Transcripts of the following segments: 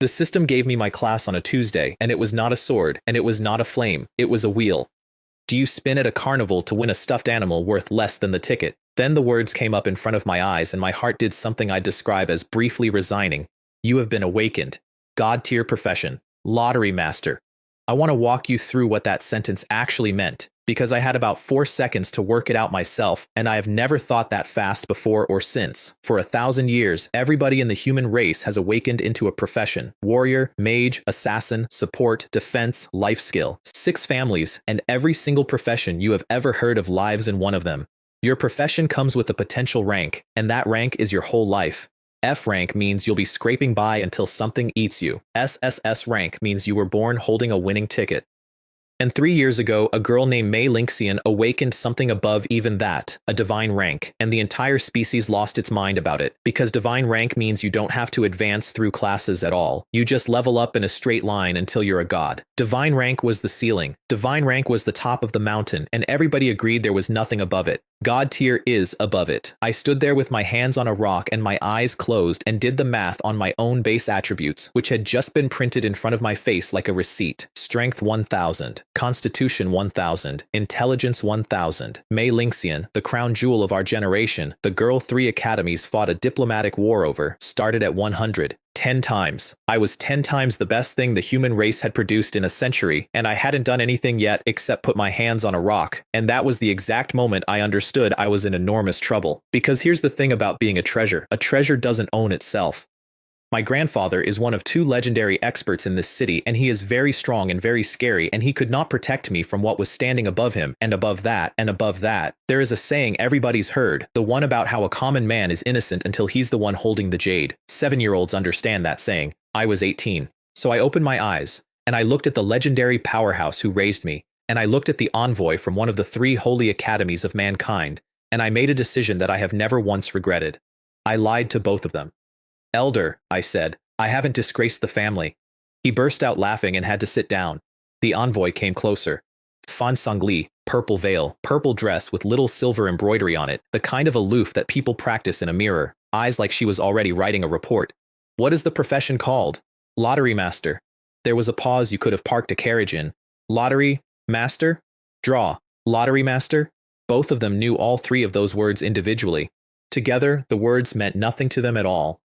The system gave me my class on a Tuesday, and it was not a sword, and it was not a flame, it was a wheel. Do you spin at a carnival to win a stuffed animal worth less than the ticket? Then the words came up in front of my eyes and my heart did something I'd describe as briefly resigning. You have been awakened. God-tier profession. Lottery master. I want to walk you through what that sentence actually meant, because I had about 4 seconds to work it out myself, and I have never thought that fast before or since. For 1,000 years, everybody in the human race has awakened into a profession. Warrior, mage, assassin, support, defense, life skill. 6 families, and every single profession you have ever heard of lives in one of them. Your profession comes with a potential rank, and that rank is your whole life. F rank means you'll be scraping by until something eats you. SSS rank means you were born holding a winning ticket. And 3 years ago, a girl named May Linxian awakened something above even that, a divine rank, and the entire species lost its mind about it, because divine rank means you don't have to advance through classes at all. You just level up in a straight line until you're a god. Divine rank was the ceiling. Divine rank was the top of the mountain, and everybody agreed there was nothing above it. God tier is above it. I stood there with my hands on a rock and my eyes closed and did the math on my own base attributes, which had just been printed in front of my face like a receipt. Strength 1000, Constitution 1000, Intelligence 1000. May Linxian, the crown jewel of our generation, the girl 3 academies fought a diplomatic war over, started at 100. 10 times. I was 10 times the best thing the human race had produced in a century, and I hadn't done anything yet except put my hands on a rock, and that was the exact moment I understood I was in enormous trouble. Because here's the thing about being a treasure doesn't own itself. My grandfather is one of 2 legendary experts in this city, and he is very strong and very scary, and he could not protect me from what was standing above him, and above that, and above that. There is a saying everybody's heard, the one about how a common man is innocent until he's the one holding the jade. 7-year-olds understand that saying. I was 18. So I opened my eyes, and I looked at the legendary powerhouse who raised me, and I looked at the envoy from one of the 3 holy academies of mankind, and I made a decision that I have never once regretted. I lied to both of them. Elder, I said, I haven't disgraced the family. He burst out laughing and had to sit down. The envoy came closer. Fan Sangli, purple veil, purple dress with little silver embroidery on it, the kind of aloof that people practice in a mirror, eyes like she was already writing a report. What is the profession called? Lottery master. There was a pause you could have parked a carriage in. Lottery, master? Draw. Lottery master? Both of them knew all 3 of those words individually. Together, the words meant nothing to them at all.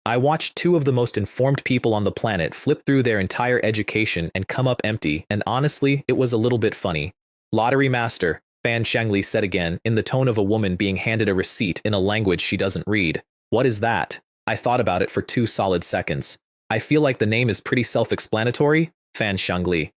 I watched 2 of the most informed people on the planet flip through their entire education and come up empty, and honestly, it was a little bit funny. Lottery master, Fan Shengli said again, in the tone of a woman being handed a receipt in a language she doesn't read. What is that? I thought about it for 2 solid seconds. I feel like the name is pretty self-explanatory. Fan Shengli.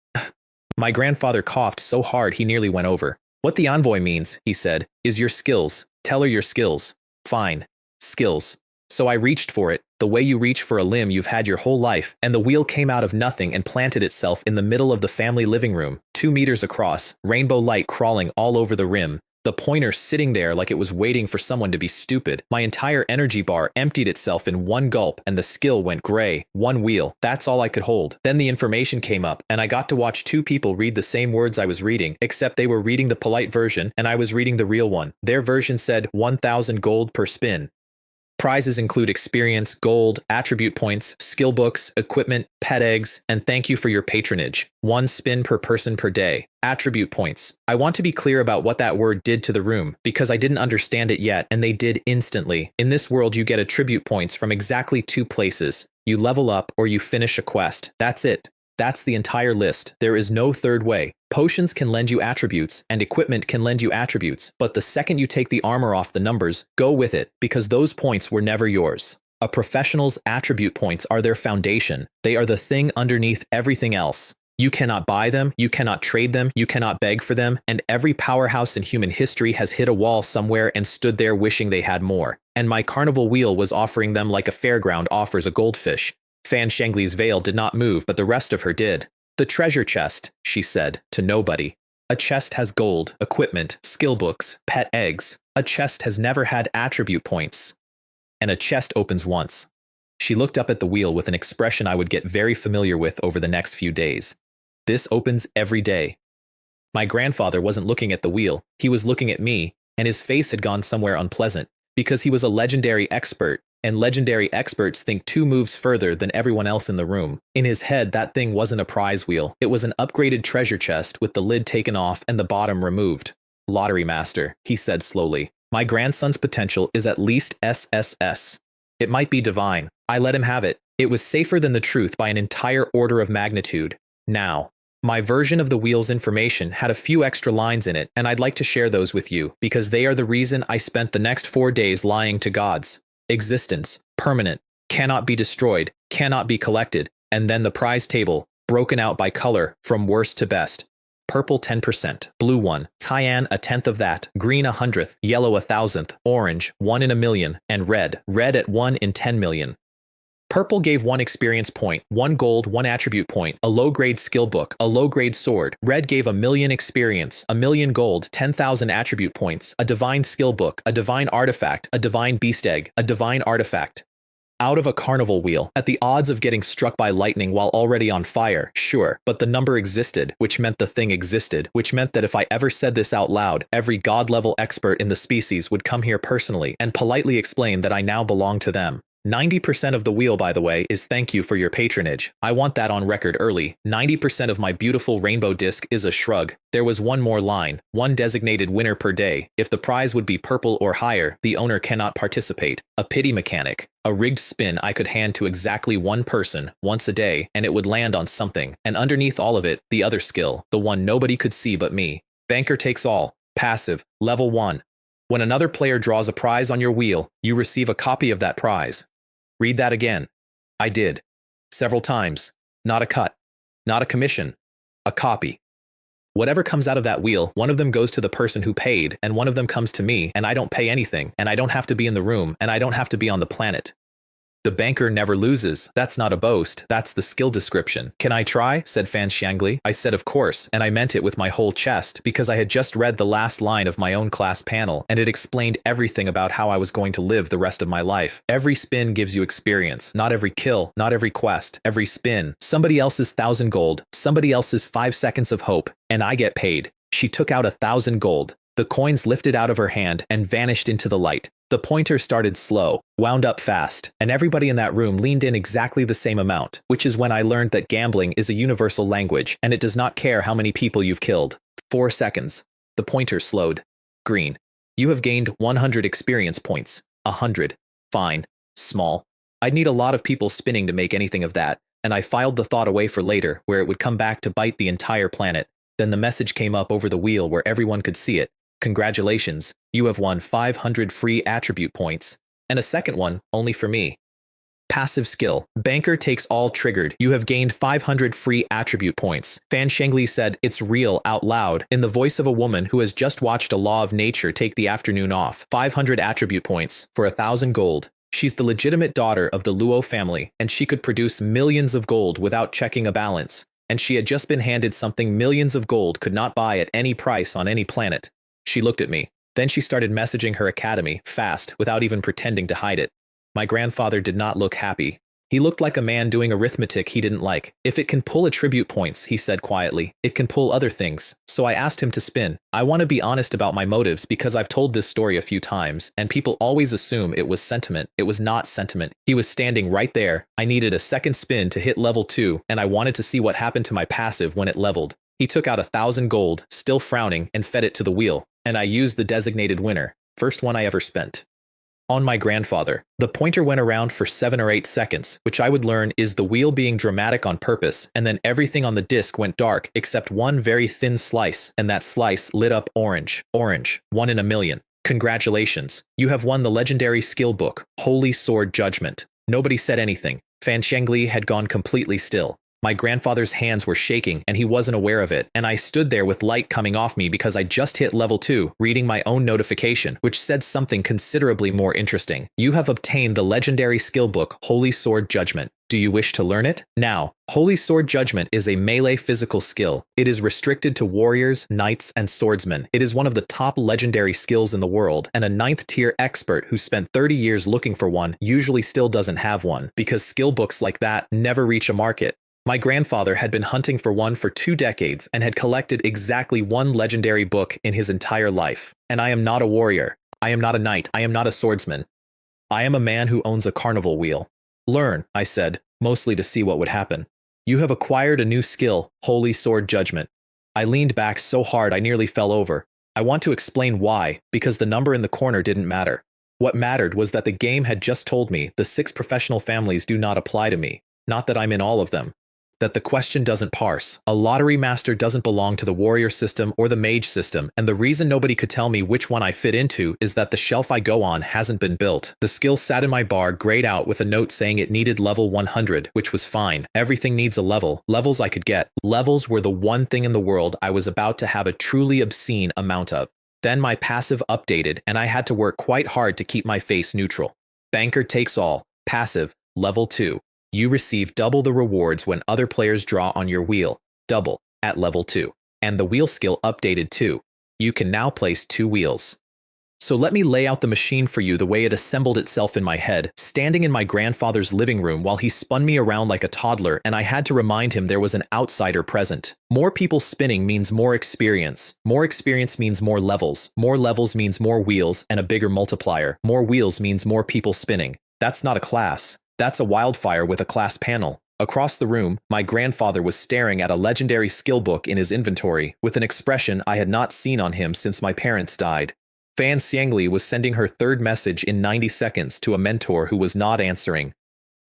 My grandfather coughed so hard he nearly went over. What the envoy means, he said, is your skills. Tell her your skills. Fine. Skills. So I reached for it, the way you reach for a limb you've had your whole life, and the wheel came out of nothing and planted itself in the middle of the family living room, 2 meters across, rainbow light crawling all over the rim, the pointer sitting there like it was waiting for someone to be stupid. My entire energy bar emptied itself in one gulp and the skill went gray. 1 wheel. That's all I could hold. Then the information came up, and I got to watch 2 people read the same words I was reading, except they were reading the polite version and I was reading the real one. Their version said 1,000 gold per spin. Prizes include experience, gold, attribute points, skill books, equipment, pet eggs, and thank you for your patronage. 1 spin per person per day. Attribute points. I want to be clear about what that word did to the room, because I didn't understand it yet, and they did instantly. In this world, you get attribute points from exactly 2 places. You level up or you finish a quest. That's it. That's the entire list. There is no third way. Potions can lend you attributes, and equipment can lend you attributes, but the second you take the armor off the numbers, go with it, because those points were never yours. A professional's attribute points are their foundation. They are the thing underneath everything else. You cannot buy them, you cannot trade them, you cannot beg for them, and every powerhouse in human history has hit a wall somewhere and stood there wishing they had more. And my carnival wheel was offering them like a fairground offers a goldfish. Fan Shengli's veil did not move, but the rest of her did. The treasure chest, she said, to nobody. A chest has gold, equipment, skill books, pet eggs. A chest has never had attribute points. And a chest opens once. She looked up at the wheel with an expression I would get very familiar with over the next few days. This opens every day. My grandfather wasn't looking at the wheel, he was looking at me, and his face had gone somewhere unpleasant, because he was a legendary expert, And legendary experts think 2 moves further than everyone else in the room. In his head, that thing wasn't a prize wheel. It was an upgraded treasure chest with the lid taken off and the bottom removed. Lottery master, he said slowly. My grandson's potential is at least SSS. It might be divine. I let him have it. It was safer than the truth by an entire order of magnitude. Now, my version of the wheel's information had a few extra lines in it, and I'd like to share those with you, because they are the reason I spent the next 4 days lying to gods. Existence, permanent, cannot be destroyed, cannot be collected, and then the prize table, broken out by color, from worst to best. Purple 10%, blue 1, cyan a tenth of that, green 100th, yellow 1,000th, orange 1 in a million, and red at 1 in 10 million. Purple gave 1 experience point, 1 gold, 1 attribute point, a low-grade skill book, a low-grade sword. Red gave 1,000,000 experience, 1,000,000 gold, 10,000 attribute points, a divine skill book, a divine artifact, a divine beast egg, a divine artifact. Out of a carnival wheel, at the odds of getting struck by lightning while already on fire, sure, but the number existed, which meant the thing existed, which meant that if I ever said this out loud, every god-level expert in the species would come here personally and politely explain that I now belong to them. 90% of the wheel, by the way, is thank you for your patronage. I want that on record early. 90% of my beautiful rainbow disc is a shrug. There was one more line, 1 designated winner per day. If the prize would be purple or higher, the owner cannot participate. A pity mechanic. A rigged spin I could hand to exactly 1 person, once a day, and it would land on something. And underneath all of it, the other skill, the one nobody could see but me. Banker takes all. Passive. Level 1. When another player draws a prize on your wheel, you receive a copy of that prize. Read that again. I did. Several times. Not a cut. Not a commission. A copy. Whatever comes out of that wheel, one of them goes to the person who paid, and one of them comes to me, and I don't pay anything, and I don't have to be in the room, and I don't have to be on the planet. The banker never loses. That's not a boast. That's the skill description. Can I try? Said Fan Xiangli. I said of course, and I meant it with my whole chest, because I had just read the last line of my own class panel, and it explained everything about how I was going to live the rest of my life. Every spin gives you experience. Not every kill, not every quest, every spin. Somebody else's 1,000 gold, somebody else's 5 seconds of hope, and I get paid. She took out 1,000 gold. The coins lifted out of her hand and vanished into the light. The pointer started slow, wound up fast, and everybody in that room leaned in exactly the same amount, which is when I learned that gambling is a universal language, and it does not care how many people you've killed. 4 seconds. The pointer slowed. Green. You have gained 100 experience points. 100. Fine. Small. I'd need a lot of people spinning to make anything of that, and I filed the thought away for later, where it would come back to bite the entire planet. Then the message came up over the wheel where everyone could see it. Congratulations, you have won 500 free attribute points. And a second one, only for me. Passive skill. Banker takes all triggered. You have gained 500 free attribute points. Fan Shengli said, it's real, out loud, in the voice of a woman who has just watched a law of nature take the afternoon off. 500 attribute points for 1,000 gold. She's the legitimate daughter of the Luo family, and she could produce millions of gold without checking a balance. And she had just been handed something millions of gold could not buy at any price on any planet. She looked at me. Then she started messaging her academy, fast, without even pretending to hide it. My grandfather did not look happy. He looked like a man doing arithmetic he didn't like. If it can pull attribute points, he said quietly, it can pull other things. So I asked him to spin. I want to be honest about my motives because I've told this story a few times, and people always assume it was sentiment. It was not sentiment. He was standing right there. I needed a second spin to hit level 2, and I wanted to see what happened to my passive when it leveled. He took out 1,000 gold, still frowning, and fed it to the wheel. And I used the designated winner. First one I ever spent. On my grandfather. The pointer went around for 7 or 8 seconds, which I would learn is the wheel being dramatic on purpose, and then everything on the disc went dark except one very thin slice, and that slice lit up orange. Orange. 1 in a million. Congratulations. You have won the legendary skill book, Holy Sword Judgment. Nobody said anything. Fan Shengli had gone completely still. My grandfather's hands were shaking, and he wasn't aware of it, and I stood there with light coming off me because I just hit level 2, reading my own notification, which said something considerably more interesting. You have obtained the legendary skill book, Holy Sword Judgment. Do you wish to learn it? Now, Holy Sword Judgment is a melee physical skill. It is restricted to warriors, knights, and swordsmen. It is one of the top legendary skills in the world, and a 9th tier expert who spent 30 years looking for one usually still doesn't have one, because skill books like that never reach a market. My grandfather had been hunting for one for 2 decades and had collected exactly 1 legendary book in his entire life. And I am not a warrior. I am not a knight. I am not a swordsman. I am a man who owns a carnival wheel. Learn, I said, mostly to see what would happen. You have acquired a new skill, Holy Sword Judgment. I leaned back so hard I nearly fell over. I want to explain why, because the number in the corner didn't matter. What mattered was that the game had just told me the 6 professional families do not apply to me, not that I'm in all of them. That the question doesn't parse. A lottery master doesn't belong to the warrior system or the mage system, and the reason nobody could tell me which one I fit into is that the shelf I go on hasn't been built. The skill sat in my bar grayed out with a note saying it needed level 100, which was fine. Everything needs a level. Levels I could get. Levels were the one thing in the world I was about to have a truly obscene amount of. Then my passive updated, and I had to work quite hard to keep my face neutral. Banker takes all. Passive, level 2. You receive double the rewards when other players draw on your wheel, double, at level 2. And the wheel skill updated too. You can now place 2 wheels. So let me lay out the machine for you the way it assembled itself in my head, standing in my grandfather's living room while he spun me around like a toddler, and I had to remind him there was an outsider present. More people spinning means more experience. More experience means more levels. More levels means more wheels and a bigger multiplier. More wheels means more people spinning. That's not a class. That's a wildfire with a class panel. Across the room, my grandfather was staring at a legendary skill book in his inventory, with an expression I had not seen on him since my parents died. Fan Xiangli was sending her 3rd message in 90 seconds to a mentor who was not answering.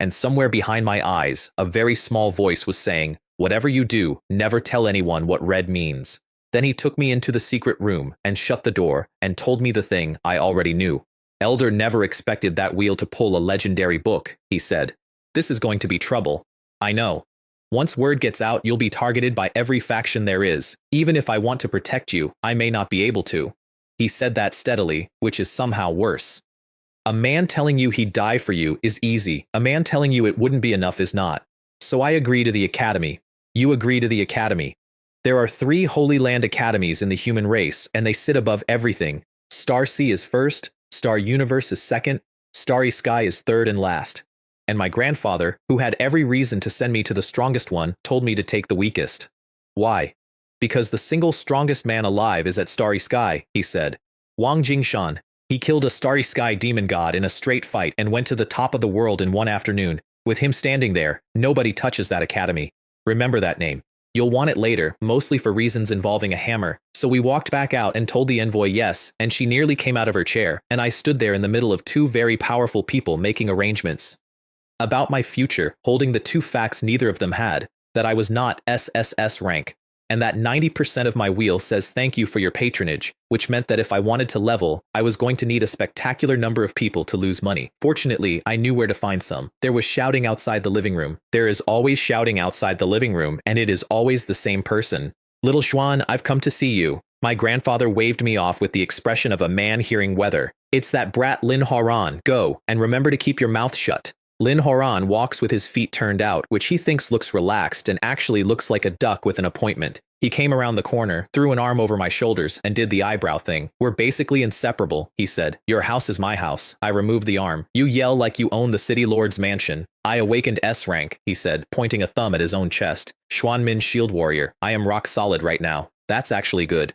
And somewhere behind my eyes, a very small voice was saying, "Whatever you do, never tell anyone what red means." Then he took me into the secret room and shut the door and told me the thing I already knew. Elder never expected that wheel to pull a legendary book, he said. This is going to be trouble. I know. Once word gets out, you'll be targeted by every faction there is. Even if I want to protect you, I may not be able to. He said that steadily, which is somehow worse. A man telling you he'd die for you is easy. A man telling you it wouldn't be enough is not. So I agree to the academy. You agree to the academy. There are 3 Holy Land academies in the human race, and they sit above everything. Star Sea is first, Star Universe is second, Starry Sky is third and last. And my grandfather, who had every reason to send me to the strongest one, told me to take the weakest. Why? Because the single strongest man alive is at Starry Sky, he said. Wang Jingshan. He killed a Starry Sky demon god in a straight fight and went to the top of the world in one afternoon. With him standing there, nobody touches that academy. Remember that name. You'll want it later, mostly for reasons involving a hammer. So we walked back out and told the envoy yes, and she nearly came out of her chair, and I stood there in the middle of 2 very powerful people making arrangements about my future, holding the 2 facts neither of them had, that I was not SSS rank, and that 90% of my wheel says thank you for your patronage, which meant that if I wanted to level, I was going to need a spectacular number of people to lose money. Fortunately, I knew where to find some. There was shouting outside the living room. There is always shouting outside the living room, and it is always the same person. Little Xuan, I've come to see you. My grandfather waved me off with the expression of a man hearing weather. It's that brat Lin Horan. Go, and remember to keep your mouth shut. Lin Horan walks with his feet turned out, which he thinks looks relaxed and actually looks like a duck with an appointment. He came around the corner, threw an arm over my shoulders, and did the eyebrow thing. We're basically inseparable, he said. Your house is my house. I removed the arm. You yell like you own the city lord's mansion. I awakened S rank, he said, pointing a thumb at his own chest. Xuanmin Shield Warrior. I am rock solid right now. That's actually good.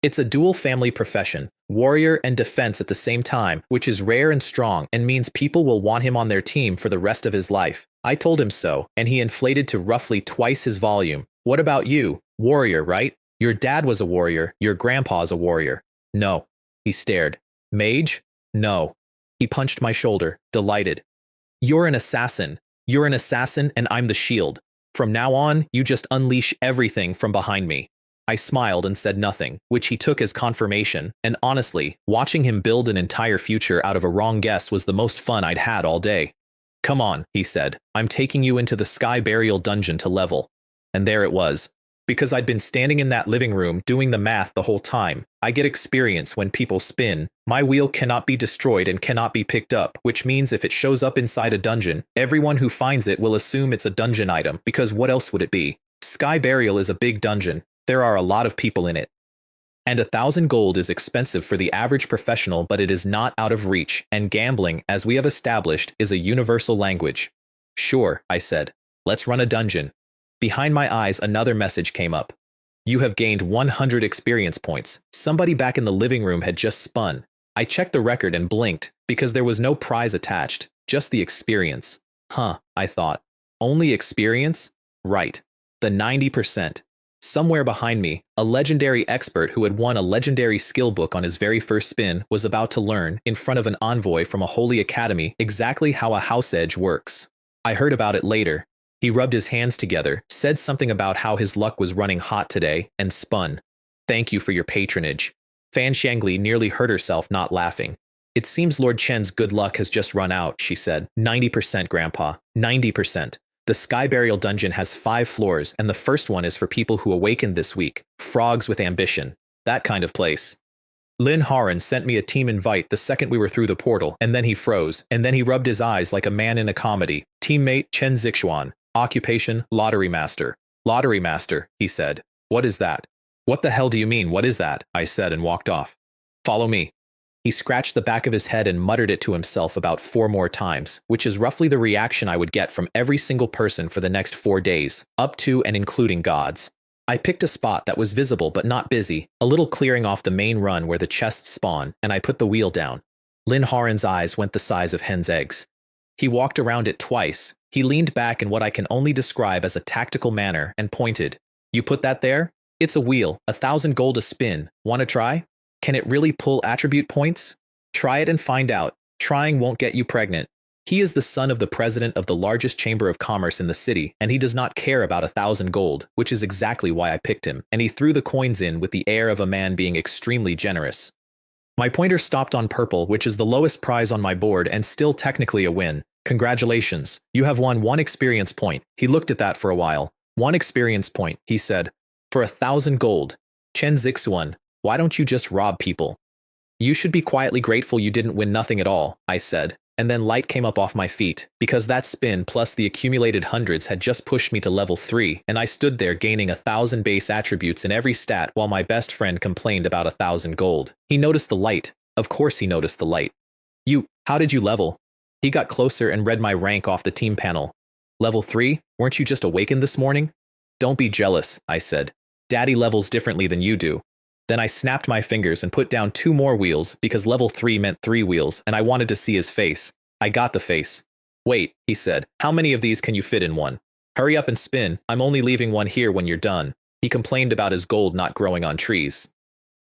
It's a dual family profession, warrior and defense at the same time, which is rare and strong and means people will want him on their team for the rest of his life. I told him so, and he inflated to roughly twice his volume. What about you? Warrior, right? Your dad was a warrior, your grandpa's a warrior. No. He stared. Mage? No. He punched my shoulder, delighted. You're an assassin. You're an assassin and I'm the shield. From now on, you just unleash everything from behind me. I smiled and said nothing, which he took as confirmation, and honestly, watching him build an entire future out of a wrong guess was the most fun I'd had all day. Come on, he said, I'm taking you into the Sky Burial Dungeon to level. And there it was. Because I'd been standing in that living room doing the math the whole time, I get experience when people spin. My wheel cannot be destroyed and cannot be picked up, which means if it shows up inside a dungeon, everyone who finds it will assume it's a dungeon item, because what else would it be? Sky Burial is a big dungeon. There are a lot of people in it. And 1,000 gold is expensive for the average professional, but it is not out of reach, and gambling, as we have established, is a universal language. Sure, I said. Let's run a dungeon. Behind my eyes, another message came up. You have gained 100 experience points. Somebody back in the living room had just spun. I checked the record and blinked, because there was no prize attached, just the experience. Huh, I thought. Only experience? Right. The 90%. Somewhere behind me, a legendary expert who had won a legendary skill book on his very first spin was about to learn, in front of an envoy from a holy academy, exactly how a house edge works. I heard about it later. He rubbed his hands together, said something about how his luck was running hot today, and spun. Thank you for your patronage. Fan Shangli nearly hurt herself not laughing. It seems Lord Chen's good luck has just run out, she said. 90%, Grandpa. 90%. The Sky Burial Dungeon has 5 floors, and the first one is for people who awakened this week. Frogs with ambition. That kind of place. Lin Haran sent me a team invite the second we were through the portal, and then he froze, and then he rubbed his eyes like a man in a comedy. Teammate Chen Zixuan. Occupation, Lottery Master. Lottery Master, he said. What is that? What the hell do you mean, what is that? I said and walked off. Follow me. He scratched the back of his head and muttered it to himself about 4 more times, which is roughly the reaction I would get from every single person for the next 4 days, up to and including gods. I picked a spot that was visible but not busy, a little clearing off the main run where the chests spawn, and I put the wheel down. Lin Haran's eyes went the size of hen's eggs. He walked around it twice. He leaned back in what I can only describe as a tactical manner and pointed. You put that there? It's a wheel, 1,000 gold a spin. Wanna try? Can it really pull attribute points? Try it and find out. Trying won't get you pregnant. He is the son of the president of the largest chamber of commerce in the city, and he does not care about 1,000 gold, which is exactly why I picked him, and he threw the coins in with the air of a man being extremely generous. My pointer stopped on purple, which is the lowest prize on my board and still technically a win. Congratulations. You have won 1 experience point. He looked at that for a while. 1 experience point, he said. For 1,000 gold. Chen Zixuan. Why don't you just rob people? You should be quietly grateful you didn't win nothing at all, I said, and then light came up off my feet, because that spin plus the accumulated hundreds had just pushed me to level 3, and I stood there gaining 1,000 base attributes in every stat while my best friend complained about 1,000 gold. He noticed the light. Of course he noticed the light. How did you level? He got closer and read my rank off the team panel. Level 3? Weren't you just awakened this morning? Don't be jealous, I said. Daddy levels differently than you do. Then I snapped my fingers and put down 2 more wheels because level 3 meant 3 wheels and I wanted to see his face. I got the face. Wait, he said, how many of these can you fit in one? Hurry up and spin, I'm only leaving one here when you're done. He complained about his gold not growing on trees.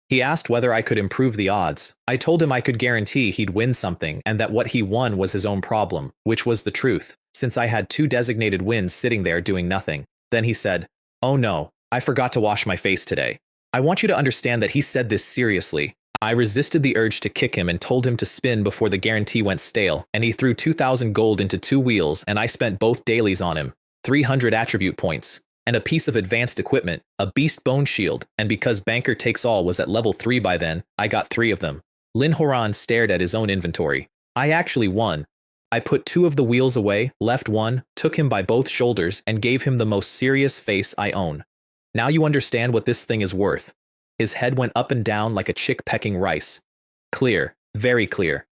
He asked whether I could improve the odds. I told him I could guarantee he'd win something and that what he won was his own problem, which was the truth, since I had 2 designated wins sitting there doing nothing. Then he said, oh no, I forgot to wash my face today. I want you to understand that he said this seriously. I resisted the urge to kick him and told him to spin before the guarantee went stale, and he threw 2,000 gold into 2 wheels and I spent both dailies on him, 300 attribute points, and a piece of advanced equipment, a beast bone shield, and because Banker Takes All was at level 3 by then, I got 3 of them. Lin Horan stared at his own inventory. I actually won. I put 2 of the wheels away, left 1, took him by both shoulders, and gave him the most serious face I own. Now you understand what this thing is worth. His head went up and down like a chick pecking rice. Clear, very clear.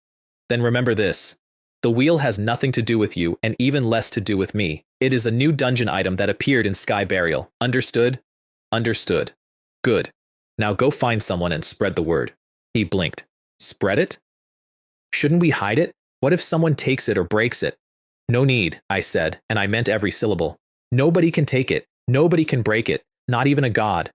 Then remember this. The wheel has nothing to do with you and even less to do with me. It is a new dungeon item that appeared in Sky Burial. Understood? Understood. Good. Now go find someone and spread the word. He blinked. Spread it? Shouldn't we hide it? What if someone takes it or breaks it? No need, I said, and I meant every syllable. Nobody can take it. Nobody can break it. Not even a god.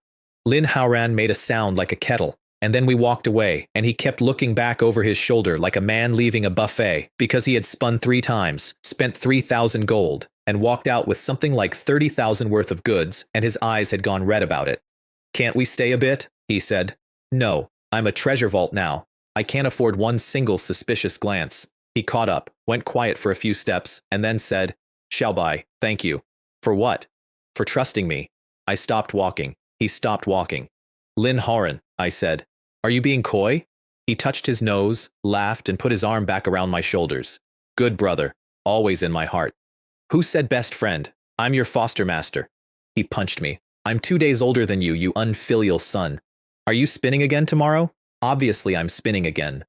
Lin Haoran made a sound like a kettle, and then we walked away, and he kept looking back over his shoulder like a man leaving a buffet because he had spun 3 times, spent 3,000 gold, and walked out with something like 30,000 worth of goods, and his eyes had gone red about it. Can't we stay a bit? He said. No, I'm a treasure vault now. I can't afford one single suspicious glance. He caught up, went quiet for a few steps, and then said, Shall buy, thank you. For what? For trusting me. I stopped walking. He stopped walking. Lin Haran, I said. Are you being coy? He touched his nose, laughed, and put his arm back around my shoulders. Good brother, always in my heart. Who said best friend? I'm your foster master. He punched me. I'm 2 days older than you, you unfilial son. Are you spinning again tomorrow? Obviously I'm spinning again.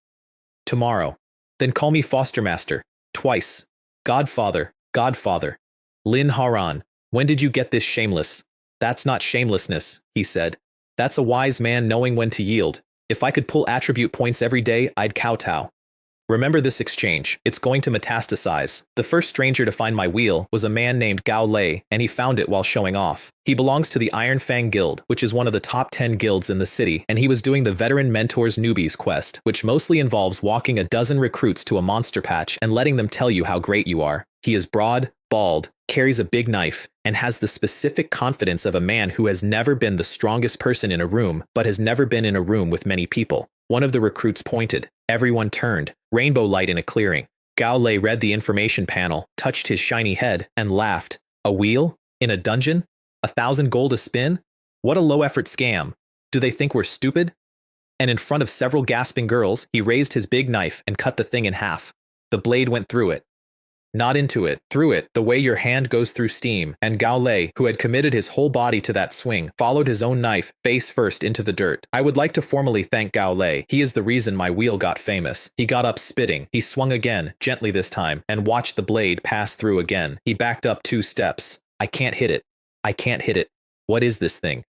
Tomorrow. Then call me foster master. Twice. Godfather, godfather. Lin Haran, when did you get this shameless? That's not shamelessness, he said. That's a wise man knowing when to yield. If I could pull attribute points every day, I'd kowtow. Remember this exchange. It's going to metastasize. The first stranger to find my wheel was a man named Gao Lei, and he found it while showing off. He belongs to the Iron Fang Guild, which is one of the top 10 guilds in the city, and he was doing the Veteran Mentors Newbies quest, which mostly involves walking a dozen recruits to a monster patch and letting them tell you how great you are. He is broad, bald, carries a big knife, and has the specific confidence of a man who has never been the strongest person in a room, but has never been in a room with many people. One of the recruits pointed. Everyone turned. Rainbow light in a clearing. Gao Lei read the information panel, touched his shiny head, and laughed. A wheel? In a dungeon? 1,000 gold a spin? What a low-effort scam. Do they think we're stupid? And in front of several gasping girls, he raised his big knife and cut the thing in half. The blade went through it. Not into it, through it, the way your hand goes through steam, and Gao Lei, who had committed his whole body to that swing, followed his own knife face first into the dirt. I would like to formally thank Gao Lei. He is the reason my wheel got famous. He got up spitting. He swung again, gently this time, and watched the blade pass through again. He backed up 2 steps. I can't hit it. I can't hit it. What is this thing?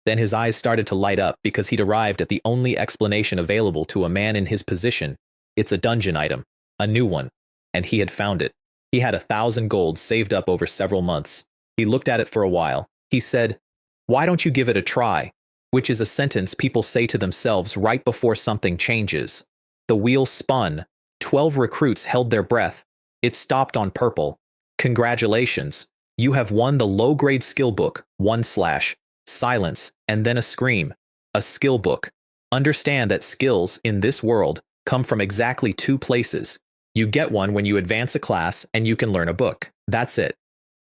Then his eyes started to light up because he'd arrived at the only explanation available to a man in his position. It's a dungeon item. A new one. And he had found it. He had 1,000 gold saved up over several months. He looked at it for a while. He said, "Why don't you give it a try?" Which is a sentence people say to themselves right before something changes. The wheel spun. 12 recruits held their breath. It stopped on purple. Congratulations. You have won the low-grade skill book, 1/ silence, and then a scream. A skill book. Understand that skills, in this world, come from exactly 2 places. You get one when you advance a class and you can learn a book. That's it.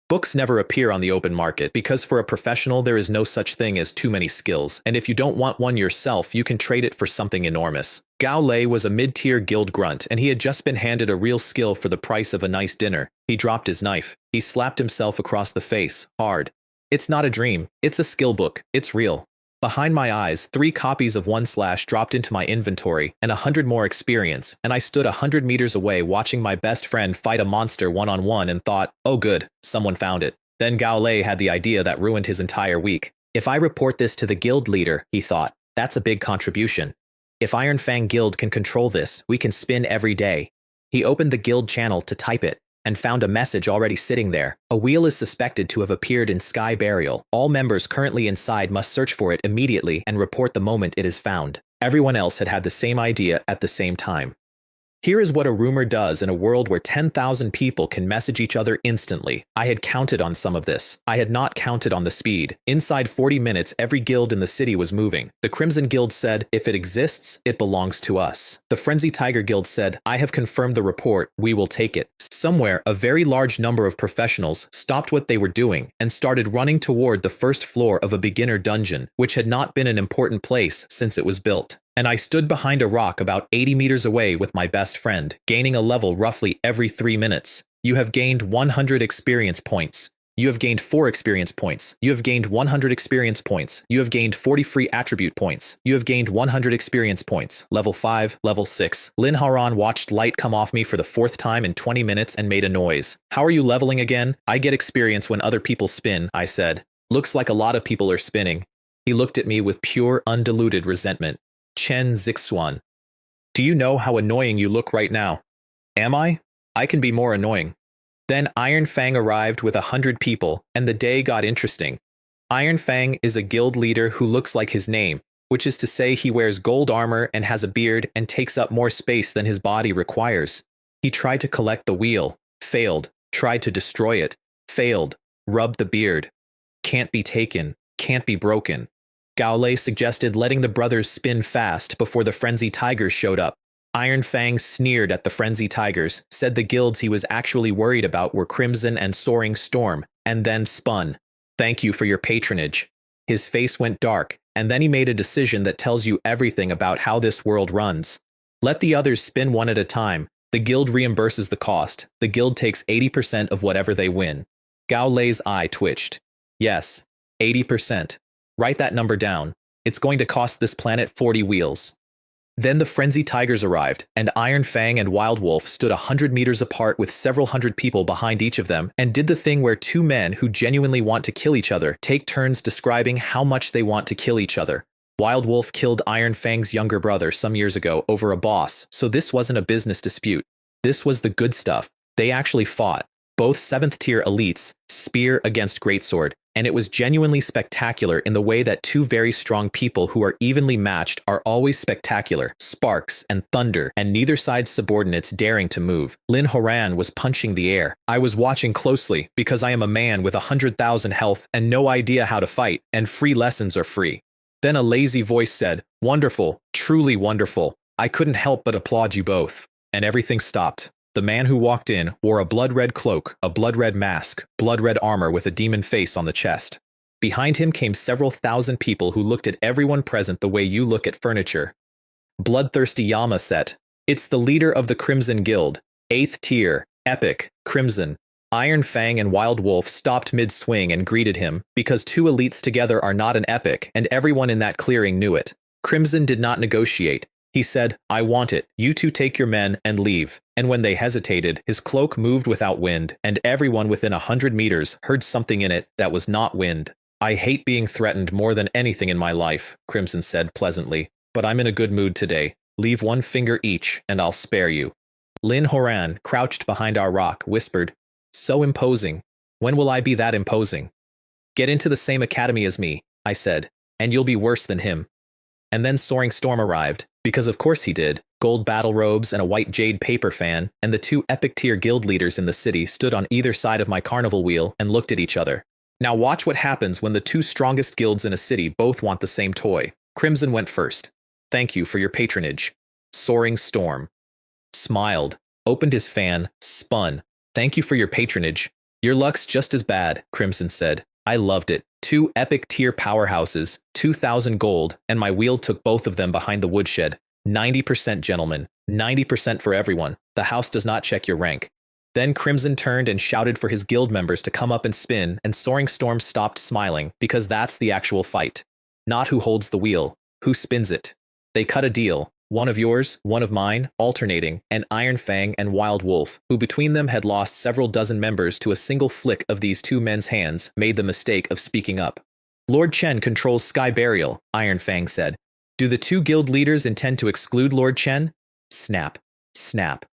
Books never appear on the open market because for a professional there is no such thing as too many skills, and if you don't want one yourself, you can trade it for something enormous. Gao Lei was a mid-tier guild grunt, and he had just been handed a real skill for the price of a nice dinner. He dropped his knife. He slapped himself across the face, hard. It's not a dream. It's a skill book. It's real. Behind my eyes, 3 copies of 1/ dropped into my inventory, and 100 more experience, and I stood 100 meters away watching my best friend fight a monster one-on-one and thought, oh good, someone found it. Then Gao Lei had the idea that ruined his entire week. If I report this to the guild leader, he thought, that's a big contribution. If Iron Fang Guild can control this, we can spin every day. He opened the guild channel to type it, and found a message already sitting there. A wheel is suspected to have appeared in Sky Burial. All members currently inside must search for it immediately and report the moment it is found. Everyone else had the same idea at the same time. Here is what a rumor does in a world where 10,000 people can message each other instantly. I had counted on some of this. I had not counted on the speed. Inside 40 minutes, every guild in the city was moving. The Crimson Guild said, if it exists, it belongs to us. The Frenzy Tiger Guild said, I have confirmed the report, we will take it. Somewhere, a very large number of professionals stopped what they were doing and started running toward the first floor of a beginner dungeon, which had not been an important place since it was built. And I stood behind a rock about 80 meters away with my best friend, gaining a level roughly every 3 minutes. You have gained 100 experience points. You have gained 4 experience points. You have gained 100 experience points. You have gained 40 free attribute points. You have gained 100 experience points. Level 5, level 6. Lin Haran watched light come off me for the 4th time in 20 minutes and made a noise. How are you leveling again? I get experience when other people spin, I said. Looks like a lot of people are spinning. He looked at me with pure, undiluted resentment. Chen Zixuan. Do you know how annoying you look right now? Am I? I can be more annoying. Then Iron Fang arrived with 100 people, and the day got interesting. Iron Fang is a guild leader who looks like his name, which is to say he wears gold armor and has a beard and takes up more space than his body requires. He tried to collect the wheel, failed, tried to destroy it, failed, rubbed the beard. Can't be taken, can't be broken. Gao Lei suggested letting the brothers spin fast before the Frenzy Tigers showed up. Iron Fang sneered at the Frenzy Tigers, said the guilds he was actually worried about were Crimson and Soaring Storm, and then spun. Thank you for your patronage. His face went dark, and then he made a decision that tells you everything about how this world runs. Let the others spin one at a time. The guild reimburses the cost. The guild takes 80% of whatever they win. Gao Lei's eye twitched. Yes, 80%. Write that number down. It's going to cost this planet 40 wheels. Then the Frenzy Tigers arrived, and Iron Fang and Wild Wolf stood 100 meters apart with several hundred people behind each of them, and did the thing where 2 men who genuinely want to kill each other take turns describing how much they want to kill each other. Wild Wolf killed Iron Fang's younger brother some years ago over a boss, so this wasn't a business dispute. This was the good stuff. They actually fought. Both 7th tier elites, spear against greatsword, and it was genuinely spectacular in the way that two very strong people who are evenly matched are always spectacular, sparks and thunder, and neither side's subordinates daring to move. Lin Horan was punching the air. I was watching closely because I am a man with 100,000 health and no idea how to fight, and free lessons are free. Then a lazy voice said, "Wonderful, truly wonderful. I couldn't help but applaud you both." And everything stopped. The man who walked in wore a blood-red cloak, a blood-red mask, blood-red armor with a demon face on the chest. Behind him came several thousand people who looked at everyone present the way you look at furniture. Bloodthirsty Yama said, "It's the leader of the Crimson Guild, 8th tier, epic, Crimson." Iron Fang and Wild Wolf stopped mid-swing and greeted him, because two elites together are not an epic, and everyone in that clearing knew it. Crimson did not negotiate. He said, "I want it. You two take your men and leave." And when they hesitated, his cloak moved without wind, and everyone within 100 meters heard something in it that was not wind. "I hate being threatened more than anything in my life," Crimson said pleasantly, "but I'm in a good mood today. Leave one finger each, and I'll spare you." Lin Horan, crouched behind our rock, whispered, "So imposing. When will I be that imposing?" "Get into the same academy as me," I said, "and you'll be worse than him." And then Soaring Storm arrived, because of course he did. Gold battle robes and a white jade paper fan, and the two epic tier guild leaders in the city stood on either side of my carnival wheel and looked at each other. Now watch what happens when the two strongest guilds in a city both want the same toy. Crimson went first. "Thank you for your patronage." Soaring Storm smiled, opened his fan, spun. "Thank you for your patronage. Your luck's just as bad," Crimson said. I loved it. Two epic tier powerhouses, 2,000 gold, and my wheel took both of them behind the woodshed. 90% gentlemen, 90% for everyone. The house does not check your rank. Then Crimson turned and shouted for his guild members to come up and spin, and Soaring Storm stopped smiling, because that's the actual fight. Not who holds the wheel, who spins it. They cut a deal. One of yours, one of mine, alternating, and Iron Fang and Wild Wolf, who between them had lost several dozen members to a single flick of these two men's hands, made the mistake of speaking up. "Lord Chen controls Sky Burial," Iron Fang said. "Do the two guild leaders intend to exclude Lord Chen?" Snap. Snap.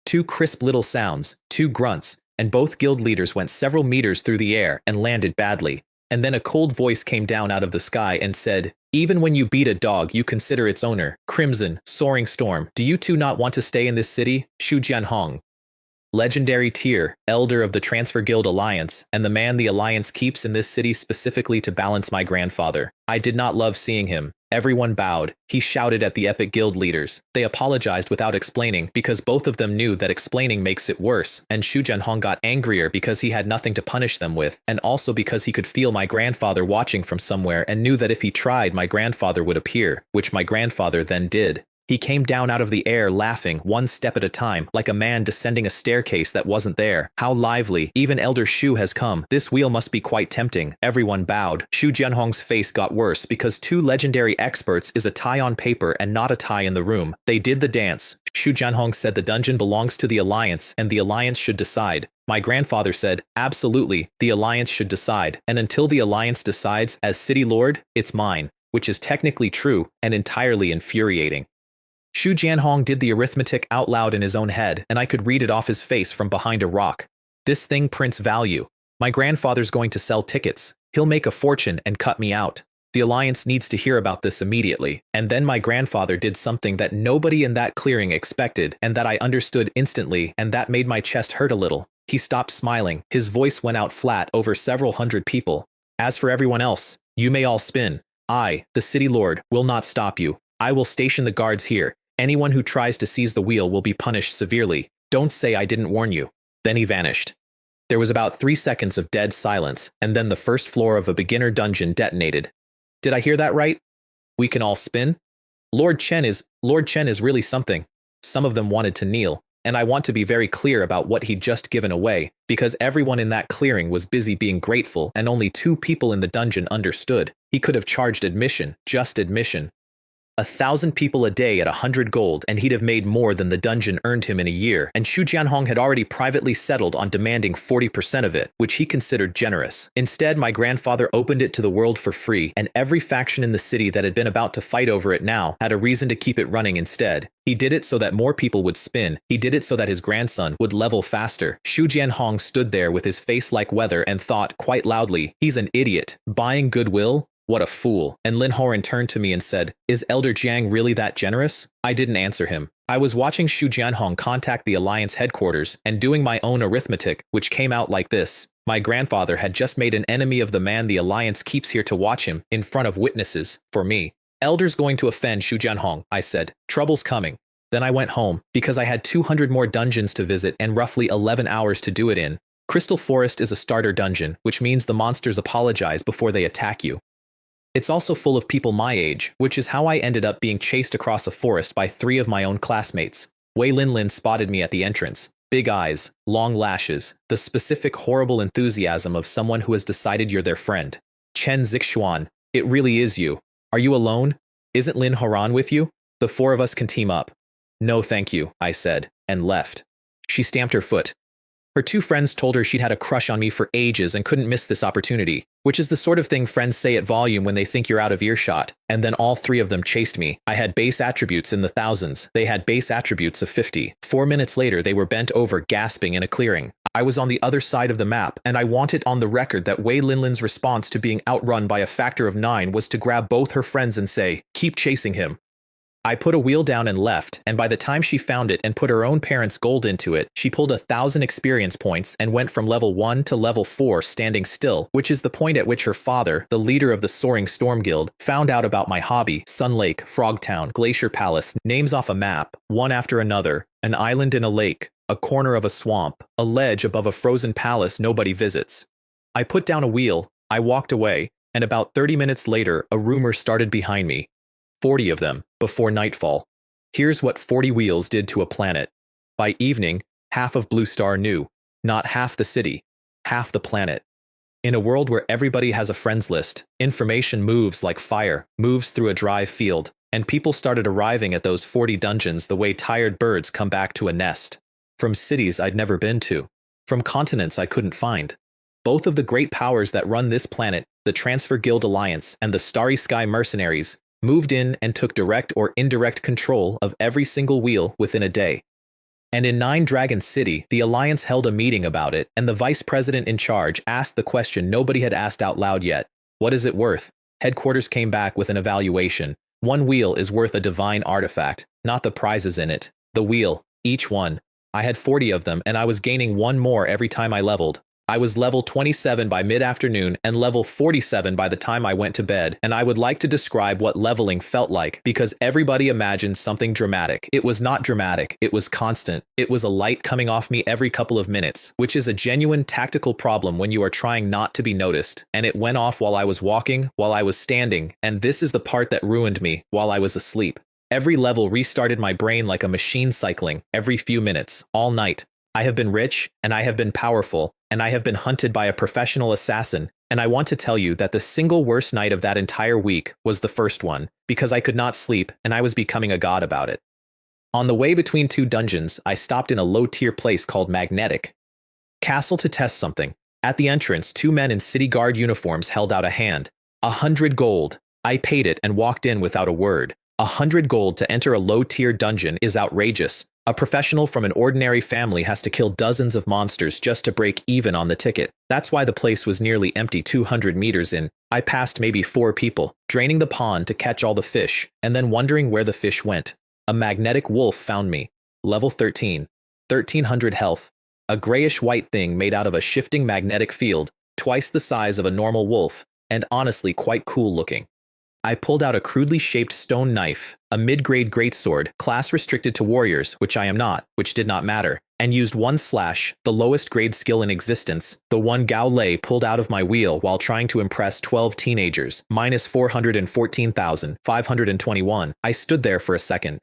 Two crisp little sounds, two grunts, and both guild leaders went several meters through the air and landed badly. And then a cold voice came down out of the sky and said, "Even when you beat a dog, you consider its owner. Crimson, Soaring Storm, do you two not want to stay in this city? Xu Jianhong." Legendary tier, elder of the Transfer Guild Alliance, and the man the Alliance keeps in this city specifically to balance my grandfather. I did not love seeing him. Everyone bowed. He shouted at the epic guild leaders. They apologized without explaining, because both of them knew that explaining makes it worse, and Xu Jianhong got angrier because he had nothing to punish them with, and also because he could feel my grandfather watching from somewhere and knew that if he tried, my grandfather would appear, which my grandfather then did. He came down out of the air laughing, one step at a time, like a man descending a staircase that wasn't there. "How lively, even Elder Shu has come. This wheel must be quite tempting." Everyone bowed. Xu Jianhong's face got worse because two legendary experts is a tie on paper and not a tie in the room. They did the dance. Xu Jianhong said the dungeon belongs to the Alliance and the Alliance should decide. My grandfather said, "Absolutely, the Alliance should decide, and until the Alliance decides, as City Lord, it's mine," which is technically true and entirely infuriating. Xu Jianhong did the arithmetic out loud in his own head, and I could read it off his face from behind a rock. "This thing prints value. My grandfather's going to sell tickets. He'll make a fortune and cut me out. The Alliance needs to hear about this immediately." And then my grandfather did something that nobody in that clearing expected, and that I understood instantly, and that made my chest hurt a little. He stopped smiling. His voice went out flat over several hundred people. "As for everyone else, you may all spin. I, the City Lord, will not stop you. I will station the guards here. Anyone who tries to seize the wheel will be punished severely. Don't say I didn't warn you." Then he vanished. There was about 3 seconds of dead silence, and then the first floor of a beginner dungeon detonated. Did I hear that right? We can all spin? Lord Chen is really something. Some of them wanted to kneel, and I want to be very clear about what he'd just given away, because everyone in that clearing was busy being grateful and only 2 people in the dungeon understood. He could have charged admission, just admission. 1,000 people a day at 100 gold, and he'd have made more than the dungeon earned him in a year, and Xu Jianhong had already privately settled on demanding 40% of it, which he considered generous. Instead, my grandfather opened it to the world for free, and every faction in the city that had been about to fight over it now had a reason to keep it running instead. He did it so that more people would spin. He did it so that his grandson would level faster. Xu Jianhong stood there with his face like weather and thought, quite loudly, "He's an idiot. Buying goodwill? What a fool." And Lin Horan turned to me and said, "Is Elder Jiang really that generous?" I didn't answer him. I was watching Xu Jianhong contact the Alliance headquarters and doing my own arithmetic, which came out like this. My grandfather had just made an enemy of the man the Alliance keeps here to watch him, in front of witnesses, for me. "Elder's going to offend Xu Jianhong," I said. "Trouble's coming." Then I went home, because I had 200 more dungeons to visit and roughly 11 hours to do it in. Crystal Forest is a starter dungeon, which means the monsters apologize before they attack you. It's also full of people my age, which is how I ended up being chased across a forest by 3 of my own classmates. Wei Linlin spotted me at the entrance. Big eyes, long lashes, the specific horrible enthusiasm of someone who has decided you're their friend. "Chen Zixuan, it really is you. Are you alone? Isn't Lin Horan with you? The 4 of us can team up." "No thank you," I said, and left. She stamped her foot. Her 2 friends told her she'd had a crush on me for ages and couldn't miss this opportunity, which is the sort of thing friends say at volume when they think you're out of earshot. And then all 3 of them chased me. I had base attributes in the thousands. They had base attributes of 50. 4 minutes later, they were bent over, gasping in a clearing. I was on the other side of the map, and I want it on the record that Wei Linlin's response to being outrun by a factor of 9 was to grab both her friends and say, "Keep chasing him." I put a wheel down and left, and by the time she found it and put her own parents' gold into it, she pulled 1,000 experience points and went from level 1 to level 4 standing still, which is the point at which her father, the leader of the Soaring Storm Guild, found out about my hobby: Sun Lake, Frogtown, Glacier Palace, names off a map, one after another, an island in a lake, a corner of a swamp, a ledge above a frozen palace nobody visits. I put down a wheel, I walked away, and about 30 minutes later, a rumor started behind me. 40 of them, before nightfall. Here's what 40 wheels did to a planet. By evening, half of Blue Star knew. Not half the city, half the planet. In a world where everybody has a friends list, information moves like fire, moves through a dry field, and people started arriving at those 40 dungeons the way tired birds come back to a nest. From cities I'd never been to. From continents I couldn't find. Both of the great powers that run this planet, the Transfer Guild Alliance and the Starry Sky Mercenaries, moved in and took direct or indirect control of every single wheel within a day. And in Nine Dragon City, the Alliance held a meeting about it, and the vice president in charge asked the question nobody had asked out loud yet. What is it worth? Headquarters came back with an evaluation. 1 wheel is worth a divine artifact, not the prizes in it. The wheel, each one. I had 40 of them, and I was gaining 1 more every time I leveled. I was level 27 by mid-afternoon and level 47 by the time I went to bed, and I would like to describe what leveling felt like because everybody imagines something dramatic. It was not dramatic, it was constant. It was a light coming off me every couple of minutes, which is a genuine tactical problem when you are trying not to be noticed, and it went off while I was walking, while I was standing, and this is the part that ruined me, while I was asleep. Every level restarted my brain like a machine cycling, every few minutes, all night. I have been rich, and I have been powerful, and I have been hunted by a professional assassin, and I want to tell you that the single worst night of that entire week was the first one, because I could not sleep, and I was becoming a god about it. On the way between 2 dungeons, I stopped in a low-tier place called Magnetic Castle to test something. At the entrance, 2 men in city guard uniforms held out a hand. 100 gold. I paid it and walked in without a word. 100 gold to enter a low-tier dungeon is outrageous. A professional from an ordinary family has to kill dozens of monsters just to break even on the ticket. That's why the place was nearly empty 200 meters in. I passed maybe 4 people, draining the pond to catch all the fish, and then wondering where the fish went. A magnetic wolf found me. Level 13. 1300 health. A grayish-white thing made out of a shifting magnetic field, twice the size of a normal wolf, and honestly quite cool looking. I pulled out a crudely shaped stone knife, a mid-grade greatsword, class restricted to warriors, which I am not, which did not matter, and used 1 slash, the lowest grade skill in existence, the one Gao Lei pulled out of my wheel while trying to impress 12 teenagers, minus 414,521. I stood there for a second.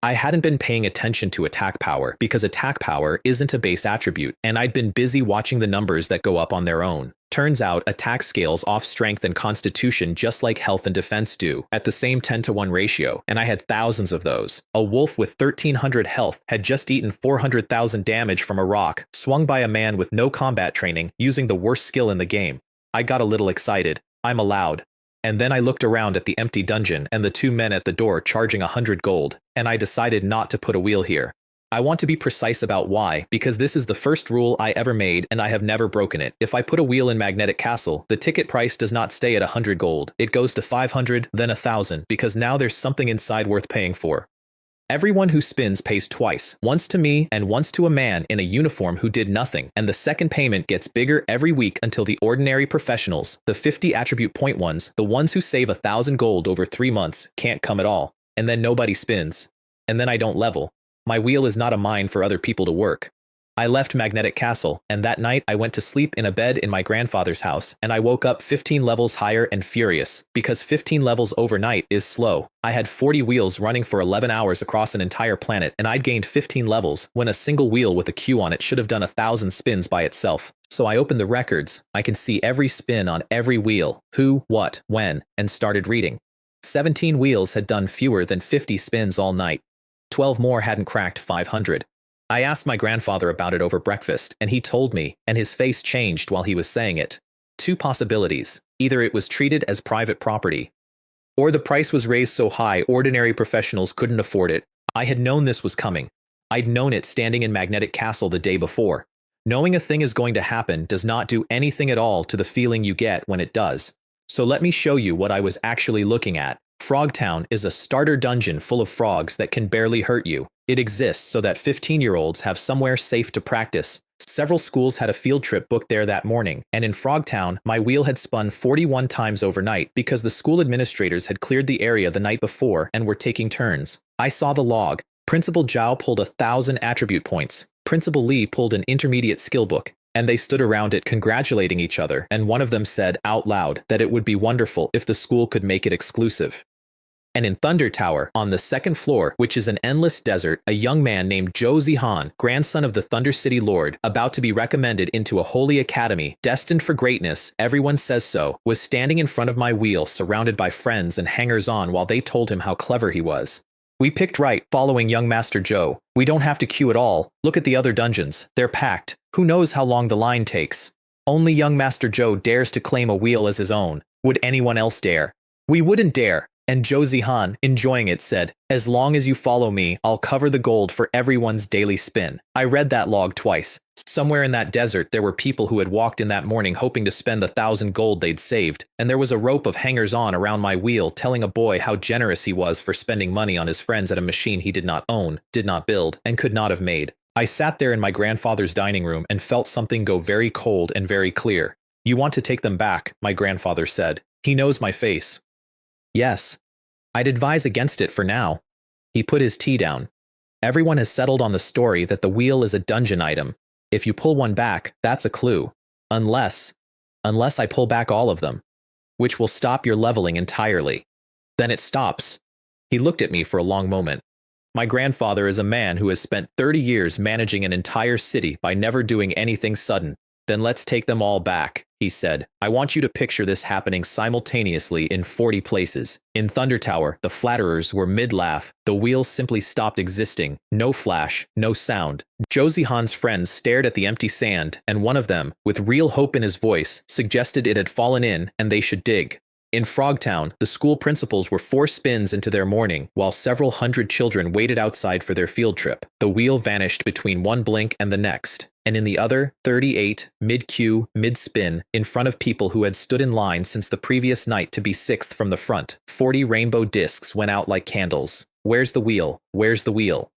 I hadn't been paying attention to attack power because attack power isn't a base attribute, and I'd been busy watching the numbers that go up on their own. Turns out attack scales off strength and constitution just like health and defense do, at the same 10-to-1 ratio, and I had thousands of those. A wolf with 1300 health had just eaten 400,000 damage from a rock, swung by a man with no combat training, using the worst skill in the game. I got a little excited. I'm allowed. And then I looked around at the empty dungeon and the two men at the door charging 100 gold, and I decided not to put a wheel here. I want to be precise about why, because this is the first rule I ever made and I have never broken it. If I put a wheel in Magnetic Castle, the ticket price does not stay at 100 gold. It goes to 500, then 1,000, because now there's something inside worth paying for. Everyone who spins pays twice, once to me and once to a man in a uniform who did nothing, and the second payment gets bigger every week until the ordinary professionals, the 50 attribute point ones, the ones who save 1,000 gold over 3 months, can't come at all. And then nobody spins. And then I don't level. My wheel is not a mine for other people to work. I left Magnetic Castle, and that night I went to sleep in a bed in my grandfather's house, and I woke up 15 levels higher and furious, because 15 levels overnight is slow. I had 40 wheels running for 11 hours across an entire planet, and I'd gained 15 levels, when a single wheel with a Q on it should have done 1,000 spins by itself. So I opened the records. I can see every spin on every wheel, who, what, when, and started reading. 17 wheels had done fewer than 50 spins all night. 12 more hadn't cracked 500. I asked my grandfather about it over breakfast, and he told me, and his face changed while he was saying it. 2 possibilities. Either it was treated as private property, or the price was raised so high ordinary professionals couldn't afford it. I had known this was coming. I'd known it standing in Magnetic Castle the day before. Knowing a thing is going to happen does not do anything at all to the feeling you get when it does. So let me show you what I was actually looking at. Frogtown is a starter dungeon full of frogs that can barely hurt you. It exists so that 15-year-olds have somewhere safe to practice. Several schools had a field trip booked there that morning, and in Frogtown, my wheel had spun 41 times overnight because the school administrators had cleared the area the night before and were taking turns. I saw the log. Principal Zhao pulled 1,000 attribute points. Principal Li pulled an intermediate skill book, and they stood around it congratulating each other, and one of them said out loud that it would be wonderful if the school could make it exclusive. And in Thunder Tower, on the 2nd floor, which is an endless desert, a young man named Zhou Zihan, grandson of the Thunder City Lord, about to be recommended into a holy academy, destined for greatness, everyone says so, was standing in front of my wheel surrounded by friends and hangers-on while they told him how clever he was. We picked right, following young Master Zhou. We don't have to queue at all. Look at the other dungeons. They're packed. Who knows how long the line takes? Only young Master Zhou dares to claim a wheel as his own. Would anyone else dare? We wouldn't dare. And Zhou Zihan, enjoying it, said, "As long as you follow me, I'll cover the gold for everyone's daily spin." I read that log twice. Somewhere in that desert there were people who had walked in that morning hoping to spend the 1,000 gold they'd saved, and there was a rope of hangers-on around my wheel telling a boy how generous he was for spending money on his friends at a machine he did not own, did not build, and could not have made. I sat there in my grandfather's dining room and felt something go very cold and very clear. "You want to take them back," my grandfather said. He knows my face. "Yes. I'd advise against it for now." He put his tea down. "Everyone has settled on the story that the wheel is a dungeon item. If you pull one back, that's a clue. Unless I pull back all of them, which will stop your leveling entirely. Then it stops." He looked at me for a long moment. My grandfather is a man who has spent 30 years managing an entire city by never doing anything sudden. "Then let's take them all back," he said. "I want you to picture this happening simultaneously in 40 places. In Thunder Tower, the flatterers were mid-laugh. The wheel simply stopped existing. No flash, no sound. Zhou Zihan's friends stared at the empty sand, and one of them, with real hope in his voice, suggested it had fallen in and they should dig. In Frogtown, the school principals were 4 spins into their morning, while several hundred children waited outside for their field trip. The wheel vanished between one blink and the next, and in the other, 38, mid-queue, mid-spin, in front of people who had stood in line since the previous night to be 6th from the front. 40 rainbow discs went out like candles. "Where's the wheel? Where's the wheel?"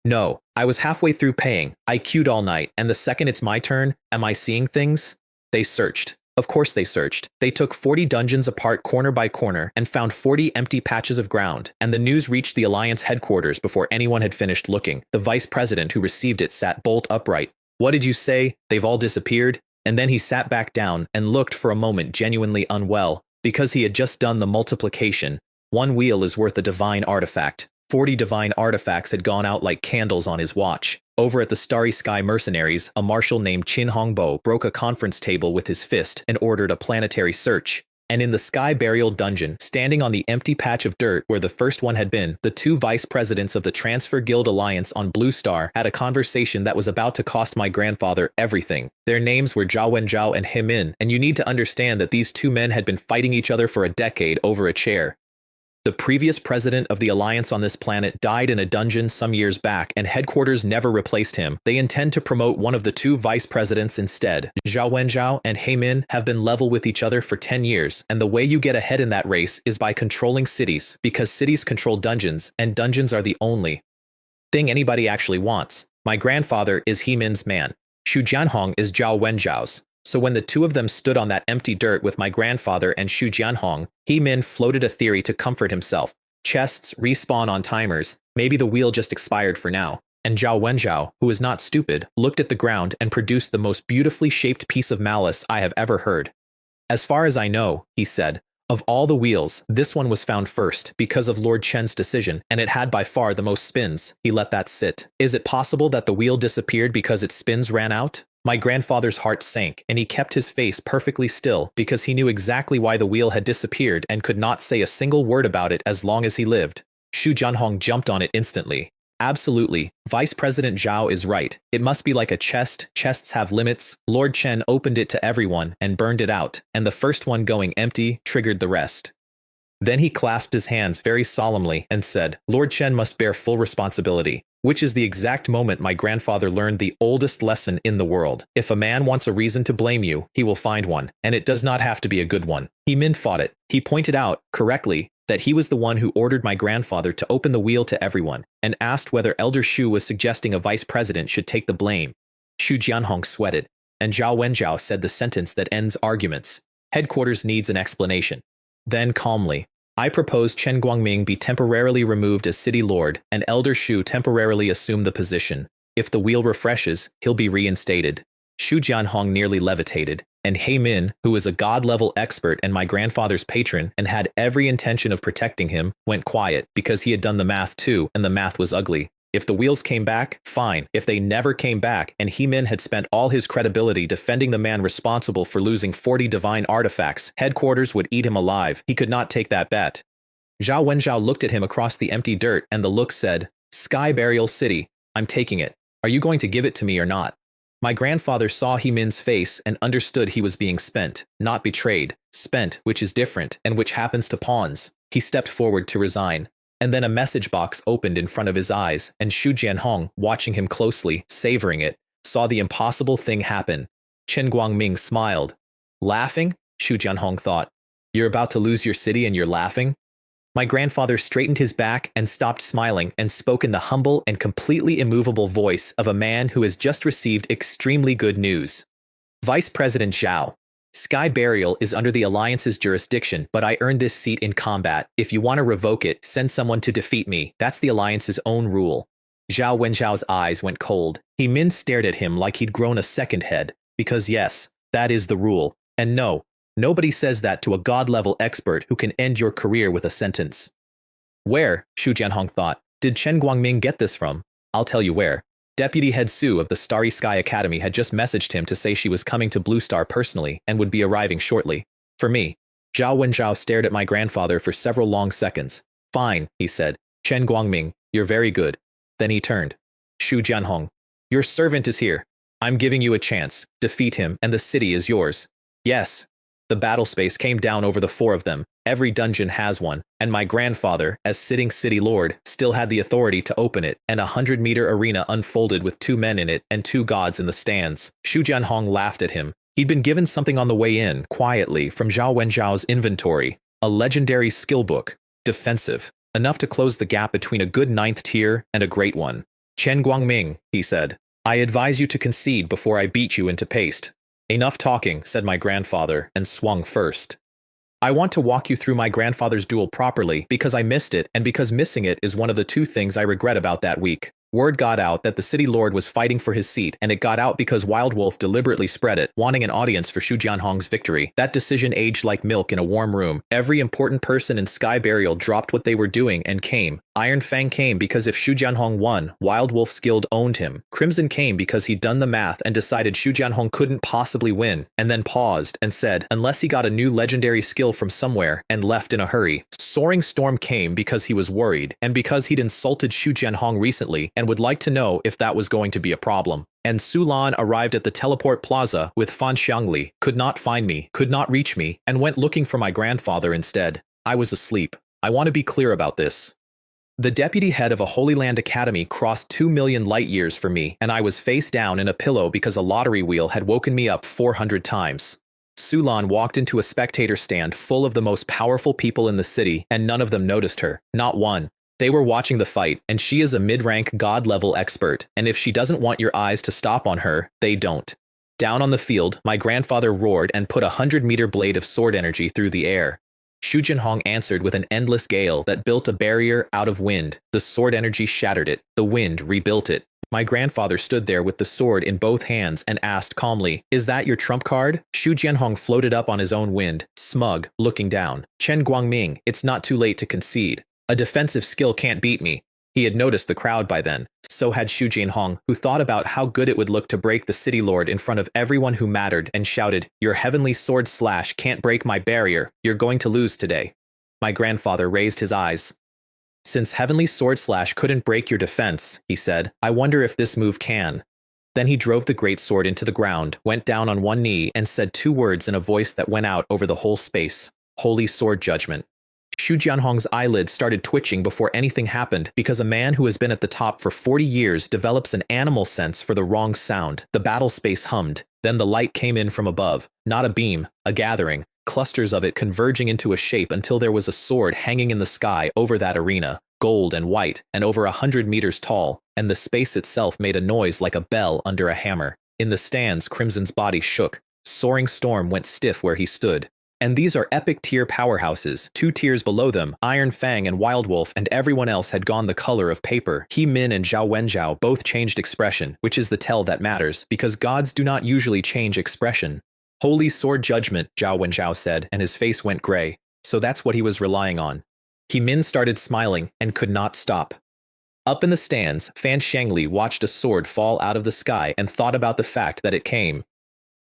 No, I was halfway through paying. I queued all night, and the second it's my turn, am I seeing things? They searched. Of course they searched. They took 40 dungeons apart corner by corner and found 40 empty patches of ground, and the news reached the Alliance headquarters before anyone had finished looking. The vice president who received it sat bolt upright. "What did you say? They've all disappeared?" And then he sat back down and looked for a moment genuinely unwell, because he had just done the multiplication. One wheel is worth a divine artifact. 40 divine artifacts had gone out like candles on his watch. Over at the Starry Sky Mercenaries, a marshal named Qin Hongbo broke a conference table with his fist and ordered a planetary search. And in the Sky Burial Dungeon, standing on the empty patch of dirt where the first one had been, the two vice presidents of the Transfer Guild Alliance on Blue Star had a conversation that was about to cost my grandfather everything. Their names were Zhao Wenjiao and He Min, and you need to understand that these two men had been fighting each other for a decade over a chair. The previous president of the Alliance on this planet died in a dungeon some years back, and headquarters never replaced him. They intend to promote one of the two vice presidents instead. Zhao Wenjiao and He Min have been level with each other for 10 years, and the way you get ahead in that race is by controlling cities, because cities control dungeons, and dungeons are the only thing anybody actually wants. My grandfather is He Min's man. Xu Jianhong is Zhao Wenjiao's. So when the two of them stood on that empty dirt with my grandfather and Xu Jianhong, He Min floated a theory to comfort himself. Chests respawn on timers, maybe the wheel just expired for now. And Zhao Wenjiao, who is not stupid, looked at the ground and produced the most beautifully shaped piece of malice I have ever heard. As far as I know, he said, of all the wheels, this one was found first because of Lord Chen's decision, and it had by far the most spins. He let that sit. Is it possible that the wheel disappeared because its spins ran out? My grandfather's heart sank, and he kept his face perfectly still because he knew exactly why the wheel had disappeared and could not say a single word about it as long as he lived. Xu Jianhong jumped on it instantly. Absolutely, Vice President Zhao is right. It must be like a chest. Chests have limits. Lord Chen opened it to everyone and burned it out, and the first one going empty triggered the rest. Then he clasped his hands very solemnly and said, Lord Chen must bear full responsibility. Which is the exact moment my grandfather learned the oldest lesson in the world. If a man wants a reason to blame you, he will find one, and it does not have to be a good one. He Min fought it. He pointed out, correctly, that he was the one who ordered my grandfather to open the wheel to everyone, and asked whether Elder Xu was suggesting a vice president should take the blame. Xu Jianhong sweated, and Zhao Wenjiao said the sentence that ends arguments. Headquarters needs an explanation. Then calmly, I propose Chen Guangming be temporarily removed as city lord, and Elder Xu temporarily assume the position. If the wheel refreshes, he'll be reinstated. Xu Jianhong nearly levitated, and He Min, who is a god-level expert and my grandfather's patron and had every intention of protecting him, went quiet because he had done the math too, and the math was ugly. If the wheels came back, fine. If they never came back, and He Min had spent all his credibility defending the man responsible for losing 40 divine artifacts, headquarters would eat him alive. He could not take that bet. Zhao Wenjiao looked at him across the empty dirt, and the look said, Sky Burial City, I'm taking it. Are you going to give it to me or not? My grandfather saw He Min's face and understood he was being spent, not betrayed. Spent, which is different, and which happens to pawns. He stepped forward to resign. And then a message box opened in front of his eyes, and Xu Jianhong, watching him closely, savoring it, saw the impossible thing happen. Chen Guangming smiled. Laughing? Xu Jianhong thought. You're about to lose your city and you're laughing? My grandfather straightened his back and stopped smiling and spoke in the humble and completely immovable voice of a man who has just received extremely good news. Vice President Zhao. Sky Burial is under the Alliance's jurisdiction, but I earned this seat in combat. If you want to revoke it, send someone to defeat me. That's the Alliance's own rule. Zhao Wenjiao's eyes went cold. He Min stared at him like he'd grown a second head. Because yes, that is the rule. And no, nobody says that to a god-level expert who can end your career with a sentence. Where, Xu Jianhong thought, did Chen Guangming get this from? I'll tell you where. Deputy Head Su of the Starry Sky Academy had just messaged him to say she was coming to Blue Star personally and would be arriving shortly. For me. Zhao Wenjiao stared at my grandfather for several long seconds. Fine, he said. Chen Guangming, you're very good. Then he turned. Xu Jianhong. Your servant is here. I'm giving you a chance. Defeat him, and the city is yours. Yes. The battle space came down over the four of them. Every dungeon has one, and my grandfather, as sitting city lord, still had the authority to open it, and a 100-meter arena unfolded with 2 men in it and 2 gods in the stands. Xu Jianhong laughed at him. He'd been given something on the way in, quietly, from Zhao Wenjiao's inventory. A legendary skill book. Defensive. Enough to close the gap between a good 9th tier and a great one. Chen Guangming, he said. I advise you to concede before I beat you into paste. Enough talking, said my grandfather, and swung first. I want to walk you through my grandfather's duel properly because I missed it and because missing it is one of the 2 things I regret about that week. Word got out that the city lord was fighting for his seat, and it got out because Wild Wolf deliberately spread it, wanting an audience for Shu Jianhong's victory. That decision aged like milk in a warm room. Every important person in Sky Burial dropped what they were doing and came. Iron Fang came because if Shu Jianhong won, Wild Wolf's guild owned him. Crimson came because he'd done the math and decided Shu Jianhong couldn't possibly win, and then paused and said, unless he got a new legendary skill from somewhere, and left in a hurry. Soaring Storm came because he was worried, and because he'd insulted Shu Jianhong recently and would like to know if that was going to be a problem. And Sulan arrived at the teleport plaza with Fan Xiangli, could not find me, could not reach me, and went looking for my grandfather instead. I was asleep. I want to be clear about this. The deputy head of a Holy Land Academy crossed 2 million light years for me, and I was face down in a pillow because a lottery wheel had woken me up 400 times. Sulan walked into a spectator stand full of the most powerful people in the city, and none of them noticed her. Not one. They were watching the fight, and she is a mid-rank god-level expert, and if she doesn't want your eyes to stop on her, they don't. Down on the field, my grandfather roared and put a 100-meter blade of sword energy through the air. Shu Jianhong answered with an endless gale that built a barrier out of wind. The sword energy shattered it. The wind rebuilt it. My grandfather stood there with the sword in both hands and asked calmly, "Is that your trump card?" Shu Jianhong floated up on his own wind, smug, looking down. "Chen Guangming, it's not too late to concede. A defensive skill can't beat me." He had noticed the crowd by then. So had Shu Jianhong, who thought about how good it would look to break the city lord in front of everyone who mattered and shouted, "Your heavenly sword slash can't break my barrier. You're going to lose today." My grandfather raised his eyes. "Since heavenly sword slash couldn't break your defense," he said, "I wonder if this move can." Then he drove the great sword into the ground, went down on one knee, and said 2 words in a voice that went out over the whole space. "Holy sword judgment." Shu Jianhong's eyelids started twitching before anything happened because a man who has been at the top for 40 years develops an animal sense for the wrong sound. The battle space hummed. Then the light came in from above. Not a beam, a gathering. Clusters of it converging into a shape until there was a sword hanging in the sky over that arena, gold and white, and over 100 meters tall, and the space itself made a noise like a bell under a hammer. In the stands, Crimson's body shook. Soaring Storm went stiff where he stood. And these are epic tier powerhouses. 2 tiers below them, Iron Fang and Wild Wolf and everyone else had gone the color of paper. He Min and Zhao Wenjiao both changed expression, which is the tell that matters, because gods do not usually change expression. "Holy sword judgment," Zhao Wenjiao said, and his face went gray. So that's what he was relying on. He Min started smiling and could not stop. Up in the stands, Fan Xiangli watched a sword fall out of the sky and thought about the fact that it came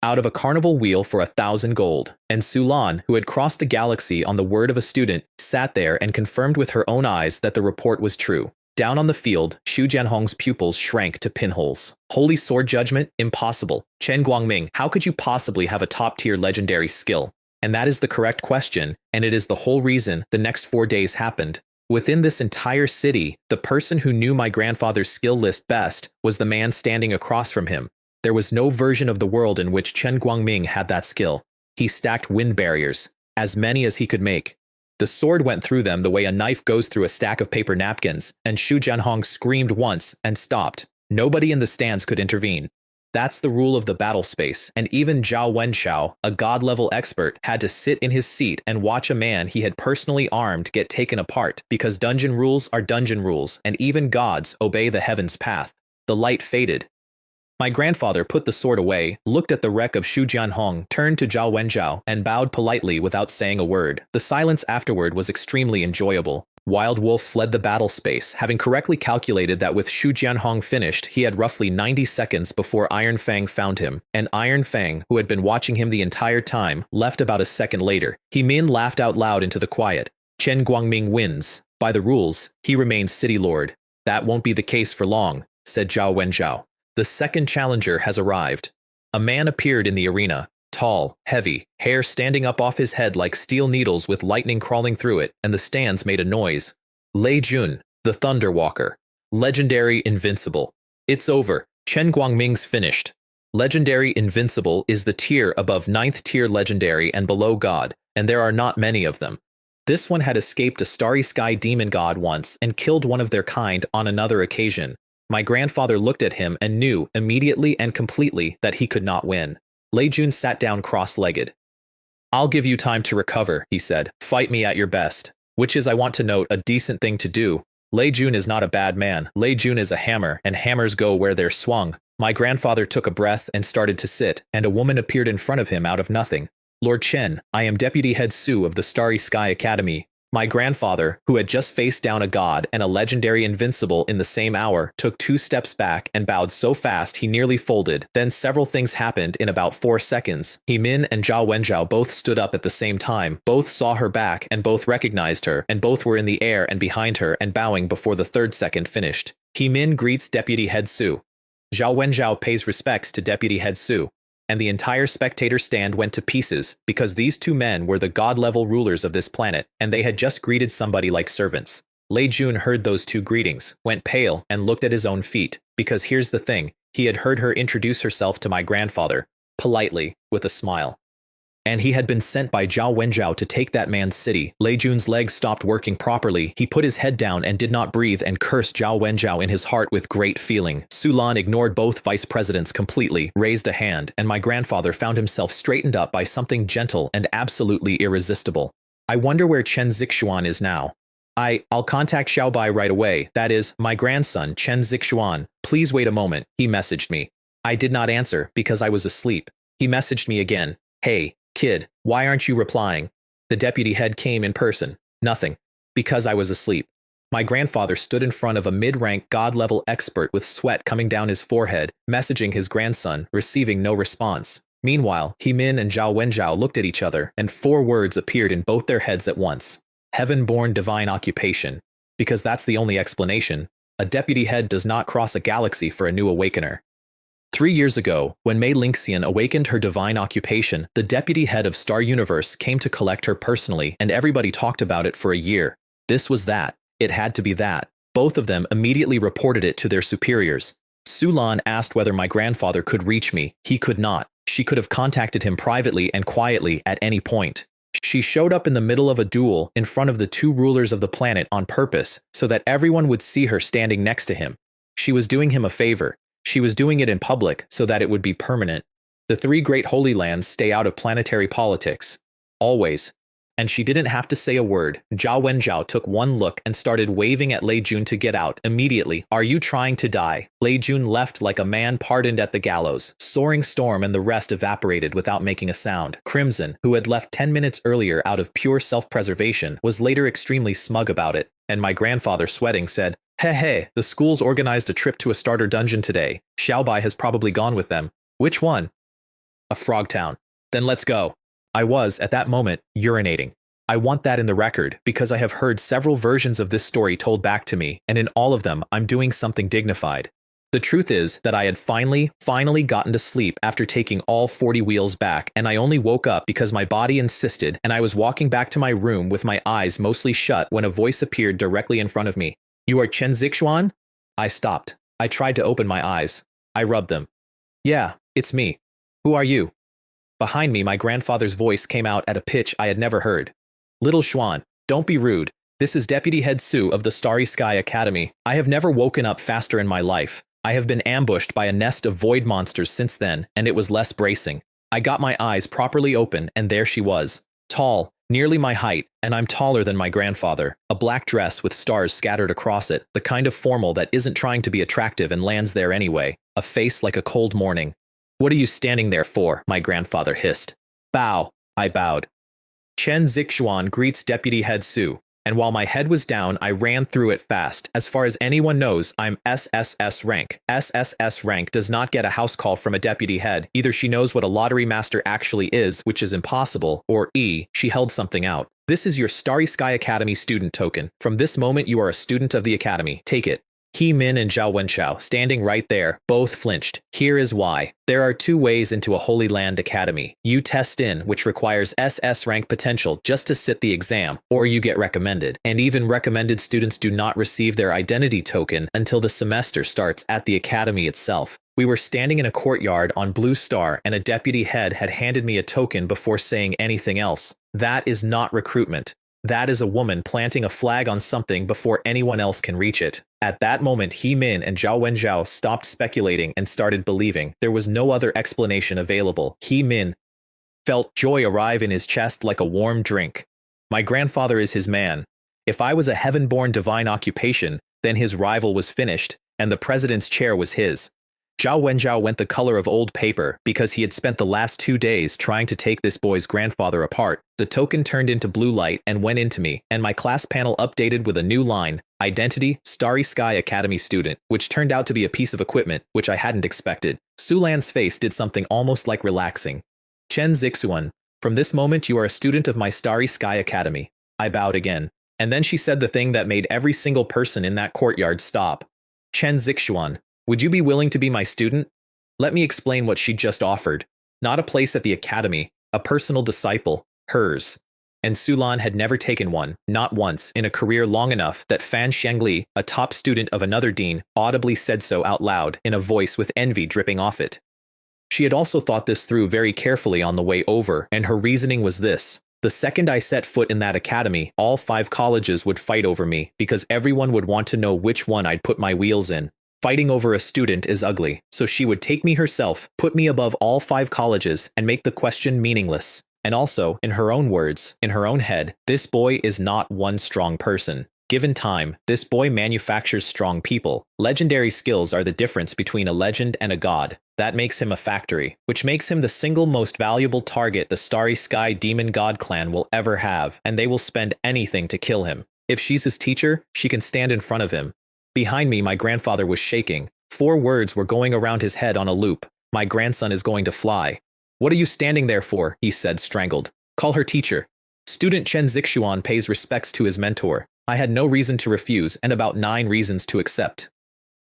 out of a carnival wheel for 1,000 gold, and Sulan, who had crossed a galaxy on the word of a student, sat there and confirmed with her own eyes that the report was true. Down on the field, Shu Jianhong's pupils shrank to pinholes. Holy sword judgment? Impossible. Chen Guangming, how could you possibly have a top-tier legendary skill? And that is the correct question, and it is the whole reason the next 4 days happened. Within this entire city, the person who knew my grandfather's skill list best was the man standing across from him. There was no version of the world in which Chen Guangming had that skill. He stacked wind barriers, as many as he could make. The sword went through them the way a knife goes through a stack of paper napkins, and Shu Jianhong screamed once and stopped. Nobody in the stands could intervene. That's the rule of the battle space, and even Zhao Wenjiao, a god-level expert, had to sit in his seat and watch a man he had personally armed get taken apart, because dungeon rules are dungeon rules, and even gods obey the heaven's path. The light faded. My grandfather put the sword away, looked at the wreck of Shu Jianhong, turned to Zhao Wenjiao, and bowed politely without saying a word. The silence afterward was extremely enjoyable. Wild Wolf fled the battle space, having correctly calculated that with Shu Jianhong finished, he had roughly 90 seconds before Iron Fang found him, and Iron Fang, who had been watching him the entire time, left about a second later. He Min laughed out loud into the quiet. Chen Guangming wins. By the rules, he remains city lord. That won't be the case for long, said Zhao Wenjiao. The second challenger has arrived. A man appeared in the arena, tall, heavy, hair standing up off his head like steel needles with lightning crawling through it, and the stands made a noise. Lei Jun, the Thunder Walker. Legendary Invincible. It's over. Chen Guangming's finished. Legendary Invincible is the tier above 9th tier Legendary and below God, and there are not many of them. This one had escaped a starry sky demon god once and killed one of their kind on another occasion. My grandfather looked at him and knew immediately and completely that he could not win. Lei Jun sat down cross-legged. "I'll give you time to recover," he said. "Fight me at your best." Which is, I want to note, a decent thing to do. Lei Jun is not a bad man. Lei Jun is a hammer, and hammers go where they're swung. My grandfather took a breath and started to sit, and a woman appeared in front of him out of nothing. Lord Chen, I am Deputy Head Su of the Starry Sky Academy. My grandfather, who had just faced down a god and a legendary invincible in the same hour, took 2 steps back and bowed so fast he nearly folded. Then several things happened in about 4 seconds. He Min and Zhao Wenjiao both stood up at the same time. Both saw her back and both recognized her, and both were in the air and behind her and bowing before the 3rd second finished. He Min greets Deputy Head Su. Zhao Wenjiao pays respects to Deputy Head Su. And the entire spectator stand went to pieces, because these 2 men were the god-level rulers of this planet, and they had just greeted somebody like servants. Lei Jun heard those 2 greetings, went pale, and looked at his own feet, because here's the thing, he had heard her introduce herself to my grandfather, politely, with a smile. And he had been sent by Zhao Wenjiao to take that man's city. Lei Jun's legs stopped working properly. He put his head down and did not breathe and cursed Zhao Wenjiao in his heart with great feeling. Su Lan ignored both vice presidents completely, raised a hand, and my grandfather found himself straightened up by something gentle and absolutely irresistible. I wonder where Chen Zixuan is now. I'll contact Xiaobai right away. That is, my grandson, Chen Zixuan. Please wait a moment, he messaged me. I did not answer because I was asleep. He messaged me again. Hey, kid, why aren't you replying? The deputy head came in person. Nothing. Because I was asleep. My grandfather stood in front of a mid-rank god-level expert with sweat coming down his forehead, messaging his grandson, receiving no response. Meanwhile, He Min and Zhao Wenjiao looked at each other, and 4 words appeared in both their heads at once. Heaven-born divine occupation. Because that's the only explanation. A deputy head does not cross a galaxy for a new awakener. 3 years ago, when Mei Lingxian awakened her divine occupation, the deputy head of Star Universe came to collect her personally, and everybody talked about it for a year. This was that. It had to be that. Both of them immediately reported it to their superiors. Su Lan asked whether my grandfather could reach me. He could not. She could have contacted him privately and quietly at any point. She showed up in the middle of a duel in front of the 2 rulers of the planet on purpose, so that everyone would see her standing next to him. She was doing him a favor. She was doing it in public so that it would be permanent. The 3 great holy lands stay out of planetary politics. Always. And she didn't have to say a word. Zhao Wenjiao took one look and started waving at Lei Jun to get out immediately. Are you trying to die? Lei Jun left like a man pardoned at the gallows. Soaring Storm and the rest evaporated without making a sound. Crimson, who had left 10 minutes earlier out of pure self-preservation, was later extremely smug about it. And my grandfather, sweating, said, Hey, the school's organized a trip to a starter dungeon today. Xiaobai has probably gone with them. Which one? A frog town. Then let's go. I was, at that moment, urinating. I want that in the record, because I have heard several versions of this story told back to me, and in all of them, I'm doing something dignified. The truth is that I had finally gotten to sleep after taking all 40 wheels back, and I only woke up because my body insisted, and I was walking back to my room with my eyes mostly shut when a voice appeared directly in front of me. You are Chen Zixuan? I stopped. I tried to open my eyes. I rubbed them. Yeah, it's me. Who are you? Behind me, my grandfather's voice came out at a pitch I had never heard. Little Xuan, don't be rude. This is Deputy Head Su of the Starry Sky Academy. I have never woken up faster in my life. I have been ambushed by a nest of void monsters since then, and it was less bracing. I got my eyes properly open, and there she was. Tall, nearly my height, and I'm taller than my grandfather. A black dress with stars scattered across it, the kind of formal that isn't trying to be attractive and lands there anyway. A face like a cold morning. What are you standing there for? My grandfather hissed. Bow. I bowed. Chen Zixuan greets Deputy Head Su, and while my head was down, I ran through it fast. As far as anyone knows, I'm SSS rank. SSS rank does not get a house call from a deputy head. Either she knows what a lottery master actually is, which is impossible, or E, she held something out. This is your Starry Sky Academy student token. From this moment, you are a student of the Academy. Take it. He Min and Zhao Wenjiao, standing right there, both flinched. Here is why. There are 2 ways into a Holy Land Academy. You test in, which requires SS rank potential just to sit the exam, or you get recommended. And even recommended students do not receive their identity token until the semester starts at the Academy itself. We were standing in a courtyard on Blue Star, and a deputy head had handed me a token before saying anything else. That is not recruitment. That is a woman planting a flag on something before anyone else can reach it. At that moment, He Min and Zhao Wenjiao stopped speculating and started believing. There was no other explanation available. He Min felt joy arrive in his chest like a warm drink. My grandfather is his man. If I was a heaven-born divine occupation, then his rival was finished, and the president's chair was his. Zhao Wenjiao went the color of old paper because he had spent the last 2 days trying to take this boy's grandfather apart. The token turned into blue light and went into me, and my class panel updated with a new line, Identity, Starry Sky Academy student, which turned out to be a piece of equipment, which I hadn't expected. Sulan's face did something almost like relaxing. Chen Zixuan, from this moment you are a student of my Starry Sky Academy. I bowed again. And then she said the thing that made every single person in that courtyard stop. Chen Zixuan, would you be willing to be my student? Let me explain what she just offered. Not a place at the academy, a personal disciple, hers. And Sulan had never taken one, not once, in a career long enough that Fan Xiangli, a top student of another dean, audibly said so out loud in a voice with envy dripping off it. She had also thought this through very carefully on the way over, and her reasoning was this. The second I set foot in that academy, all 5 colleges would fight over me because everyone would want to know which one I'd put my wheels in. Fighting over a student is ugly, so she would take me herself, put me above all 5 colleges, and make the question meaningless. And also, in her own words, in her own head, this boy is not one strong person. Given time, this boy manufactures strong people. Legendary skills are the difference between a legend and a god. That makes him a factory, which makes him the single most valuable target the Starry Sky Demon God clan will ever have, and they will spend anything to kill him. If she's his teacher, she can stand in front of him. Behind me, my grandfather was shaking. 4 words were going around his head on a loop. My grandson is going to fly. What are you standing there for? He said, strangled. Call her teacher. Student Chen Zixuan pays respects to his mentor. I had no reason to refuse and about 9 reasons to accept.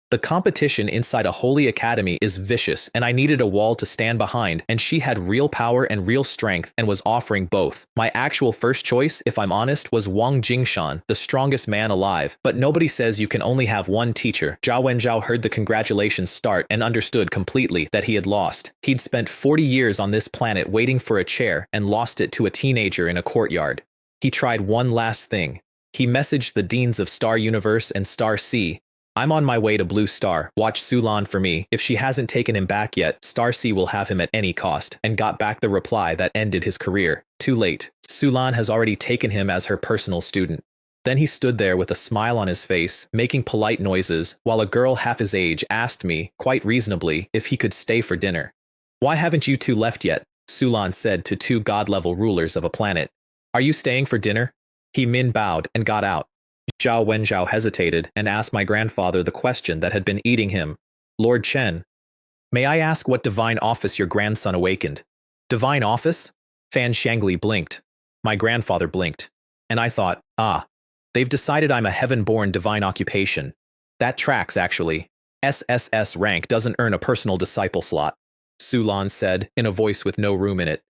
The competition inside a holy academy is vicious, and I needed a wall to stand behind, and she had real power and real strength and was offering both. My actual first choice, if I'm honest, was Wang Jingshan, the strongest man alive. But nobody says you can only have one teacher. Zhao Wenjiao heard the congratulations start and understood completely that he had lost. He'd spent 40 years on this planet waiting for a chair and lost it to a teenager in a courtyard. He tried one last thing. He messaged the deans of Star Universe and Star C. I'm on my way to Blue Star. Watch Sulan for me. If she hasn't taken him back yet, Star C will have him at any cost, and got back the reply that ended his career. Too late. Sulan has already taken him as her personal student. Then he stood there with a smile on his face, making polite noises, while a girl half his age asked me, quite reasonably, if he could stay for dinner. Why haven't you 2 left yet? Sulan said to 2 god-level rulers of a planet. Are you staying for dinner? He Min bowed and got out. Zhao Wenjiao hesitated and asked my grandfather the question that had been eating him. Lord Chen, may I ask what divine office your grandson awakened? Divine office? Fan Xiangli blinked. My grandfather blinked. And I thought, they've decided I'm a heaven-born divine occupation. That tracks, actually. SSS rank doesn't earn a personal disciple slot, Sulan said, in a voice with no room in it.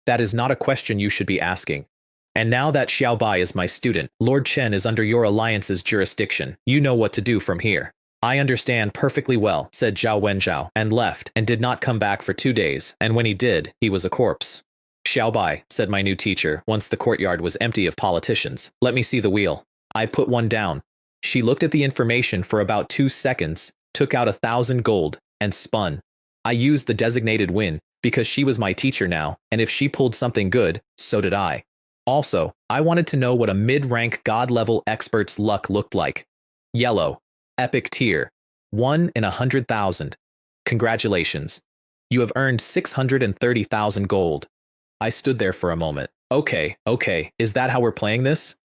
That is not a question you should be asking. And now that Xiaobai is my student, Lord Chen is under your alliance's jurisdiction. You know what to do from here. I understand perfectly well, said Zhao Wenjiao, and left, and did not come back for 2 days, and when he did, he was a corpse. Xiaobai, said my new teacher, once the courtyard was empty of politicians. Let me see the wheel. I put one down. She looked at the information for about 2 seconds, took out 1,000 gold, and spun. I used the designated win, because she was my teacher now, and if she pulled something good, so did I. Also, I wanted to know what a mid-rank god-level expert's luck looked like. Yellow. Epic tier. 1 in 100,000. Congratulations. You have earned 630,000 gold. I stood there for a moment. Okay, is that how we're playing this?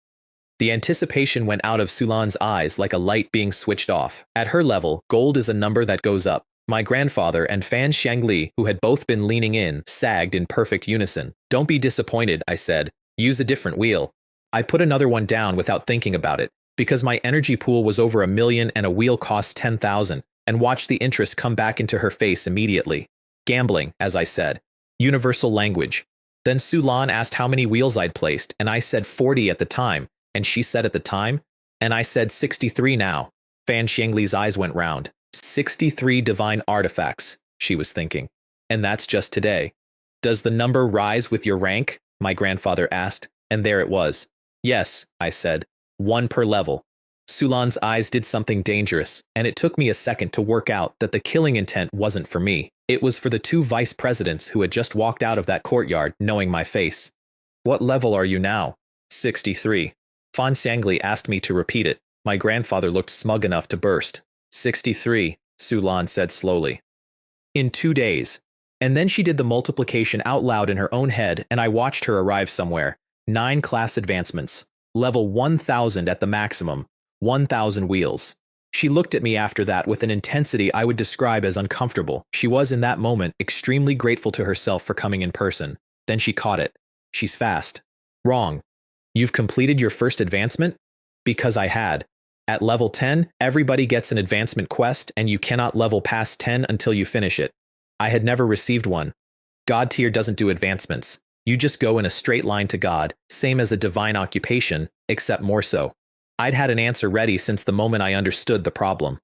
The anticipation went out of Sulan's eyes like a light being switched off. At her level, gold is a number that goes up. My grandfather and Fan Xiangli, who had both been leaning in, sagged in perfect unison. Don't be disappointed, I said. Use a different wheel. I put another one down without thinking about it, because my energy pool was over 1 million and a wheel cost 10,000, and watched the interest come back into her face immediately. Gambling, as I said. Universal language. Then Sulan asked how many wheels I'd placed, and I said 40 at the time, and she said at the time, and I said 63 now. Fan Xiangli's eyes went round. 63 divine artifacts, she was thinking. And that's just today. Does the number rise with your rank? My grandfather asked, and there it was. Yes, I said. 1 per level. Sulan's eyes did something dangerous, and it took me a second to work out that the killing intent wasn't for me. It was for the 2 vice presidents who had just walked out of that courtyard knowing my face. What level are you now? 63. Fan Xiangli asked me to repeat it. My grandfather looked smug enough to burst. 63, Su Lan said slowly. In 2 days. And then she did the multiplication out loud in her own head, and I watched her arrive somewhere. 9 class advancements. Level 1000 at the maximum. 1000 wheels. She looked at me after that with an intensity I would describe as uncomfortable. She was in that moment extremely grateful to herself for coming in person. Then she caught it. She's fast. Wrong. You've completed your first advancement? Because I had. At level 10, everybody gets an advancement quest, and you cannot level past 10 until you finish it. I had never received one. God tier doesn't do advancements. You just go in a straight line to God, same as a divine occupation, except more so. I'd had an answer ready since the moment I understood the problem.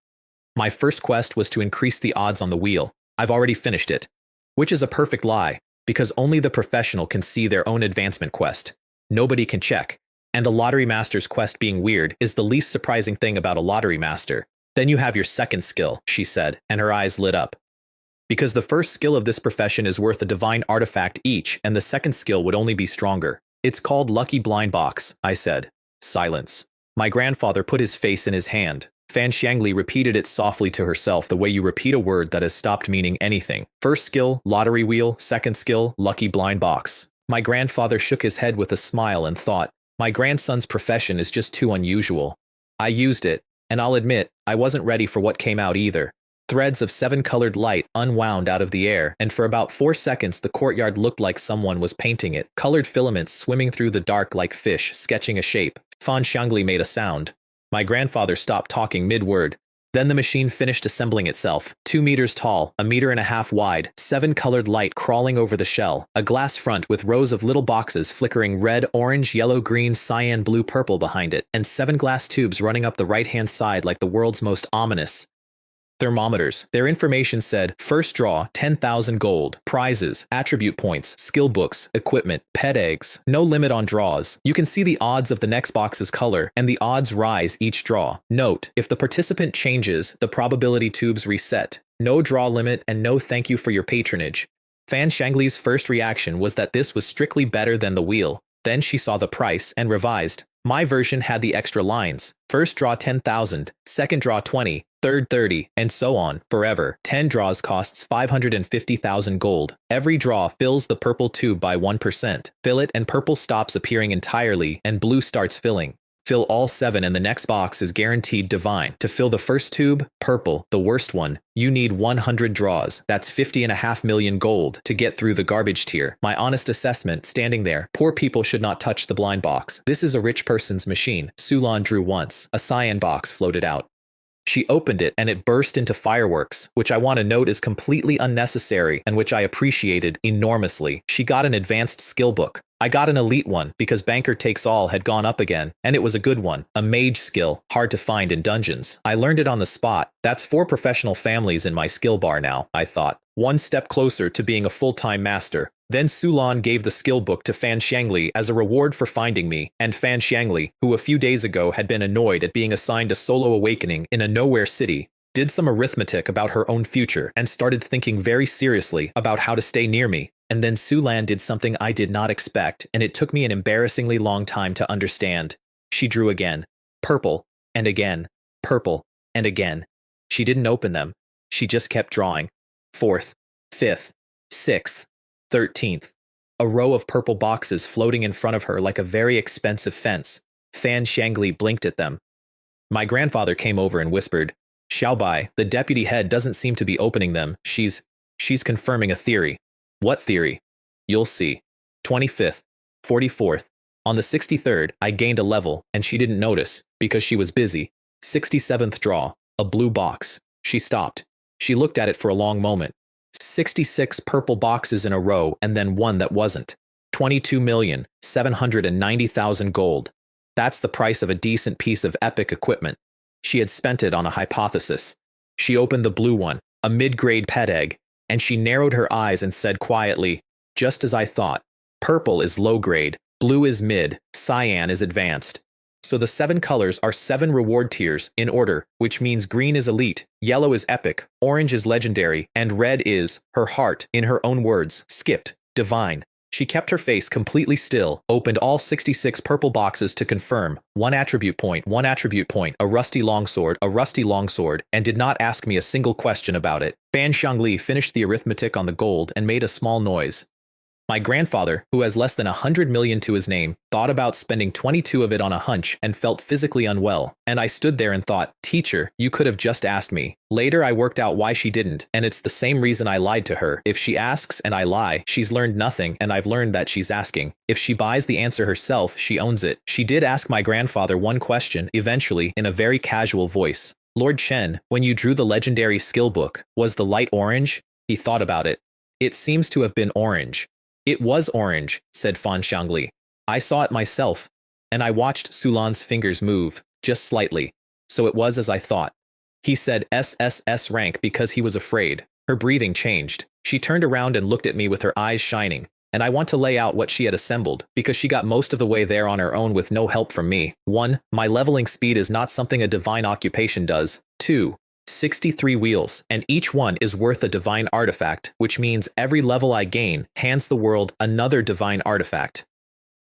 My first quest was to increase the odds on the wheel. I've already finished it. Which is a perfect lie, because only the professional can see their own advancement quest. Nobody can check. And a lottery master's quest being weird is the least surprising thing about a lottery master. Then you have your second skill, she said, and her eyes lit up. Because the first skill of this profession is worth a divine artifact each, and the second skill would only be stronger. It's called Lucky Blind Box, I said. Silence. My grandfather put his face in his hand. Fan Xiangli repeated it softly to herself the way you repeat a word that has stopped meaning anything. First skill, lottery wheel. Second skill, lucky blind box. My grandfather shook his head with a smile and thought, my grandson's profession is just too unusual. I used it, and I'll admit, I wasn't ready for what came out either. Threads of 7-colored light unwound out of the air, and for about 4 seconds the courtyard looked like someone was painting it, colored filaments swimming through the dark like fish, sketching a shape. Fan Xiangli made a sound. My grandfather stopped talking mid-word. Then the machine finished assembling itself. 2 meters tall, 1.5 meters wide, 7-colored light crawling over the shell, a glass front with rows of little boxes flickering red, orange, yellow, green, cyan, blue, purple behind it, and 7 glass tubes running up the right-hand side like the world's most ominous thermometers. Their information said, first draw, 10,000 gold, prizes, attribute points, skill books, equipment, pet eggs, no limit on draws. You can see the odds of the next box's color, and the odds rise each draw. Note, if the participant changes, the probability tubes reset. No draw limit and no thank you for your patronage. Fan Xiangli's first reaction was that this was strictly better than the wheel. Then she saw the price and revised. My version had the extra lines. First draw 10,000, second draw 20, third 30, and so on, forever. 10 draws costs 550,000 gold. Every draw fills the purple tube by 1%. Fill it and purple stops appearing entirely and blue starts filling. Fill all 7 and the next box is guaranteed divine. To fill the first tube, purple, the worst one, you need 100 draws. That's 50.5 million gold to get through the garbage tier. My honest assessment, standing there, poor people should not touch the blind box. This is a rich person's machine. Su Lan drew once. A cyan box floated out. She opened it and it burst into fireworks, which I want to note is completely unnecessary and which I appreciated enormously. She got an advanced skill book. I got an elite one because Banker Takes All had gone up again, and it was a good one. A mage skill, hard to find in dungeons. I learned it on the spot. That's 4 professional families in my skill bar now, I thought. One step closer to being a full-time master. Then Su Lan gave the skill book to Fan Xiangli as a reward for finding me, and Fan Xiangli, who a few days ago had been annoyed at being assigned a solo awakening in a nowhere city, did some arithmetic about her own future and started thinking very seriously about how to stay near me. And then Su Lan did something I did not expect, and it took me an embarrassingly long time to understand. She drew again. Purple, and again. Purple, and again. She didn't open them. She just kept drawing. 4th, 5th, 6th, 13th. A row of purple boxes floating in front of her like a very expensive fence. Fan Xiangli blinked at them. My grandfather came over and whispered, Xiaobai, the deputy head doesn't seem to be opening them. She's confirming a theory. What theory? You'll see. 25th, 44th. On the 63rd, I gained a level, and she didn't notice, because she was busy. 67th draw, a blue box. She stopped. She looked at it for a long moment. 66 purple boxes in a row, and then one that wasn't. 22,790,000 gold. That's the price of a decent piece of epic equipment. She had spent it on a hypothesis. She opened the blue one, a mid-grade pet egg, and she narrowed her eyes and said quietly, just as I thought, purple is low grade, blue is mid, cyan is advanced. So the 7 colors are 7 reward tiers in order, which means green is elite, yellow is epic, orange is legendary, and red is, her heart, in her own words, skipped, divine. She kept her face completely still, opened all 66 purple boxes to confirm, 1 attribute point, a rusty longsword, and did not ask me a single question about it. Fan Xiangli finished the arithmetic on the gold and made a small noise. My grandfather, who has less than 100 million to his name, thought about spending 22 of it on a hunch and felt physically unwell, and I stood there and thought, teacher, you could have just asked me. Later I worked out why she didn't, and it's the same reason I lied to her. If she asks and I lie, she's learned nothing, and I've learned that she's asking. If she buys the answer herself, she owns it. She did ask my grandfather one question, eventually, in a very casual voice. Lord Chen, when you drew the legendary skill book, was the light orange? He thought about it. It seems to have been orange. It was orange, said Fan Xiangli. I saw it myself, and I watched Sulan's fingers move, just slightly. So it was as I thought. He said SSS rank because he was afraid. Her breathing changed. She turned around and looked at me with her eyes shining, and I want to lay out what she had assembled, because she got most of the way there on her own with no help from me. 1. My leveling speed is not something a divine occupation does. 2. 63 wheels, and each one is worth a divine artifact, which means every level I gain hands the world another divine artifact.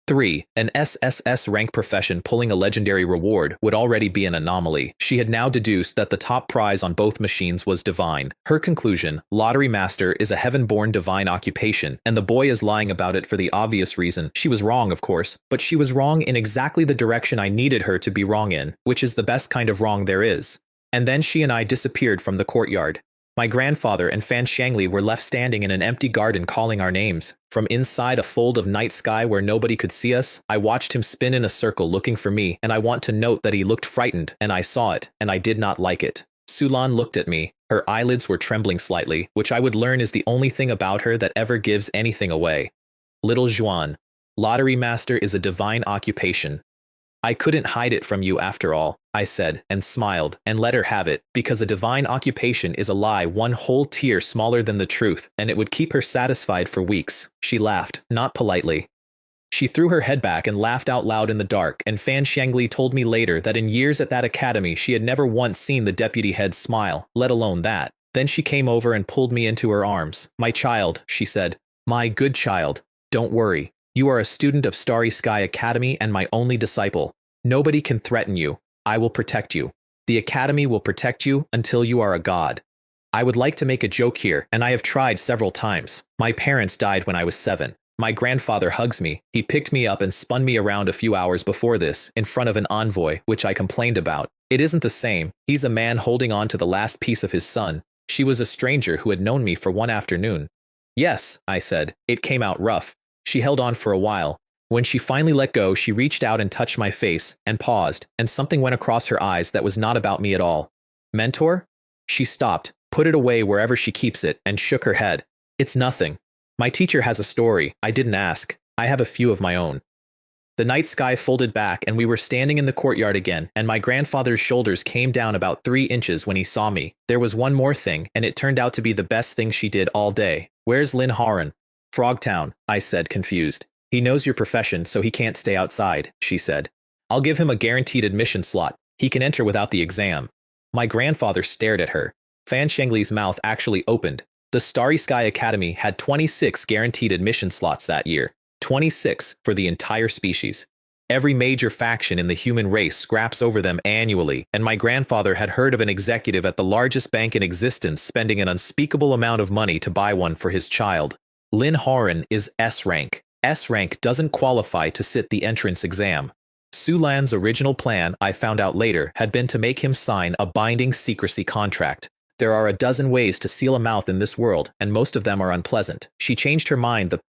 3. An SSS rank profession pulling a legendary reward would already be an anomaly. She had now deduced that the top prize on both machines was divine. Her conclusion, Lottery Master is a heaven-born divine occupation, and the boy is lying about it for the obvious reason. She was wrong, of course, but she was wrong in exactly the direction I needed her to be wrong in, which is the best kind of wrong there is. And then she and I disappeared from the courtyard. My grandfather and Fan Xiangli were left standing in an empty garden calling our names. From inside a fold of night sky where nobody could see us, I watched him spin in a circle looking for me, and I want to note that he looked frightened, and I saw it, and I did not like it. Sulan looked at me. Her eyelids were trembling slightly, which I would learn is the only thing about her that ever gives anything away. Little Juan, Lottery Master is a divine occupation. I couldn't hide it from you after all, I said, and smiled, and let her have it, because a divine occupation is a lie one whole tier smaller than the truth, and it would keep her satisfied for weeks. She laughed, not politely. She threw her head back and laughed out loud in the dark, and Fan Xiangli told me later that in years at that academy she had never once seen the deputy head smile, let alone that. Then she came over and pulled me into her arms. My child, she said. My good child. Don't worry. You are a student of Starry Sky Academy and my only disciple. Nobody can threaten you. I will protect you. The Academy will protect you until you are a god. I would like to make a joke here, and I have tried several times. My parents died when I was 7. My grandfather hugs me. He picked me up and spun me around a few hours before this, in front of an envoy, which I complained about. It isn't the same. He's a man holding on to the last piece of his son. She was a stranger who had known me for one afternoon. Yes, I said. It came out rough. She held on for a while. When she finally let go, she reached out and touched my face, and paused, and something went across her eyes that was not about me at all. Mentor? She stopped, put it away wherever she keeps it, and shook her head. It's nothing. My teacher has a story. I didn't ask. I have a few of my own. The night sky folded back, and we were standing in the courtyard again, and my grandfather's shoulders came down about 3 inches when he saw me. There was one more thing, and it turned out to be the best thing she did all day. Where's Lin Haran? Frogtown, I said, confused. He knows your profession, so he can't stay outside, she said. I'll give him a guaranteed admission slot. He can enter without the exam. My grandfather stared at her. Fan Xiangli's mouth actually opened. The Starry Sky Academy had 26 guaranteed admission slots that year. 26 for the entire species. Every major faction in the human race scraps over them annually, and my grandfather had heard of an executive at the largest bank in existence spending an unspeakable amount of money to buy one for his child. Lin Haran is S rank. S rank doesn't qualify to sit the entrance exam. Sulan's original plan, I found out later, had been to make him sign a binding secrecy contract. There are a dozen ways to seal a mouth in this world, and most of them are unpleasant. She changed her mind the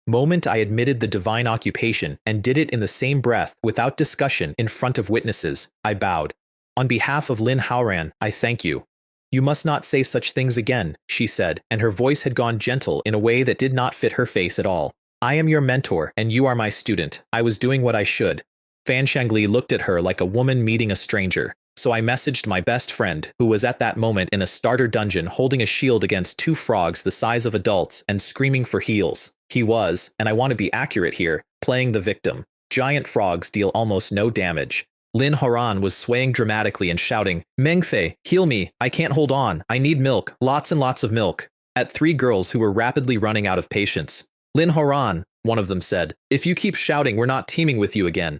moment I admitted the divine occupation, and did it in the same breath, without discussion, in front of witnesses. I bowed. On behalf of Lin Haoran, I thank you. You must not say such things again, she said, and her voice had gone gentle in a way that did not fit her face at all. I am your mentor, and you are my student. I was doing what I should. Fan Xiangli looked at her like a woman meeting a stranger. So I messaged my best friend, who was at that moment in a starter dungeon holding a shield against 2 frogs the size of adults and screaming for heals. He was, and I want to be accurate here, playing the victim. Giant frogs deal almost no damage. Lin Haran was swaying dramatically and shouting, Mengfei, heal me, I can't hold on, I need milk, lots and lots of milk, at 3 girls who were rapidly running out of patience. Lin Haran, one of them said. If you keep shouting, we're not teaming with you again.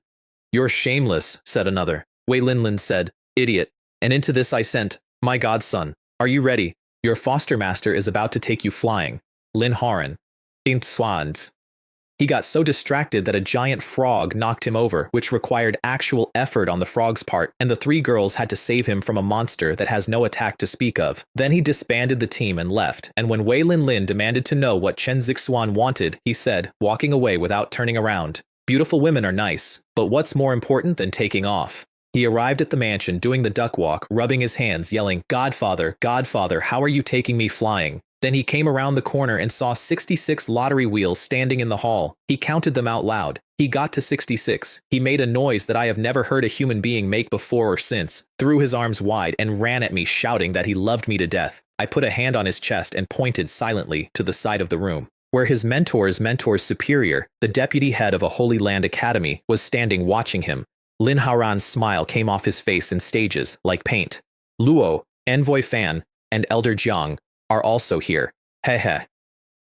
You're shameless, said another. Wei Linlin said, idiot. And into this I sent, my godson. Are you ready? Your foster master is about to take you flying. Lin Haran. In Swans. He got so distracted that a giant frog knocked him over, which required actual effort on the frog's part, and the three girls had to save him from a monster that has no attack to speak of. Then he disbanded the team and left, and when Wei Linlin demanded to know what Chen Zixuan wanted, he said, walking away without turning around, beautiful women are nice, but what's more important than taking off? He arrived at the mansion doing the duck walk, rubbing his hands, yelling, Godfather, Godfather, how are you taking me flying? Then he came around the corner and saw 66 lottery wheels standing in the hall. He counted them out loud. He got to 66. He made a noise that I have never heard a human being make before or since, threw his arms wide and ran at me shouting that he loved me to death. I put a hand on his chest and pointed silently to the side of the room, where his mentor's superior, the deputy head of a Holy Land Academy, was standing watching him. Lin Haran's smile came off his face in stages, like paint. Luo, Envoy Fan, and Elder Jiang are also here. Heh.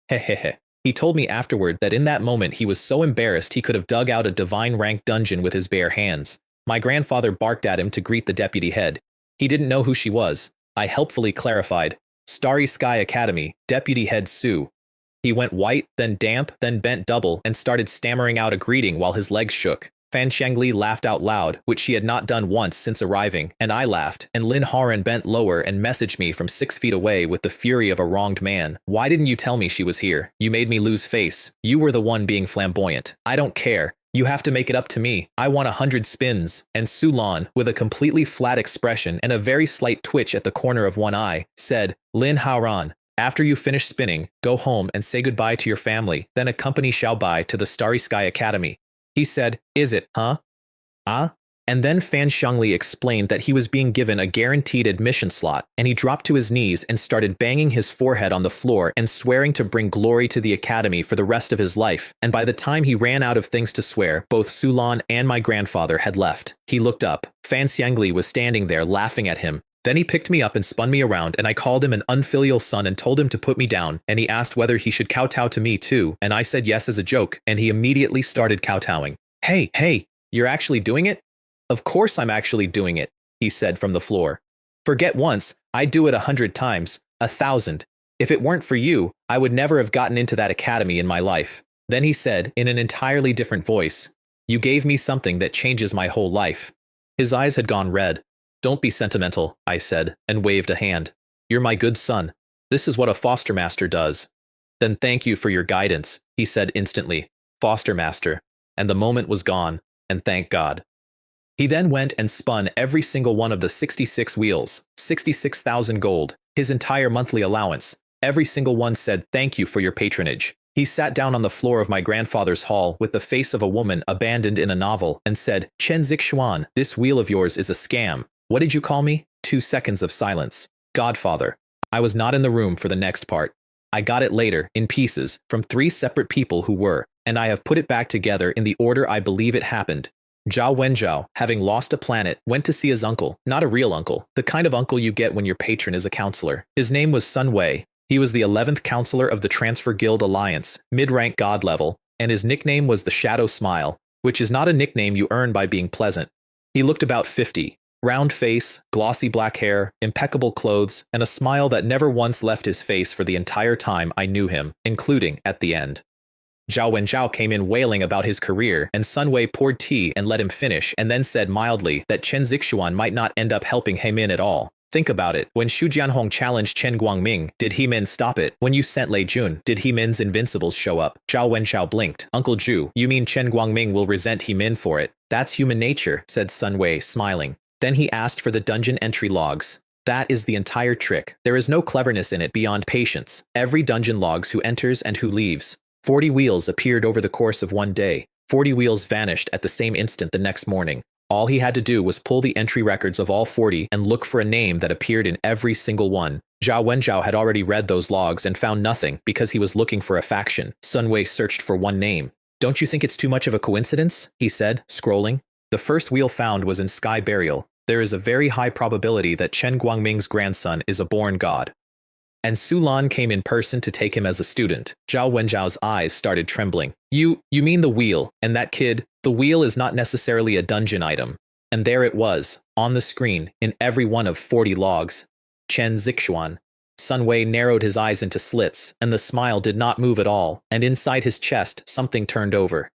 He told me afterward that in that moment he was so embarrassed he could have dug out a divine rank dungeon with his bare hands. My grandfather barked at him to greet the deputy head. He didn't know who she was. I helpfully clarified. Starry Sky Academy, Deputy Head Su. He went white, then damp, then bent double, and started stammering out a greeting while his legs shook. Fan Shengli laughed out loud, which she had not done once since arriving, and I laughed, and Lin Haran bent lower and messaged me from 6 feet away with the fury of a wronged man. Why didn't you tell me she was here? You made me lose face. You were the one being flamboyant. I don't care. You have to make it up to me. I want 100 spins. And Sulan, with a completely flat expression and a very slight twitch at the corner of one eye, said, Lin Haran, after you finish spinning, go home and say goodbye to your family, then accompany Xiaobai to the Starry Sky Academy. He said, is it, huh? And then Fan Shengli explained that he was being given a guaranteed admission slot, and he dropped to his knees and started banging his forehead on the floor and swearing to bring glory to the academy for the rest of his life. And by the time he ran out of things to swear, both Sulan and my grandfather had left. He looked up. Fan Shengli was standing there laughing at him. Then he picked me up and spun me around, and I called him an unfilial son and told him to put me down, and he asked whether he should kowtow to me too, and I said yes as a joke, and he immediately started kowtowing. Hey, you're actually doing it? Of course I'm actually doing it, he said from the floor. Forget once, I'd do it 100 times, 1,000. If it weren't for you, I would never have gotten into that academy in my life. Then he said, in an entirely different voice, you gave me something that changes my whole life. His eyes had gone red. Don't be sentimental, I said, and waved a hand. You're my good son. This is what a foster master does. Then thank you for your guidance, he said instantly. Foster master. And the moment was gone, and thank God. He then went and spun every single one of the 66 wheels, 66,000 gold, his entire monthly allowance. Every single one said thank you for your patronage. He sat down on the floor of my grandfather's hall with the face of a woman abandoned in a novel and said, Chen Zixuan, this wheel of yours is a scam. What did you call me? 2 seconds of silence. Godfather. I was not in the room for the next part. I got it later, in pieces, from 3 separate people who were, and I have put it back together in the order I believe it happened. Zhao Wenjiao, having lost a planet, went to see his uncle, not a real uncle, the kind of uncle you get when your patron is a counselor. His name was Sun Wei. He was the 11th counselor of the Transfer Guild Alliance, mid-rank god level, and his nickname was the Shadow Smile, which is not a nickname you earn by being pleasant. He looked about 50. Round face, glossy black hair, impeccable clothes, and a smile that never once left his face for the entire time I knew him, including at the end. Zhao Wenjiao came in wailing about his career, and Sun Wei poured tea and let him finish, and then said mildly that Chen Zixuan might not end up helping him in at all. Think about it. When Xu Jianhong challenged Chen Guangming, did He Min stop it? When you sent Lei Jun, did He Min's invincibles show up? Zhao Wenjiao blinked. Uncle Zhu, you mean Chen Guangming will resent He Min for it? That's human nature, said Sun Wei, smiling. Then he asked for the dungeon entry logs. That is the entire trick. There is no cleverness in it beyond patience. Every dungeon logs who enters and who leaves. 40 wheels appeared over the course of one day. 40 wheels vanished at the same instant the next morning. All he had to do was pull the entry records of all 40 and look for a name that appeared in every single one. Zhao Wenjiao had already read those logs and found nothing because he was looking for a faction. Sun Wei searched for one name. Don't you think it's too much of a coincidence? He said, scrolling. The first wheel found was in Sky Burial. There is a very high probability that Chen Guangming's grandson is a born god. And Su Lan came in person to take him as a student. Zhao Wenjiao's eyes started trembling. You mean the wheel, and that kid? The wheel is not necessarily a dungeon item. And there it was, on the screen, in every one of 40 logs. Chen Zixuan. Sun Wei narrowed his eyes into slits, and the smile did not move at all, and inside his chest something turned over.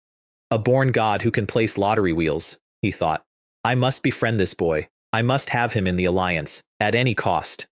A born god who can place lottery wheels, he thought. I must befriend this boy. I must have him in the alliance, at any cost.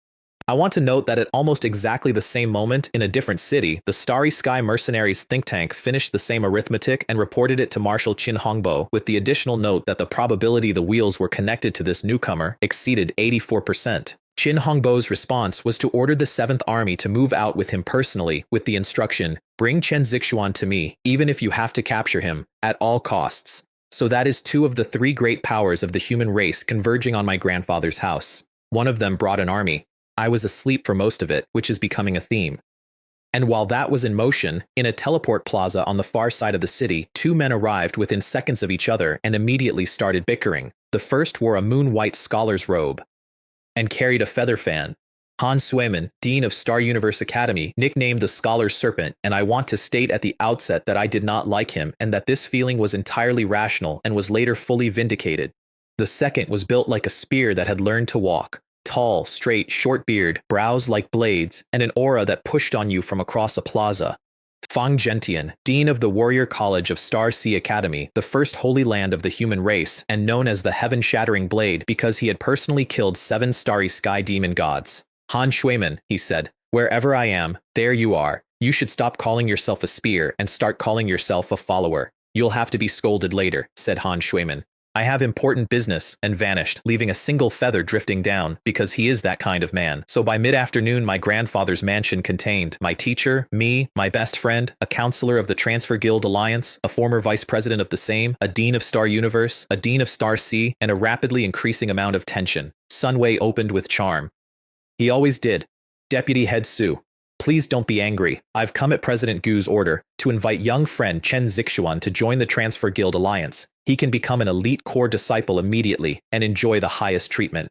I want to note that at almost exactly the same moment, in a different city, the Starry Sky Mercenaries think tank finished the same arithmetic and reported it to Marshal Qin Hongbo, with the additional note that the probability the wheels were connected to this newcomer exceeded 84%. Qin Hongbo's response was to order the 7th Army to move out with him personally, with the instruction, bring Chen Zixuan to me, even if you have to capture him, at all costs. So that is 2 of the 3 great powers of the human race converging on my grandfather's house. One of them brought an army. I was asleep for most of it, which is becoming a theme. And while that was in motion, in a teleport plaza on the far side of the city, 2 men arrived within seconds of each other and immediately started bickering. The first wore a moon-white scholar's robe and carried a feather fan. Han Suiman, Dean of Star Universe Academy, nicknamed the Scholar's Serpent, and I want to state at the outset that I did not like him and that this feeling was entirely rational and was later fully vindicated. The second was built like a spear that had learned to walk. Tall, straight, short beard, brows like blades, and an aura that pushed on you from across a plaza. Fang Gentian, Dean of the Warrior College of Star Sea Academy, the first holy land of the human race, and known as the Heaven-Shattering Blade because he had personally killed 7 starry sky demon gods. Han Shuiman, he said, wherever I am, there you are. You should stop calling yourself a spear and start calling yourself a follower. You'll have to be scolded later, said Han Shuiman. I have important business, and vanished, leaving a single feather drifting down, because he is that kind of man. So by mid-afternoon, my grandfather's mansion contained my teacher, me, my best friend, a counselor of the Transfer Guild Alliance, a former vice president of the same, a dean of Star Universe, a dean of Star Sea, and a rapidly increasing amount of tension. Sun Wei opened with charm. He always did. Deputy Head Su. Please don't be angry. I've come at President Gu's order to invite young friend Chen Zixuan to join the Transfer Guild Alliance. He can become an elite core disciple immediately and enjoy the highest treatment.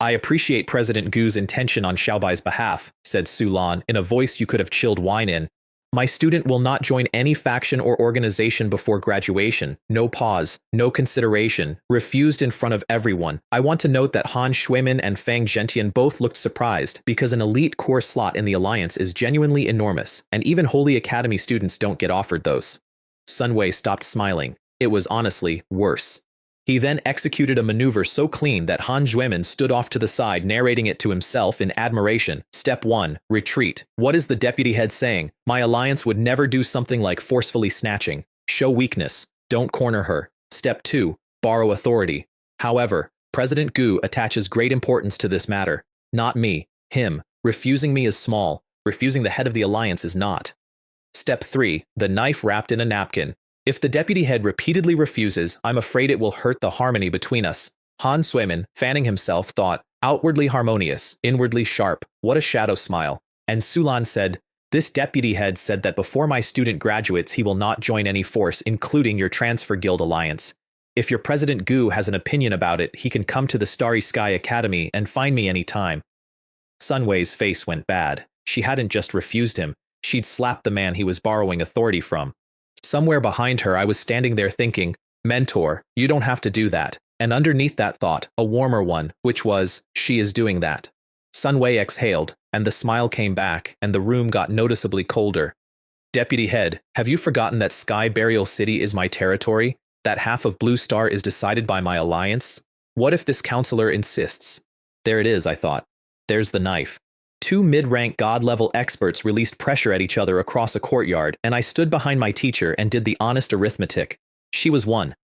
I appreciate President Gu's intention on Xiaobai's behalf, said Su Lan in a voice you could have chilled wine in. My student will not join any faction or organization before graduation. No pause, no consideration, refused in front of everyone. I want to note that Han Shuiman and Fang Gentian both looked surprised because an elite core slot in the Alliance is genuinely enormous, and even Holy Academy students don't get offered those. Sun Wei stopped smiling. It was honestly worse. He then executed a maneuver so clean that Han Shuiman stood off to the side, narrating it to himself in admiration. Step 1. Retreat. What is the deputy head saying? My alliance would never do something like forcefully snatching. Show weakness. Don't corner her. Step 2. Borrow authority. However, President Gu attaches great importance to this matter. Not me. Him. Refusing me is small. Refusing the head of the alliance is not. Step 3. The knife wrapped in a napkin. If the deputy head repeatedly refuses, I'm afraid it will hurt the harmony between us. Han Shuiman, fanning himself, thought, outwardly harmonious, inwardly sharp, what a shadow smile. And Su Lan said, this deputy head said that before my student graduates he will not join any force, including your Transfer Guild Alliance. If your President Gu has an opinion about it, he can come to the Starry Sky Academy and find me any time. Sun Wei's face went bad. She hadn't just refused him, she'd slapped the man he was borrowing authority from. Somewhere behind her I was standing there thinking, mentor, you don't have to do that. And underneath that thought, a warmer one, which was, she is doing that. Sun Wei exhaled, and the smile came back, and the room got noticeably colder. Deputy Head, have you forgotten that Sky Burial City is my territory? That half of Blue Star is decided by my alliance? What if this counselor insists? There it is, I thought. There's the knife. 2 mid-rank god-level experts released pressure at each other across a courtyard, and I stood behind my teacher and did the honest arithmetic. She was 1.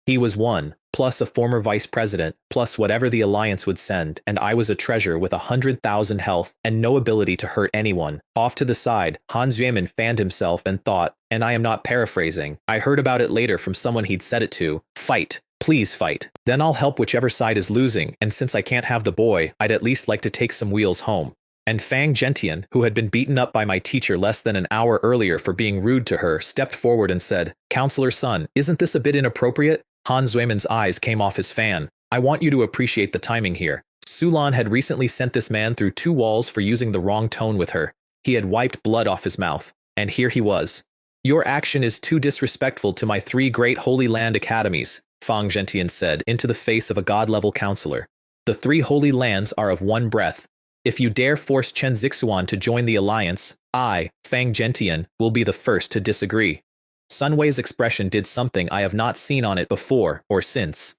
He was 1, plus a former vice president, plus whatever the alliance would send, and I was a treasure with 100,000 health and no ability to hurt anyone. Off to the side, Han Shuiman fanned himself and thought, and I am not paraphrasing, I heard about it later from someone he'd said it to, fight. Please fight. Then I'll help whichever side is losing, and since I can't have the boy, I'd at least like to take some wheels home. And Fang Gentian, who had been beaten up by my teacher less than an hour earlier for being rude to her, stepped forward and said, Counselor Sun, isn't this a bit inappropriate? Han Shuiman's eyes came off his fan. I want you to appreciate the timing here. Sulan had recently sent this man through 2 walls for using the wrong tone with her. He had wiped blood off his mouth, and here he was. Your action is too disrespectful to my 3 great Holy Land academies, Fang Gentian said into the face of a god-level counselor. The 3 Holy Lands are of one breath. If you dare force Chen Zixuan to join the alliance, I, Fang Gentian, will be the first to disagree. Sun Wei's expression did something I have not seen on it before or since.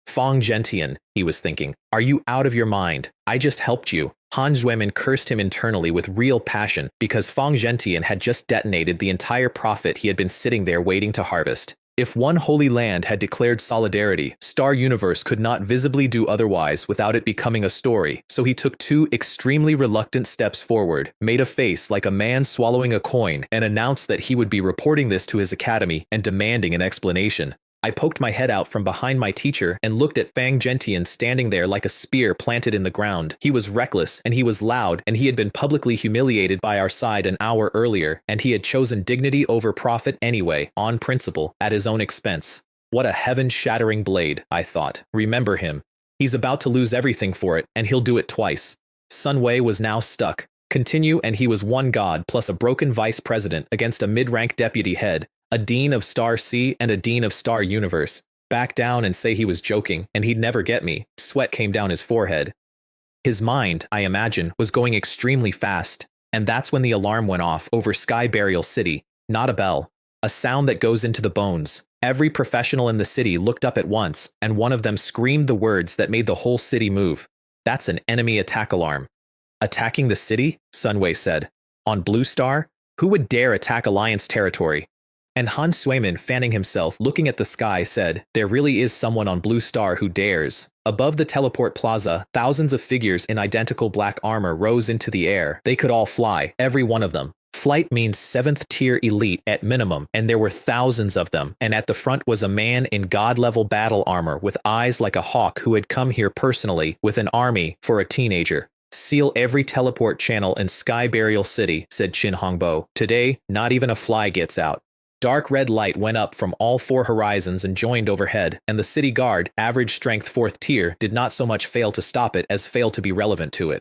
Fang Gentian, he was thinking, are you out of your mind? I just helped you. Han Xuemin cursed him internally with real passion because Fang Gentian had just detonated the entire profit he had been sitting there waiting to harvest. If one Holy Land had declared solidarity, Star Universe could not visibly do otherwise without it becoming a story, so he took 2 extremely reluctant steps forward, made a face like a man swallowing a coin, and announced that he would be reporting this to his academy and demanding an explanation. I poked my head out from behind my teacher and looked at Fang Gentian standing there like a spear planted in the ground. He was reckless, and he was loud, and he had been publicly humiliated by our side an hour earlier, and he had chosen dignity over profit anyway, on principle, at his own expense. What a heaven-shattering blade, I thought. Remember him. He's about to lose everything for it, and he'll do it twice. Sun Wei was now stuck. Continue, and he was one god plus a broken vice president against a mid-rank deputy head, a dean of Star C and a dean of Star Universe. Back down and say he was joking, and he'd never get me. Sweat came down his forehead. His mind, I imagine, was going extremely fast, and that's when the alarm went off over Sky Burial City. Not a bell. A sound that goes into the bones. Every professional in the city looked up at once, and one of them screamed the words that made the whole city move. That's an enemy attack alarm. Attacking the city? Sun Wei said. On Blue Star? Who would dare attack Alliance territory? And Han Xuemin, fanning himself, looking at the sky, said, there really is someone on Blue Star who dares. Above the teleport plaza, thousands of figures in identical black armor rose into the air. They could all fly, every one of them. Flight means 7th tier elite at minimum, and there were thousands of them, and at the front was a man in god-level battle armor with eyes like a hawk who had come here personally with an army for a teenager. Seal every teleport channel in Sky Burial City, said Qin Hongbo. Today, not even a fly gets out. Dark red light went up from all 4 horizons and joined overhead, and the city guard, average strength 4th tier, did not so much fail to stop it as fail to be relevant to it.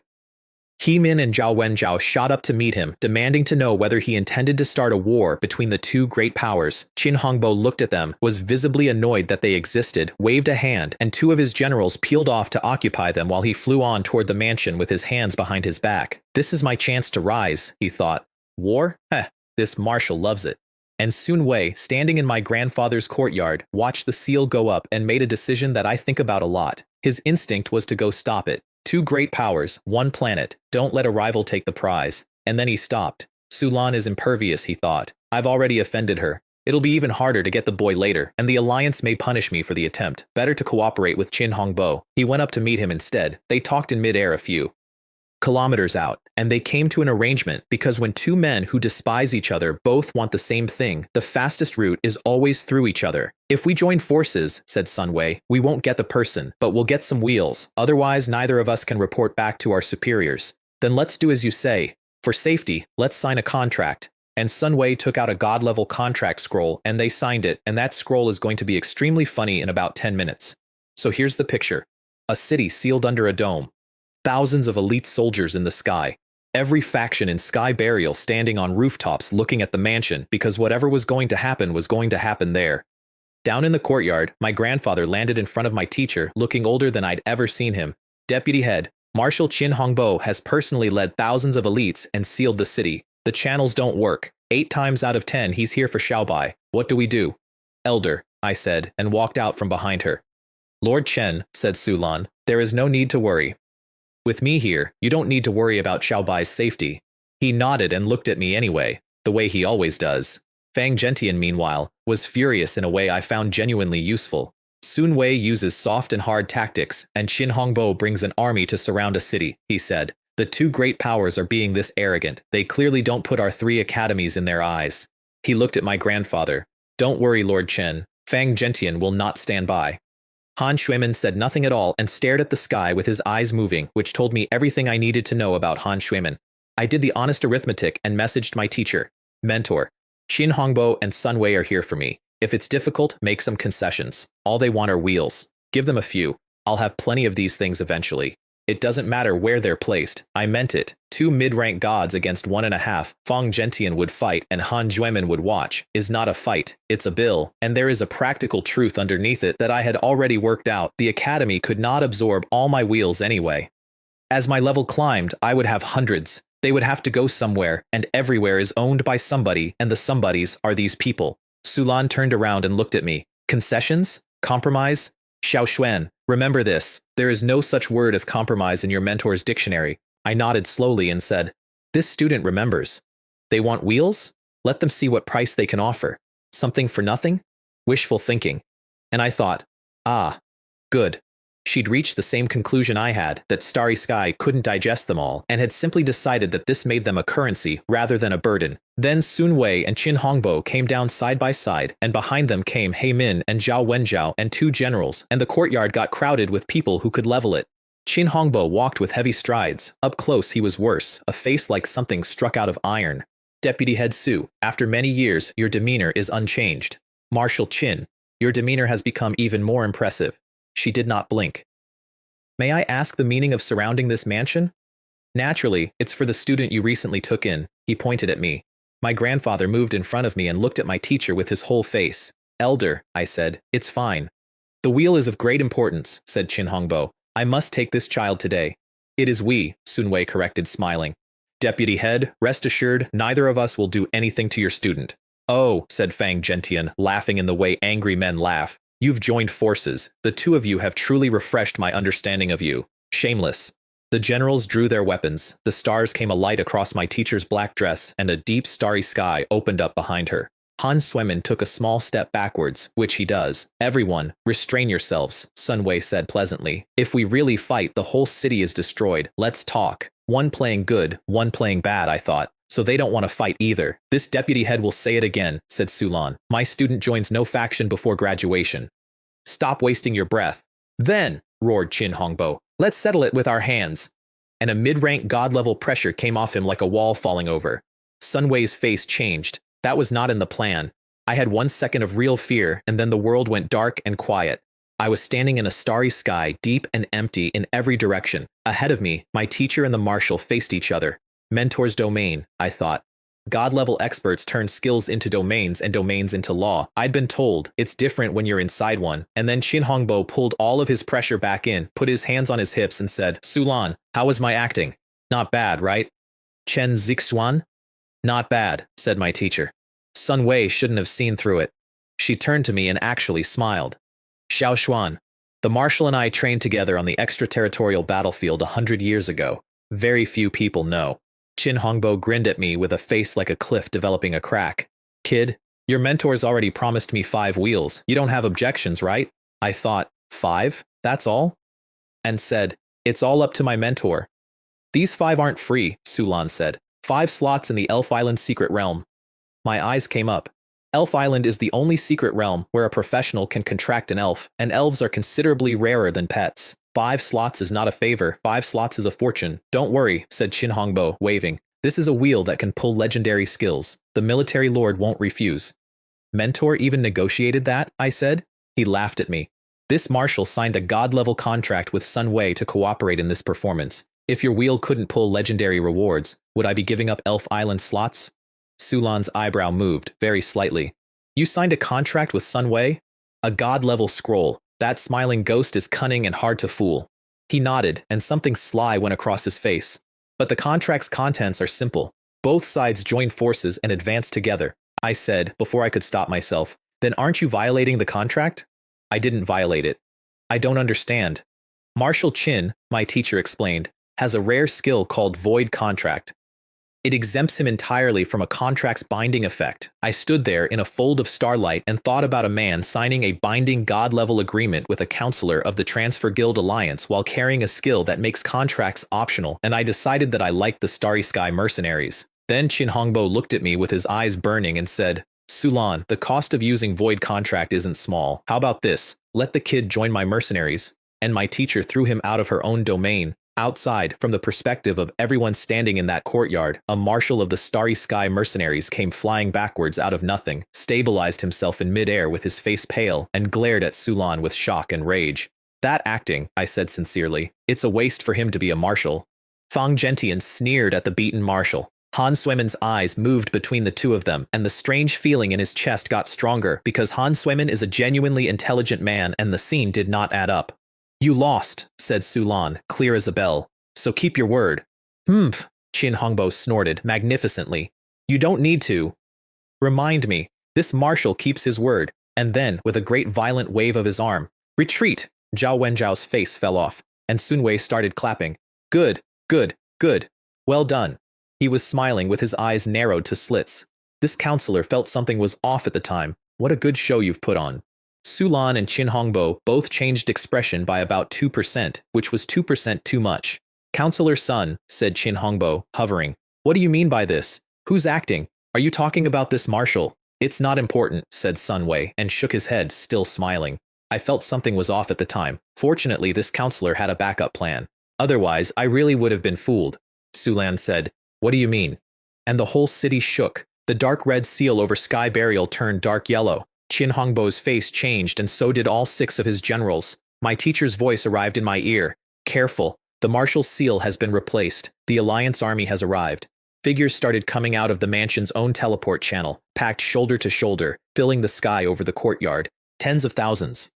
He Min and Zhao Wenjiao shot up to meet him, demanding to know whether he intended to start a war between the 2 great powers. Qin Hongbo looked at them, was visibly annoyed that they existed, waved a hand, and 2 of his generals peeled off to occupy them while he flew on toward the mansion with his hands behind his back. This is my chance to rise, he thought. War? Heh, this marshal loves it. And Sun Wei, standing in my grandfather's courtyard, watched the seal go up and made a decision that I think about a lot. His instinct was to go stop it. 2 great powers, 1 planet, don't let a rival take the prize. And then he stopped. Sulan is impervious, he thought. I've already offended her. It'll be even harder to get the boy later, and the alliance may punish me for the attempt. Better to cooperate with Qin Hongbo. He went up to meet him instead. They talked in mid-air a few kilometers out, and they came to an arrangement because when 2 men who despise each other both want the same thing, the fastest route is always through each other. If we join forces, said Sun Wei, we won't get the person, but we'll get some wheels. Otherwise, neither of us can report back to our superiors. Then let's do as you say. For safety, let's sign a contract. And Sun Wei took out a god-level contract scroll, and they signed it, and that scroll is going to be extremely funny in about 10 minutes. So here's the picture. A city sealed under a dome. Thousands of elite soldiers in the sky. Every faction in Sky Burial standing on rooftops looking at the mansion because whatever was going to happen there. Down in the courtyard, my grandfather landed in front of my teacher, looking older than I'd ever seen him. Deputy head, Marshal Qin Hongbo has personally led thousands of elites and sealed the city. The channels don't work. 8 times out of 10 he's here for Xiaobai. What do we do? Elder, I said, and walked out from behind her. Lord Chen, said Sulan, there is no need to worry. With me here, you don't need to worry about Xiaobai's safety. He nodded and looked at me anyway, the way he always does. Fang Gentian, meanwhile, was furious in a way I found genuinely useful. Sun Wei uses soft and hard tactics, and Qin Hongbo brings an army to surround a city, he said. The 2 great powers are being this arrogant. They clearly don't put our 3 academies in their eyes. He looked at my grandfather. Don't worry, Lord Chen. Fang Gentian will not stand by. Han Xuemin said nothing at all and stared at the sky with his eyes moving, which told me everything I needed to know about Han Xuemin. I did the honest arithmetic and messaged my teacher. Mentor, Qin Hongbo and Sun Wei are here for me. If it's difficult, make some concessions. All they want are wheels. Give them a few. I'll have plenty of these things eventually. It doesn't matter where they're placed. I meant it. 2 mid-rank gods against 1.5. Feng Gentian would fight and Han Juemin would watch. Is not a fight. It's a bill. And there is a practical truth underneath it that I had already worked out. The academy could not absorb all my wheels anyway. As my level climbed, I would have hundreds. They would have to go somewhere, and everywhere is owned by somebody, and the somebodies are these people. Sulan turned around and looked at me. Concessions? Compromise? Xiaoshuan, remember this. There is no such word as compromise in your mentor's dictionary. I nodded slowly and said, this student remembers. They want wheels? Let them see what price they can offer. Something for nothing? Wishful thinking. And I thought, ah, good. She'd reached the same conclusion I had, that Starry Sky couldn't digest them all, and had simply decided that this made them a currency rather than a burden. Then Sun Wei and Qin Hongbo came down side by side, and behind them came He Min and Zhao Wenjiao and 2 generals, and the courtyard got crowded with people who could level it. Qin Hongbo walked with heavy strides. Up close he was worse, a face like something struck out of iron. Deputy Head Su, after many years, your demeanor is unchanged. Marshal Qin, your demeanor has become even more impressive. She did not blink. May I ask the meaning of surrounding this mansion? Naturally, it's for the student you recently took in. He pointed at me. My grandfather moved in front of me and looked at my teacher with his whole face. Elder, I said, it's fine. The wheel is of great importance, said Qin Hongbo. I must take this child today. It is we, Sun Wei corrected, smiling. Deputy Head, rest assured, neither of us will do anything to your student. Oh, said Feng Gentian, laughing in the way angry men laugh. You've joined forces. The 2 of you have truly refreshed my understanding of you. Shameless. The generals drew their weapons. The stars came alight across my teacher's black dress, and a deep starry sky opened up behind her. Han Suemin took a small step backwards, which he does. Everyone, restrain yourselves, Sun Wei said pleasantly. If we really fight, the whole city is destroyed. Let's talk. One playing good, one playing bad, I thought. So they don't want to fight either. This deputy head will say it again, said Sulan. My student joins no faction before graduation. Stop wasting your breath. Then, roared Qin Hongbo, let's settle it with our hands. And a mid-rank god-level pressure came off him like a wall falling over. Sun Wei's face changed. That was not in the plan. I had 1 second of real fear, and then the world went dark and quiet. I was standing in a starry sky, deep and empty in every direction. Ahead of me, my teacher and the marshal faced each other. Mentor's domain, I thought. God-level experts turn skills into domains and domains into law. I'd been told, it's different when you're inside one. And then Qin Hongbo pulled all of his pressure back in, put his hands on his hips and said, Sulan, how was my acting? Not bad, right? Chen Zixuan? Not bad, said my teacher. Sun Wei shouldn't have seen through it. She turned to me and actually smiled. Xiaoshuan, the marshal and I trained together on the extraterritorial battlefield 100 years ago. Very few people know. Qin Hongbo grinned at me with a face like a cliff developing a crack. Kid, your mentor's already promised me 5 wheels. You don't have objections, right? I thought, 5? That's all? And said, it's all up to my mentor. These 5 aren't free, Sulan said. 5 slots in the Elf Island secret realm. My eyes came up. Elf Island is the only secret realm where a professional can contract an elf, and elves are considerably rarer than pets. 5 slots is not a favor, 5 slots is a fortune. Don't worry, said Qin Hongbo, waving. This is a wheel that can pull legendary skills. The military lord won't refuse. Mentor even negotiated that, I said. He laughed at me. This marshal signed a god-level contract with Sun Wei to cooperate in this performance. If your wheel couldn't pull legendary rewards, would I be giving up Elf Island slots? Sulan's eyebrow moved, very slightly. You signed a contract with Sun Wei? A god-level scroll. That smiling ghost is cunning and hard to fool. He nodded, and something sly went across his face. But the contract's contents are simple. Both sides join forces and advance together. I said, before I could stop myself. Then aren't you violating the contract? I didn't violate it. I don't understand. Marshal Qin, my teacher explained, has a rare skill called Void Contract. It exempts him entirely from a contract's binding effect. I stood there in a fold of starlight and thought about a man signing a binding god-level agreement with a counselor of the Transfer Guild Alliance while carrying a skill that makes contracts optional, and I decided that I liked the Starry Sky mercenaries. Then Qin Hongbo looked at me with his eyes burning and said, Sulan, the cost of using Void Contract isn't small. How about this? Let the kid join my mercenaries. And my teacher threw him out of her own domain. Outside, from the perspective of everyone standing in that courtyard, a marshal of the Starry Sky mercenaries came flying backwards out of nothing, stabilized himself in midair with his face pale, and glared at Sulan with shock and rage. That acting, I said sincerely. It's a waste for him to be a marshal. Fang Gentian sneered at the beaten marshal. Han Suimin's eyes moved between the two of them, and the strange feeling in his chest got stronger because Han Suimin is a genuinely intelligent man and the scene did not add up. You lost, said Sulan, clear as a bell. So keep your word. Humph, Qin Hongbo snorted magnificently. You don't need to. Remind me, this marshal keeps his word, and then, with a great violent wave of his arm, retreat! Zhao Wenjiao's face fell off, and Sun Wei started clapping. Good, good, good. Well done. He was smiling with his eyes narrowed to slits. This counselor felt something was off at the time. What a good show you've put on. Sulan and Qin Hongbo both changed expression by about 2%, which was 2% too much. Counselor Sun, said Qin Hongbo, hovering. What do you mean by this? Who's acting? Are you talking about this marshal? It's not important, said Sun Wei, and shook his head, still smiling. I felt something was off at the time. Fortunately, this counselor had a backup plan. Otherwise, I really would have been fooled. Sulan said, What do you mean? And the whole city shook. The dark red seal over Sky Burial turned dark yellow. Qin Hongbo's face changed, and so did all 6 of his generals. My teacher's voice arrived in my ear. Careful. The marshal's seal has been replaced. The Alliance army has arrived. Figures started coming out of the mansion's own teleport channel, packed shoulder to shoulder, filling the sky over the courtyard. Tens of thousands.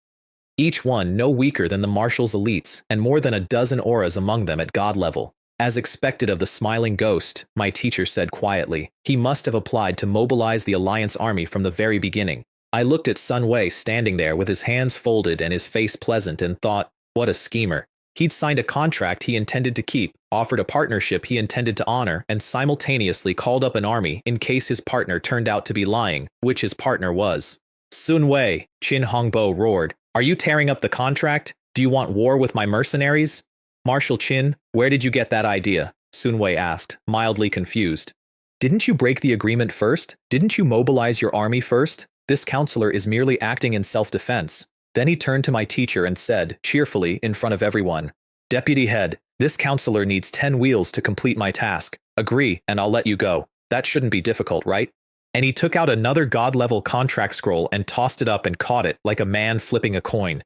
Each one no weaker than the marshal's elites, and more than a dozen auras among them at god level. As expected of the smiling ghost, my teacher said quietly, he must have applied to mobilize the Alliance army from the very beginning. I looked at Sun Wei standing there with his hands folded and his face pleasant and thought, what a schemer. He'd signed a contract he intended to keep, offered a partnership he intended to honor, and simultaneously called up an army in case his partner turned out to be lying, which his partner was. Sun Wei, Qin Hongbo roared, are you tearing up the contract? Do you want war with my mercenaries? Marshal Qin, where did you get that idea? Sun Wei asked, mildly confused. Didn't you break the agreement first? Didn't you mobilize your army first? This counselor is merely acting in self-defense. Then he turned to my teacher and said, cheerfully, in front of everyone, Deputy Head, this counselor needs 10 wheels to complete my task. Agree, and I'll let you go. That shouldn't be difficult, right? And he took out another god-level contract scroll and tossed it up and caught it like a man flipping a coin.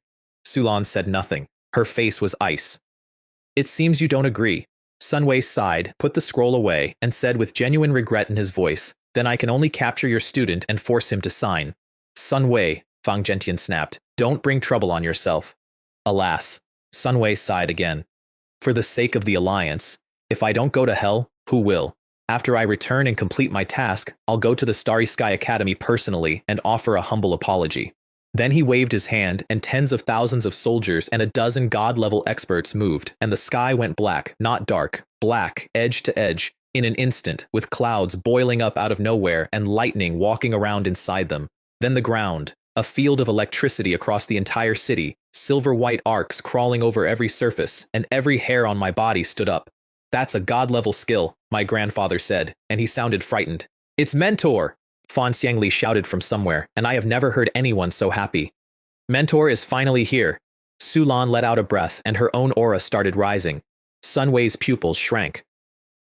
Sulan said nothing. Her face was ice. It seems you don't agree. Sun Wei sighed, put the scroll away, and said with genuine regret in his voice, then I can only capture your student and force him to sign. Sun Wei, Fang Gentian snapped, don't bring trouble on yourself. Alas, Sun Wei sighed again. For the sake of the Alliance, if I don't go to hell, who will? After I return and complete my task, I'll go to the Starry Sky Academy personally and offer a humble apology. Then he waved his hand, and tens of thousands of soldiers and a dozen god-level experts moved, and the sky went black, not dark, black, edge to edge, in an instant, with clouds boiling up out of nowhere and lightning walking around inside them. Then the ground, a field of electricity across the entire city, silver-white arcs crawling over every surface, and every hair on my body stood up. That's a god-level skill, my grandfather said, and he sounded frightened. It's Mentor! Fan Xiangli shouted from somewhere, and I have never heard anyone so happy. Mentor is finally here. Sulan let out a breath, and her own aura started rising. Sun Wei's pupils shrank.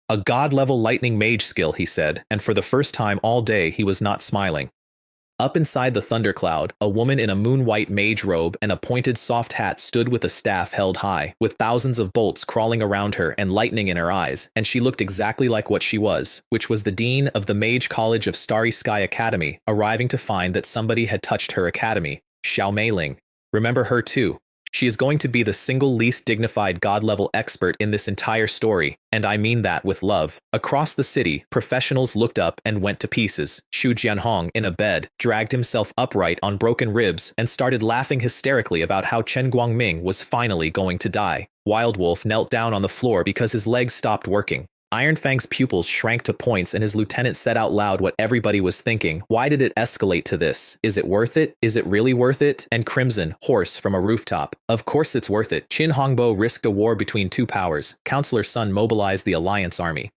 A god-level lightning mage skill, he said, and for the first time all day he was not smiling. Up inside the thundercloud, a woman in a moon-white mage robe and a pointed soft hat stood with a staff held high, with thousands of bolts crawling around her and lightning in her eyes, and she looked exactly like what she was, which was the dean of the Mage College of Starry Sky Academy, arriving to find that somebody had touched her academy, Xiao Meiling. Remember her too. She is going to be the single least dignified god-level expert in this entire story, and I mean that with love. Across the city, professionals looked up and went to pieces. Xu Jianhong, in a bed, dragged himself upright on broken ribs and started laughing hysterically about how Chen Guangming was finally going to die. Wild Wolf knelt down on the floor because his legs stopped working. Iron Fang's pupils shrank to points and his lieutenant said out loud what everybody was thinking. Why did it escalate to this? Is it worth it? Is it really worth it? And Crimson, hoarse from a rooftop. Of course it's worth it. Qin Hongbo risked a war between two powers. Counselor Sun mobilized the Alliance army.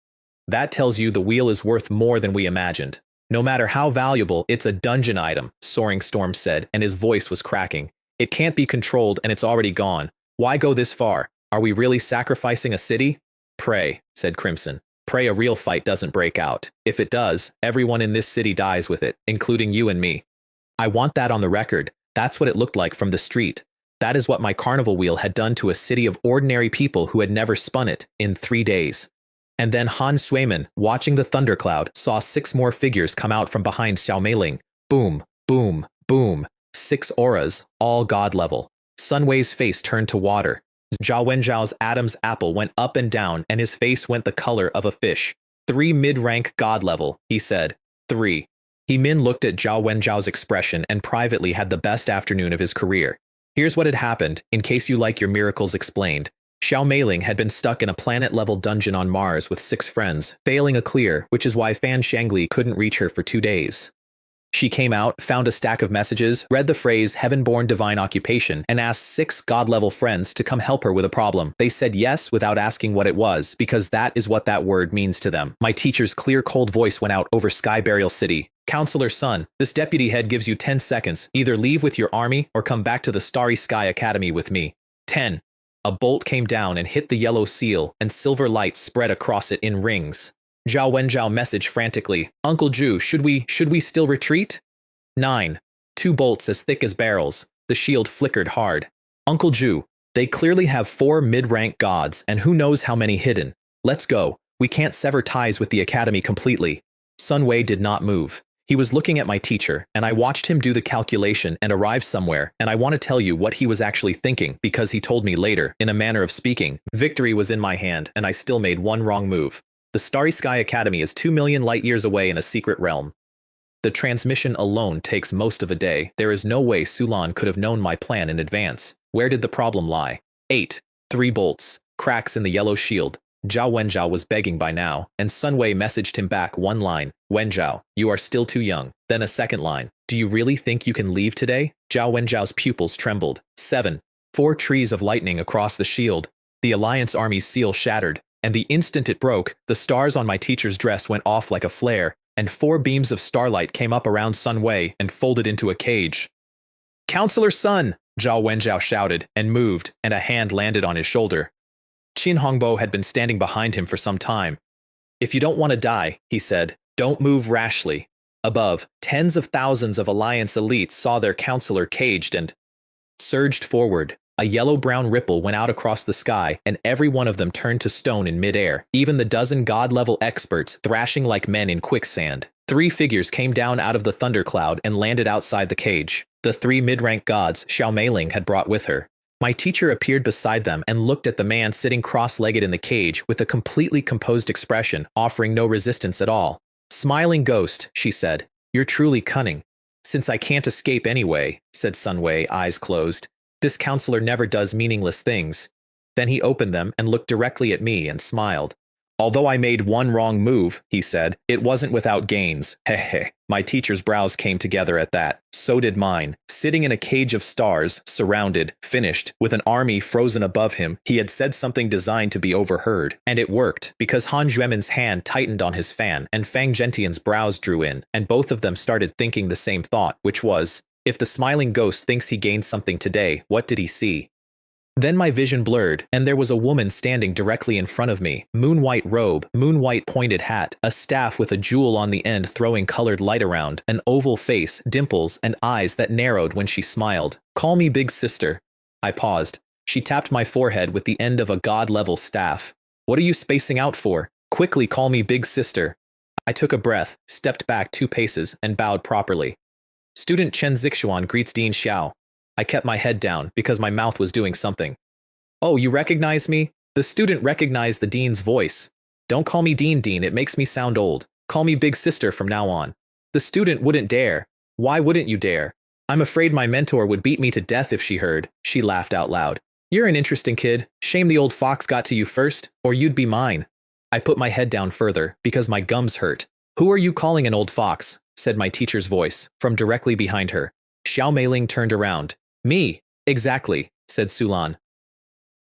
That tells you the wheel is worth more than we imagined. No matter how valuable, it's a dungeon item, Soaring Storm said, and his voice was cracking. It can't be controlled and it's already gone. Why go this far? Are we really sacrificing a city? Pray, said Crimson. Pray a real fight doesn't break out. If it does, everyone in this city dies with it, including you and me. I want that on the record. That's what it looked like from the street. That is what my carnival wheel had done to a city of ordinary people who had never spun it in 3 days. And then Han Suiman, watching the thundercloud, saw 6 more figures come out from behind Xiao Meiling. Boom, boom, boom. 6 auras, all god level. Sun Wei's face turned to water. Zhao Wenjiao's Adam's apple went up and down and his face went the color of a fish. 3 mid-rank god level, he said. 3. He Min looked at Zhao Wenjiao's expression and privately had the best afternoon of his career. Here's what had happened, in case you like your miracles explained. Xiao Meiling had been stuck in a planet-level dungeon on Mars with 6 friends, failing a clear, which is why Fan Shangli couldn't reach her for 2 days. She came out, found a stack of messages, read the phrase heaven-born divine occupation, and asked 6 god-level friends to come help her with a problem. They said yes without asking what it was, because that is what that word means to them. My teacher's clear, cold voice went out over Sky Burial City. Counselor Sun, this deputy head gives you 10 seconds. Either leave with your army or come back to the Starry Sky Academy with me. 10. A bolt came down and hit the yellow seal, and silver light spread across it in rings. Zhao Wenjiao messaged frantically, Uncle Zhu, should we still retreat? 9. 2 bolts as thick as barrels. The shield flickered hard. Uncle Zhu, they clearly have 4 mid-rank gods and who knows how many hidden. Let's go. We can't sever ties with the academy completely. Sun Wei did not move. He was looking at my teacher, and I watched him do the calculation and arrive somewhere, and I want to tell you what he was actually thinking because he told me later, in a manner of speaking, victory was in my hand and I still made one wrong move. The Starry Sky Academy is 2 million light-years away in a secret realm. The transmission alone takes most of a day. There is no way Sulan could have known my plan in advance. Where did the problem lie? 8. 3 bolts. Cracks in the yellow shield. Zhao Wenjiao was begging by now, and Sun Wei messaged him back one line, Wenjiao, you are still too young. Then a second line, do you really think you can leave today? Zhao Wenjiao's pupils trembled. 7. 4 trees of lightning across the shield. The Alliance Army's seal shattered. And the instant it broke, the stars on my teacher's dress went off like a flare, and 4 beams of starlight came up around Sun Wei and folded into a cage. Counselor Sun! Zhao Wenjiao shouted, and moved, and a hand landed on his shoulder. Qin Hongbo had been standing behind him for some time. If you don't want to die, he said, don't move rashly. Above, tens of thousands of Alliance elites saw their counselor caged and surged forward. A yellow-brown ripple went out across the sky, and every one of them turned to stone in midair, even the dozen god-level experts thrashing like men in quicksand. 3 figures came down out of the thundercloud and landed outside the cage. The 3 mid-rank gods Xiao Meiling had brought with her. My teacher appeared beside them and looked at the man sitting cross-legged in the cage with a completely composed expression, offering no resistance at all. Smiling ghost, she said, you're truly cunning. Since I can't escape anyway, said Sun Wei, eyes closed. This counselor never does meaningless things. Then he opened them and looked directly at me and smiled. Although I made one wrong move, he said, it wasn't without gains. Heh. My teacher's brows came together at that. So did mine. Sitting in a cage of stars, surrounded, finished, with an army frozen above him, he had said something designed to be overheard. And it worked, because Han Juemin's hand tightened on his fan, and Fang Gentian's brows drew in, and both of them started thinking the same thought, which was, if the smiling ghost thinks he gained something today, what did he see? Then my vision blurred, and there was a woman standing directly in front of me. Moon-white robe, moon-white pointed hat, a staff with a jewel on the end throwing colored light around, an oval face, dimples, and eyes that narrowed when she smiled. Call me big sister. I paused. She tapped my forehead with the end of a god-level staff. What are you spacing out for? Quickly call me big sister. I took a breath, stepped back 2 paces, and bowed properly. Student Chen Zixuan greets Dean Xiao. I kept my head down because my mouth was doing something. Oh, you recognize me? The student recognized the dean's voice. Don't call me Dean, it makes me sound old. Call me big sister from now on. The student wouldn't dare. Why wouldn't you dare? I'm afraid my mentor would beat me to death if she heard. She laughed out loud. You're an interesting kid. Shame the old fox got to you first, or you'd be mine. I put my head down further because my gums hurt. Who are you calling an old fox? Said my teacher's voice, from directly behind her. Xiao Meiling turned around. Me? Exactly, said Sulan.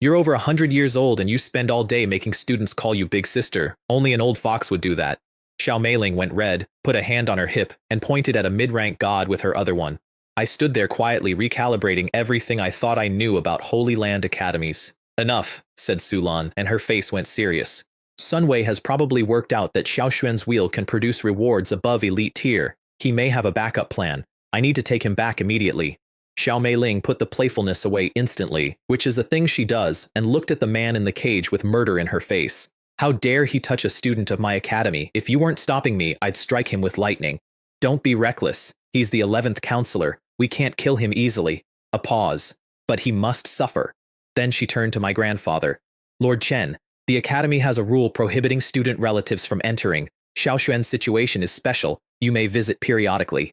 You're over 100 years old and you spend all day making students call you big sister. Only an old fox would do that. Xiao Meiling went red, put a hand on her hip, and pointed at a mid-rank god with her other one. I stood there quietly recalibrating everything I thought I knew about Holy Land academies. Enough, said Sulan, and her face went serious. Sun Wei has probably worked out that Xiao Xuan's wheel can produce rewards above elite tier. He may have a backup plan. I need to take him back immediately. Xiao Meiling put the playfulness away instantly, which is a thing she does, and looked at the man in the cage with murder in her face. How dare he touch a student of my academy? If you weren't stopping me, I'd strike him with lightning. Don't be reckless. He's the 11th counselor. We can't kill him easily. A pause. But he must suffer. Then she turned to my grandfather. Lord Chen, the academy has a rule prohibiting student relatives from entering. Xiao Xuan's situation is special. You may visit periodically.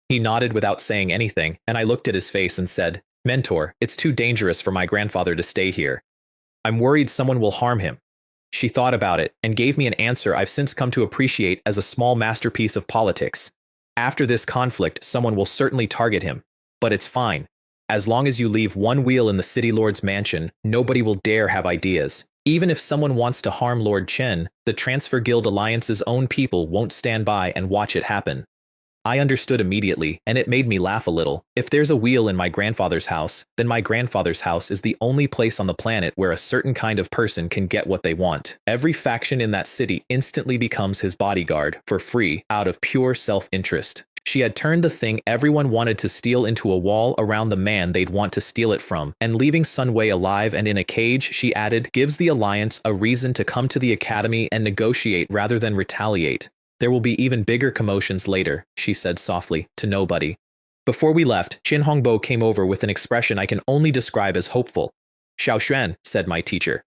He nodded without saying anything, and I looked at his face and said, Mentor, it's too dangerous for my grandfather to stay here. I'm worried someone will harm him. She thought about it and gave me an answer I've since come to appreciate as a small masterpiece of politics. After this conflict, someone will certainly target him. But it's fine. As long as you leave one wheel in the City Lord's mansion, nobody will dare have ideas. Even if someone wants to harm Lord Chen, the Transfer Guild Alliance's own people won't stand by and watch it happen. I understood immediately, and it made me laugh a little. If there's a wheel in my grandfather's house, then my grandfather's house is the only place on the planet where a certain kind of person can get what they want. Every faction in that city instantly becomes his bodyguard, for free, out of pure self-interest. She had turned the thing everyone wanted to steal into a wall around the man they'd want to steal it from, and leaving Sun Wei alive and in a cage, she added, gives the Alliance a reason to come to the academy and negotiate rather than retaliate. There will be even bigger commotions later, she said softly, to nobody. Before we left, Qin Hongbo came over with an expression I can only describe as hopeful. Xiao Xuan, said my teacher.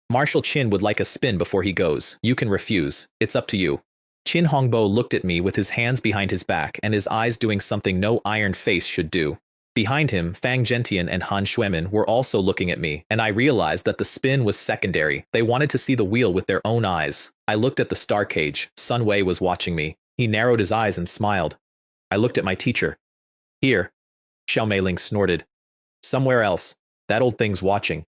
Marshal Qin would like a spin before he goes. You can refuse. It's up to you. Qin Hongbo looked at me with his hands behind his back and his eyes doing something no iron face should do. Behind him, Fang Gentian and Han Xuemin were also looking at me, and I realized that the spin was secondary. They wanted to see the wheel with their own eyes. I looked at the star cage. Sun Wei was watching me. He narrowed his eyes and smiled. I looked at my teacher. Here. Xiao Meiling snorted. Somewhere else. That old thing's watching.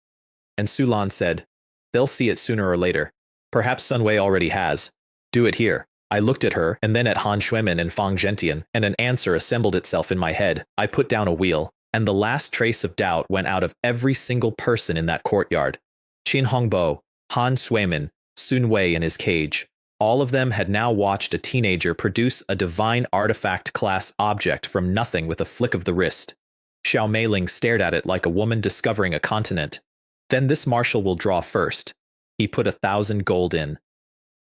And Sulan said, they'll see it sooner or later. Perhaps Sun Wei already has. Do it here. I looked at her, and then at Han Xuemin and Fang Gentian, and an answer assembled itself in my head. I put down a wheel, and the last trace of doubt went out of every single person in that courtyard. Qin Hongbo, Han Xuemin, Sun Wei in his cage. All of them had now watched a teenager produce a divine artifact-class object from nothing with a flick of the wrist. Xiao Meiling stared at it like a woman discovering a continent. Then this marshal will draw first. He put 1,000 gold in.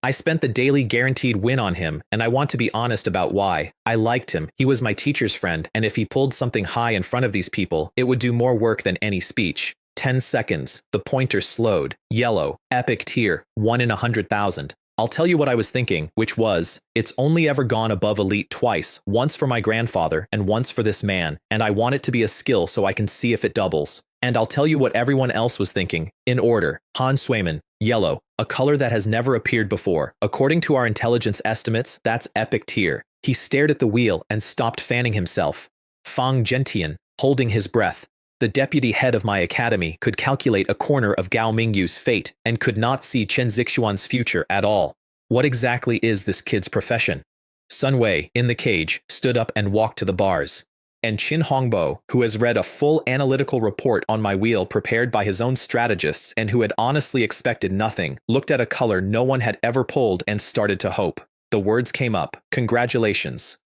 I spent the daily guaranteed win on him, and I want to be honest about why. I liked him, he was my teacher's friend, and if he pulled something high in front of these people, it would do more work than any speech. 10 seconds, the pointer slowed. Yellow, epic tier, 1 in 100,000. I'll tell you what I was thinking, which was, it's only ever gone above elite twice, once for my grandfather and once for this man, and I want it to be a skill so I can see if it doubles. And I'll tell you what everyone else was thinking, in order. Han Xuemin, yellow, a color that has never appeared before. According to our intelligence estimates, that's epic tier. He stared at the wheel and stopped fanning himself. Fang Gentian, holding his breath. The deputy head of my academy could calculate a corner of Gao Mingyu's fate and could not see Chen Zixuan's future at all. What exactly is this kid's profession? Sun Wei, in the cage, stood up and walked to the bars. And Qin Hongbo, who has read a full analytical report on my wheel prepared by his own strategists and who had honestly expected nothing, looked at a color no one had ever pulled and started to hope. The words came up. Congratulations.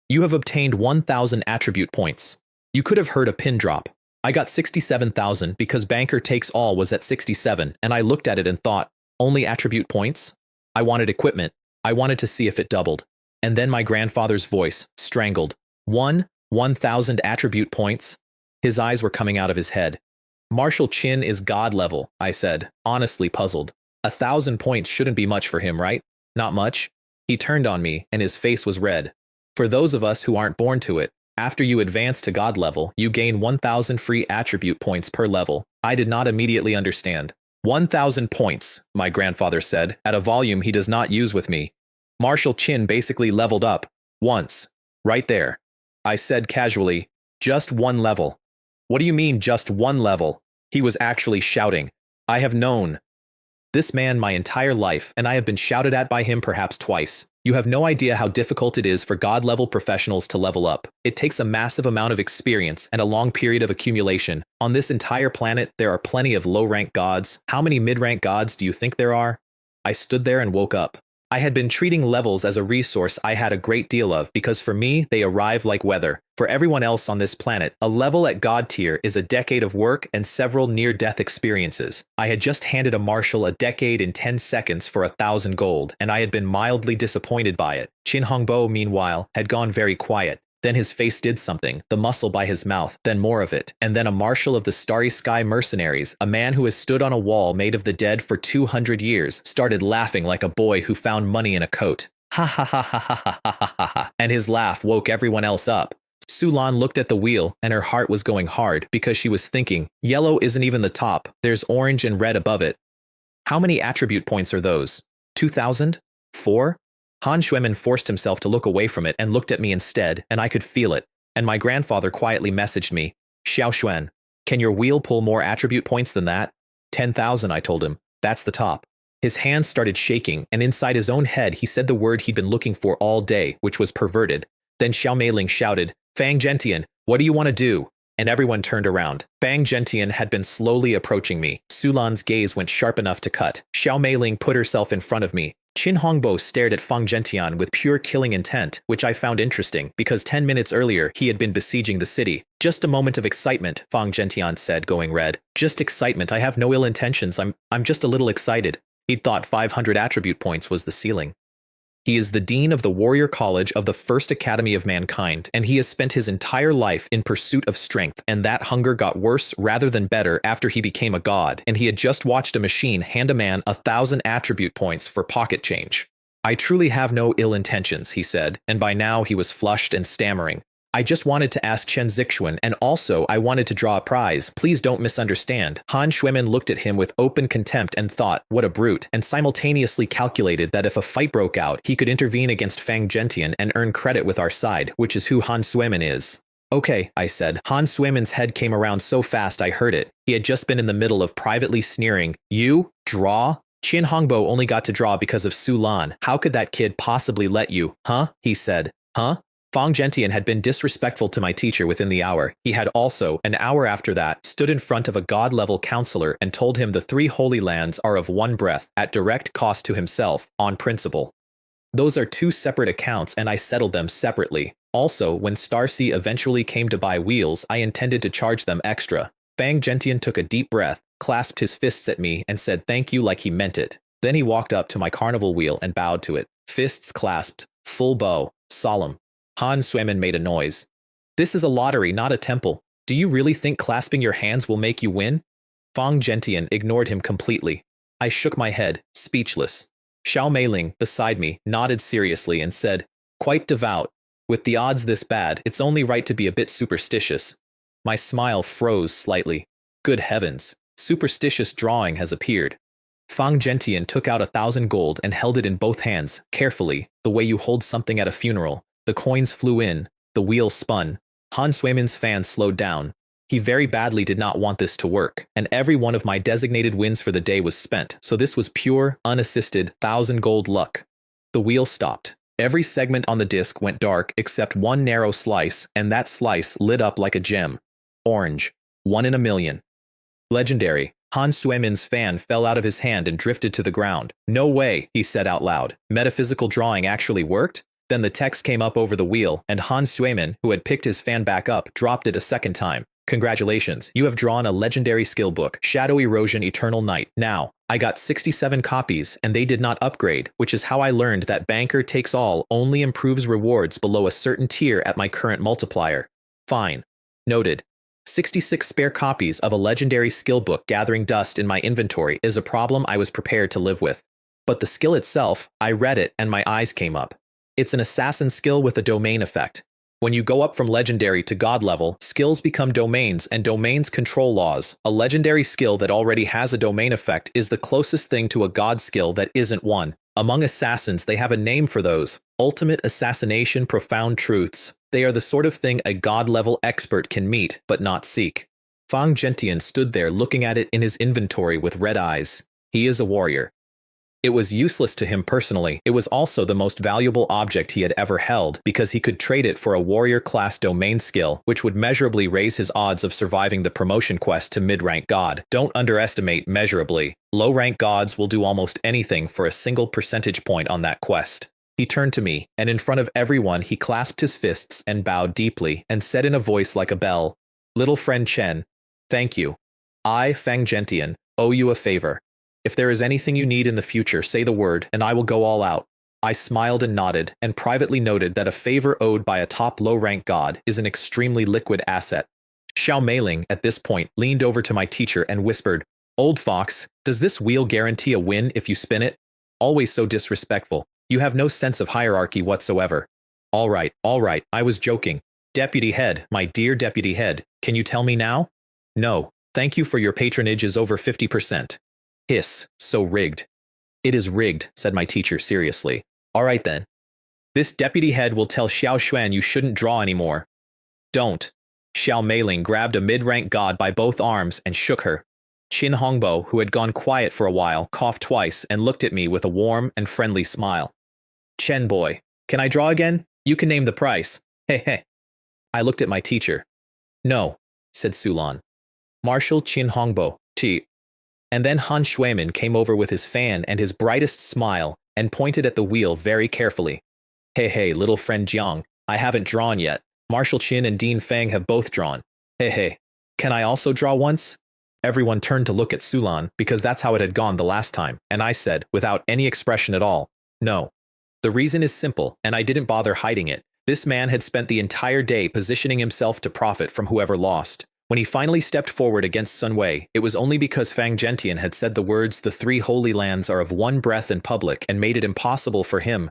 You have obtained 1,000 attribute points. You could have heard a pin drop. I got 67,000 because Banker Takes All was at 67, and I looked at it and thought, only attribute points? I wanted equipment. I wanted to see if it doubled. And then my grandfather's voice, strangled. 1,000 attribute points. His eyes were coming out of his head. Marshal Qin is god level, I said, honestly puzzled. 1,000 points shouldn't be much for him, right? Not much? He turned on me, and his face was red. For those of us who aren't born to it, after you advance to god level, you gain 1,000 free attribute points per level. I did not immediately understand. 1,000 points, my grandfather said, at a volume he does not use with me. Marshal Qin basically leveled up. Once. Right there. I said casually, just one level. What do you mean just one level? He was actually shouting. I have known this man my entire life, and I have been shouted at by him perhaps twice. You have no idea how difficult it is for god-level professionals to level up. It takes a massive amount of experience and a long period of accumulation. On this entire planet, there are plenty of low-rank gods. How many mid-rank gods do you think there are? I stood there and woke up. I had been treating levels as a resource I had a great deal of because for me, they arrive like weather. For everyone else on this planet, a level at God tier is a decade of work and several near-death experiences. I had just handed a marshal a decade in 10 seconds for 1,000 gold, and I had been mildly disappointed by it. Qin Hongbo, meanwhile, had gone very quiet. Then his face did something, the muscle by his mouth, then more of it, and then a marshal of the Starry Sky Mercenaries, a man who has stood on a wall made of the dead for 200 years, started laughing like a boy who found money in a coat. Ha ha ha ha ha ha ha ha ha, and his laugh woke everyone else up. Sulan looked at the wheel, and her heart was going hard because she was thinking, yellow isn't even the top, there's orange and red above it. How many attribute points are those? 2,000? 4? Han Shuemin forced himself to look away from it and looked at me instead, and I could feel it, and my grandfather quietly messaged me, Xiao Xuan, can your wheel pull more attribute points than that? 10,000, I told him. That's the top. His hands started shaking, and inside his own head he said the word he'd been looking for all day, which was perverted. Then Xiao Meiling shouted, Fang Gentian, what do you want to do? And everyone turned around. Fang Gentian had been slowly approaching me. Sulan's gaze went sharp enough to cut. Xiao Meiling put herself in front of me. Qin Hongbo stared at Fang Gentian with pure killing intent, which I found interesting, because 10 minutes earlier he had been besieging the city. Just a moment of excitement, Fang Gentian said, going red. Just excitement, I have no ill intentions, I'm just a little excited. He'd thought 500 attribute points was the ceiling. He is the dean of the Warrior College of the First Academy of Mankind, and he has spent his entire life in pursuit of strength, and that hunger got worse rather than better after he became a god, and he had just watched a machine hand a man 1,000 attribute points for pocket change. I truly have no ill intentions, he said, and by now he was flushed and stammering. I just wanted to ask Chen Zixuan, and also I wanted to draw a prize. Please don't misunderstand. Han Shuemin looked at him with open contempt and thought, what a brute, and simultaneously calculated that if a fight broke out, he could intervene against Fang Gentian and earn credit with our side, which is who Han Shuemin is. Okay, I said. Han Shuemin's head came around so fast I heard it. He had just been in the middle of privately sneering, you? Draw? Qin Hongbo only got to draw because of Su Lan. How could that kid possibly let you? Huh? He said. Huh? Fang Gentian had been disrespectful to my teacher within the hour. He had also, an hour after that, stood in front of a god-level counselor and told him the 3 holy lands are of one breath, at direct cost to himself, on principle. Those are 2 separate accounts and I settled them separately. Also, when Starsea eventually came to buy wheels, I intended to charge them extra. Fang Gentian took a deep breath, clasped his fists at me, and said thank you like he meant it. Then he walked up to my carnival wheel and bowed to it. Fists clasped, full bow, solemn. Han Shuemin made a noise. This is a lottery, not a temple. Do you really think clasping your hands will make you win? Fang Gentian ignored him completely. I shook my head, speechless. Xiao Meiling, beside me, nodded seriously and said, quite devout. With the odds this bad, it's only right to be a bit superstitious. My smile froze slightly. Good heavens, superstitious drawing has appeared. Fang Gentian took out 1,000 gold and held it in both hands, carefully, the way you hold something at a funeral. The coins flew in, the wheel spun. Han Shuemin's fan slowed down. He very badly did not want this to work, and every one of my designated wins for the day was spent, so this was pure, unassisted, 1,000 gold luck. The wheel stopped. Every segment on the disc went dark except one narrow slice, and that slice lit up like a gem. Orange. 1 in a million. Legendary. Han Shuemin's fan fell out of his hand and drifted to the ground. No way, he said out loud. Metaphysical drawing actually worked? Then the text came up over the wheel, and Han Shuemin, who had picked his fan back up, dropped it a second time. Congratulations, you have drawn a legendary skill book, Shadow Erosion Eternal Night. Now, I got 67 copies, and they did not upgrade, which is how I learned that Banker Takes All only improves rewards below a certain tier at my current multiplier. Fine. Noted. 66 spare copies of a legendary skill book gathering dust in my inventory is a problem I was prepared to live with. But the skill itself, I read it and my eyes came up. It's an assassin skill with a domain effect. When you go up from legendary to god level, skills become domains and domains control laws. A legendary skill that already has a domain effect is the closest thing to a god skill that isn't one. Among assassins, they have a name for those. Ultimate Assassination Profound Truths. They are the sort of thing a god-level expert can meet, but not seek. Fang Gentian stood there looking at it in his inventory with red eyes. He is a warrior. It was useless to him personally. It was also the most valuable object he had ever held because he could trade it for a warrior-class domain skill, which would measurably raise his odds of surviving the promotion quest to mid-rank god. Don't underestimate measurably. Low-rank gods will do almost anything for a single percentage point on that quest. He turned to me, and in front of everyone he clasped his fists and bowed deeply, and said in a voice like a bell, "Little friend Chen, thank you. I, Fang Gentian, owe you a favor. If there is anything you need in the future, say the word, and I will go all out." I smiled and nodded, and privately noted that a favor owed by a top low-rank god is an extremely liquid asset. Xiao Meiling, at this point, leaned over to my teacher and whispered, "Old fox, does this wheel guarantee a win if you spin it? Always so disrespectful. You have no sense of hierarchy whatsoever." All right, I was joking. Deputy head, my dear deputy head, can you tell me now? No, thank you for your patronage is over 50%. Hiss, so rigged. It is rigged, said my teacher seriously. All right then. This deputy head will tell Xiao Xuan you shouldn't draw anymore. Don't. Xiao Meiling grabbed a mid-rank god by both arms and shook her. Qin Hongbo, who had gone quiet for a while, coughed twice and looked at me with a warm and friendly smile. Chen boy, can I draw again? You can name the price. Hey. I looked at my teacher. No, said Sulan. Marshal Qin Hongbo, Chi. And then Han Shuimin came over with his fan and his brightest smile and pointed at the wheel very carefully. Hey, little friend Jiang, I haven't drawn yet. Marshal Qin and Dean Fang have both drawn. Hey, can I also draw once? Everyone turned to look at Sulan because that's how it had gone the last time, and I said, without any expression at all, no. The reason is simple, and I didn't bother hiding it. This man had spent the entire day positioning himself to profit from whoever lost. When he finally stepped forward against Sun Wei, it was only because Fang Gentian had said the words "the three holy lands are of one breath in public" and made it impossible for him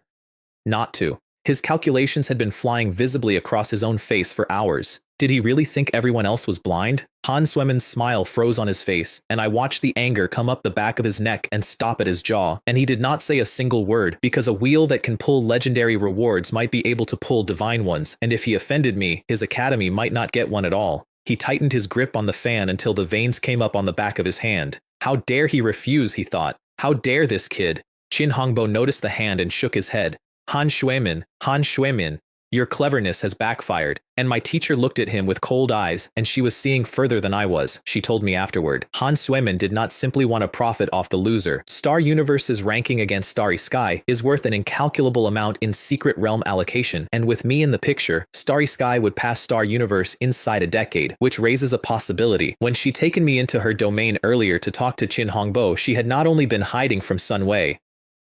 not to. His calculations had been flying visibly across his own face for hours. Did he really think everyone else was blind? Han Swemin's smile froze on his face, and I watched the anger come up the back of his neck and stop at his jaw, and he did not say a single word, because a wheel that can pull legendary rewards might be able to pull divine ones, and if he offended me, his academy might not get one at all. He tightened his grip on the fan until the veins came up on the back of his hand. How dare he refuse, he thought. How dare this kid? Qin Hongbo noticed the hand and shook his head. Han Shuimin, your cleverness has backfired. And my teacher looked at him with cold eyes, and she was seeing further than I was, she told me afterward. Han Shuimin did not simply want to profit off the loser. Star Universe's ranking against Starry Sky is worth an incalculable amount in secret realm allocation, and with me in the picture, Starry Sky would pass Star Universe inside a decade, which raises a possibility. When she'd taken me into her domain earlier to talk to Qin Hongbo, she had not only been hiding from Sun Wei.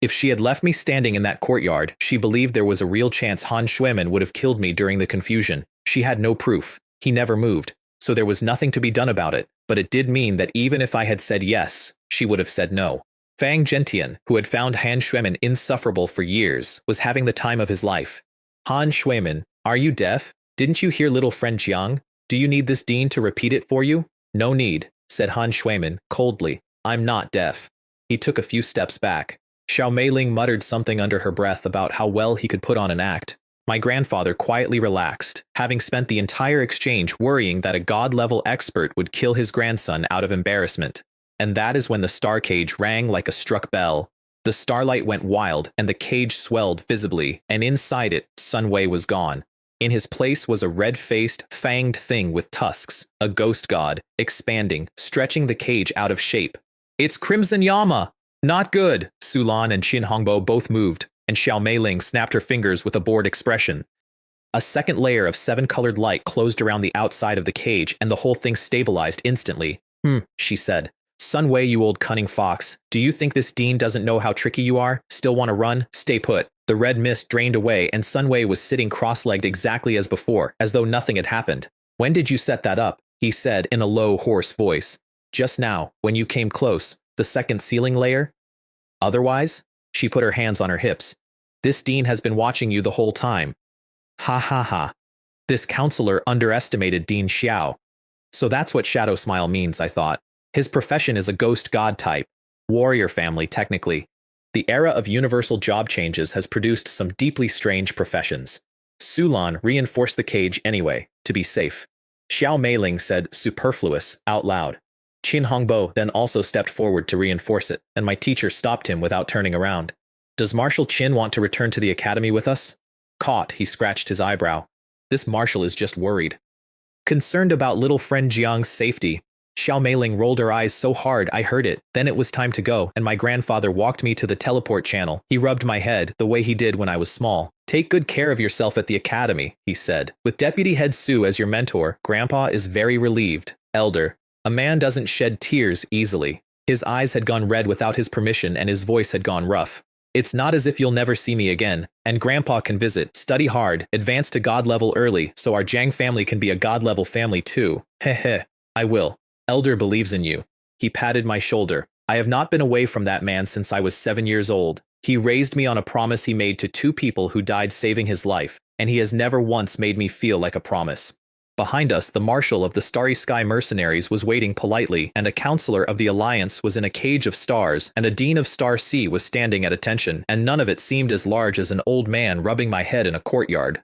If she had left me standing in that courtyard, she believed there was a real chance Han Shuimin would have killed me during the confusion. She had no proof. He never moved, so there was nothing to be done about it, but it did mean that even if I had said yes, she would have said no. Fang Gentian, who had found Han Shuimin insufferable for years, was having the time of his life. Han Shuimin, are you deaf? Didn't you hear little friend Jiang? Do you need this dean to repeat it for you? No need, said Han Shuimin, coldly. I'm not deaf. He took a few steps back. Xiao Meiling muttered something under her breath about how well he could put on an act. My grandfather quietly relaxed, having spent the entire exchange worrying that a god-level expert would kill his grandson out of embarrassment. And that is when the star cage rang like a struck bell. The starlight went wild, and the cage swelled visibly, and inside it, Sun Wei was gone. In his place was a red-faced, fanged thing with tusks, a ghost god, expanding, stretching the cage out of shape. It's Crimson Yama! Not good! Sulan and Qin Hongbo both moved, and Xiao Meiling snapped her fingers with a bored expression. A second layer of 7-colored light closed around the outside of the cage, and the whole thing stabilized instantly. She said. Sun Wei, you old cunning fox, do you think this dean doesn't know how tricky you are? Still want to run? Stay put. The red mist drained away, and Sun Wei was sitting cross-legged exactly as before, as though nothing had happened. When did you set that up? He said in a low, hoarse voice. Just now, when you came close. The second ceiling layer? Otherwise? She put her hands on her hips. This dean has been watching you the whole time. Ha. This counselor underestimated Dean Xiao. So that's what Shadow Smile means, I thought. His profession is a ghost god type. Warrior family, technically. The era of universal job changes has produced some deeply strange professions. Sulan reinforced the cage anyway, to be safe. Xiao Meiling said superfluous out loud. Qin Hongbo then also stepped forward to reinforce it, and my teacher stopped him without turning around. Does Marshal Qin want to return to the academy with us? Caught, he scratched his eyebrow. This marshal is just worried. Concerned about little friend Jiang's safety, Xiao Meiling rolled her eyes so hard I heard it. Then it was time to go, and my grandfather walked me to the teleport channel. He rubbed my head, the way he did when I was small. Take good care of yourself at the academy, he said. With Deputy Head Su as your mentor, Grandpa is very relieved. Elder, a man doesn't shed tears easily. His eyes had gone red without his permission and his voice had gone rough. It's not as if you'll never see me again, and Grandpa can visit, study hard, advance to God level early, so our Jiang family can be a God level family too. Heh. I will. Elder believes in you. He patted my shoulder. I have not been away from that man since I was 7 years old. He raised me on a promise he made to 2 people who died saving his life, and he has never once made me feel like a promise. Behind us, the marshal of the Starry Sky Mercenaries was waiting politely, and a counselor of the Alliance was in a cage of stars, and a dean of Star Sea was standing at attention, and none of it seemed as large as an old man rubbing my head in a courtyard.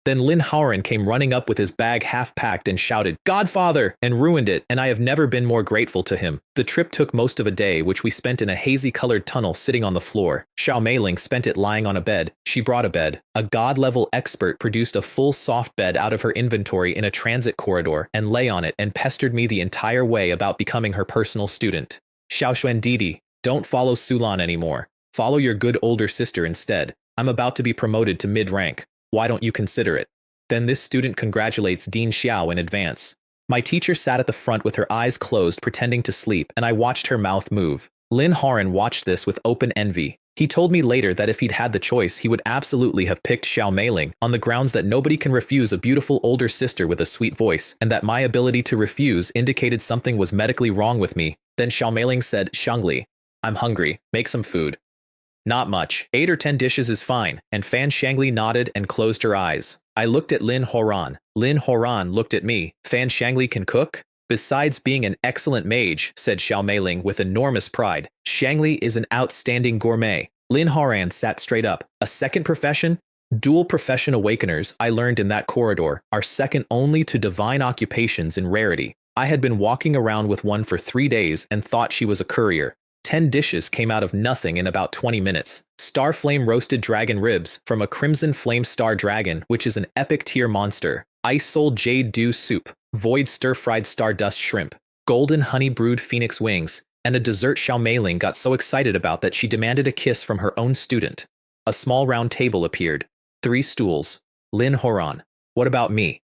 Then Lin Haoran came running up with his bag half-packed and shouted, "Godfather!" and ruined it, and I have never been more grateful to him. The trip took most of a day, which we spent in a hazy-colored tunnel sitting on the floor. Xiao Meiling spent it lying on a bed. She brought a bed. A God-level expert produced a full soft bed out of her inventory in a transit corridor and lay on it and pestered me the entire way about becoming her personal student. Xiaoxuan Didi, don't follow Sulan anymore. Follow your good older sister instead. I'm about to be promoted to mid-rank. Why don't you consider it? Then this student congratulates Dean Xiao in advance. My teacher sat at the front with her eyes closed pretending to sleep, and I watched her mouth move. Lin Haoran watched this with open envy. He told me later that if he'd had the choice, he would absolutely have picked Xiao Meiling on the grounds that nobody can refuse a beautiful older sister with a sweet voice, and that my ability to refuse indicated something was medically wrong with me. Then Xiao Meiling said, "Shangli, I'm hungry. Make some food." Not much. 8 or 10 dishes is fine, and Fan Shangli nodded and closed her eyes. I looked at Lin Haoran. Lin Haoran looked at me. Fan Shangli can cook? Besides being an excellent mage, said Xiao Meiling with enormous pride, Shangli is an outstanding gourmet. Lin Haoran sat straight up. A second profession? Dual profession awakeners, I learned in that corridor, are second only to divine occupations in rarity. I had been walking around with one for 3 days and thought she was a courier. 10 dishes came out of nothing in about 20 minutes. Starflame roasted dragon ribs from a crimson flame star dragon, which is an epic tier monster. Ice soul jade dew soup, void stir-fried stardust shrimp, golden honey brewed phoenix wings, and a dessert Xiao Meiling got so excited about that she demanded a kiss from her own student. A small round table appeared. 3 stools. Lin Haoran. What about me?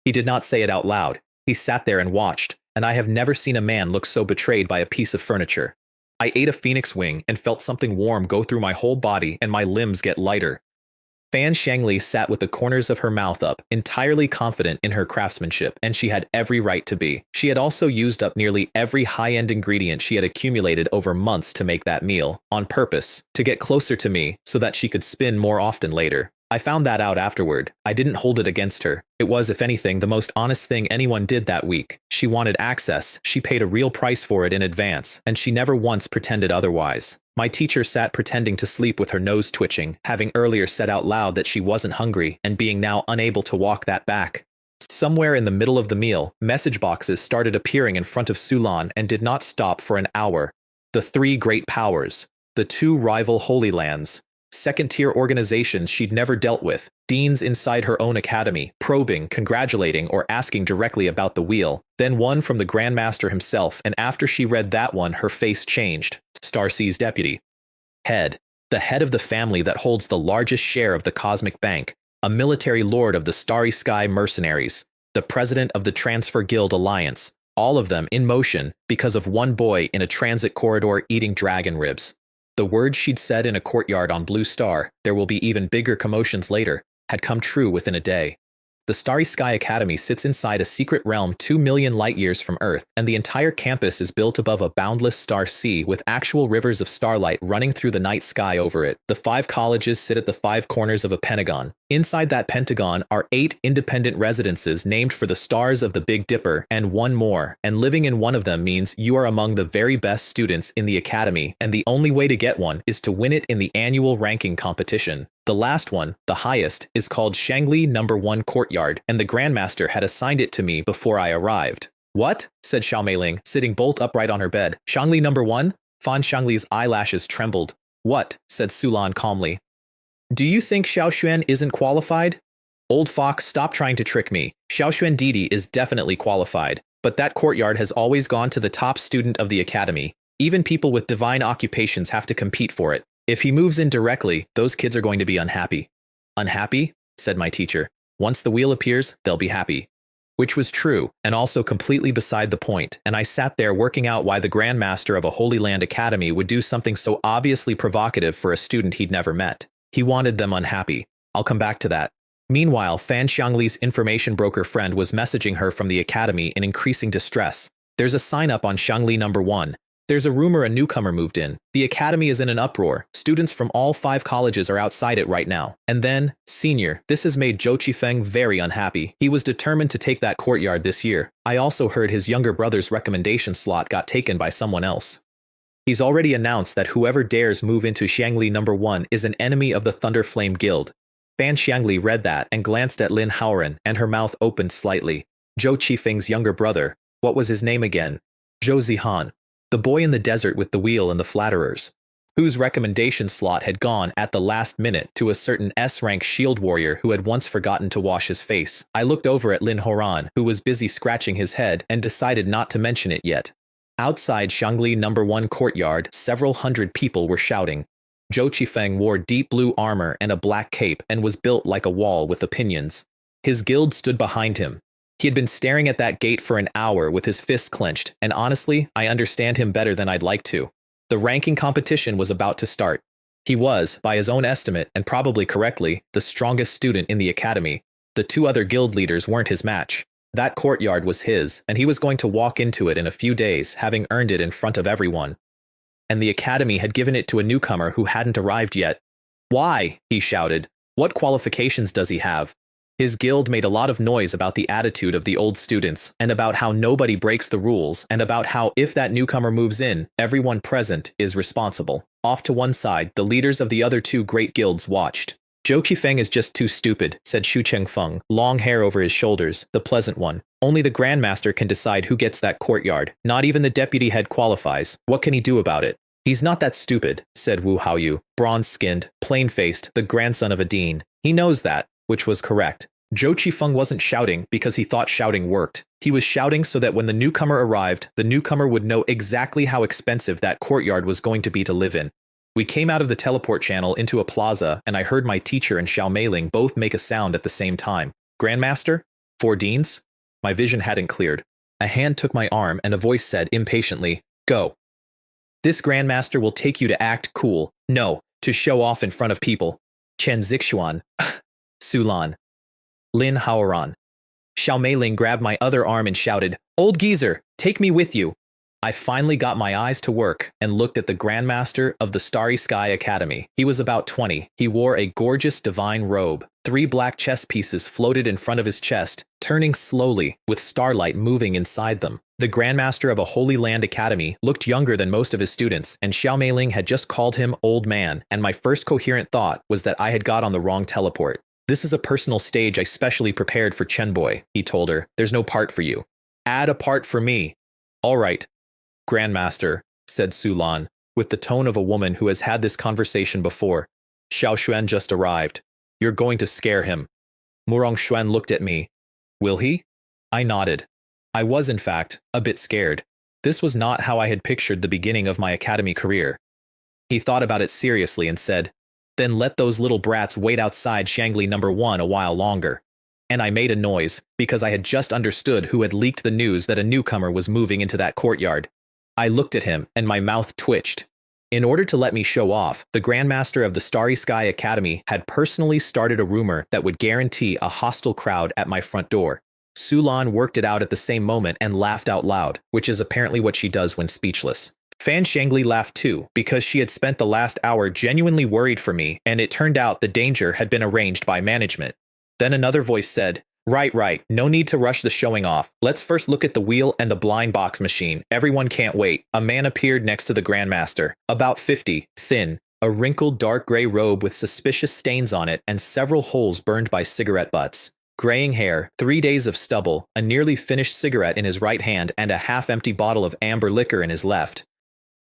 He did not say it out loud. He sat there and watched, and I have never seen a man look so betrayed by a piece of furniture. I ate a phoenix wing and felt something warm go through my whole body and my limbs get lighter. Fan Shangli sat with the corners of her mouth up, entirely confident in her craftsmanship, and she had every right to be. She had also used up nearly every high-end ingredient she had accumulated over months to make that meal, on purpose, to get closer to me so that she could spin more often later. I found that out afterward. I didn't hold it against her. It was, if anything, the most honest thing anyone did that week. She wanted access, she paid a real price for it in advance, and she never once pretended otherwise. My teacher sat pretending to sleep with her nose twitching, having earlier said out loud that she wasn't hungry, and being now unable to walk that back. Somewhere in the middle of the meal, message boxes started appearing in front of Sulan and did not stop for an hour. The 3 great powers. The 2 rival Holy Lands. Second-tier organizations she'd never dealt with, deans inside her own academy, probing, congratulating, or asking directly about the wheel, then one from the Grandmaster himself, and after she read that one, her face changed. Starsea's deputy. Head. The head of the family that holds the largest share of the Cosmic Bank, a military lord of the Starry Sky Mercenaries, the president of the Transfer Guild Alliance, all of them in motion because of one boy in a transit corridor eating dragon ribs. The words she'd said in a courtyard on Blue Star, there will be even bigger commotions later, had come true within a day. The Starry Sky Academy sits inside a secret realm 2 million light-years from Earth, and the entire campus is built above a boundless star sea with actual rivers of starlight running through the night sky over it. The 5 colleges sit at the 5 corners of a pentagon. Inside that pentagon are 8 independent residences named for the stars of the Big Dipper, and one more, and living in one of them means you are among the very best students in the academy, and the only way to get one is to win it in the annual ranking competition. The last one, the highest, is called Shangli No. 1 Courtyard, and the Grandmaster had assigned it to me before I arrived. What? Said Xiao Meiling, sitting bolt upright on her bed. Shangli number 1? Fan Shangli's eyelashes trembled. What? Said Sulan calmly. Do you think Xiao Xuan isn't qualified? Old fox, stop trying to trick me. Xiao Xuan Didi is definitely qualified, but that courtyard has always gone to the top student of the academy. Even people with divine occupations have to compete for it. If he moves in directly, those kids are going to be unhappy. Unhappy? Said my teacher. Once the wheel appears, they'll be happy. Which was true, and also completely beside the point, and I sat there working out why the Grand Master of a Holy Land Academy would do something so obviously provocative for a student he'd never met. He wanted them unhappy. I'll come back to that. Meanwhile, Fan Xiangli's information broker friend was messaging her from the academy in increasing distress. There's a sign-up on Xiangli number 1. There's a rumor a newcomer moved in. The academy is in an uproar. Students from all 5 colleges are outside it right now. And then, senior, this has made Zhou Qifeng very unhappy. He was determined to take that courtyard this year. I also heard his younger brother's recommendation slot got taken by someone else. He's already announced that whoever dares move into Xiangli number 1 is an enemy of the Thunder Flame Guild. Fan Xiangli read that and glanced at Lin Haoran, and her mouth opened slightly. Zhou Qifeng's younger brother. What was his name again? Zhou Zihan. The boy in the desert with the wheel and the flatterers, whose recommendation slot had gone at the last minute to a certain S-rank shield warrior who had once forgotten to wash his face. I looked over at Lin Horan, who was busy scratching his head, and decided not to mention it yet. Outside Xiangli number 1 courtyard, several hundred people were shouting. Zhou Qifeng wore deep blue armor and a black cape and was built like a wall with opinions. His guild stood behind him. He had been staring at that gate for an hour with his fists clenched, and honestly, I understand him better than I'd like to. The ranking competition was about to start. He was, by his own estimate, and probably correctly, the strongest student in the academy. The 2 other guild leaders weren't his match. That courtyard was his, and he was going to walk into it in a few days, having earned it in front of everyone. And the academy had given it to a newcomer who hadn't arrived yet. Why? He shouted. What qualifications does he have? His guild made a lot of noise about the attitude of the old students, and about how nobody breaks the rules, and about how if that newcomer moves in, everyone present is responsible. Off to one side, the leaders of the other 2 great guilds watched. Zhou Qifeng is just too stupid, said Shu Chengfeng, long hair over his shoulders, the pleasant one. Only the Grandmaster can decide who gets that courtyard. Not even the deputy head qualifies. What can he do about it? He's not that stupid, said Wu Haoyu, bronze-skinned, plain-faced, the grandson of a dean. He knows that. Which was correct. Zhou Qifeng wasn't shouting because he thought shouting worked. He was shouting so that when the newcomer arrived, the newcomer would know exactly how expensive that courtyard was going to be to live in. We came out of the teleport channel into a plaza, and I heard my teacher and Xiao Meiling both make a sound at the same time. Grandmaster? 4 deans? My vision hadn't cleared. A hand took my arm, and a voice said impatiently, "Go. This Grandmaster will take you to act cool. No, to show off in front of people." Chen Zixuan. Sulan. Lin Haoran. Xiao Meiling grabbed my other arm and shouted, "Old geezer, take me with you." I finally got my eyes to work and looked at the Grandmaster of the Starry Sky Academy. He was about 20. He wore a gorgeous divine robe. 3 black chess pieces floated in front of his chest, turning slowly, with starlight moving inside them. The Grandmaster of a Holy Land Academy looked younger than most of his students, and Xiao Meiling had just called him Old Man, and my first coherent thought was that I had got on the wrong teleport. "This is a personal stage I specially prepared for Chen Boy," he told her. "There's no part for you. Add a part for me." "All right, Grandmaster," said Sulan, with the tone of a woman who has had this conversation before. "Xiao Xuan just arrived. You're going to scare him." Murong Xuan looked at me. "Will he?" I nodded. I was, in fact, a bit scared. This was not how I had pictured the beginning of my academy career. He thought about it seriously and said, "Then let those little brats wait outside Xiangli number 1 a while longer." And I made a noise, because I had just understood who had leaked the news that a newcomer was moving into that courtyard. I looked at him, and my mouth twitched. In order to let me show off, the Grandmaster of the Starry Sky Academy had personally started a rumor that would guarantee a hostile crowd at my front door. Sulan worked it out at the same moment and laughed out loud, which is apparently what she does when speechless. Fan Shangli laughed too, because she had spent the last hour genuinely worried for me, and it turned out the danger had been arranged by management. Then another voice said, Right, no need to rush the showing off. Let's first look at the wheel and the blind box machine. Everyone can't wait." A man appeared next to the Grandmaster, about 50, thin, a wrinkled dark gray robe with suspicious stains on it and several holes burned by cigarette butts. Graying hair, 3 days of stubble, a nearly finished cigarette in his right hand, and a half-empty bottle of amber liquor in his left.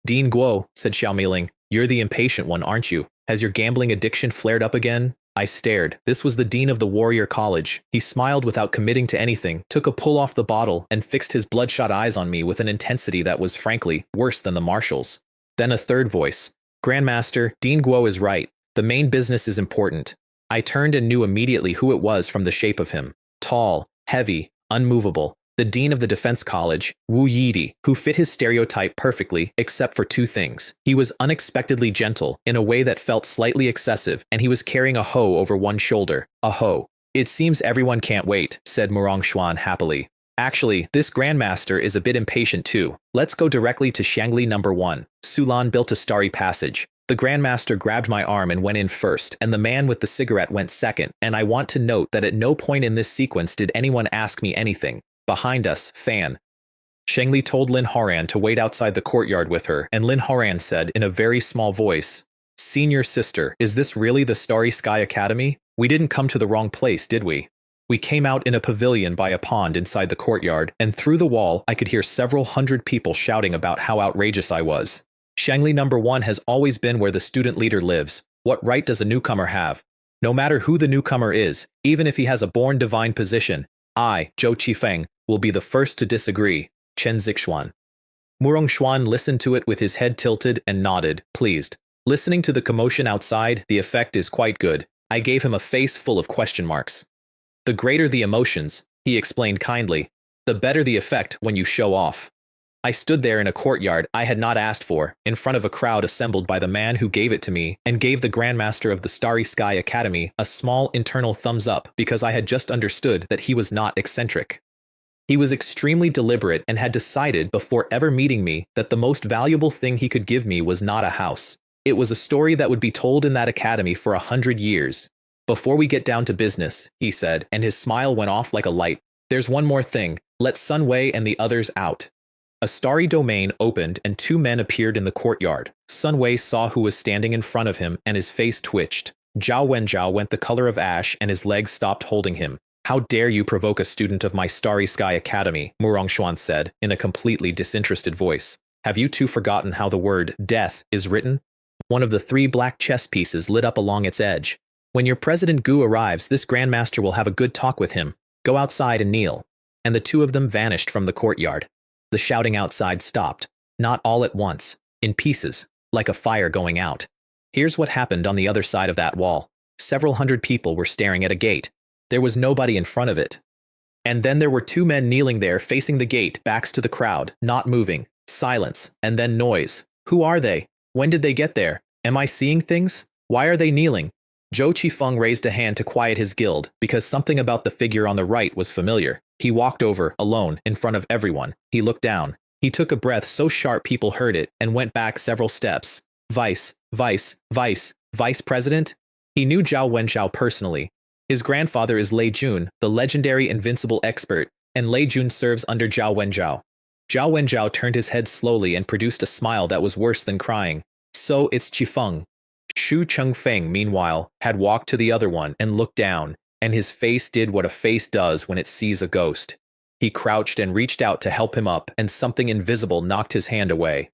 Dean Guo, said Xiao Miling, you're the impatient one, aren't you? Has your gambling addiction flared up again? I stared. This was the dean of the Warrior College. He smiled without committing to anything, took a pull off the bottle, and fixed his bloodshot eyes on me with an intensity that was, frankly, worse than the marshals. Then a third voice. Grandmaster, Dean Guo is right. The main business is important. I turned and knew immediately who it was from the shape of him. Tall, heavy, unmovable. The dean of the defense college, Wu Yidi, who fit his stereotype perfectly except for 2 things. He was unexpectedly gentle, in a way that felt slightly excessive, and he was carrying a hoe over one shoulder. A hoe. It seems everyone can't wait, said Murong Xuan happily. Actually, this grandmaster is a bit impatient too. Let's go directly to Shangli number 1. Sulan built a starry passage. The grandmaster grabbed my arm and went in first, and the man with the cigarette went second, and I want to note that at no point in this sequence did anyone ask me anything. Behind us, Fan. Shengli told Lin Horan to wait outside the courtyard with her, and Lin Horan said in a very small voice, Senior sister, is this really the Starry Sky Academy? We didn't come to the wrong place, did we? We came out in a pavilion by a pond inside the courtyard, and through the wall I could hear several hundred people shouting about how outrageous I was. Shangli number 1 has always been where the student leader lives. What right does a newcomer have? No matter who the newcomer is, even if he has a born divine position, I, Zhou Qifeng, will be the first to disagree. Chen Zixuan. Murong Xuan listened to it with his head tilted and nodded, pleased. Listening to the commotion outside, the effect is quite good. I gave him a face full of question marks. The greater the emotions, he explained kindly, the better the effect when you show off. I stood there in a courtyard I had not asked for, in front of a crowd assembled by the man who gave it to me, and gave the Grandmaster of the Starry Sky Academy a small internal thumbs up because I had just understood that he was not eccentric. He was extremely deliberate and had decided before ever meeting me that the most valuable thing he could give me was not a house. It was a story that would be told in that academy for 100 years. Before we get down to business, he said, and his smile went off like a light. There's one more thing. Let Sun Wei and the others out. A starry domain opened and 2 men appeared in the courtyard. Sun Wei saw who was standing in front of him and his face twitched. Zhao Wenjiao went the color of ash and his legs stopped holding him. How dare you provoke a student of my Starry Sky Academy, Murong Xuan said, in a completely disinterested voice. Have you 2 forgotten how the word death is written? One of the 3 black chess pieces lit up along its edge. When your President Gu arrives, this Grandmaster will have a good talk with him. Go outside and kneel. And the 2 of them vanished from the courtyard. The shouting outside stopped, not all at once, in pieces, like a fire going out. Here's what happened on the other side of that wall. Several hundred people were staring at a gate. There was nobody in front of it. And then there were 2 men kneeling there facing the gate, backs to the crowd, not moving. Silence, and then noise. Who are they? When did they get there? Am I seeing things? Why are they kneeling? Zhou Qifeng raised a hand to quiet his guild, because something about the figure on the right was familiar. He walked over, alone, in front of everyone. He looked down. He took a breath so sharp people heard it, and went back several steps. Vice President? He knew Zhao Wenjiao personally. His grandfather is Lei Jun, the legendary invincible expert, and Lei Jun serves under Zhao Wenjiao. Zhao Wenjiao turned his head slowly and produced a smile that was worse than crying. So it's Qifeng. Shu Chengfeng, meanwhile, had walked to the other one and looked down, and his face did what a face does when it sees a ghost. He crouched and reached out to help him up, and something invisible knocked his hand away.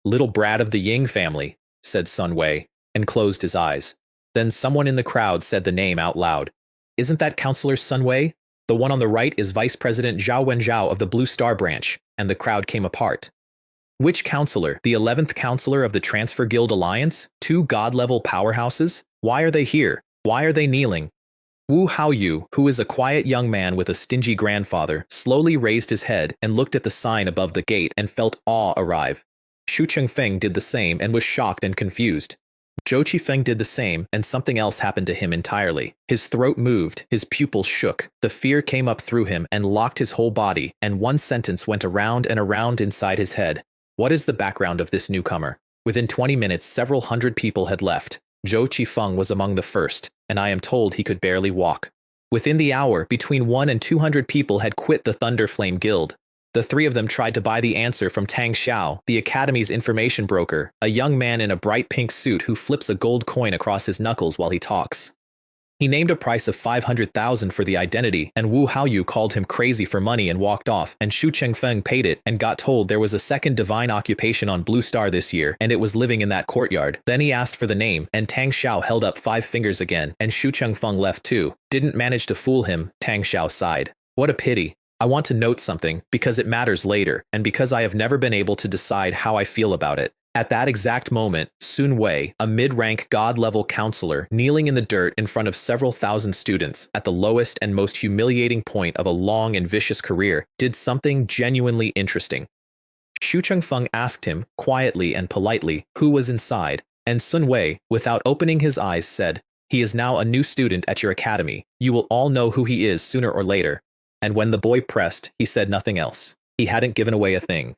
Little brat of the Ying family, said Sun Wei, and closed his eyes. Then someone in the crowd said the name out loud. Isn't that Counselor Sun Wei? The one on the right is Vice President Zhao Wenjiao of the Blue Star Branch, and the crowd came apart. Which counselor? The 11th counselor of the Transfer Guild Alliance? 2 god-level powerhouses? Why are they here? Why are they kneeling? Wu Haoyu, who is a quiet young man with a stingy grandfather, slowly raised his head and looked at the sign above the gate and felt awe arrive. Shu Chengfeng did the same and was shocked and confused. Zhou Qifeng did the same, and something else happened to him entirely. His throat moved, his pupils shook, the fear came up through him and locked his whole body, and one sentence went around and around inside his head. What is the background of this newcomer? Within 20 minutes, several hundred people had left. Zhou Qifeng was among the first, and I am told he could barely walk. Within the hour, between 100 and 200 people had quit the Thunderflame Guild. The 3 of them tried to buy the answer from Tang Xiao, the Academy's information broker, a young man in a bright pink suit who flips a gold coin across his knuckles while he talks. He named a price of 500,000 for the identity, and Wu Haoyu called him crazy for money and walked off, and Xu Chengfeng paid it and got told there was a second divine occupation on Blue Star this year, and it was living in that courtyard. Then he asked for the name, and Tang Xiao held up 5 fingers again, and Xu Chengfeng left too. Didn't manage to fool him, Tang Xiao sighed. What a pity. I want to note something, because it matters later, and because I have never been able to decide how I feel about it. At that exact moment, Sun Wei, a mid-rank god-level counselor, kneeling in the dirt in front of several thousand students at the lowest and most humiliating point of a long and vicious career, did something genuinely interesting. Xu Chengfeng asked him, quietly and politely, who was inside, and Sun Wei, without opening his eyes, said, "He is now a new student at your academy. You will all know who he is sooner or later." And when the boy pressed, he said nothing else. He hadn't given away a thing.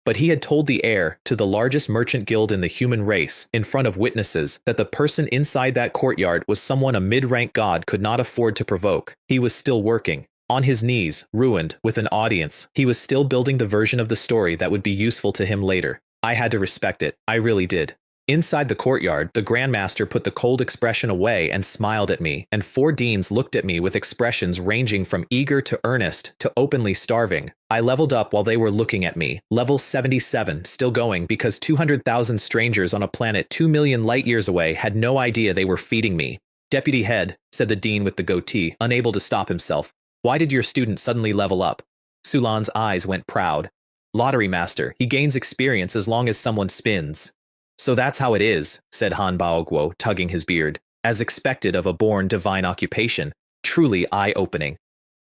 But he had told the heir to the largest merchant guild in the human race, in front of witnesses, that the person inside that courtyard was someone a mid-rank god could not afford to provoke. He was still working. On his knees, ruined, with an audience, he was still building the version of the story that would be useful to him later. I had to respect it. I really did. Inside the courtyard, the Grandmaster put the cold expression away and smiled at me, and 4 deans looked at me with expressions ranging from eager to earnest to openly starving. I leveled up while they were looking at me. Level 77, still going because 200,000 strangers on a planet 2 million light-years away had no idea they were feeding me. "Deputy Head," said the dean with the goatee, unable to stop himself, "why did your student suddenly level up?" Sulan's eyes went proud. "Lottery Master, he gains experience as long as someone spins." "So that's how it is," said Han Baoguo, tugging his beard, as expected of a born divine occupation. Truly eye-opening.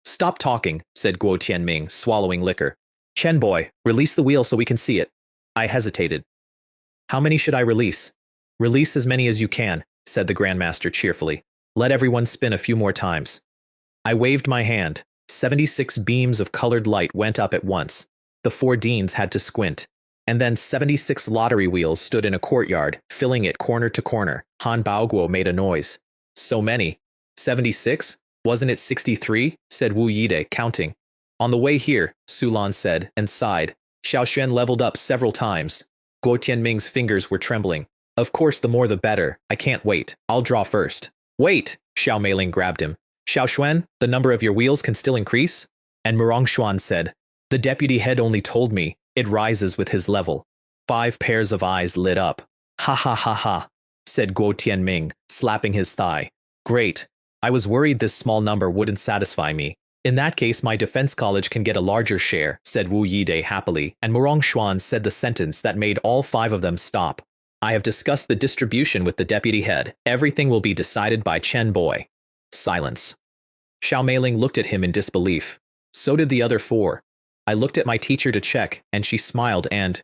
"Stop talking," said Guo Tianming, swallowing liquor. "Chen boy, release the wheel so we can see it." I hesitated. "How many should I release?" "Release as many as you can," said the Grandmaster cheerfully. "Let everyone spin a few more times." I waved my hand. 76 beams of colored light went up at once. The 4 deans had to squint. And then 76 lottery wheels stood in a courtyard, filling it corner to corner. Han Baoguo made a noise. "So many." 76? "Wasn't it 63? said Wu Yide, counting. "On the way here," Sulan said, and sighed. Xiaoxuan leveled up several times. Guo Tianming's fingers were trembling. "Of course, the more the better. I can't wait. I'll draw first." "Wait!" Xiao Meiling grabbed him. "Xiaoxuan, the number of your wheels can still increase?" And Murong Xuan said, "The deputy head only told me. It rises with his level." 5 pairs of eyes lit up. "Ha ha ha ha," said Guo Tianming, slapping his thigh. "Great. I was worried this small number wouldn't satisfy me." "In that case, my defense college can get a larger share," said Wu Yide happily, and Murong Xuan said the sentence that made all 5 of them stop. "I have discussed the distribution with the deputy head. Everything will be decided by Chen Boy." Silence. Xiao Meiling looked at him in disbelief. So did the other 4. I looked at my teacher to check, and she smiled and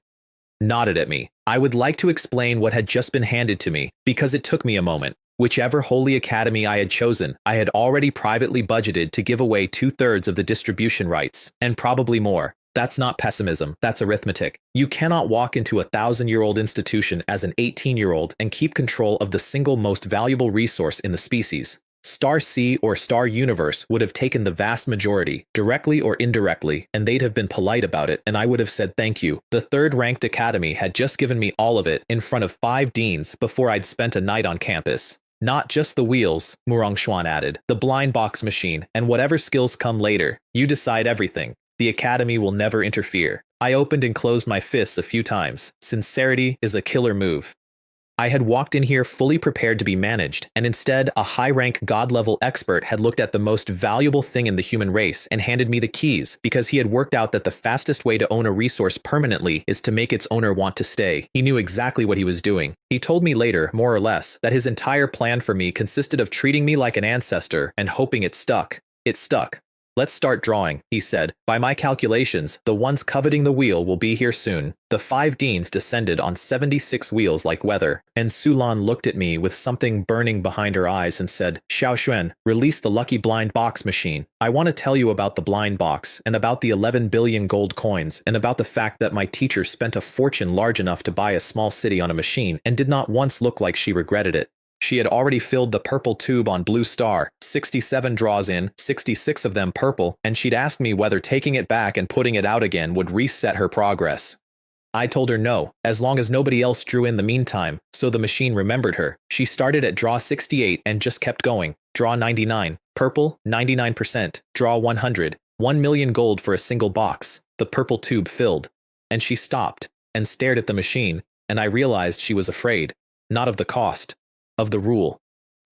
nodded at me. I would like to explain what had just been handed to me, because it took me a moment. Whichever holy academy I had chosen, I had already privately budgeted to give away 2/3 of the distribution rights, and probably more. That's not pessimism, that's arithmetic. You cannot walk into a 1,000-year-old institution as an 18-year-old and keep control of the single most valuable resource in the species. Star C or Star Universe would have taken the vast majority, directly or indirectly, and they'd have been polite about it, and I would have said thank you. The 3rd-ranked academy had just given me all of it in front of 5 deans before I'd spent a night on campus. "Not just the wheels," Murong Xuan added, "the blind box machine, and whatever skills come later. You decide everything. The academy will never interfere." I opened and closed my fists a few times. Sincerity is a killer move. I had walked in here fully prepared to be managed, and instead a high-rank god-level expert had looked at the most valuable thing in the human race and handed me the keys, because he had worked out that the fastest way to own a resource permanently is to make its owner want to stay. He knew exactly what he was doing. He told me later, more or less, that his entire plan for me consisted of treating me like an ancestor and hoping it stuck. It stuck. "Let's start drawing," he said. "By my calculations, the ones coveting the wheel will be here soon." The 5 deans descended on 76 wheels like weather, and Sulan looked at me with something burning behind her eyes and said, "Xiaoxuan, release the lucky blind box machine. I want to tell you about the blind box, and about the 11 billion gold coins, and about the fact that my teacher spent a fortune large enough to buy a small city on a machine, and did not once look like she regretted it. She had already filled the purple tube on Blue Star, 67 draws in, 66 of them purple, and she'd asked me whether taking it back and putting it out again would reset her progress. I told her no, as long as nobody else drew in the meantime, so the machine remembered her. She started at draw 68 and just kept going. Draw 99. Purple, 99%. Draw 100. 1 million gold for a single box. The purple tube filled. And she stopped and stared at the machine, and I realized she was afraid, not of the cost, of the rule.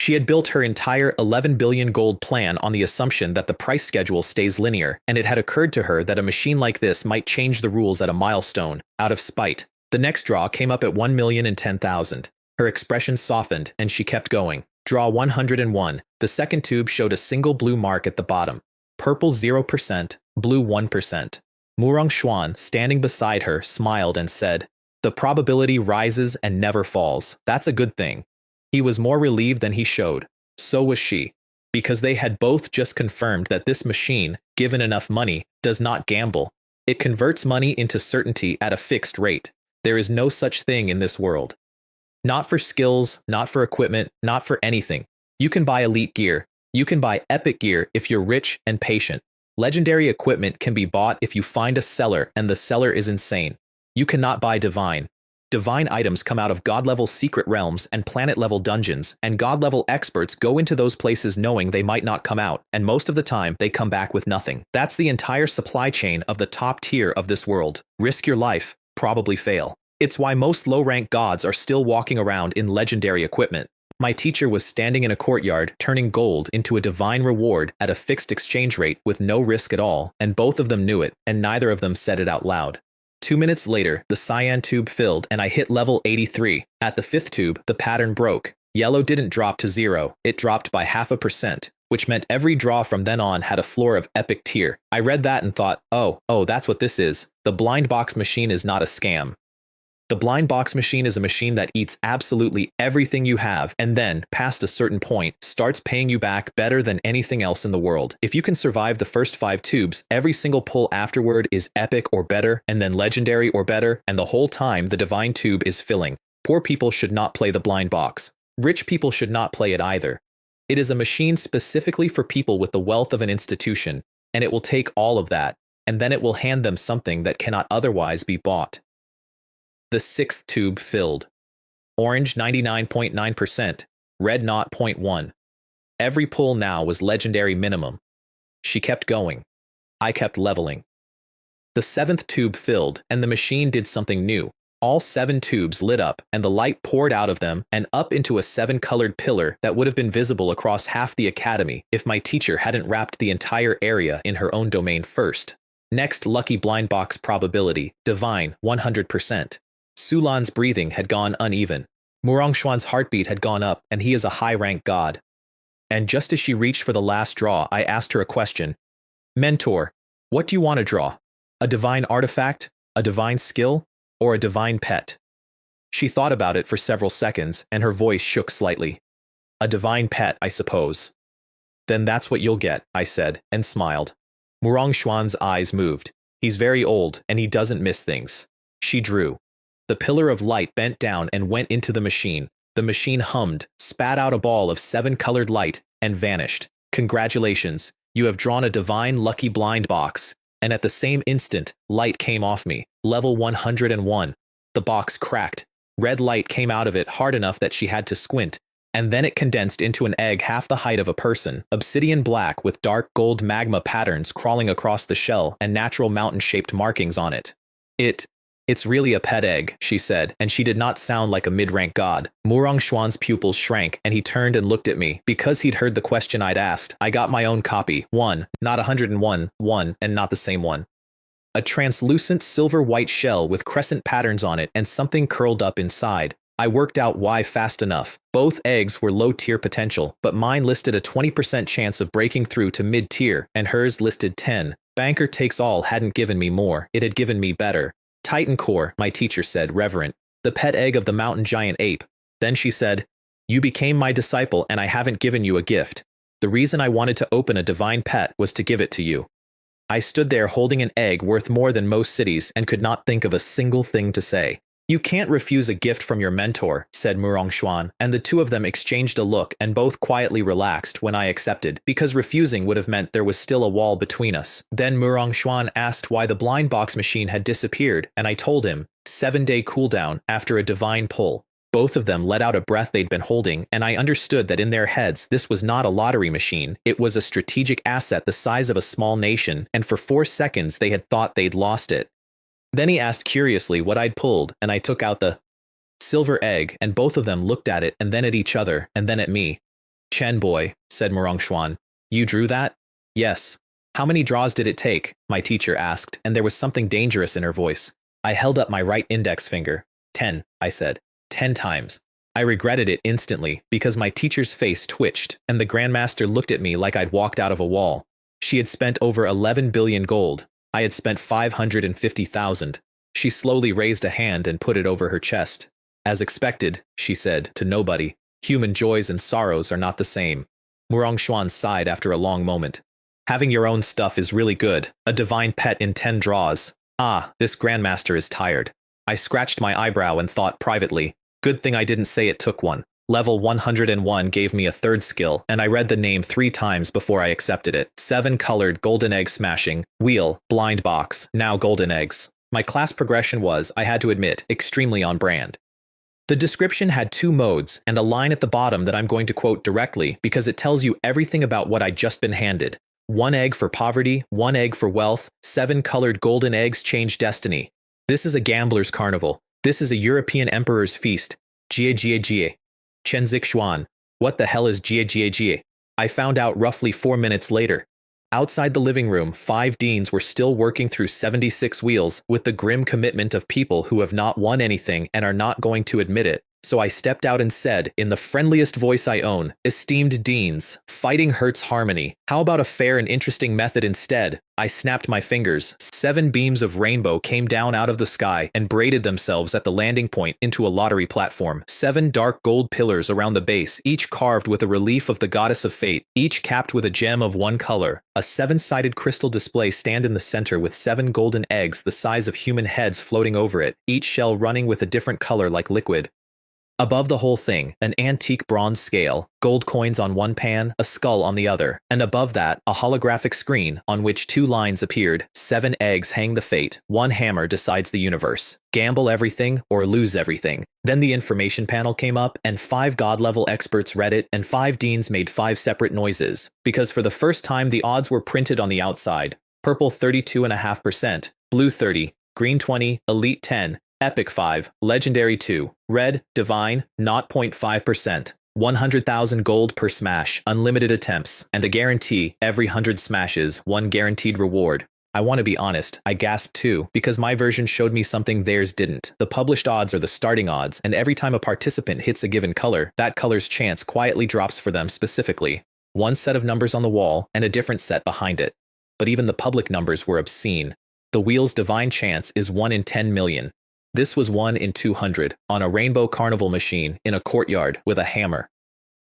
She had built her entire 11 billion gold plan on the assumption that the price schedule stays linear, and it had occurred to her that a machine like this might change the rules at a milestone, out of spite. The next draw came up at 1,010,000. Her expression softened, and she kept going. Draw 101. The second tube showed a single blue mark at the bottom. Purple 0%, blue 1%. Murong Xuan, standing beside her, smiled and said, "The probability rises and never falls. That's a good thing." He was more relieved than he showed. So was she. Because they had both just confirmed that this machine, given enough money, does not gamble. It converts money into certainty at a fixed rate. There is no such thing in this world. Not for skills, not for equipment, not for anything. You can buy elite gear. You can buy epic gear if you're rich and patient. Legendary equipment can be bought if you find a seller and the seller is insane. You cannot buy divine. Divine items come out of god-level secret realms and planet-level dungeons, and god-level experts go into those places knowing they might not come out, and most of the time they come back with nothing. That's the entire supply chain of the top tier of this world. Risk your life, probably fail. It's why most low-rank gods are still walking around in legendary equipment. My teacher was standing in a courtyard, turning gold into a divine reward at a fixed exchange rate with no risk at all, and both of them knew it, and neither of them said it out loud. 2 minutes later, the cyan tube filled and I hit level 83. At the 5th tube, the pattern broke. Yellow didn't drop to 0, it dropped by 0.5%, which meant every draw from then on had a floor of epic tier. I read that and thought, oh, that's what this is. The blind box machine is not a scam. The blind box machine is a machine that eats absolutely everything you have and then, past a certain point, starts paying you back better than anything else in the world. If you can survive the first 5 tubes, every single pull afterward is epic or better, and then legendary or better, and the whole time the divine tube is filling. Poor people should not play the blind box. Rich people should not play it either. It is a machine specifically for people with the wealth of an institution, and it will take all of that, and then it will hand them something that cannot otherwise be bought. The 6th tube filled. Orange 99.9%, red 0.1. Every pull now was legendary minimum. She kept going. I kept leveling. The 7th tube filled, and the machine did something new. All 7 tubes lit up, and the light poured out of them and up into a 7-colored pillar that would have been visible across half the academy if my teacher hadn't wrapped the entire area in her own domain first. Next, lucky blind box probability, divine, 100%. Sulan's breathing had gone uneven. Murongxuan's heartbeat had gone up, and he is a high-rank god. And just as she reached for the last draw, I asked her a question. Mentor, what do you want to draw? A divine artifact, a divine skill, or a divine pet? She thought about it for several seconds, and her voice shook slightly. A divine pet, I suppose. Then that's what you'll get, I said, and smiled. Murongxuan's eyes moved. He's very old, and he doesn't miss things. She drew. The pillar of light bent down and went into the machine. The machine hummed, spat out a ball of 7-colored light, and vanished. Congratulations, you have drawn a divine lucky blind box. And at the same instant, light came off me. Level 101. The box cracked. Red light came out of it hard enough that she had to squint, and then it condensed into an egg half the height of a person, obsidian black with dark gold magma patterns crawling across the shell and natural mountain-shaped markings on it. It's really a pet egg, she said, and she did not sound like a mid-rank god. Murongxuan's pupils shrank, and he turned and looked at me. Because he'd heard the question I'd asked, I got my own copy. One, not 101, one, and not the same one. A translucent silver-white shell with crescent patterns on it and something curled up inside. I worked out why fast enough. Both eggs were low-tier potential, but mine listed a 20% chance of breaking through to mid-tier, and hers listed 10. Banker Takes All hadn't given me more, it had given me better. Titan Core, my teacher said, reverent. The pet egg of the mountain giant ape. Then she said, you became my disciple and I haven't given you a gift. The reason I wanted to open a divine pet was to give it to you. I stood there holding an egg worth more than most cities and could not think of a single thing to say. You can't refuse a gift from your mentor, said Murongxuan, and the two of them exchanged a look and both quietly relaxed when I accepted, because refusing would have meant there was still a wall between us. Then Murongxuan asked why the blind box machine had disappeared, and I told him, 7-day cooldown after a divine pull. Both of them let out a breath they'd been holding, and I understood that in their heads this was not a lottery machine, it was a strategic asset the size of a small nation, and for 4 seconds they had thought they'd lost it. Then he asked curiously what I'd pulled, and I took out the silver egg, and both of them looked at it and then at each other, and then at me. Chen boy, said Murongxuan. You drew that? Yes. How many draws did it take? My teacher asked, and there was something dangerous in her voice. I held up my right index finger. 10, I said. 10 times. I regretted it instantly, because my teacher's face twitched, and the Grandmaster looked at me like I'd walked out of a wall. She had spent over 11 billion gold. I had spent 550,000. She slowly raised a hand and put it over her chest. As expected, she said, to nobody, human joys and sorrows are not the same. Murongxuan sighed after a long moment. Having your own stuff is really good, a divine pet in 10 draws. Ah, this Grandmaster is tired. I scratched my eyebrow and thought privately, good thing I didn't say it took one. Level 101 gave me a third skill, and I read the name 3 times before I accepted it. 7 colored golden egg smashing, wheel, blind box, now golden eggs. My class progression was, I had to admit, extremely on brand. The description had 2 modes, and a line at the bottom that I'm going to quote directly because it tells you everything about what I'd just been handed. 1 egg for poverty, 1 egg for wealth, 7 colored golden eggs change destiny. This is a gambler's carnival. This is a European emperor's feast. Jie Jie Jie. Chen Zixuan. What the hell is Jie Jie Jie? I found out roughly 4 minutes later. Outside the living room, 5 deans were still working through 76 wheels with the grim commitment of people who have not won anything and are not going to admit it. So I stepped out and said, in the friendliest voice I own, esteemed deans, fighting hurts harmony. How about a fair and interesting method instead? I snapped my fingers. 7 beams of rainbow came down out of the sky and braided themselves at the landing point into a lottery platform. 7 dark gold pillars around the base, each carved with a relief of the goddess of fate, each capped with a gem of 1 color. A 7-sided crystal display stand in the center with 7 golden eggs the size of human heads floating over it, each shell running with a different color like liquid. Above the whole thing, an antique bronze scale, gold coins on one pan, a skull on the other, and above that, a holographic screen on which 2 lines appeared. 7 eggs hang the fate, 1 hammer decides the universe. Gamble everything or lose everything. Then the information panel came up, and 5 god-level experts read it, and 5 deans made 5 separate noises, because for the first time the odds were printed on the outside. Purple 32.5%, blue 30, green 20, elite 10, epic 5, legendary 2, red, divine, 0.5%, 100,000 gold per smash, unlimited attempts, and a guarantee every 100 smashes, 1 guaranteed reward. I want to be honest, I gasped too, because my version showed me something theirs didn't. The published odds are the starting odds, and every time a participant hits a given color, that color's chance quietly drops for them specifically. 1 set of numbers on the wall, and a different set behind it. But even the public numbers were obscene. The wheel's divine chance is 1 in 10 million. This was 1 in 200, on a rainbow carnival machine, in a courtyard, with a hammer.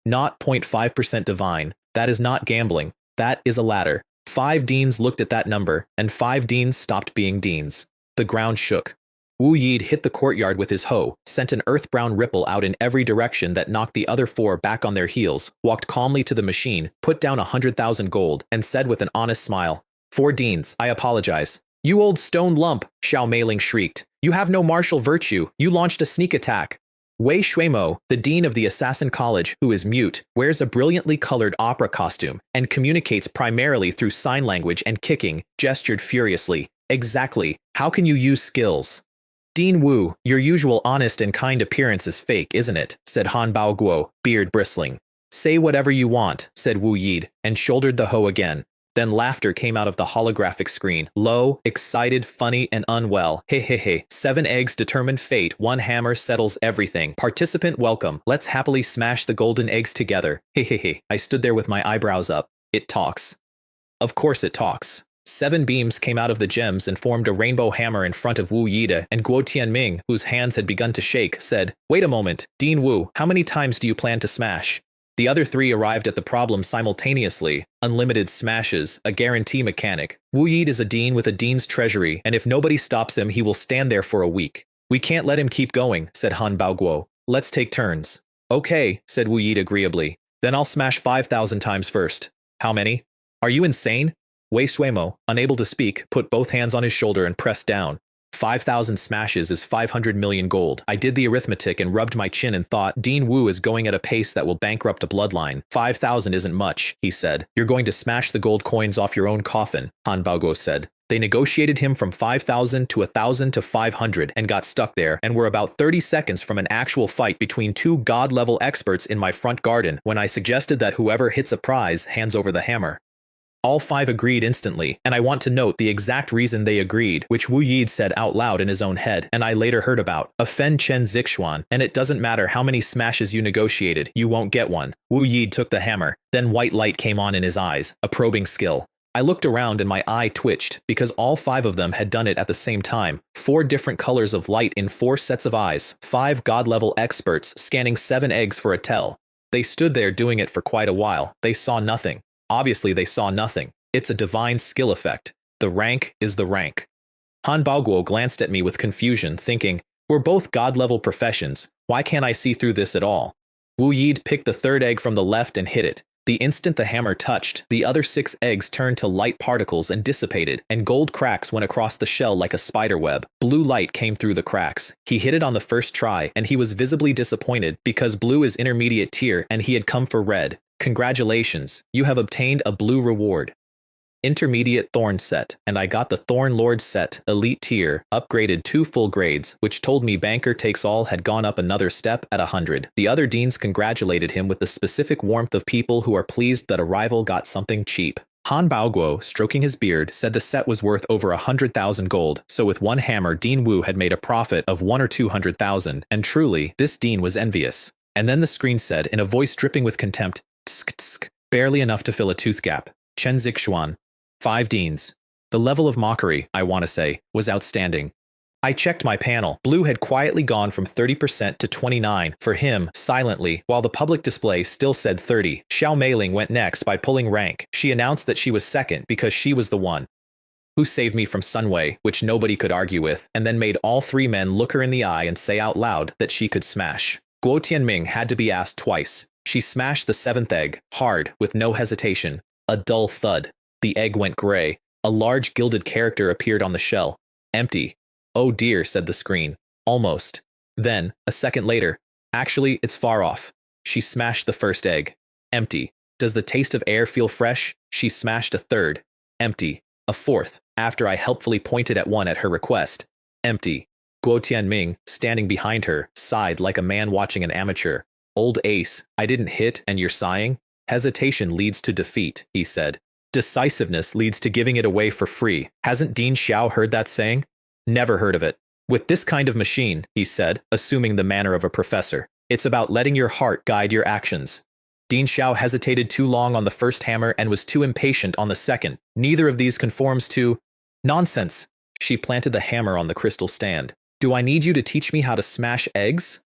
Not 0.5% divine, that is not gambling, that is a ladder. 5 deans looked at that number, and 5 deans stopped being deans. The ground shook. Wu Yid hit the courtyard with his hoe, sent an earth-brown ripple out in every direction that knocked the other 4 back on their heels, walked calmly to the machine, put down 100,000 gold, and said with an honest smile, 4 deans, I apologize. You old stone lump, Xiao Meiling shrieked. You have no martial virtue. You launched a sneak attack. Wei Shuimo, the dean of the Assassin College, who is mute, wears a brilliantly colored opera costume and communicates primarily through sign language and kicking, gestured furiously. Exactly. How can you use skills? Dean Wu, your usual honest and kind appearance is fake, isn't it? Said Han Baoguo, beard bristling. Say whatever you want, said Wu Yid, and shouldered the hoe again. Then laughter came out of the holographic screen. Low, excited, funny, and unwell. Hey hey hey. 7 eggs determine fate. 1 hammer settles everything. Participant welcome. Let's happily smash the golden eggs together. Hey hey hey. I stood there with my eyebrows up. It talks. Of course it talks. 7 beams came out of the gems and formed a rainbow hammer in front of Wu Yide, and Guo Tianming, whose hands had begun to shake, said, Wait a moment, Dean Wu, how many times do you plan to smash? The other 3 arrived at the problem simultaneously. Unlimited smashes, a guarantee mechanic. Wu Yid is a dean with a dean's treasury, and if nobody stops him, he will stand there for a week. We can't let him keep going, said Han Baoguo. Let's take turns. Okay, said Wu Yid agreeably. Then I'll smash 5,000 times first. How many? Are you insane? Wei Shuimo, unable to speak, put both hands on his shoulder and pressed down. 5,000 smashes is 500 million gold. I did the arithmetic and rubbed my chin and thought, Dean Wu is going at a pace that will bankrupt a bloodline. 5,000 isn't much, he said. You're going to smash the gold coins off your own coffin, Han Baoguo said. They negotiated him from 5,000 to 1,000 to 500 and got stuck there and were about 30 seconds from an actual fight between two god-level experts in my front garden when I suggested that whoever hits a prize hands over the hammer. All 5 agreed instantly, and I want to note the exact reason they agreed, which Wu Yi said out loud in his own head, and I later heard about. Offend Chen Zixuan, and it doesn't matter how many smashes you negotiated, you won't get one. Wu Yi took the hammer, then white light came on in his eyes, a probing skill. I looked around and my eye twitched, because all 5 of them had done it at the same time. 4 different colors of light in 4 sets of eyes, 5 god-level experts scanning 7 eggs for a tell. They stood there doing it for quite a while. They saw nothing. Obviously, they saw nothing. It's a divine skill effect. The rank is the rank. Han Baoguo glanced at me with confusion, thinking, we're both god-level professions. Why can't I see through this at all? Wu Yi picked the 3rd egg from the left and hit it. The instant the hammer touched, the other 6 eggs turned to light particles and dissipated, and gold cracks went across the shell like a spider web. Blue light came through the cracks. He hit it on the first try, and he was visibly disappointed because blue is intermediate tier and he had come for red. Congratulations, you have obtained a blue reward. Intermediate Thorn set, and I got the Thorn Lord set, elite tier, upgraded 2 full grades, which told me Banker Takes All had gone up another step at 100. The other deans congratulated him with the specific warmth of people who are pleased that a rival got something cheap. Han Baoguo, stroking his beard, said the set was worth over 100,000 gold, so with one hammer Dean Wu had made a profit of 1 or 200,000, and truly, this dean was envious. And then the screen said, in a voice dripping with contempt, tsk tsk, barely enough to fill a tooth gap. Chen Zixuan. 5 deans. The level of mockery, I want to say, was outstanding. I checked my panel. Blue had quietly gone from 30% to 29% for him, silently, while the public display still said 30. Xiao Meiling went next by pulling rank. She announced that she was second because she was the one who saved me from Sunway, which nobody could argue with, and then made all 3 men look her in the eye and say out loud that she could smash. Guo Tianming had to be asked twice. She smashed the 7th egg, hard, with no hesitation. A dull thud. The egg went gray. A large gilded character appeared on the shell. Empty. Oh dear, said the screen. Almost. Then, a second later, actually, it's far off. She smashed the 1st egg. Empty. Does the taste of air feel fresh? She smashed a 3rd. Empty. A 4th, after I helpfully pointed at one at her request. Empty. Guo Tianming, standing behind her, sighed like a man watching an amateur. Old ace, I didn't hit and you're sighing? Hesitation leads to defeat, he said. Decisiveness leads to giving it away for free. Hasn't Dean Xiao heard that saying? Never heard of it. With this kind of machine, he said, assuming the manner of a professor, it's about letting your heart guide your actions. Dean Xiao hesitated too long on the 1st hammer and was too impatient on the 2nd. Neither of these conforms to… Nonsense! She planted the hammer on the crystal stand. Do I need you to teach me how to smash eggs?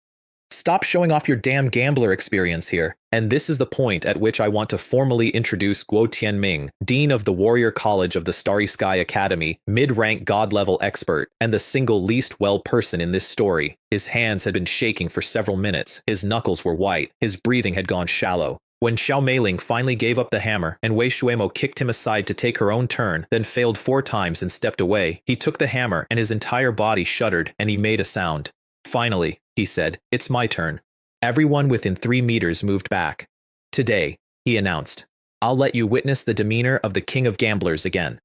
Stop showing off your damn gambler experience here. And this is the point at which I want to formally introduce Guo Tianming, Dean of the Warrior College of the Starry Sky Academy, mid-rank god-level expert, and the single least well person in this story. His hands had been shaking for several minutes, his knuckles were white, his breathing had gone shallow. When Xiao Meiling finally gave up the hammer and Wei Shuemo kicked him aside to take her own turn, then failed 4 times and stepped away, he took the hammer and his entire body shuddered and he made a sound. Finally, he said, it's my turn. Everyone within 3 meters moved back. Today, he announced, I'll let you witness the demeanor of the king of gamblers again.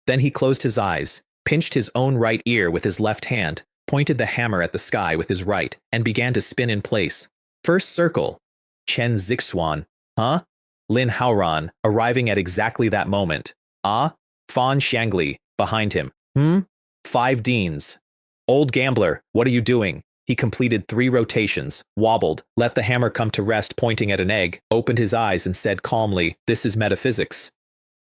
Then he closed his eyes, pinched his own right ear with his left hand, pointed the hammer at the sky with his right, and began to spin in place. First circle. Chen Zixuan. Huh? Lin Haoran, arriving at exactly that moment. Ah? Fan Xiangli, behind him. 5 deans. Old gambler, what are you doing? He completed 3 rotations, wobbled, let the hammer come to rest pointing at an egg, opened his eyes and said calmly, this is metaphysics.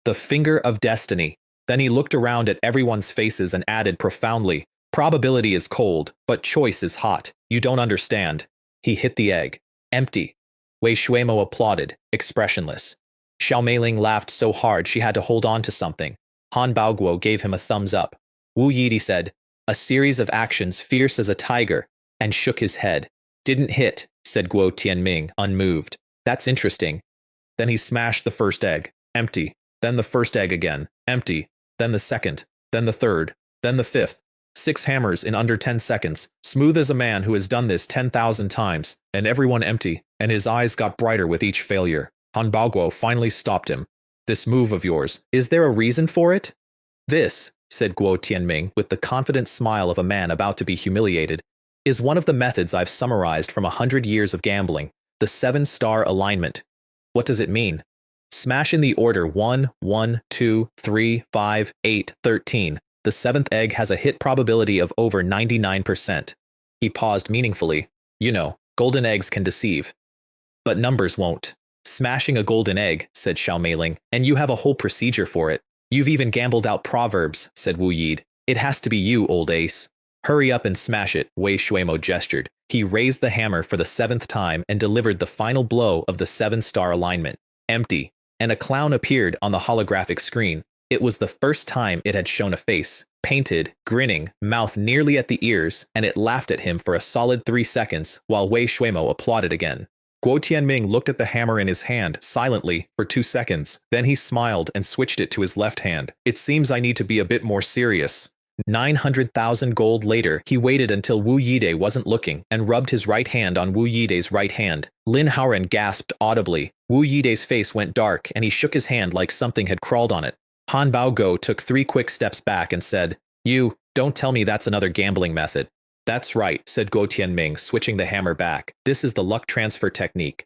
The finger of destiny. Then he looked around at everyone's faces and added profoundly, probability is cold, but choice is hot. You don't understand. He hit the egg. Empty. Wei Shuemo applauded, expressionless. Xiao Meiling laughed so hard she had to hold on to something. Han Baoguo gave him a thumbs up. Wu Yi said, a series of actions fierce as a tiger, and shook his head. Didn't hit, said Guo Tianming, unmoved. That's interesting. Then he smashed the 1st egg. Empty. Then the 1st egg again. Empty. Then the 2nd. Then the 3rd. Then the 5th. 6 hammers in under 10 seconds, smooth as a man who has done this 10,000 times, and everyone empty, and his eyes got brighter with each failure. Han Baoguo finally stopped him. This move of yours, is there a reason for it? This, said Guo Tianming with the confident smile of a man about to be humiliated, is one of the methods I've summarized from 100 years of gambling, the 7-star alignment. What does it mean? Smash in the order 1, 1, 2, 3, 5, 8, 13. The 7th egg has a hit probability of over 99%. He paused meaningfully. You know, golden eggs can deceive. But numbers won't. Smashing a golden egg, said Xiao Meiling, and you have a whole procedure for it. You've even gambled out proverbs, said Wu Yid. It has to be you, old ace. Hurry up and smash it, Wei Shuimo gestured. He raised the hammer for the 7th time and delivered the final blow of the 7-star alignment. Empty. And a clown appeared on the holographic screen. It was the first time it had shown a face, painted, grinning, mouth nearly at the ears, and it laughed at him for a solid 3 seconds while Wei Shuimo applauded again. Guo Tianming looked at the hammer in his hand silently for 2 seconds. Then he smiled and switched it to his left hand. It seems I need to be a bit more serious. 900,000 gold later, he waited until Wu Yide wasn't looking and rubbed his right hand on Wu Yide's right hand. Lin Haoren gasped audibly. Wu Yide's face went dark and he shook his hand like something had crawled on it. Han Baoguo took 3 quick steps back and said, You, don't tell me that's another gambling method. That's right, said Guo Tianming, switching the hammer back. This is the luck transfer technique.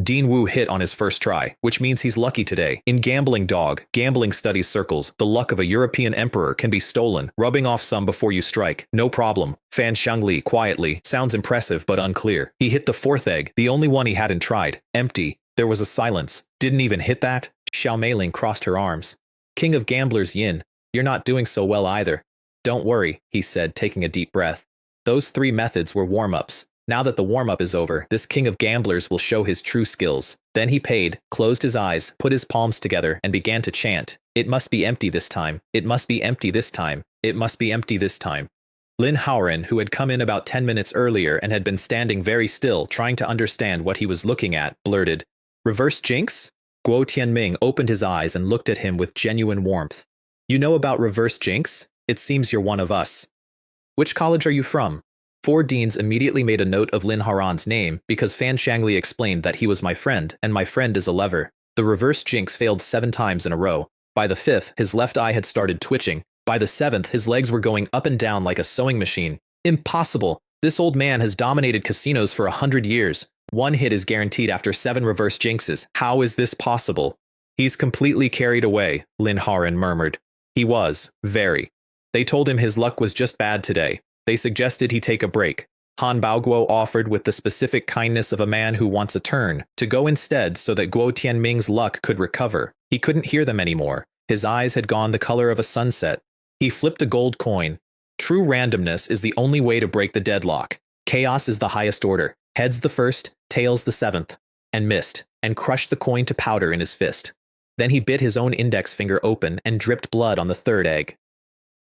Dean Wu hit on his first try, which means he's lucky today. In Gambling Dog, gambling studies circles, the luck of a European emperor can be stolen, rubbing off some before you strike. No problem. Fan Shangli, quietly, sounds impressive but unclear. He hit the 4th egg, the only one he hadn't tried. Empty. There was a silence. Didn't even hit that? Xiao Meiling crossed her arms. King of Gamblers Yin, you're not doing so well either. Don't worry, he said, taking a deep breath. Those 3 methods were warm-ups. Now that the warm-up is over, this king of gamblers will show his true skills. Then he paid, closed his eyes, put his palms together, and began to chant. It must be empty this time. It must be empty this time. It must be empty this time. Lin Haoren, who had come in about 10 minutes earlier and had been standing very still, trying to understand what he was looking at, blurted, Reverse jinx? Guo Tianming opened his eyes and looked at him with genuine warmth. You know about reverse jinx? It seems you're one of us. Which college are you from? 4 deans immediately made a note of Lin Haoren's name because Fan Shangli explained that he was my friend, and my friend is a lever. The reverse jinx failed 7 times in a row. By the 5th, his left eye had started twitching. By the 7th, his legs were going up and down like a sewing machine. Impossible! This old man has dominated casinos for 100 years. 1 hit is guaranteed after 7 reverse jinxes. How is this possible? He's completely carried away, Lin Haoren murmured. He was, very. They told him his luck was just bad today. They suggested he take a break. Han Baoguo offered with the specific kindness of a man who wants a turn, to go instead so that Guo Tianming's luck could recover. He couldn't hear them anymore. His eyes had gone the color of a sunset. He flipped a gold coin. True randomness is the only way to break the deadlock. Chaos is the highest order. Heads the 1st, tails the 7th. And missed, and crushed the coin to powder in his fist. Then he bit his own index finger open and dripped blood on the 3rd egg.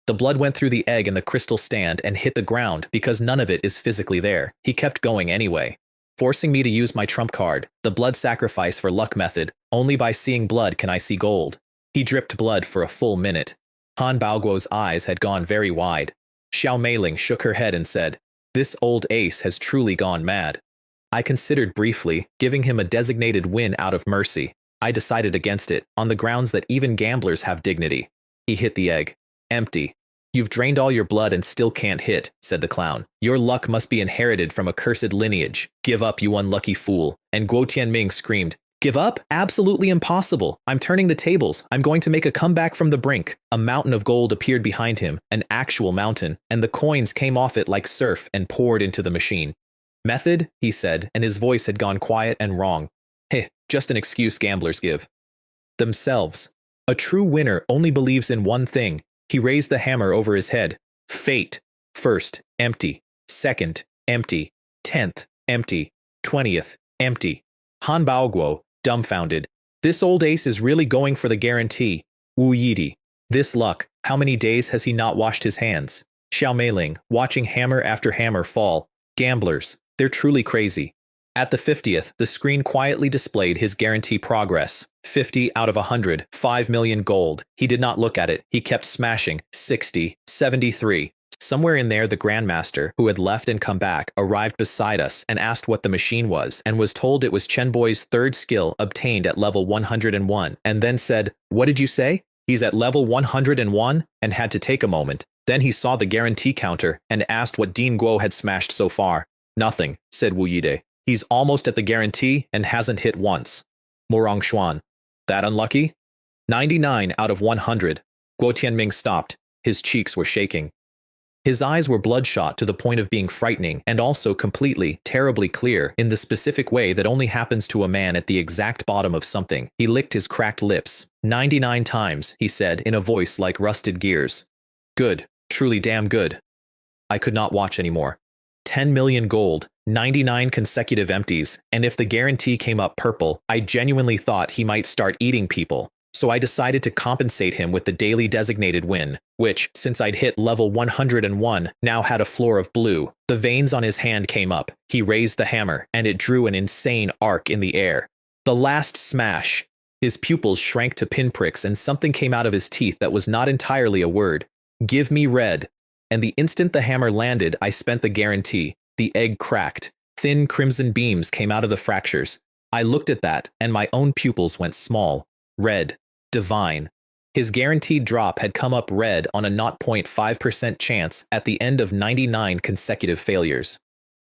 The blood went through the egg in the crystal stand and hit the ground because none of it is physically there. He kept going anyway, forcing me to use my trump card, the blood sacrifice for luck method. Only by seeing blood can I see gold. He dripped blood for a full minute. Han Baoguo's eyes had gone very wide. Xiao Meiling shook her head and said, This old ace has truly gone mad. I considered briefly giving him a designated win out of mercy. I decided against it, on the grounds that even gamblers have dignity. He hit the egg. Empty. You've drained all your blood and still can't hit, said the clown. Your luck must be inherited from a cursed lineage. Give up, you unlucky fool. And Guo Tianming screamed, Give up? Absolutely impossible. I'm turning the tables. I'm going to make a comeback from the brink. A mountain of gold appeared behind him, an actual mountain, and the coins came off it like surf and poured into the machine. Method, he said, and his voice had gone quiet and wrong. Heh, just an excuse gamblers give. Themselves. A true winner only believes in one thing. He raised the hammer over his head. Fate. 1st, empty. 2nd, empty. 10th, empty. 20th, empty. Han Baoguo, dumbfounded. This old ace is really going for the guarantee. Wu Yidi. This luck, how many days has he not washed his hands? Xiao Meiling, watching hammer after hammer fall. Gamblers. They're truly crazy. At the 50th, the screen quietly displayed his guarantee progress. 50 out of 100, 5 million gold. He did not look at it. He kept smashing. 60, 73, Somewhere in there, the Grandmaster, who had left and come back, arrived beside us and asked what the machine was, and was told it was Chenboy's third skill obtained at level 101, and then said, "What did you say? He's at level 101?" and had to take a moment. Then he saw the guarantee counter and asked what Dean Guo had smashed so far. "Nothing," said Wu Yide. "He's almost at the guarantee and hasn't hit once." Morong Xuan. "That unlucky?" 99 out of 100. Guo Tianming stopped. His cheeks were shaking. His eyes were bloodshot to the point of being frightening and also completely, terribly clear in the specific way that only happens to a man at the exact bottom of something. He licked his cracked lips. 99 times, he said in a voice like rusted gears. "Good. Truly damn good." I could not watch anymore. 10 million gold, 99 consecutive empties, and if the guarantee came up purple, I genuinely thought he might start eating people. So I decided to compensate him with the daily designated win, which, since I'd hit level 101, now had a floor of blue. The veins on his hand came up, he raised the hammer, and it drew an insane arc in the air. The last smash! His pupils shrank to pinpricks and something came out of his teeth that was not entirely a word. "Give me red." And the instant the hammer landed, I spent the guarantee. The egg cracked. Thin crimson beams came out of the fractures. I looked at that, and my own pupils went small. Red. Divine. His guaranteed drop had come up red on a 0.5% chance at the end of 99 consecutive failures.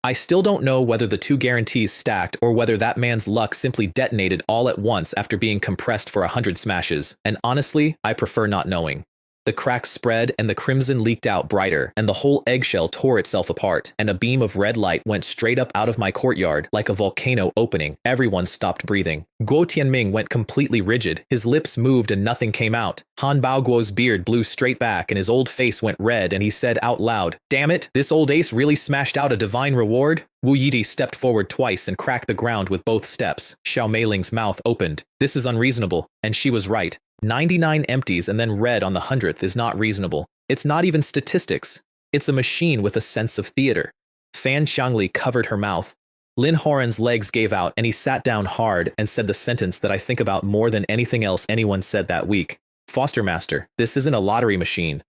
I still don't know whether the two guarantees stacked or whether that man's luck simply detonated all at once after being compressed for 100 smashes, and honestly, I prefer not knowing. The cracks spread and the crimson leaked out brighter, and the whole eggshell tore itself apart, and a beam of red light went straight up out of my courtyard like a volcano opening. Everyone stopped breathing. Guo Tianming went completely rigid. His lips moved and nothing came out. Han Baoguo's beard blew straight back and his old face went red, and he said out loud, "Damn it, this old ace really smashed out a divine reward?" Wu Yidi stepped forward twice and cracked the ground with both steps. Xiao Meiling's mouth opened. This is unreasonable, and she was right. 99 empties and then red on the 100th is not reasonable. It's not even statistics. It's a machine with a sense of theater. Fan Xiangli covered her mouth. Lin Horan's legs gave out and he sat down hard and said the sentence that I think about more than anything else anyone said that week. "Foster Master, this isn't a lottery machine.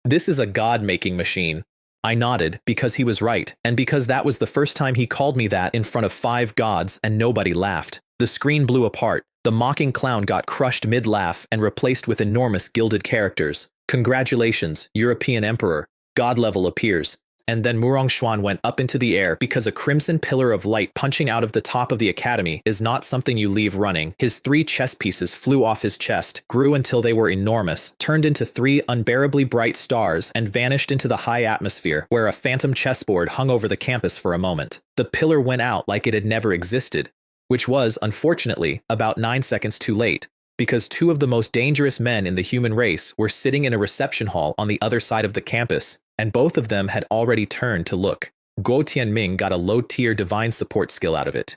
This is a God-making machine." I nodded because he was right, and because that was the first time he called me that in front of 5 gods and nobody laughed. The screen blew apart. The mocking clown got crushed mid-laugh and replaced with enormous gilded characters. "Congratulations, European Emperor." God level appears. And then Murong Xuan went up into the air because a crimson pillar of light punching out of the top of the academy is not something you leave running. His 3 chess pieces flew off his chest, grew until they were enormous, turned into 3 unbearably bright stars, and vanished into the high atmosphere, where a phantom chessboard hung over the campus for a moment. The pillar went out like it had never existed, which was, unfortunately, about 9 seconds too late, because 2 of the most dangerous men in the human race were sitting in a reception hall on the other side of the campus, and both of them had already turned to look. Guo Tianming got a low-tier divine support skill out of it.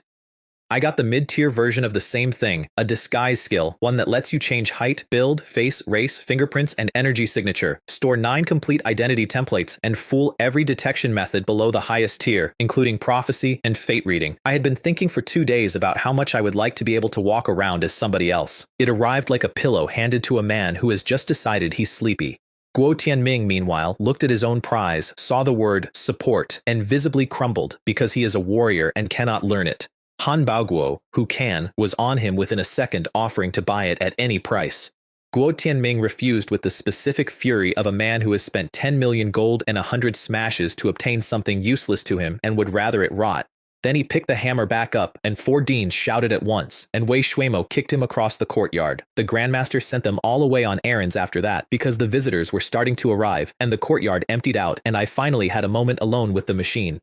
I got the mid-tier version of the same thing, a disguise skill, one that lets you change height, build, face, race, fingerprints, and energy signature, store 9 complete identity templates, and fool every detection method below the highest tier, including prophecy and fate reading. I had been thinking for 2 days about how much I would like to be able to walk around as somebody else. It arrived like a pillow handed to a man who has just decided he's sleepy. Guo Tianming, meanwhile, looked at his own prize, saw the word support, and visibly crumbled because he is a warrior and cannot learn it. Han Baoguo, who can, was on him within a second, offering to buy it at any price. Guo Tianming refused with the specific fury of a man who has spent 10 million gold and 100 smashes to obtain something useless to him and would rather it rot. Then he picked the hammer back up, and 4 deans shouted at once, and Wei Shuimo kicked him across the courtyard. The Grandmaster sent them all away on errands after that, because the visitors were starting to arrive, and the courtyard emptied out, and I finally had a moment alone with the machine.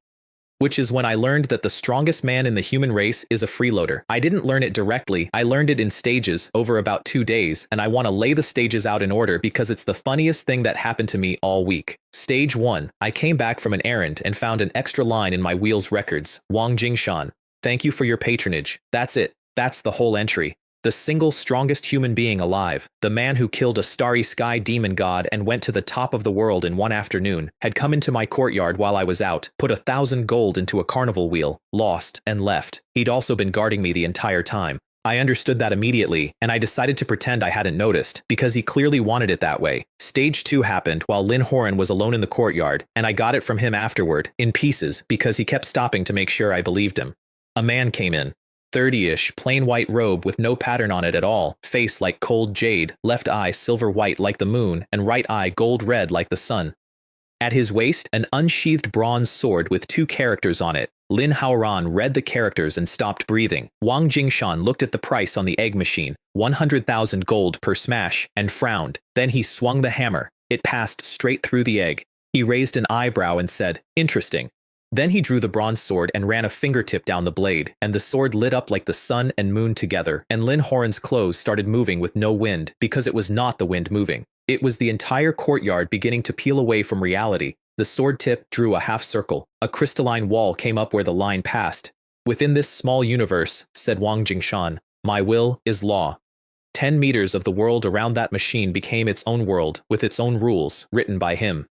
Which is when I learned that the strongest man in the human race is a freeloader. I didn't learn it directly, I learned it in stages over about 2 days, and I want to lay the stages out in order because it's the funniest thing that happened to me all week. Stage 1. I came back from an errand and found an extra line in my wheel's records. Wang Jingshan. Thank you for your patronage. That's it. That's the whole entry. The single strongest human being alive, the man who killed a starry sky demon god and went to the top of the world in one afternoon, had come into my courtyard while I was out, put 1,000 gold into a carnival wheel, lost, and left. He'd also been guarding me the entire time. I understood that immediately, and I decided to pretend I hadn't noticed, because he clearly wanted it that way. Stage 2 happened while Lin Horan was alone in the courtyard, and I got it from him afterward, in pieces, because he kept stopping to make sure I believed him. A man came in. 30-ish, plain white robe with no pattern on it at all, face like cold jade, left eye silver white like the moon, and right eye gold red like the sun. At his waist, an unsheathed bronze sword with 2 characters on it. Lin Haoran read the characters and stopped breathing. Wang Jingshan looked at the price on the egg machine, 100,000 gold per smash, and frowned. Then he swung the hammer. It passed straight through the egg. He raised an eyebrow and said, "Interesting." Then he drew the bronze sword and ran a fingertip down the blade, and the sword lit up like the sun and moon together, and Lin Horan's clothes started moving with no wind, because it was not the wind moving. It was the entire courtyard beginning to peel away from reality. The sword tip drew a half circle. A crystalline wall came up where the line passed. "Within this small universe," said Wang Jingshan, "my will is law." 10 meters of the world around that machine became its own world, with its own rules, written by him.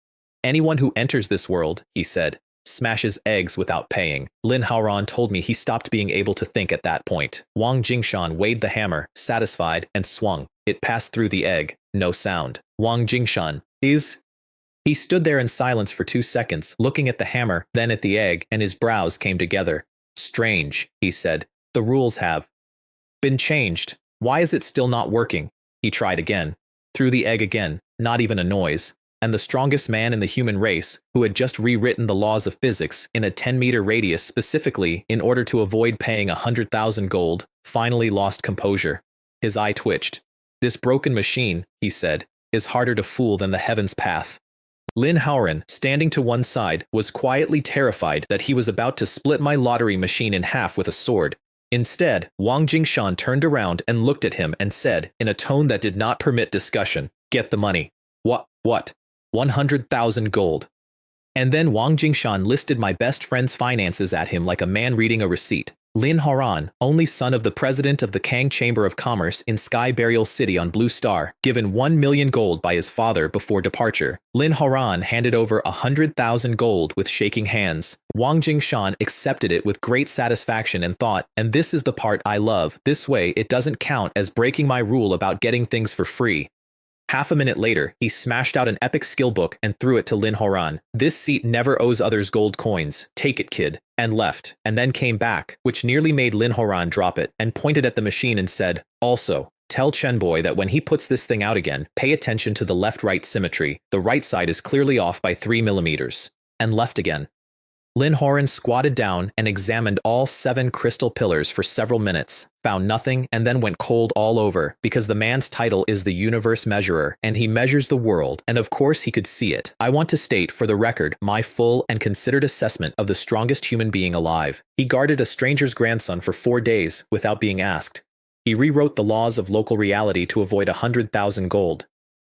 "Anyone who enters this world," he said, "smashes eggs without paying." Lin Haoran told me he stopped being able to think at that point. Wang Jingshan weighed the hammer, satisfied, and swung. It passed through the egg. No sound. Wang Jingshan, He stood there in silence for 2 seconds, looking at the hammer, then at the egg, and his brows came together. "Strange," he said. "The rules have been changed. Why is it still not working?" He tried again. Through the egg again. Not even a noise. And the strongest man in the human race, who had just rewritten the laws of physics in a 10-meter radius specifically in order to avoid paying 100,000 gold, finally lost composure. His eye twitched. "This broken machine," he said, "is harder to fool than the heaven's path." Lin Haoran, standing to one side, was quietly terrified that he was about to split my lottery machine in half with a sword. Instead, Wang Jingshan turned around and looked at him and said, in a tone that did not permit discussion, "Get the money." What? 100,000 gold. And then Wang Jingshan listed my best friend's finances at him like a man reading a receipt. Lin Haoran, only son of the president of the Kang Chamber of Commerce in Sky Burial City on Blue Star, given 1 million gold by his father before departure. Lin Haoran handed over 100,000 gold with shaking hands. Wang Jingshan accepted it with great satisfaction and thought, and this is the part I love, this way it doesn't count as breaking my rule about getting things for free. Half a minute later, he smashed out an epic skill book and threw it to Lin Haoran. "This seat never owes others gold coins. Take it, kid," and left, and then came back, which nearly made Lin Haoran drop it, and pointed at the machine and said, "Also, tell Chen Boy that when he puts this thing out again, pay attention to the left-right symmetry. The right side is clearly off by 3 millimeters. And left again. Lin Horan squatted down and examined all 7 crystal pillars for several minutes, found nothing, and then went cold all over, because the man's title is the Universe Measurer, and he measures the world, and of course he could see it. I want to state, for the record, my full and considered assessment of the strongest human being alive. He guarded a stranger's grandson for 4 days, without being asked. He rewrote the laws of local reality to avoid 100,000 gold.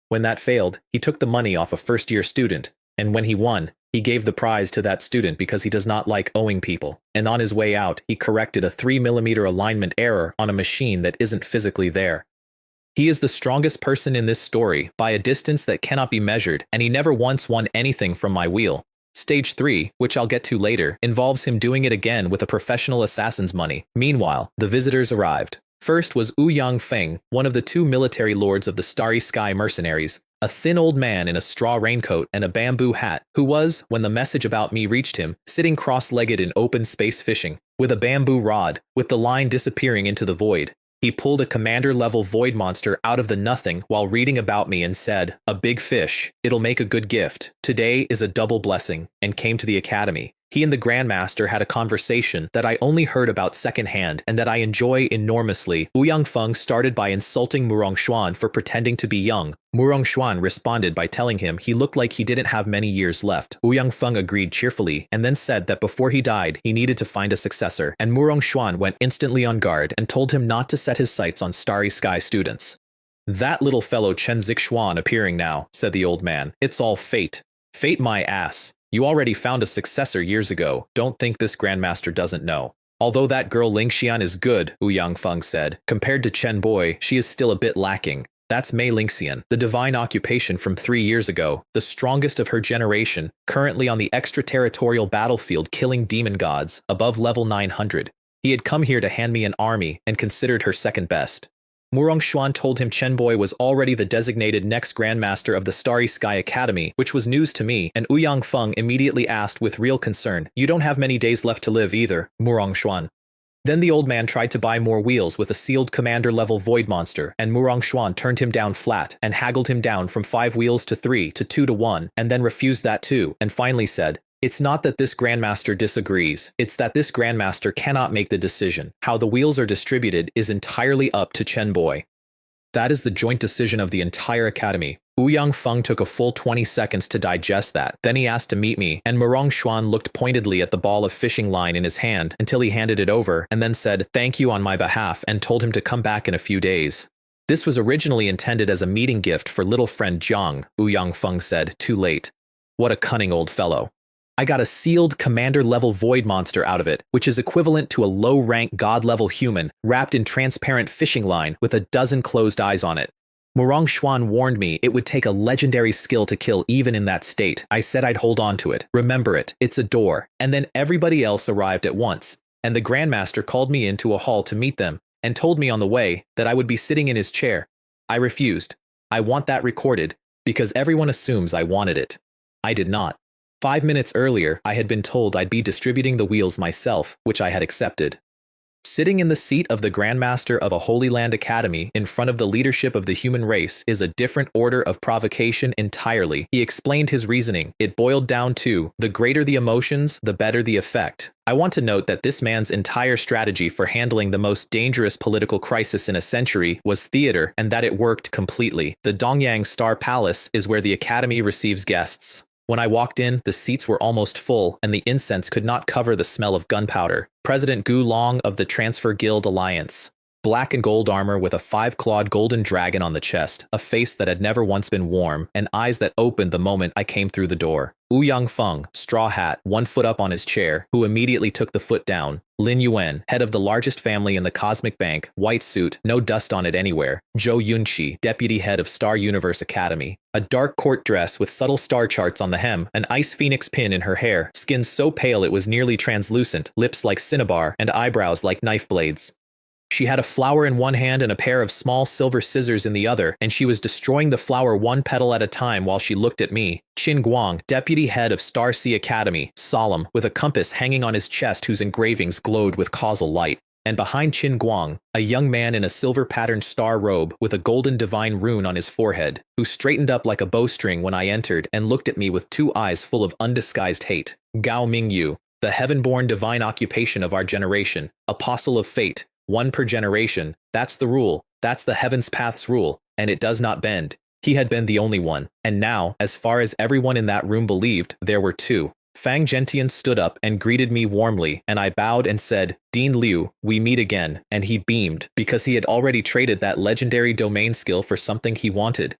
When that failed, he took the money off a first-year student, and when he won, he gave the prize to that student because he does not like owing people, and on his way out, he corrected a 3 millimeter alignment error on a machine that isn't physically there. He is the strongest person in this story by a distance that cannot be measured, and he never once won anything from my wheel. Stage 3, which I'll get to later, involves him doing it again with a professional assassin's money. Meanwhile, the visitors arrived. First was Ouyang Feng, one of the 2 military lords of the Starry Sky mercenaries, a thin old man in a straw raincoat and a bamboo hat, who was, when the message about me reached him, sitting cross-legged in open space fishing, with a bamboo rod, with the line disappearing into the void. He pulled a commander-level void monster out of the nothing while reading about me and said, "A big fish. It'll make a good gift. Today is a double blessing," and came to the academy. He and the Grandmaster had a conversation that I only heard about secondhand and that I enjoy enormously. Ouyang Feng started by insulting Murong Xuan for pretending to be young. Murong Xuan responded by telling him he looked like he didn't have many years left. Ouyang Feng agreed cheerfully and then said that before he died, he needed to find a successor, and Murong Xuan went instantly on guard and told him not to set his sights on Starry Sky students. "That little fellow Chen Zixuan appearing now," said the old man. "It's all fate." "Fate my ass. You already found a successor years ago. Don't think this Grandmaster doesn't know." "Although that girl Ling Xian is good," Ouyang Feng said, "compared to Chen Boy, she is still a bit lacking. That's Mei Lingxian, the divine occupation from 3 years ago, the strongest of her generation, currently on the extraterritorial battlefield killing demon gods, above level 900. He had come here to hand me an army and considered her second best. Murong Xuan told him Chen Boy was already the designated next Grandmaster of the Starry Sky Academy, which was news to me, and Ouyang Feng immediately asked with real concern, "You don't have many days left to live either, Murong Xuan." Then the old man tried to buy more wheels with a sealed commander-level void monster, and Murong Xuan turned him down flat and haggled him down from 5 wheels to 3 to 2 to 1, and then refused that too, and finally said, "It's not that this Grandmaster disagrees, it's that this Grandmaster cannot make the decision. How the wheels are distributed is entirely up to Chen Boy." That is the joint decision of the entire academy. Ouyang Feng took a full 20 seconds to digest that. Then he asked to meet me, and Murong Xuan looked pointedly at the ball of fishing line in his hand until he handed it over, and then said, "Thank you on my behalf," and told him to come back in a few days. This was originally intended as a meeting gift for little friend Jiang, Ouyang Feng said, too late. What a cunning old fellow. I got a sealed commander-level void monster out of it, which is equivalent to a low-rank god-level human wrapped in transparent fishing line with a dozen closed eyes on it. Murong Xuan warned me it would take a legendary skill to kill even in that state. I said I'd hold on to it. Remember it, it's a door. And then everybody else arrived at once, and the Grandmaster called me into a hall to meet them, and told me on the way that I would be sitting in his chair. I refused. I want that recorded, because everyone assumes I wanted it. I did not. 5 minutes earlier, I had been told I'd be distributing the wheels myself, which I had accepted. Sitting in the seat of the Grandmaster of a Holy Land Academy in front of the leadership of the human race is a different order of provocation entirely. He explained his reasoning. It boiled down to, the greater the emotions, the better the effect. I want to note that this man's entire strategy for handling the most dangerous political crisis in a century was theater, and that it worked completely. The Dongyang Star Palace is where the Academy receives guests. When I walked in, the seats were almost full, and the incense could not cover the smell of gunpowder. President Gu Long of the Transfer Guild Alliance. Black and gold armor with a 5-clawed golden dragon on the chest, a face that had never once been warm, and eyes that opened the moment I came through the door. Ouyang Feng, straw hat, 1 foot up on his chair, who immediately took the foot down. Lin Yuan, head of the largest family in the Cosmic Bank, white suit, no dust on it anywhere. Zhou Yunqi, deputy head of Star Universe Academy. A dark court dress with subtle star charts on the hem, an ice phoenix pin in her hair, skin so pale it was nearly translucent, lips like cinnabar, and eyebrows like knife blades. She had a flower in one hand and a pair of small silver scissors in the other, and she was destroying the flower 1 petal at a time while she looked at me. Qin Guang, deputy head of Star Sea Academy, solemn, with a compass hanging on his chest whose engravings glowed with causal light. And behind Qin Guang, a young man in a silver-patterned star robe with a golden divine rune on his forehead, who straightened up like a bowstring when I entered and looked at me with 2 eyes full of undisguised hate. Gao Mingyu, the heaven-born divine occupation of our generation, apostle of fate, 1 per generation, that's the rule, that's the Heaven's Path's rule, and it does not bend. He had been the only one, and now, as far as everyone in that room believed, there were 2. Fang Gentian stood up and greeted me warmly, and I bowed and said, "Dean Liu, we meet again," and he beamed, because he had already traded that legendary domain skill for something he wanted,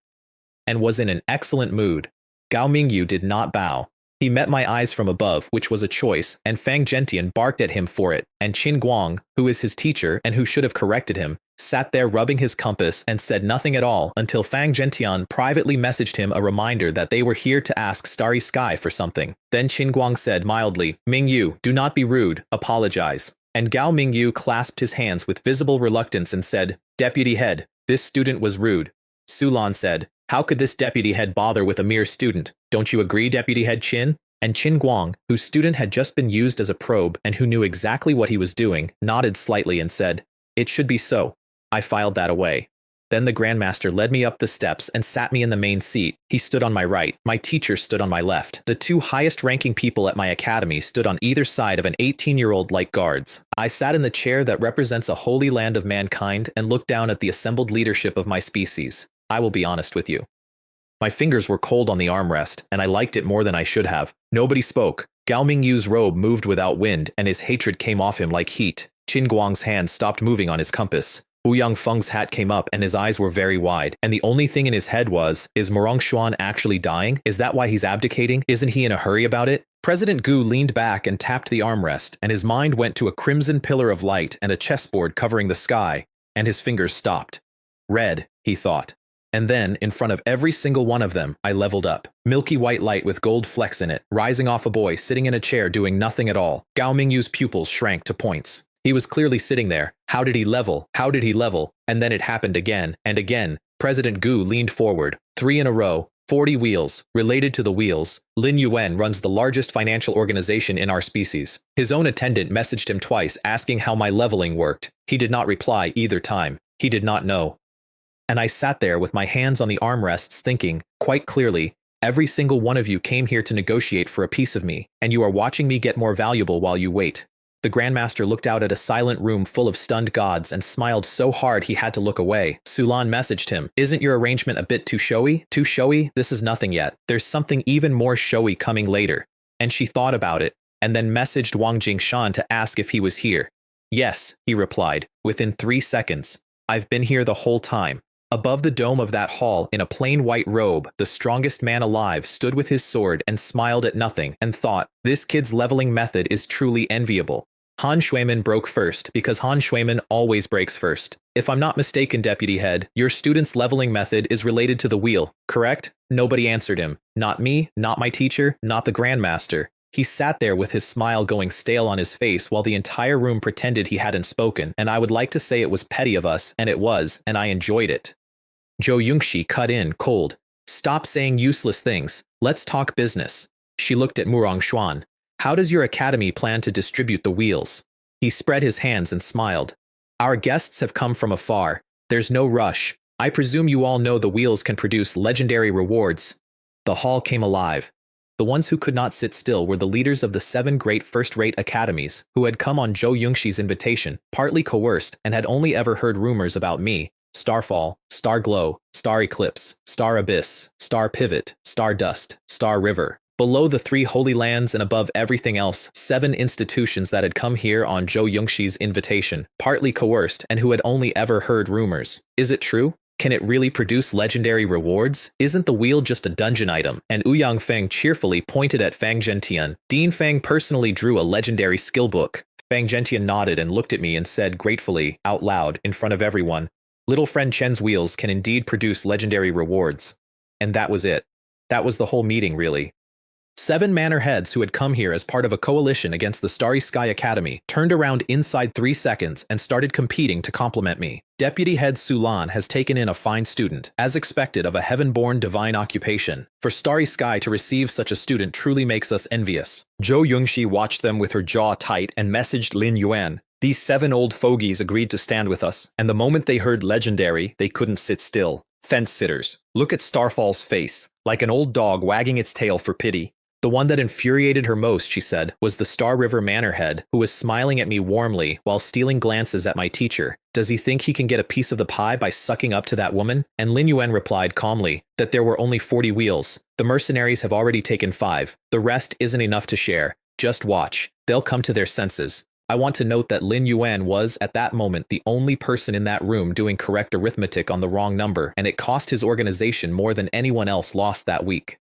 and was in an excellent mood. Gao Mingyu did not bow. He met my eyes from above, which was a choice, and Fang Gentian barked at him for it, and Qin Guang, who is his teacher and who should have corrected him, sat there rubbing his compass and said nothing at all until Fang Gentian privately messaged him a reminder that they were here to ask Starry Sky for something. Then Qin Guang said mildly, "Mingyu, do not be rude, apologize." And Gao Mingyu clasped his hands with visible reluctance and said, "Deputy head, this student was rude." Sulan said, "How could this deputy head bother with a mere student? Don't you agree, Deputy Head Qin?" And Qin Guang, whose student had just been used as a probe and who knew exactly what he was doing, nodded slightly and said, "It should be so." I filed that away. Then the Grandmaster led me up the steps and sat me in the main seat. He stood on my right. My teacher stood on my left. The 2 highest-ranking people at my academy stood on either side of an 18-year-old like guards. I sat in the chair that represents a holy land of mankind and looked down at the assembled leadership of my species. I will be honest with you. My fingers were cold on the armrest, and I liked it more than I should have. Nobody spoke. Gao Mingyu's robe moved without wind, and his hatred came off him like heat. Qin Guang's hand stopped moving on his compass. Ouyang Feng's hat came up, and his eyes were very wide, and the only thing in his head was, is Murong Xuan actually dying? Is that why he's abdicating? Isn't he in a hurry about it? President Gu leaned back and tapped the armrest, and his mind went to a crimson pillar of light and a chessboard covering the sky, and his fingers stopped. Red, he thought. And then, in front of every single one of them, I leveled up. Milky white light with gold flecks in it, rising off a boy sitting in a chair doing nothing at all. Gao Mingyu's pupils shrank to points. He was clearly sitting there. How did he level? How did he level? And then it happened again and again. President Gu leaned forward. 3 in a row. 40 wheels. Related to the wheels, Lin Yuan runs the largest financial organization in our species. His own attendant messaged him twice asking how my leveling worked. He did not reply either time. He did not know. And I sat there with my hands on the armrests thinking, quite clearly, every single one of you came here to negotiate for a piece of me, and you are watching me get more valuable while you wait. The Grandmaster looked out at a silent room full of stunned gods and smiled so hard he had to look away. Sulan messaged him, "Isn't your arrangement a bit too showy? Too showy? This is nothing yet. There's something even more showy coming later." And she thought about it, and then messaged Wang Jingshan to ask if he was here. "Yes," he replied, within 3 seconds. "I've been here the whole time." Above the dome of that hall, in a plain white robe, the strongest man alive stood with his sword and smiled at nothing and thought, this kid's leveling method is truly enviable. Han Shuiman broke first because Han Shuiman always breaks first. If I'm not mistaken, Deputy Head, your student's leveling method is related to the wheel, correct? Nobody answered him. Not me, not my teacher, not the Grandmaster. He sat there with his smile going stale on his face while the entire room pretended he hadn't spoken, and I would like to say it was petty of us, and it was, and I enjoyed it. Zhou Yongxi cut in, cold. "Stop saying useless things. Let's talk business." She looked at Murong Xuan. "How does your academy plan to distribute the wheels?" He spread his hands and smiled. "Our guests have come from afar. There's no rush. I presume you all know the wheels can produce legendary rewards." The hall came alive. The ones who could not sit still were the leaders of the 7 great first-rate academies, who had come on Zhou Yongxi's invitation, partly coerced, and had only ever heard rumors about me. Starfall, Starglow, Star Eclipse, Star Abyss, Star Pivot, Stardust, Star River. Below the 3 holy lands and above everything else, 7 institutions that had come here on Zhou Yongxi's invitation, partly coerced, and who had only ever heard rumors. Is it true? Can it really produce legendary rewards? Isn't the wheel just a dungeon item? And Ouyang Feng cheerfully pointed at Fang Zhentian. Dean Feng personally drew a legendary skill book. Fang Zhentian nodded and looked at me and said gratefully, out loud, in front of everyone, "Little friend Chen's wheels can indeed produce legendary rewards." And that was it. That was the whole meeting, really. 7 manor heads who had come here as part of a coalition against the Starry Sky Academy turned around inside 3 seconds and started competing to compliment me. Deputy Head Sulan has taken in a fine student, as expected of a heaven-born divine occupation. For Starry Sky to receive such a student truly makes us envious. Zhou Yongxi watched them with her jaw tight and messaged Lin Yuan. These 7 old fogies agreed to stand with us, and the moment they heard legendary, they couldn't sit still. Fence-sitters. Look at Starfall's face, like an old dog wagging its tail for pity. The one that infuriated her most, she said, was the Star River Manor head, who was smiling at me warmly while stealing glances at my teacher. Does he think he can get a piece of the pie by sucking up to that woman? And Lin Yuan replied calmly that there were only 40 wheels. The mercenaries have already taken 5. The rest isn't enough to share. Just watch. They'll come to their senses. I want to note that Lin Yuan was, at that moment, the only person in that room doing correct arithmetic on the wrong number, and it cost his organization more than anyone else lost that week.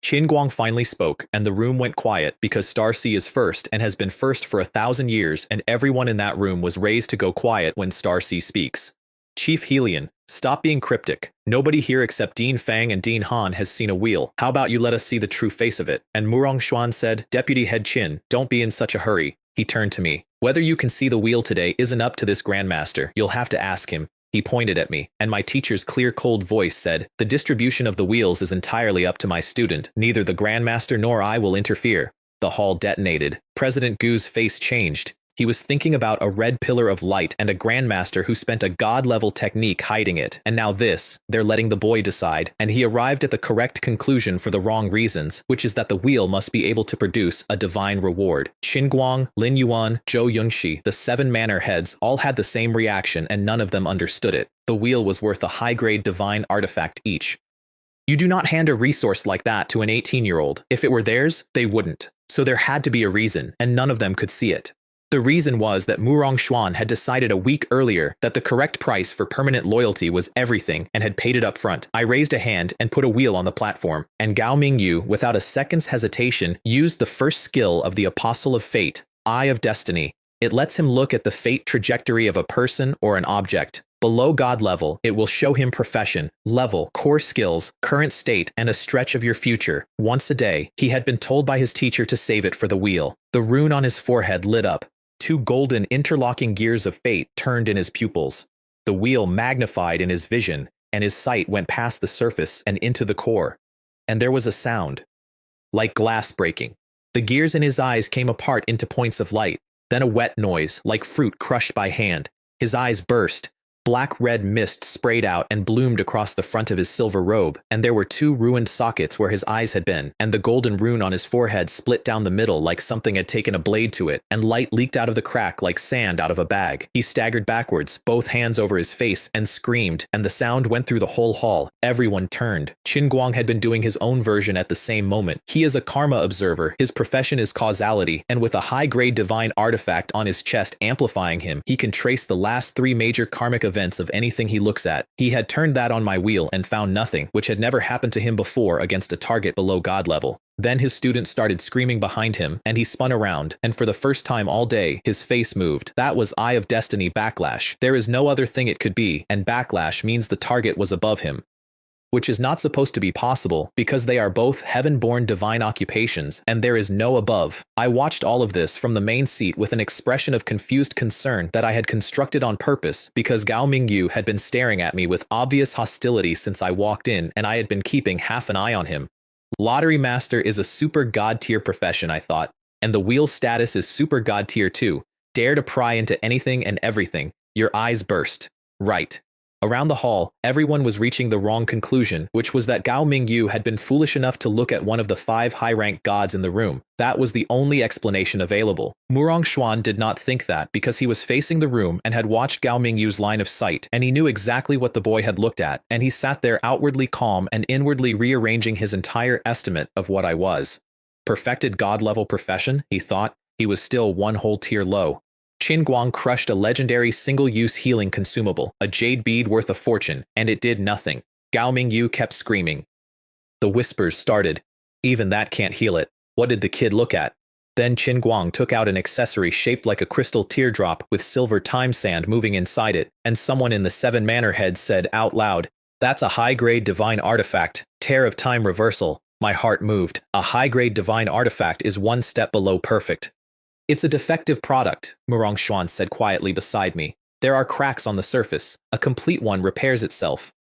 Qin Guang finally spoke, and the room went quiet because Star Sea is first and has been first for 1,000 years, and everyone in that room was raised to go quiet when Star Sea speaks. Chief Helion, stop being cryptic. Nobody here except Dean Fang and Dean Han has seen a wheel. How about you let us see the true face of it? And Murong Xuan said, Deputy Head Qin, don't be in such a hurry. He turned to me. Whether you can see the wheel today isn't up to this Grandmaster. You'll have to ask him. He pointed at me, and my teacher's clear, cold voice said, the distribution of the wheels is entirely up to my student. Neither the Grandmaster nor I will interfere. The hall detonated. President Gu's face changed. He was thinking about a red pillar of light and a Grandmaster who spent a god-level technique hiding it, and now this, they're letting the boy decide, and he arrived at the correct conclusion for the wrong reasons, which is that the wheel must be able to produce a divine reward. Qin Guang, Lin Yuan, Zhou Yongxi, the 7 manor heads all had the same reaction and none of them understood it. The wheel was worth a high-grade divine artifact each. You do not hand a resource like that to an 18-year-old. If it were theirs, they wouldn't. So there had to be a reason, and none of them could see it. The reason was that Murong Xuan had decided a week earlier that the correct price for permanent loyalty was everything and had paid it up front. I raised a hand and put a wheel on the platform, and Gao Mingyu, without a second's hesitation, used the first skill of the Apostle of Fate, Eye of Destiny. It lets him look at the fate trajectory of a person or an object. Below God level, it will show him profession, level, core skills, current state, and a stretch of your future. Once a day, he had been told by his teacher to save it for the wheel. The rune on his forehead lit up. Two golden interlocking gears of fate turned in his pupils. The wheel magnified in his vision, and his sight went past the surface and into the core. And there was a sound, like glass breaking. The gears in his eyes came apart into points of light, then a wet noise, like fruit crushed by hand. His eyes burst. Black-red mist sprayed out and bloomed across the front of his silver robe, and there were two ruined sockets where his eyes had been, and the golden rune on his forehead split down the middle like something had taken a blade to it, and light leaked out of the crack like sand out of a bag. He staggered backwards, both hands over his face, and screamed, and the sound went through the whole hall. Everyone turned. Qin Guang had been doing his own version at the same moment. He is a karma observer, his profession is causality, and with a high-grade divine artifact on his chest amplifying him, he can trace the last three major karmic events of anything he looks at. He had turned that on my wheel and found nothing, which had never happened to him before against a target below God level. Then his student started screaming behind him, and he spun around, and for the first time all day, his face moved. That was Eye of Destiny backlash. There is no other thing it could be, and backlash means the target was above him, which is not supposed to be possible because they are both heaven-born divine occupations and there is no above. I watched all of this from the main seat with an expression of confused concern that I had constructed on purpose because Gao Mingyu had been staring at me with obvious hostility since I walked in and I had been keeping half an eye on him. Lottery Master is a super god tier profession, I thought, and the wheel status is super god tier too. Dare to pry into anything and everything. Your eyes burst. Right. Around the hall, everyone was reaching the wrong conclusion, which was that Gao Mingyu had been foolish enough to look at one of the 5 high-ranked gods in the room. That was the only explanation available. Murong Xuan did not think that because he was facing the room and had watched Gao Mingyu's line of sight, and he knew exactly what the boy had looked at, and he sat there outwardly calm and inwardly rearranging his entire estimate of what I was. Perfected god-level profession, he thought. He was still one whole tier low. Qin Guang crushed a legendary single-use healing consumable, a jade bead worth a fortune, and it did nothing. Gao Mingyu kept screaming. The whispers started. Even that can't heal it. What did the kid look at? Then Qin Guang took out an accessory shaped like a crystal teardrop with silver time sand moving inside it, and someone in the 7 manor head said out loud, "That's a high-grade divine artifact, Tear of Time Reversal." My heart moved. A high-grade divine artifact is one step below perfect. It's a defective product, Murong Xuan said quietly beside me. There are cracks on the surface. A complete one repairs itself.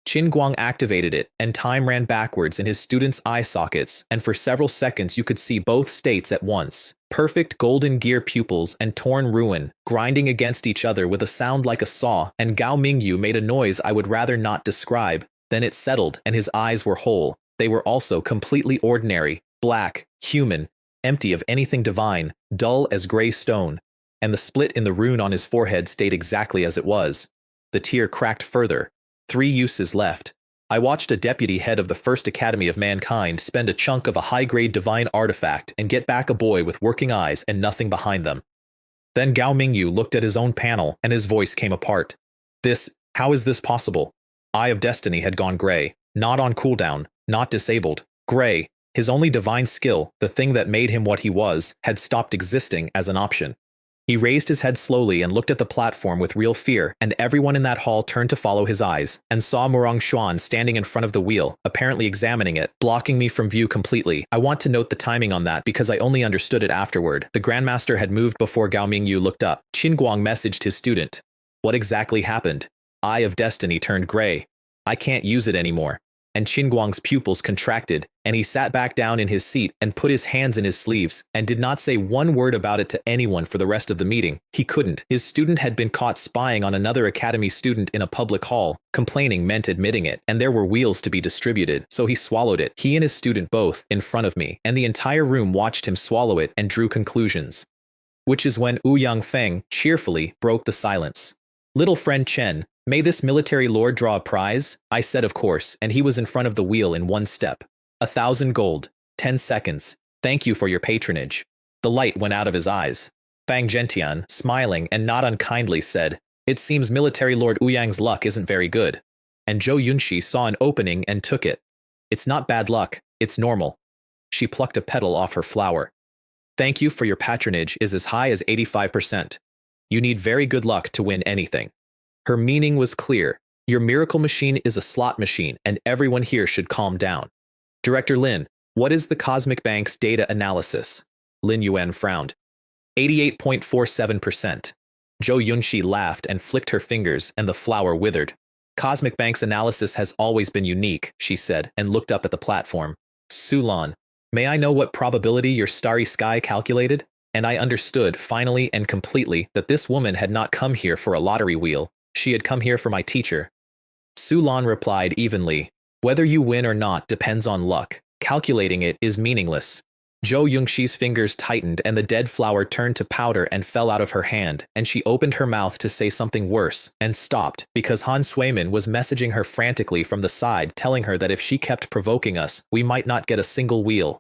Qin Guang activated it, and time ran backwards in his students' eye sockets, and for several seconds you could see both states at once. Perfect golden gear pupils and torn ruin, grinding against each other with a sound like a saw, and Gao Mingyu made a noise I would rather not describe. Then it settled, and his eyes were whole. They were also completely ordinary, black, human, empty of anything divine, dull as gray stone, and the split in the rune on his forehead stayed exactly as it was. The tear cracked further. 3 uses left. I watched a deputy head of the First Academy of Mankind spend a chunk of a high-grade divine artifact and get back a boy with working eyes and nothing behind them. Then Gao Mingyu looked at his own panel and his voice came apart. How is this possible? Eye of Destiny had gone gray, not on cooldown, not disabled, gray. His only divine skill, the thing that made him what he was, had stopped existing as an option. He raised his head slowly and looked at the platform with real fear, and everyone in that hall turned to follow his eyes, and saw Murong Xuan standing in front of the wheel, apparently examining it, blocking me from view completely. I want to note the timing on that because I only understood it afterward. The Grandmaster had moved before Gao Mingyu looked up. Qin Guang messaged his student. What exactly happened? Eye of Destiny turned gray. I can't use it anymore. And Qin Guang's pupils contracted, and he sat back down in his seat and put his hands in his sleeves, and did not say one word about it to anyone for the rest of the meeting. He couldn't. His student had been caught spying on another academy student in a public hall. Complaining meant admitting it, and there were wheels to be distributed, so he swallowed it. He and his student both, in front of me, and the entire room watched him swallow it and drew conclusions. Which is when Wu Yangfeng cheerfully broke the silence. Little friend Chen, may this military lord draw a prize? I said of course, and he was in front of the wheel in 1 step. 1,000 gold. 10 seconds. Thank you for your patronage. The light went out of his eyes. Fang Gentian, smiling and not unkindly, said, It seems military lord Ouyang's luck isn't very good. And Zhou Yunxi saw an opening and took it. It's not bad luck, it's normal. She plucked a petal off her flower. Thank you for your patronage is as high as 85%. You need very good luck to win anything. Her meaning was clear. Your miracle machine is a slot machine, and everyone here should calm down. Director Lin, what is the Cosmic Bank's data analysis? Lin Yuan frowned. 88.47%. Zhou Yunxi laughed and flicked her fingers, and the flower withered. Cosmic Bank's analysis has always been unique, she said, and looked up at the platform. Sulan, may I know what probability your starry sky calculated? And I understood, finally and completely, that this woman had not come here for a lottery wheel. She had come here for my teacher. Sulan replied evenly, whether you win or not depends on luck. Calculating it is meaningless. Zhou Yunxi's fingers tightened and the dead flower turned to powder and fell out of her hand, and she opened her mouth to say something worse, and stopped, because Han Suimin was messaging her frantically from the side, telling her that if she kept provoking us, we might not get a single wheel.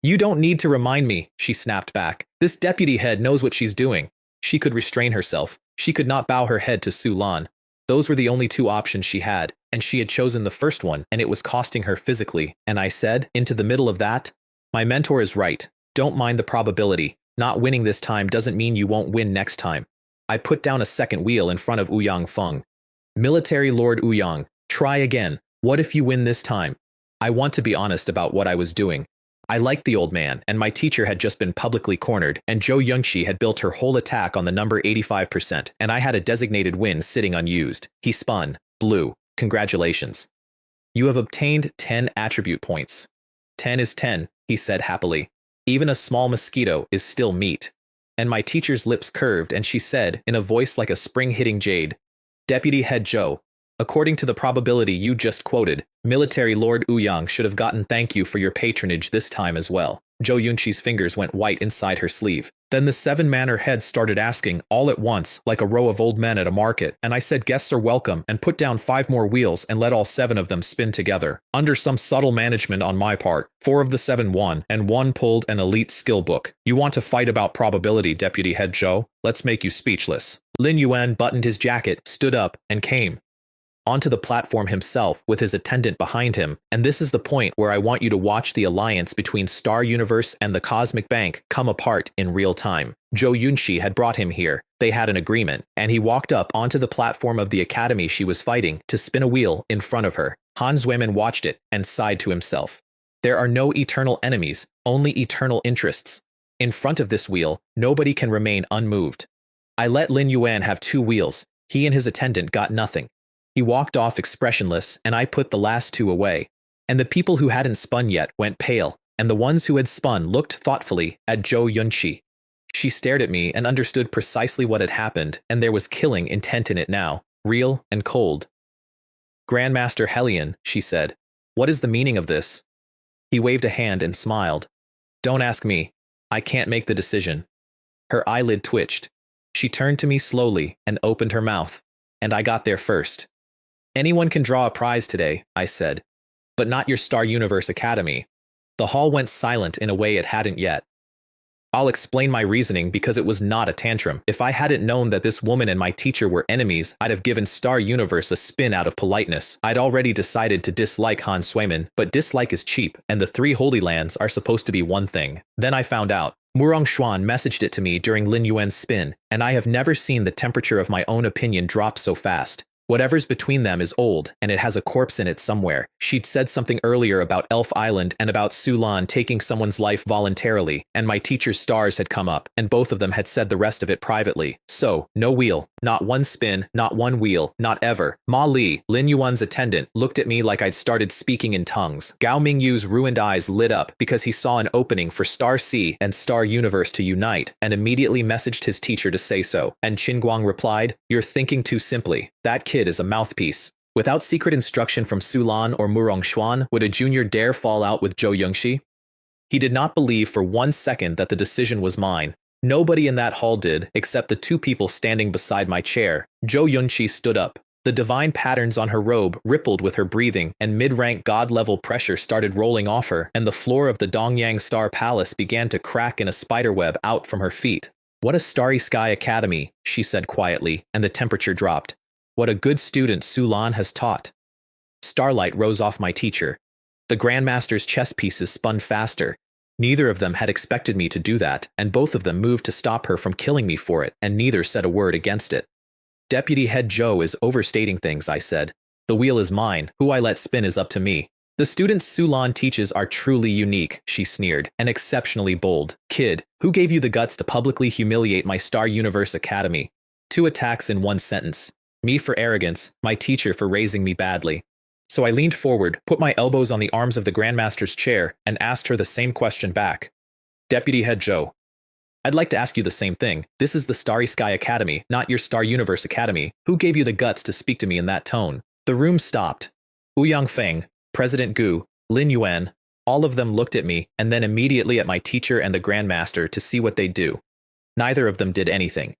You don't need to remind me, she snapped back. This deputy head knows what she's doing. She could restrain herself. She could not bow her head to Sulan. Those were the only two options she had, and she had chosen the first one, and it was costing her physically. And I said, into the middle of that, my mentor is right. Don't mind the probability. Not winning this time doesn't mean you won't win next time. I put down a second wheel in front of Ouyang Feng. Military Lord Ouyang, try again. What if you win this time? I want to be honest about what I was doing. I liked the old man, and my teacher had just been publicly cornered, and Zhou Yunxi had built her whole attack on the number 85%, and I had a designated win sitting unused. He spun. Blue. Congratulations. You have obtained 10 attribute points. 10 is 10, he said happily. Even a small mosquito is still meat. And my teacher's lips curved, and she said, in a voice like a spring hitting jade, Deputy Head Zhou, according to the probability you just quoted, Military Lord Ouyang should have gotten thank you for your patronage this time as well. Zhou Yunxi's fingers went white inside her sleeve. Then the 7 manor heads started asking, all at once, like a row of old men at a market, and I said guests are welcome, and put down 5 more wheels and let all 7 of them spin together. Under some subtle management on my part, 4 of the 7 won, and 1 pulled an elite skill book. You want to fight about probability, Deputy Head Zhou? Let's make you speechless. Lin Yuan buttoned his jacket, stood up, and came onto the platform himself with his attendant behind him, and this is the point where I want you to watch the alliance between Star Universe and the Cosmic Bank come apart in real time. Zhou Yunxi had brought him here. They had an agreement, and he walked up onto the platform of the academy she was fighting to spin a wheel in front of her. Han Suimin watched it and sighed to himself. There are no eternal enemies, only eternal interests. In front of this wheel, nobody can remain unmoved. I let Lin Yuan have 2 wheels. He and his attendant got nothing. He walked off expressionless, and I put the last 2 away. And the people who hadn't spun yet went pale, and the ones who had spun looked thoughtfully at Zhou Yunxi. She stared at me and understood precisely what had happened, and there was killing intent in it now, real and cold. Grandmaster Helion, she said, what is the meaning of this? He waved a hand and smiled. Don't ask me. I can't make the decision. Her eyelid twitched. She turned to me slowly and opened her mouth, and I got there first. Anyone can draw a prize today, I said, but not your Star Universe Academy. The hall went silent in a way it hadn't yet. I'll explain my reasoning because it was not a tantrum. If I hadn't known that this woman and my teacher were enemies, I'd have given Star Universe a spin out of politeness. I'd already decided to dislike Han Suimin, but dislike is cheap, and the 3 Holy Lands are supposed to be one thing. Then I found out. Murong Xuan messaged it to me during Lin Yuan's spin, and I have never seen the temperature of my own opinion drop so fast. Whatever's between them is old, and it has a corpse in it somewhere. She'd said something earlier about Elf Island and about Sulan taking someone's life voluntarily, and my teacher's stars had come up, and both of them had said the rest of it privately. So, no wheel, not 1 spin, not 1 wheel, not ever. Ma Li, Lin Yuan's attendant, looked at me like I'd started speaking in tongues. Gao Mingyu's ruined eyes lit up because he saw an opening for Star Sea and Star Universe to unite, and immediately messaged his teacher to say so. And Qin Guang replied, you're thinking too simply. That kid is a mouthpiece. Without secret instruction from Sulan or Murong Xuan, would a junior dare fall out with Zhou Yunxi? He did not believe for 1 second that the decision was mine. Nobody in that hall did, except the 2 people standing beside my chair. Zhou Yunxi stood up. The divine patterns on her robe rippled with her breathing, and mid-rank god-level pressure started rolling off her, and the floor of the Dongyang Star Palace began to crack in a spiderweb out from her feet. What a starry sky academy, she said quietly, and the temperature dropped. What a good student Sulan has taught. Starlight rose off my teacher. The Grandmaster's chess pieces spun faster. Neither of them had expected me to do that, and both of them moved to stop her from killing me for it, and neither said a word against it. Deputy Head Zhou is overstating things, I said. The wheel is mine. Who I let spin is up to me. The students Sulan teaches are truly unique, she sneered, and exceptionally bold. Kid, who gave you the guts to publicly humiliate my Star Universe Academy? 2 attacks in 1 sentence. Me for arrogance, my teacher for raising me badly. So I leaned forward, put my elbows on the arms of the Grandmaster's chair, and asked her the same question back. Deputy Head Joe. I'd like to ask you the same thing. This is the Starry Sky Academy, not your Star Universe Academy. Who gave you the guts to speak to me in that tone? The room stopped. Ouyang Feng, President Gu, Lin Yuan, all of them looked at me and then immediately at my teacher and the Grandmaster to see what they'd do. Neither of them did anything.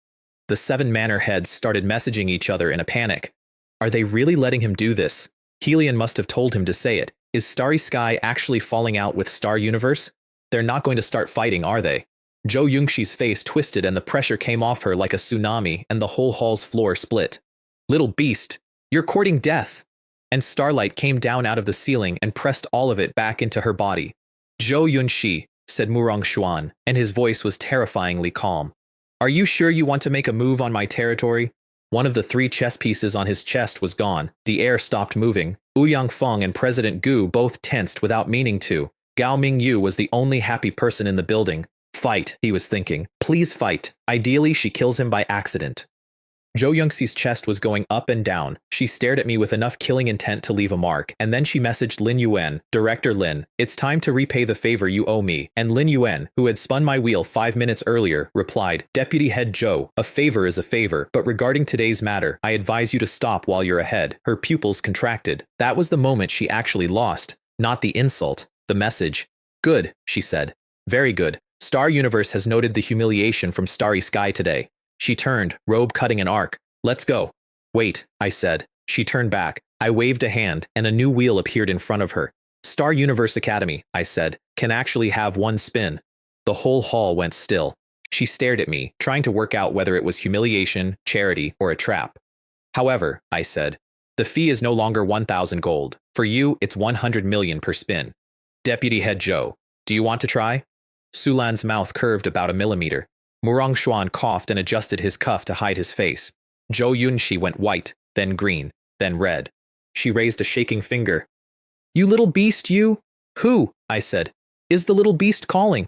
The 7 manor heads started messaging each other in a panic. Are they really letting him do this? Helion must have told him to say it. Is Starry Sky actually falling out with Star Universe? They're not going to start fighting, are they? Zhou Yongxi's face twisted and the pressure came off her like a tsunami and the whole hall's floor split. Little beast, you're courting death! And starlight came down out of the ceiling and pressed all of it back into her body. Zhou Yunxi, said Murong Xuan, and his voice was terrifyingly calm. Are you sure you want to make a move on my territory? One of the 3 chess pieces on his chest was gone. The air stopped moving. Ouyang Feng and President Gu both tensed without meaning to. Gao Mingyu was the only happy person in the building. Fight, he was thinking. Please fight. Ideally, she kills him by accident. Zhou Yongxi's chest was going up and down. She stared at me with enough killing intent to leave a mark, and then she messaged Lin Yuan, Director Lin, it's time to repay the favor you owe me. And Lin Yuan, who had spun my wheel 5 minutes earlier, replied, Deputy Head Zhou, a favor is a favor, but regarding today's matter, I advise you to stop while you're ahead. Her pupils contracted. That was the moment she actually lost. Not the insult, the message. Good, she said. Very good. Star Universe has noted the humiliation from Starry Sky today. She turned, robe cutting an arc. Let's go. Wait, I said. She turned back. I waved a hand, and a new wheel appeared in front of her. Star Universe Academy, I said, can actually have 1 spin. The whole hall went still. She stared at me, trying to work out whether it was humiliation, charity, or a trap. However, I said, the fee is no longer 1,000 gold. For you, it's 100 million per spin. Deputy Head Zhou, do you want to try? Sulan's mouth curved about a millimeter. Murong Xuan coughed and adjusted his cuff to hide his face. Zhou Yunxi went white, then green, then red. She raised a shaking finger. You little beast, you? Who? I said. Is the little beast calling?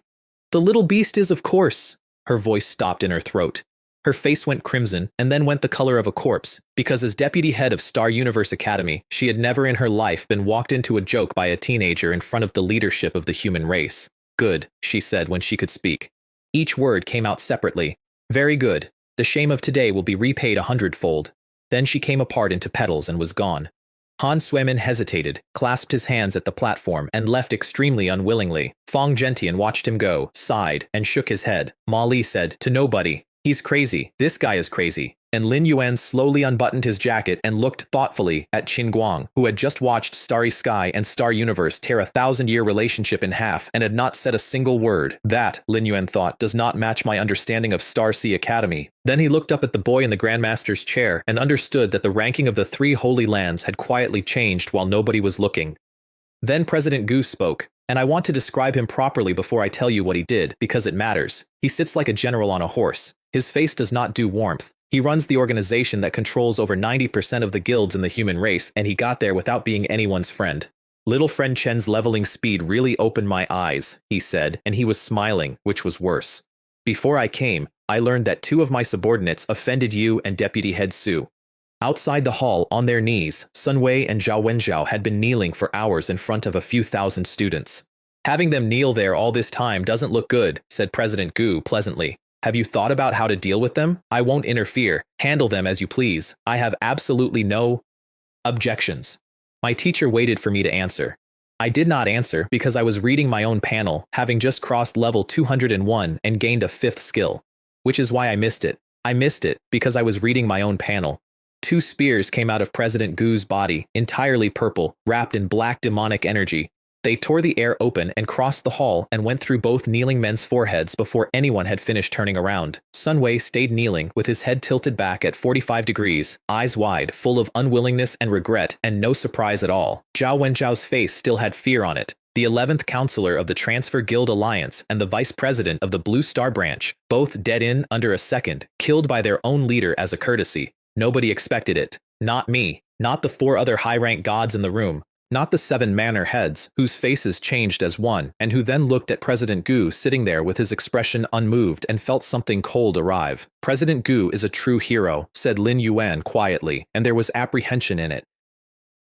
The little beast is, of course. Her voice stopped in her throat. Her face went crimson and then went the color of a corpse, because as deputy head of Star Universe Academy, she had never in her life been walked into a joke by a teenager in front of the leadership of the human race. Good, she said when she could speak. Each word came out separately. Very good. The shame of today will be repaid 100-fold. Then she came apart into petals and was gone. Han Suemin hesitated, clasped his hands at the platform, and left extremely unwillingly. Fong Gentian watched him go, sighed, and shook his head. Ma Li said, to nobody, he's crazy. This guy is crazy. And Lin Yuan slowly unbuttoned his jacket and looked thoughtfully at Qin Guang, who had just watched Starry Sky and Star Universe tear a 1,000-year relationship in half and had not said a single word. That, Lin Yuan thought, does not match my understanding of Star Sea Academy. Then he looked up at the boy in the Grandmaster's chair and understood that the ranking of the 3 Holy Lands had quietly changed while nobody was looking. Then President Gu spoke, and I want to describe him properly before I tell you what he did, because it matters. He sits like a general on a horse. His face does not do warmth. He runs the organization that controls over 90% of the guilds in the human race, and he got there without being anyone's friend. Little friend Chen's leveling speed really opened my eyes, he said, and he was smiling, which was worse. Before I came, I learned that 2 of my subordinates offended you and Deputy Head Su. Outside the hall, on their knees, Sun Wei and Zhao Wenjiao had been kneeling for hours in front of a few thousand students. Having them kneel there all this time doesn't look good, said President Gu pleasantly. Have you thought about how to deal with them? I won't interfere. Handle them as you please. I have absolutely no objections. My teacher waited for me to answer. I did not answer because I was reading my own panel, having just crossed level 201 and gained a 5th skill. Which is why I missed it. I missed it because I was reading my own panel. 2 spears came out of President Gu's body, entirely purple, wrapped in black demonic energy. They tore the air open and crossed the hall and went through both kneeling men's foreheads before anyone had finished turning around. Sun Wei stayed kneeling, with his head tilted back at 45 degrees, eyes wide, full of unwillingness and regret, and no surprise at all. Zhao Wenjiao's face still had fear on it. The 11th counselor of the Transfer Guild Alliance and the vice president of the Blue Star Branch, both dead in under a second, killed by their own leader as a courtesy. Nobody expected it. Not me. Not the 4 other high-ranked gods in the room. Not the 7 manor heads, whose faces changed as one, and who then looked at President Gu sitting there with his expression unmoved and felt something cold arrive. President Gu is a true hero, said Lin Yuan quietly, and there was apprehension in it.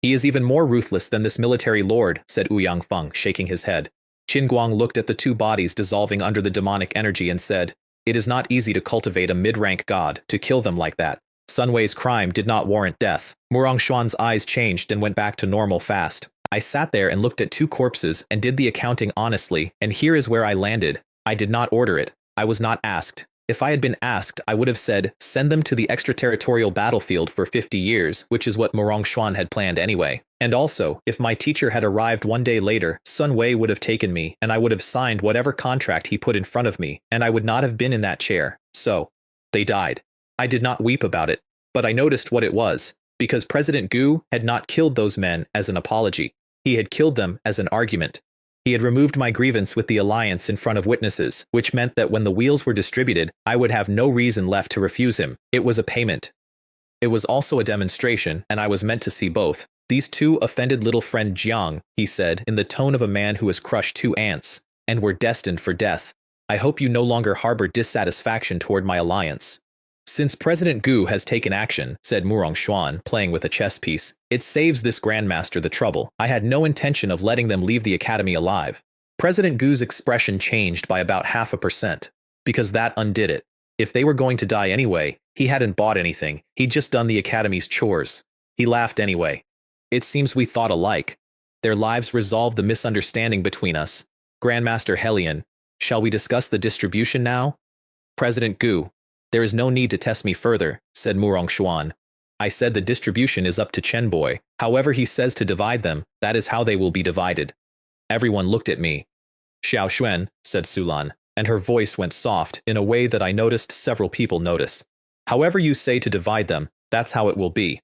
He is even more ruthless than this military lord, said Ouyang Feng, shaking his head. Qin Guang looked at the 2 bodies dissolving under the demonic energy and said, "It is not easy to cultivate a mid-rank god, to kill them like that. Sun Wei's crime did not warrant death." Murong Xuan's eyes changed and went back to normal fast. I sat there and looked at 2 corpses and did the accounting honestly, and here is where I landed. I did not order it. I was not asked. If I had been asked, I would have said, send them to the extraterritorial battlefield for 50 years, which is what Murong Xuan had planned anyway. And also, if my teacher had arrived 1 day later, Sun Wei would have taken me, and I would have signed whatever contract he put in front of me, and I would not have been in that chair. So, they died. I did not weep about it, but I noticed what it was, because President Gu had not killed those men as an apology. He had killed them as an argument. He had removed my grievance with the alliance in front of witnesses, which meant that when the wheels were distributed, I would have no reason left to refuse him. It was a payment. It was also a demonstration, and I was meant to see both. "These 2 offended little friend Jiang," he said, in the tone of a man who has crushed 2 ants, "and were destined for death. I hope you no longer harbor dissatisfaction toward my alliance." "Since President Gu has taken action," said Murong Xuan, playing with a chess piece, "it saves this grandmaster the trouble. I had no intention of letting them leave the academy alive." President Gu's expression changed by about 0.5%, because that undid it. If they were going to die anyway, he hadn't bought anything, he'd just done the academy's chores. He laughed anyway. "It seems we thought alike. Their lives resolved the misunderstanding between us. Grandmaster Helion, shall we discuss the distribution now?" "President Gu, there is no need to test me further," said Murong Xuan. "I said the distribution is up to Chen Boy. However he says to divide them, that is how they will be divided." Everyone looked at me. "Xiao Xuan," said Sulan, and her voice went soft in a way that I noticed several people notice. "However you say to divide them, that's how it will be.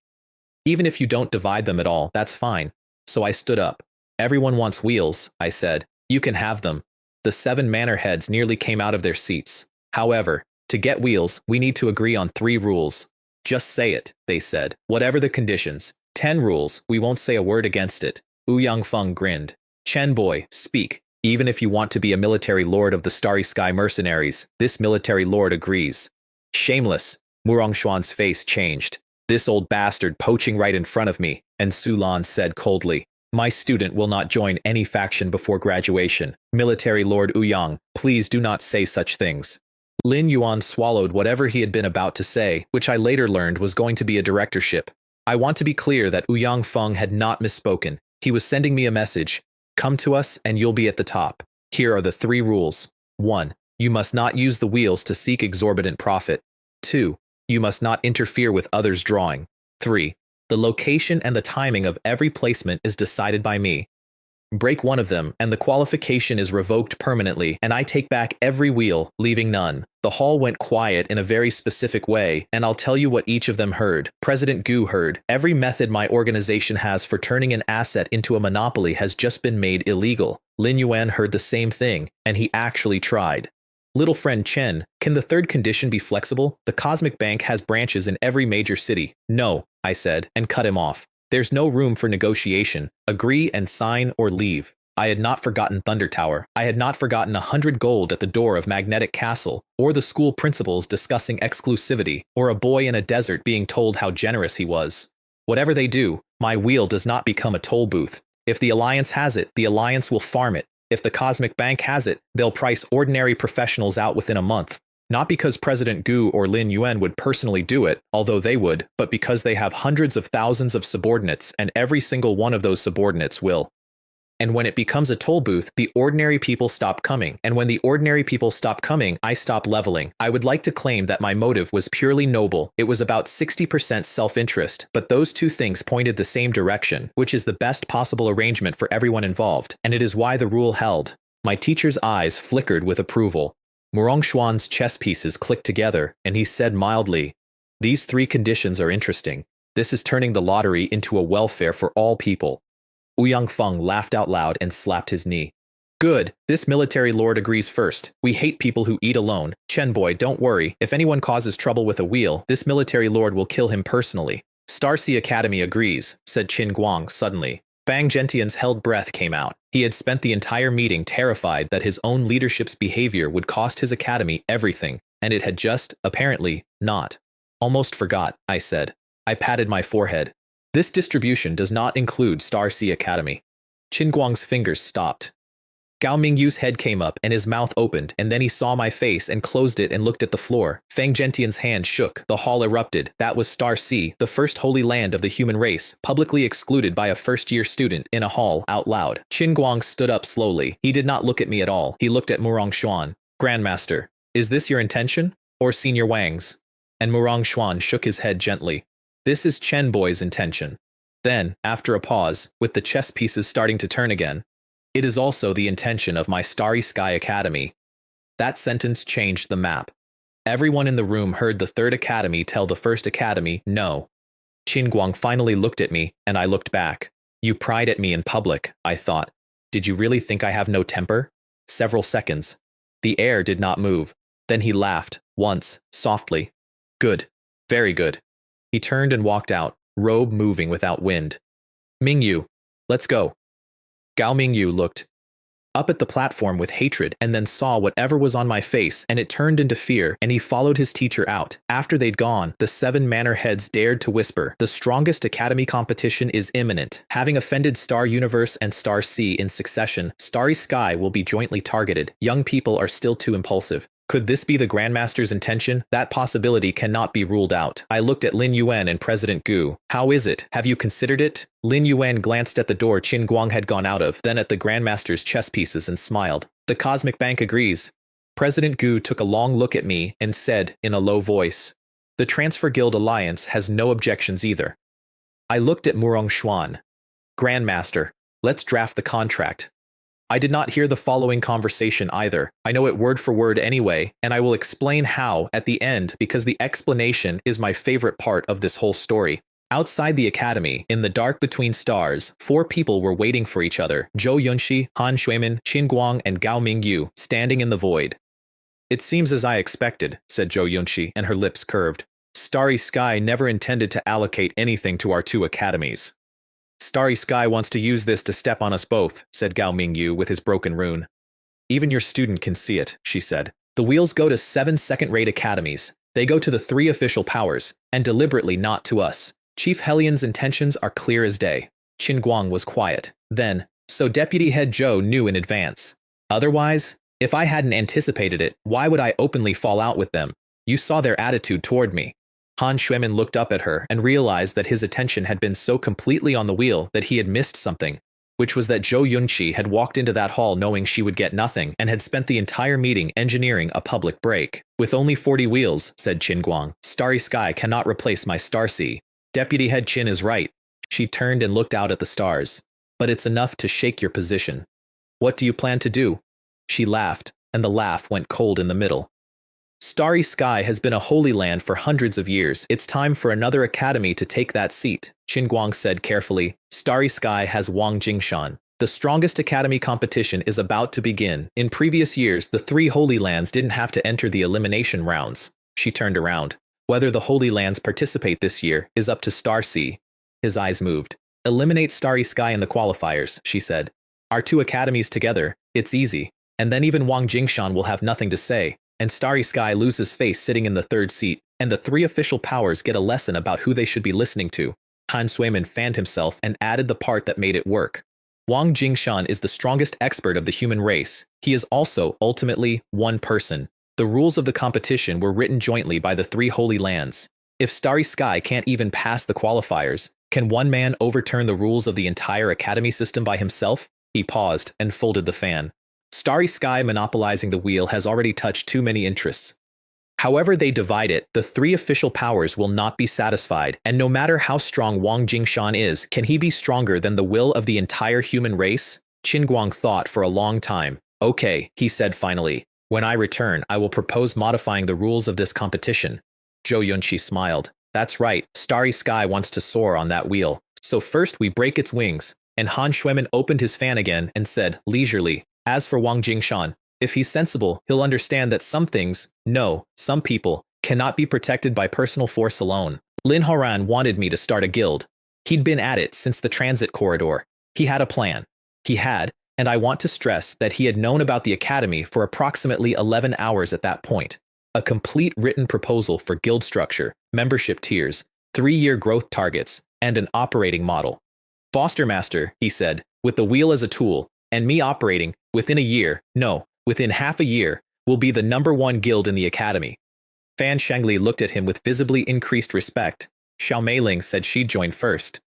Even if you don't divide them at all, that's fine." So I stood up. "Everyone wants wheels," I said. "You can have them." The 7 manor heads nearly came out of their seats. "However, to get wheels, we need to agree on 3 rules. "Just say it," they said. "Whatever the conditions. 10 rules, we won't say a word against it." Ouyang Feng grinned. "Chen Boy, speak. Even if you want to be a military lord of the Starry Sky Mercenaries, this military lord agrees." "Shameless." Murong Xuan's face changed. "This old bastard poaching right in front of me," and Sulan said coldly, "My student will not join any faction before graduation. Military Lord Ouyang, please do not say such things." Lin Yuan swallowed whatever he had been about to say, which I later learned was going to be a directorship. I want to be clear that Ouyang Feng had not misspoken. He was sending me a message. "Come to us and you'll be at the top. Here are the 3 rules. 1. You must not use the wheels to seek exorbitant profit. 2. You must not interfere with others' drawing. 3. The location and the timing of every placement is decided by me. Break one of them, and the qualification is revoked permanently, and I take back every wheel, leaving none." The hall went quiet in a very specific way, and I'll tell you what each of them heard. President Gu heard, "Every method my organization has for turning an asset into a monopoly has just been made illegal." Lin Yuan heard the same thing, and he actually tried. "Little friend Chen, can the 3rd condition be flexible? The Cosmic Bank has branches in every major city." "No," I said, and cut him off. "There's no room for negotiation. Agree and sign or leave." I had not forgotten Thunder Tower. I had not forgotten 100 gold at the door of Magnetic Castle, or the school principals discussing exclusivity, or a boy in a desert being told how generous he was. Whatever they do, my wheel does not become a toll booth. If the Alliance has it, the Alliance will farm it. If the Cosmic Bank has it, they'll price ordinary professionals out within a month. Not because President Gu or Lin Yuan would personally do it, although they would, but because they have hundreds of thousands of subordinates, and every single one of those subordinates will. And when it becomes a toll booth, the ordinary people stop coming. And when the ordinary people stop coming, I stop leveling. I would like to claim that my motive was purely noble. It was about 60% self-interest, but those 2 things pointed the same direction, which is the best possible arrangement for everyone involved, and it is why the rule held. My teacher's eyes flickered with approval. Murong Xuan's chess pieces clicked together, and he said mildly, "These 3 conditions are interesting. This is turning the lottery into a welfare for all people." Ouyang Feng laughed out loud and slapped his knee. "Good, this military lord agrees first. We hate people who eat alone. Chen Boy, don't worry. If anyone causes trouble with a wheel, this military lord will kill him personally." "Starcy Academy agrees," said Qin Guang suddenly. Fang Gentian's held breath came out. He had spent the entire meeting terrified that his own leadership's behavior would cost his academy everything, and it had just, apparently, not. Almost forgot, I said. I patted my forehead. This distribution does not include Star Sea Academy. Qin Guang's fingers stopped. Gao Mingyu's head came up and his mouth opened, and then he saw my face and closed it and looked at the floor. Fang Gentian's hand shook. The hall erupted. That was Star Sea, the first holy land of the human race, publicly excluded by a first-year student in a hall out loud. Qin Guang stood up slowly. He did not look at me at all. He looked at Murong Xuan. Grandmaster, is this your intention? Or Senior Wang's? And Murong Xuan shook his head gently. This is Chen Boy's intention. Then, after a pause, with the chess pieces starting to turn again, it is also the intention of my Starry Sky Academy. That sentence changed the map. Everyone in the room heard the third academy tell the first academy no. Qin Guang finally looked at me, and I looked back. You pried at me in public, I thought. Did you really think I have no temper? Several seconds. The air did not move. Then he laughed, once, softly. Good. Very good. He turned and walked out, robe moving without wind. Mingyu, let's go. Gao Mingyu looked up at the platform with hatred and then saw whatever was on my face, and it turned into fear, and he followed his teacher out. After they'd gone, the 7 manor heads dared to whisper, the strongest academy competition is imminent. Having offended Star Universe and Star Sea in succession, Starry Sky will be jointly targeted. Young people are still too impulsive. Could this be the Grandmaster's intention? That possibility cannot be ruled out. I looked at Lin Yuan and President Gu. How is it? Have you considered it? Lin Yuan glanced at the door Qin Guang had gone out of, then at the Grandmaster's chess pieces and smiled. The Cosmic Bank agrees. President Gu took a long look at me and said in a low voice, the Transfer Guild Alliance has no objections either. I looked at Murong Xuan. Grandmaster, let's draft the contract. I did not hear the following conversation either. I know it word for word anyway, and I will explain how at the end because the explanation is my favorite part of this whole story. Outside the academy, in the dark between stars, 4 people were waiting for each other. Zhou Yunxi, Han Shuimin, Qin Guang, and Gao Mingyu, standing in the void. It seems as I expected, said Zhou Yunxi, and her lips curved. Starry Sky never intended to allocate anything to our 2 academies. Starry Sky wants to use this to step on us both, said Gao Mingyu with his broken rune. Even your student can see it, she said. The wheels go to 7 second-rate academies. They go to the 3 official powers, and deliberately not to us. Chief Hellion's intentions are clear as day. Qin Guang was quiet. Then, so Deputy Head Zhou knew in advance. Otherwise, if I hadn't anticipated it, why would I openly fall out with them? You saw their attitude toward me. Han Shuimin looked up at her and realized that his attention had been so completely on the wheel that he had missed something, which was that Zhou Yunqi had walked into that hall knowing she would get nothing and had spent the entire meeting engineering a public break. With only 40 wheels, said Qin Guang, Starry Sky cannot replace my Star Sea. Deputy Head Qin is right. She turned and looked out at the stars. But it's enough to shake your position. What do you plan to do? She laughed, and the laugh went cold in the middle. Starry Sky has been a holy land for hundreds of years. It's time for another academy to take that seat, Qin Guang said carefully. Starry Sky has Wang Jingshan. The strongest academy competition is about to begin. In previous years, the 3 holy lands didn't have to enter the elimination rounds. She turned around. Whether the holy lands participate this year is up to Star Sea. His eyes moved. Eliminate Starry Sky in the qualifiers, she said. Our 2 academies together, it's easy. And then even Wang Jingshan will have nothing to say. And Starry Sky loses face sitting in the 3rd seat, and the 3 official powers get a lesson about who they should be listening to. Han Shuimin fanned himself and added the part that made it work. Wang Jingshan is the strongest expert of the human race. He is also, ultimately, one person. The rules of the competition were written jointly by the 3 holy lands. If Starry Sky can't even pass the qualifiers, can one man overturn the rules of the entire academy system by himself? He paused and folded the fan. Starry Sky monopolizing the wheel has already touched too many interests. However they divide it, the 3 official powers will not be satisfied, and no matter how strong Wang Jingshan is, can he be stronger than the will of the entire human race? Qin Guang thought for a long time. Okay, he said finally. When I return, I will propose modifying the rules of this competition. Zhou Yunqi smiled. That's right, Starry Sky wants to soar on that wheel. So first we break its wings. And Han Shuimin opened his fan again and said, leisurely, as for Wang Jingshan, if he's sensible, he'll understand that some things, no, some people, cannot be protected by personal force alone. Lin Horan wanted me to start a guild. He'd been at it since the transit corridor. He had a plan. He had, and I want to stress that he had known about the academy for approximately 11 hours at that point. A complete written proposal for guild structure, membership tiers, 3-year growth targets, and an operating model. Foster Master, he said, with the wheel as a tool, and me operating, within a year, no, within half a year, will be the #1 guild in the academy. Fan Shengli looked at him with visibly increased respect. Xiao Meiling said she'd join first.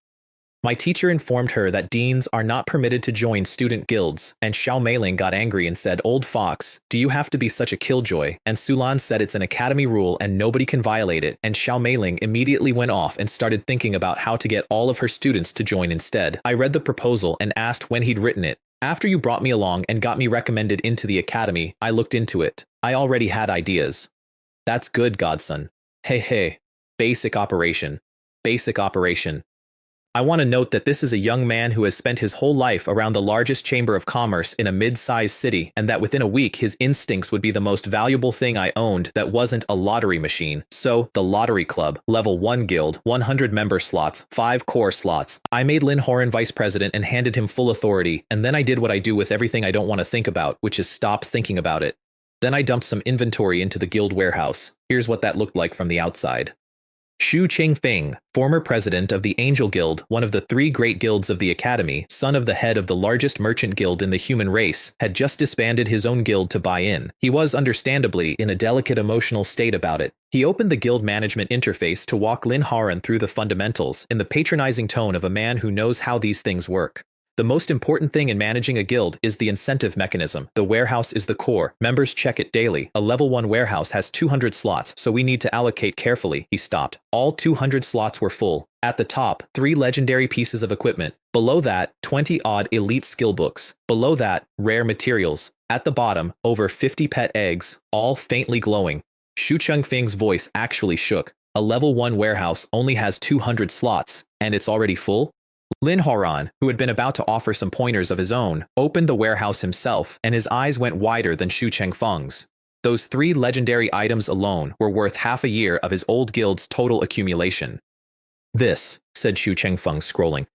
My teacher informed her that deans are not permitted to join student guilds, and Xiao Meiling got angry and said, "Old fox, do you have to be such a killjoy?" And Sulan said it's an academy rule and nobody can violate it, and Xiao Meiling immediately went off and started thinking about how to get all of her students to join instead. I read the proposal and asked when he'd written it. After you brought me along and got me recommended into the academy, I looked into it. I already had ideas. That's good, godson. Hey. Basic operation. Basic operation. I want to note that this is a young man who has spent his whole life around the largest chamber of commerce in a mid-sized city, and that within a week his instincts would be the most valuable thing I owned that wasn't a lottery machine. So, the Lottery Club, level 1 guild, 100 member slots, 5 core slots. I made Lin Horan vice president and handed him full authority, and then I did what I do with everything I don't want to think about, which is stop thinking about it. Then I dumped some inventory into the guild warehouse. Here's what that looked like from the outside. Xu Qingfeng, former president of the Angel Guild, one of the 3 great guilds of the Academy, son of the head of the largest merchant guild in the human race, had just disbanded his own guild to buy in. He was, understandably, in a delicate emotional state about it. He opened the guild management interface to walk Lin Haran through the fundamentals, in the patronizing tone of a man who knows how these things work. The most important thing in managing a guild is the incentive mechanism. The warehouse is the core. Members check it daily. A level 1 warehouse has 200 slots, so we need to allocate carefully. He stopped. All 200 slots were full. At the top, 3 legendary pieces of equipment. Below that, 20-odd elite skill books. Below that, rare materials. At the bottom, over 50 pet eggs, all faintly glowing. Xu Chengfeng's voice actually shook. A level 1 warehouse only has 200 slots, and it's already full? Lin Horan, who had been about to offer some pointers of his own, opened the warehouse himself, and his eyes went wider than Xu Chengfeng's. Those 3 legendary items alone were worth half a year of his old guild's total accumulation. "This," said Xu Chengfeng, scrolling.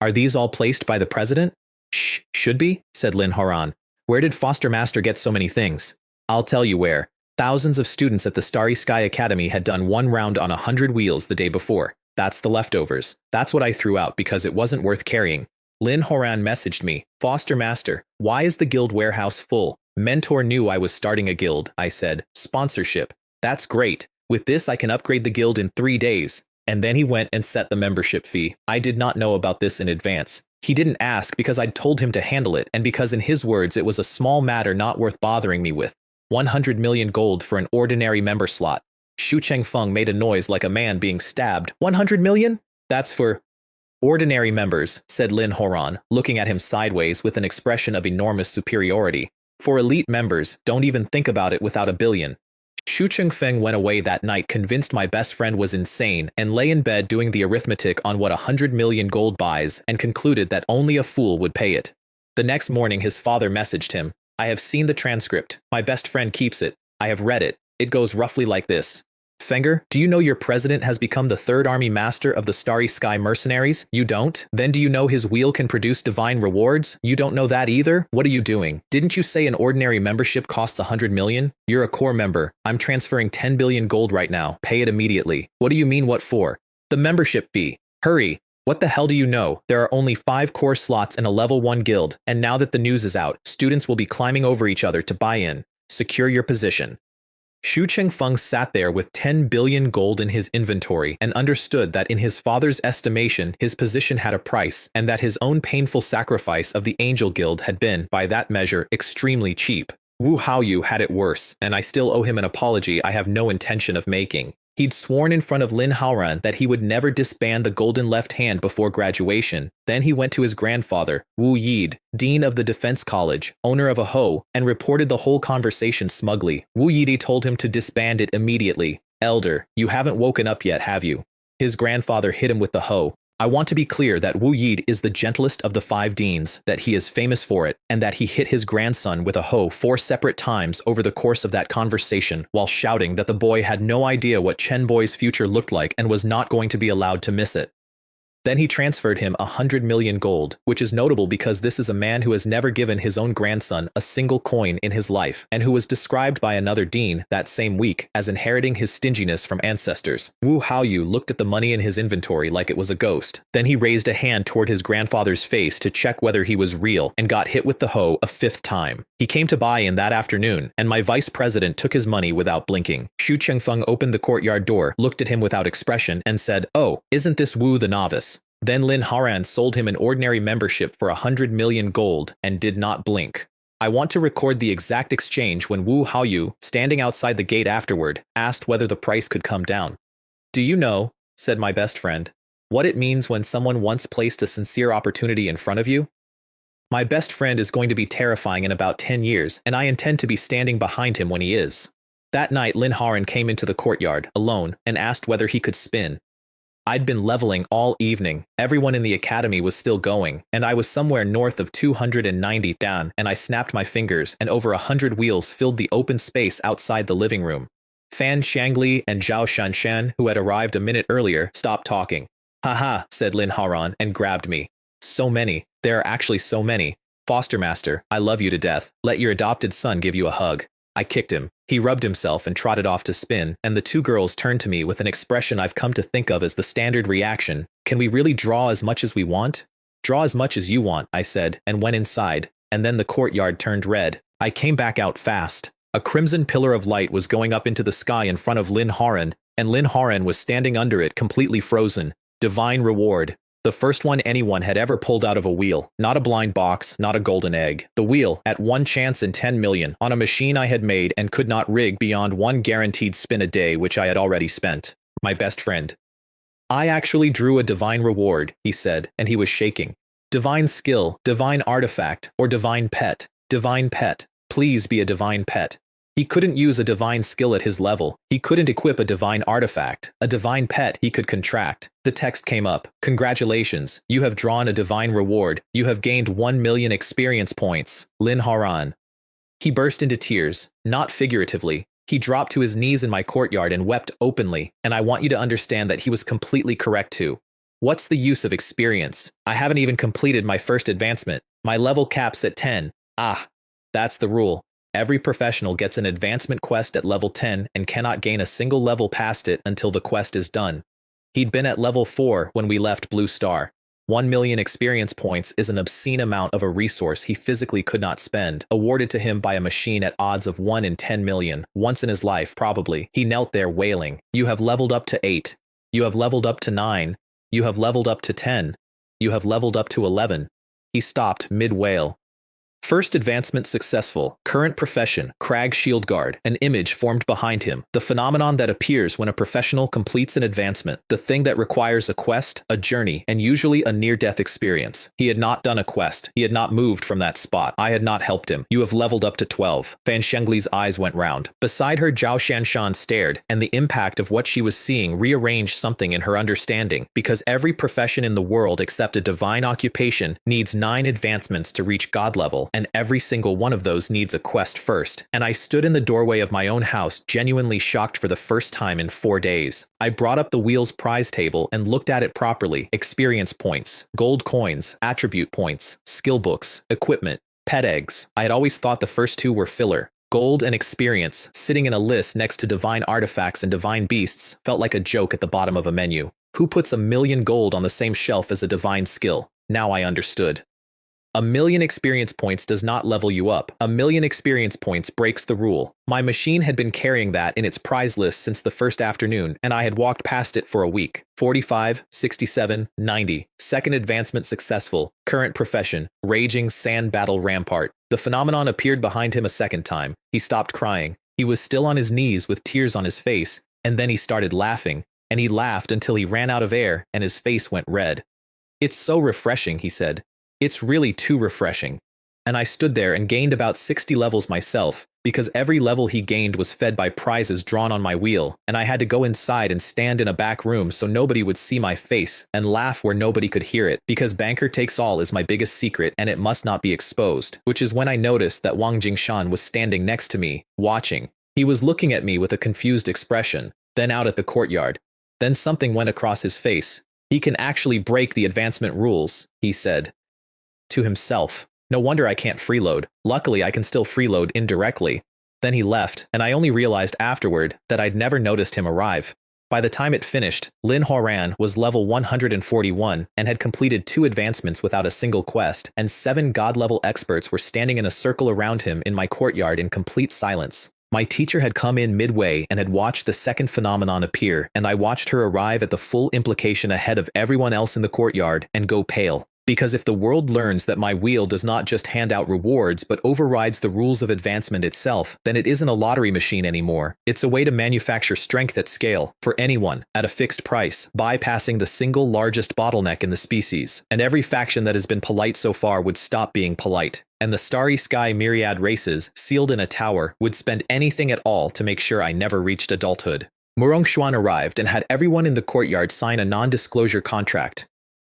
Are these all placed by the president?" Should be," said Lin Horan. "Where did Foster Master get so many things?" "I'll tell you where. Thousands of students at the Starry Sky Academy had done 1 round on 100 wheels the day before. That's the leftovers. That's what I threw out because it wasn't worth carrying." Lin Horan messaged me, "Foster Master, why is the guild warehouse full?" "Mentor knew I was starting a guild," I said. "Sponsorship. That's great. With this I can upgrade the guild in 3 days." And then he went and set the membership fee. I did not know about this in advance. He didn't ask because I'd told him to handle it, and because in his words it was a small matter not worth bothering me with. 100 million gold for an ordinary member slot. Xu Chengfeng made a noise like a man being stabbed. 100 million? That's for ordinary members, said Lin Horan, looking at him sideways with an expression of enormous superiority. For elite members, don't even think about it without a billion. Xu Chengfeng went away that night convinced my best friend was insane and lay in bed doing the arithmetic on what 100 million gold buys and concluded that only a fool would pay it. The next morning his father messaged him. "I have seen the transcript. My best friend keeps it. I have read it. It goes roughly like this. Fenger, do you know your president has become the 3rd army master of the Starry Sky mercenaries? You don't? Then do you know his wheel can produce divine rewards? You don't know that either? What are you doing? Didn't you say an ordinary membership costs 100 million? You're a core member. I'm transferring 10 billion gold right now. Pay it immediately. What do you mean what for? The membership fee. Hurry. What the hell do you know? There are only 5 core slots in a level 1 guild, and now that the news is out, students will be climbing over each other to buy in. Secure your position." Xu Chengfeng sat there with 10 billion gold in his inventory and understood that in his father's estimation his position had a price and that his own painful sacrifice of the Angel Guild had been, by that measure, extremely cheap. Wu Haoyu had it worse, and I still owe him an apology I have no intention of making. He'd sworn in front of Lin Haoran that he would never disband the Golden Left Hand before graduation. Then he went to his grandfather, Wu Yid, dean of the Defense College, owner of a hoe, and reported the whole conversation smugly. Wu Yidi told him to disband it immediately. "Elder, you haven't woken up yet, have you?" His grandfather hit him with the hoe. I want to be clear that Wu Yid is the gentlest of the 5 deans, that he is famous for it, and that he hit his grandson with a hoe 4 separate times over the course of that conversation while shouting that the boy had no idea what Chen Boy's future looked like and was not going to be allowed to miss it. Then he transferred him 100 million gold, which is notable because this is a man who has never given his own grandson a single coin in his life, and who was described by another dean that same week as inheriting his stinginess from ancestors. Wu Haoyu looked at the money in his inventory like it was a ghost. Then he raised a hand toward his grandfather's face to check whether he was real and got hit with the hoe a 5th time. He came to buy in that afternoon, and my vice president took his money without blinking. Xu Chengfeng opened the courtyard door, looked at him without expression, and said, "Oh, isn't this Wu the novice?" Then Lin Haran sold him an ordinary membership for 100 million gold and did not blink. I want to record the exact exchange when Wu Haoyu, standing outside the gate afterward, asked whether the price could come down. "Do you know," said my best friend, "what it means when someone once placed a sincere opportunity in front of you? My best friend is going to be terrifying in about 10 years, and I intend to be standing behind him when he is." That night, Lin Haran came into the courtyard, alone, and asked whether he could spin. I'd been leveling all evening, everyone in the academy was still going, and I was somewhere north of 290 dan, and I snapped my fingers, and over 100 wheels filled the open space outside the living room. Fan Shangli and Zhao Shanshan, who had arrived a minute earlier, stopped talking. "Haha," said Lin Haran, and grabbed me. "So many. There are actually so many. Foster Master, I love you to death. Let your adopted son give you a hug." I kicked him. He rubbed himself and trotted off to spin, and the two girls turned to me with an expression I've come to think of as the standard reaction. "Can we really draw as much as we want?" "Draw as much as you want," I said, and went inside, and then the courtyard turned red. I came back out fast. A crimson pillar of light was going up into the sky in front of Lin Haran, and Lin Haran was standing under it completely frozen. Divine reward. The first one anyone had ever pulled out of a wheel. Not a blind box, not a golden egg. The wheel, at 1 chance in 10 million, on a machine I had made and could not rig beyond 1 guaranteed spin a day, which I had already spent. My best friend. "I actually drew a divine reward," he said, and he was shaking. "Divine skill, divine artifact, or divine pet. Divine pet. Please be a divine pet." He couldn't use a divine skill at his level. He couldn't equip a divine artifact. A divine pet he could contract. The text came up. "Congratulations, you have drawn a divine reward. You have gained 1 million experience points. Lin Haran." He burst into tears, not figuratively. He dropped to his knees in my courtyard and wept openly, and I want you to understand that he was completely correct too. What's the use of experience? I haven't even completed my first advancement. My level caps at 10. Ah, that's the rule. Every professional gets an advancement quest at level 10 and cannot gain a single level past it until the quest is done. He'd been at level 4 when we left Blue Star. 1 million experience points is an obscene amount of a resource he physically could not spend, awarded to him by a machine at odds of 1 in 10 million, once in his life probably. He knelt there wailing. "You have leveled up to 8. You have leveled up to 9. You have leveled up to 10. You have leveled up to 11. He stopped mid-wail. First advancement successful. Current profession, Crag Shield Guard. An image formed behind him. The phenomenon that appears when a professional completes an advancement. The thing that requires a quest, a journey, and usually a near-death experience. He had not done a quest. He had not moved from that spot. I had not helped him. You have leveled up to 12. Fan Shengli's eyes went round. Beside her, Zhao Shanshan stared, and the impact of what she was seeing rearranged something in her understanding, because every profession in the world except a divine occupation needs 9 advancements to reach God level, and every single one of those needs a quest first. And I stood in the doorway of my own house, genuinely shocked for the first time in 4 days. I brought up the wheel's prize table and looked at it properly. Experience points, gold coins, attribute points, skill books, equipment, pet eggs. I had always thought the first 2 were filler. Gold and experience, sitting in a list next to divine artifacts and divine beasts, felt like a joke at the bottom of a menu. Who puts 1 million gold on the same shelf as a divine skill? Now I understood. 1 million experience points does not level you up. 1 million experience points breaks the rule. My machine had been carrying that in its prize list since the first afternoon, and I had walked past it for a week. 45, 67, 90. Second advancement successful. Current profession, Raging Sand Battle Rampart. The phenomenon appeared behind him a second time. He stopped crying. He was still on his knees with tears on his face, and then he started laughing, and he laughed until he ran out of air and his face went red. "It's so refreshing," he said. "It's really too refreshing." And I stood there and gained about 60 levels myself, because every level he gained was fed by prizes drawn on my wheel, and I had to go inside and stand in a back room so nobody would see my face, and laugh where nobody could hear it, because banker takes all is my biggest secret and it must not be exposed, which is when I noticed that Wang Jingshan was standing next to me, watching. He was looking at me with a confused expression, then out at the courtyard. Then something went across his face. He can actually break the advancement rules, he said to himself. No wonder I can't freeload. Luckily, I can still freeload indirectly. Then he left, and I only realized afterward that I'd never noticed him arrive. By the time it finished, Lin Horan was level 141 and had completed 2 advancements without a single quest, and 7 god-level experts were standing in a circle around him in my courtyard in complete silence. My teacher had come in midway and had watched the second phenomenon appear, and I watched her arrive at the full implication ahead of everyone else in the courtyard and go pale. Because if the world learns that my wheel does not just hand out rewards but overrides the rules of advancement itself, then it isn't a lottery machine anymore. It's a way to manufacture strength at scale, for anyone, at a fixed price, bypassing the single largest bottleneck in the species. And every faction that has been polite so far would stop being polite. And the Starry Sky myriad races, sealed in a tower, would spend anything at all to make sure I never reached adulthood. Murong Xuan arrived and had everyone in the courtyard sign a non-disclosure contract.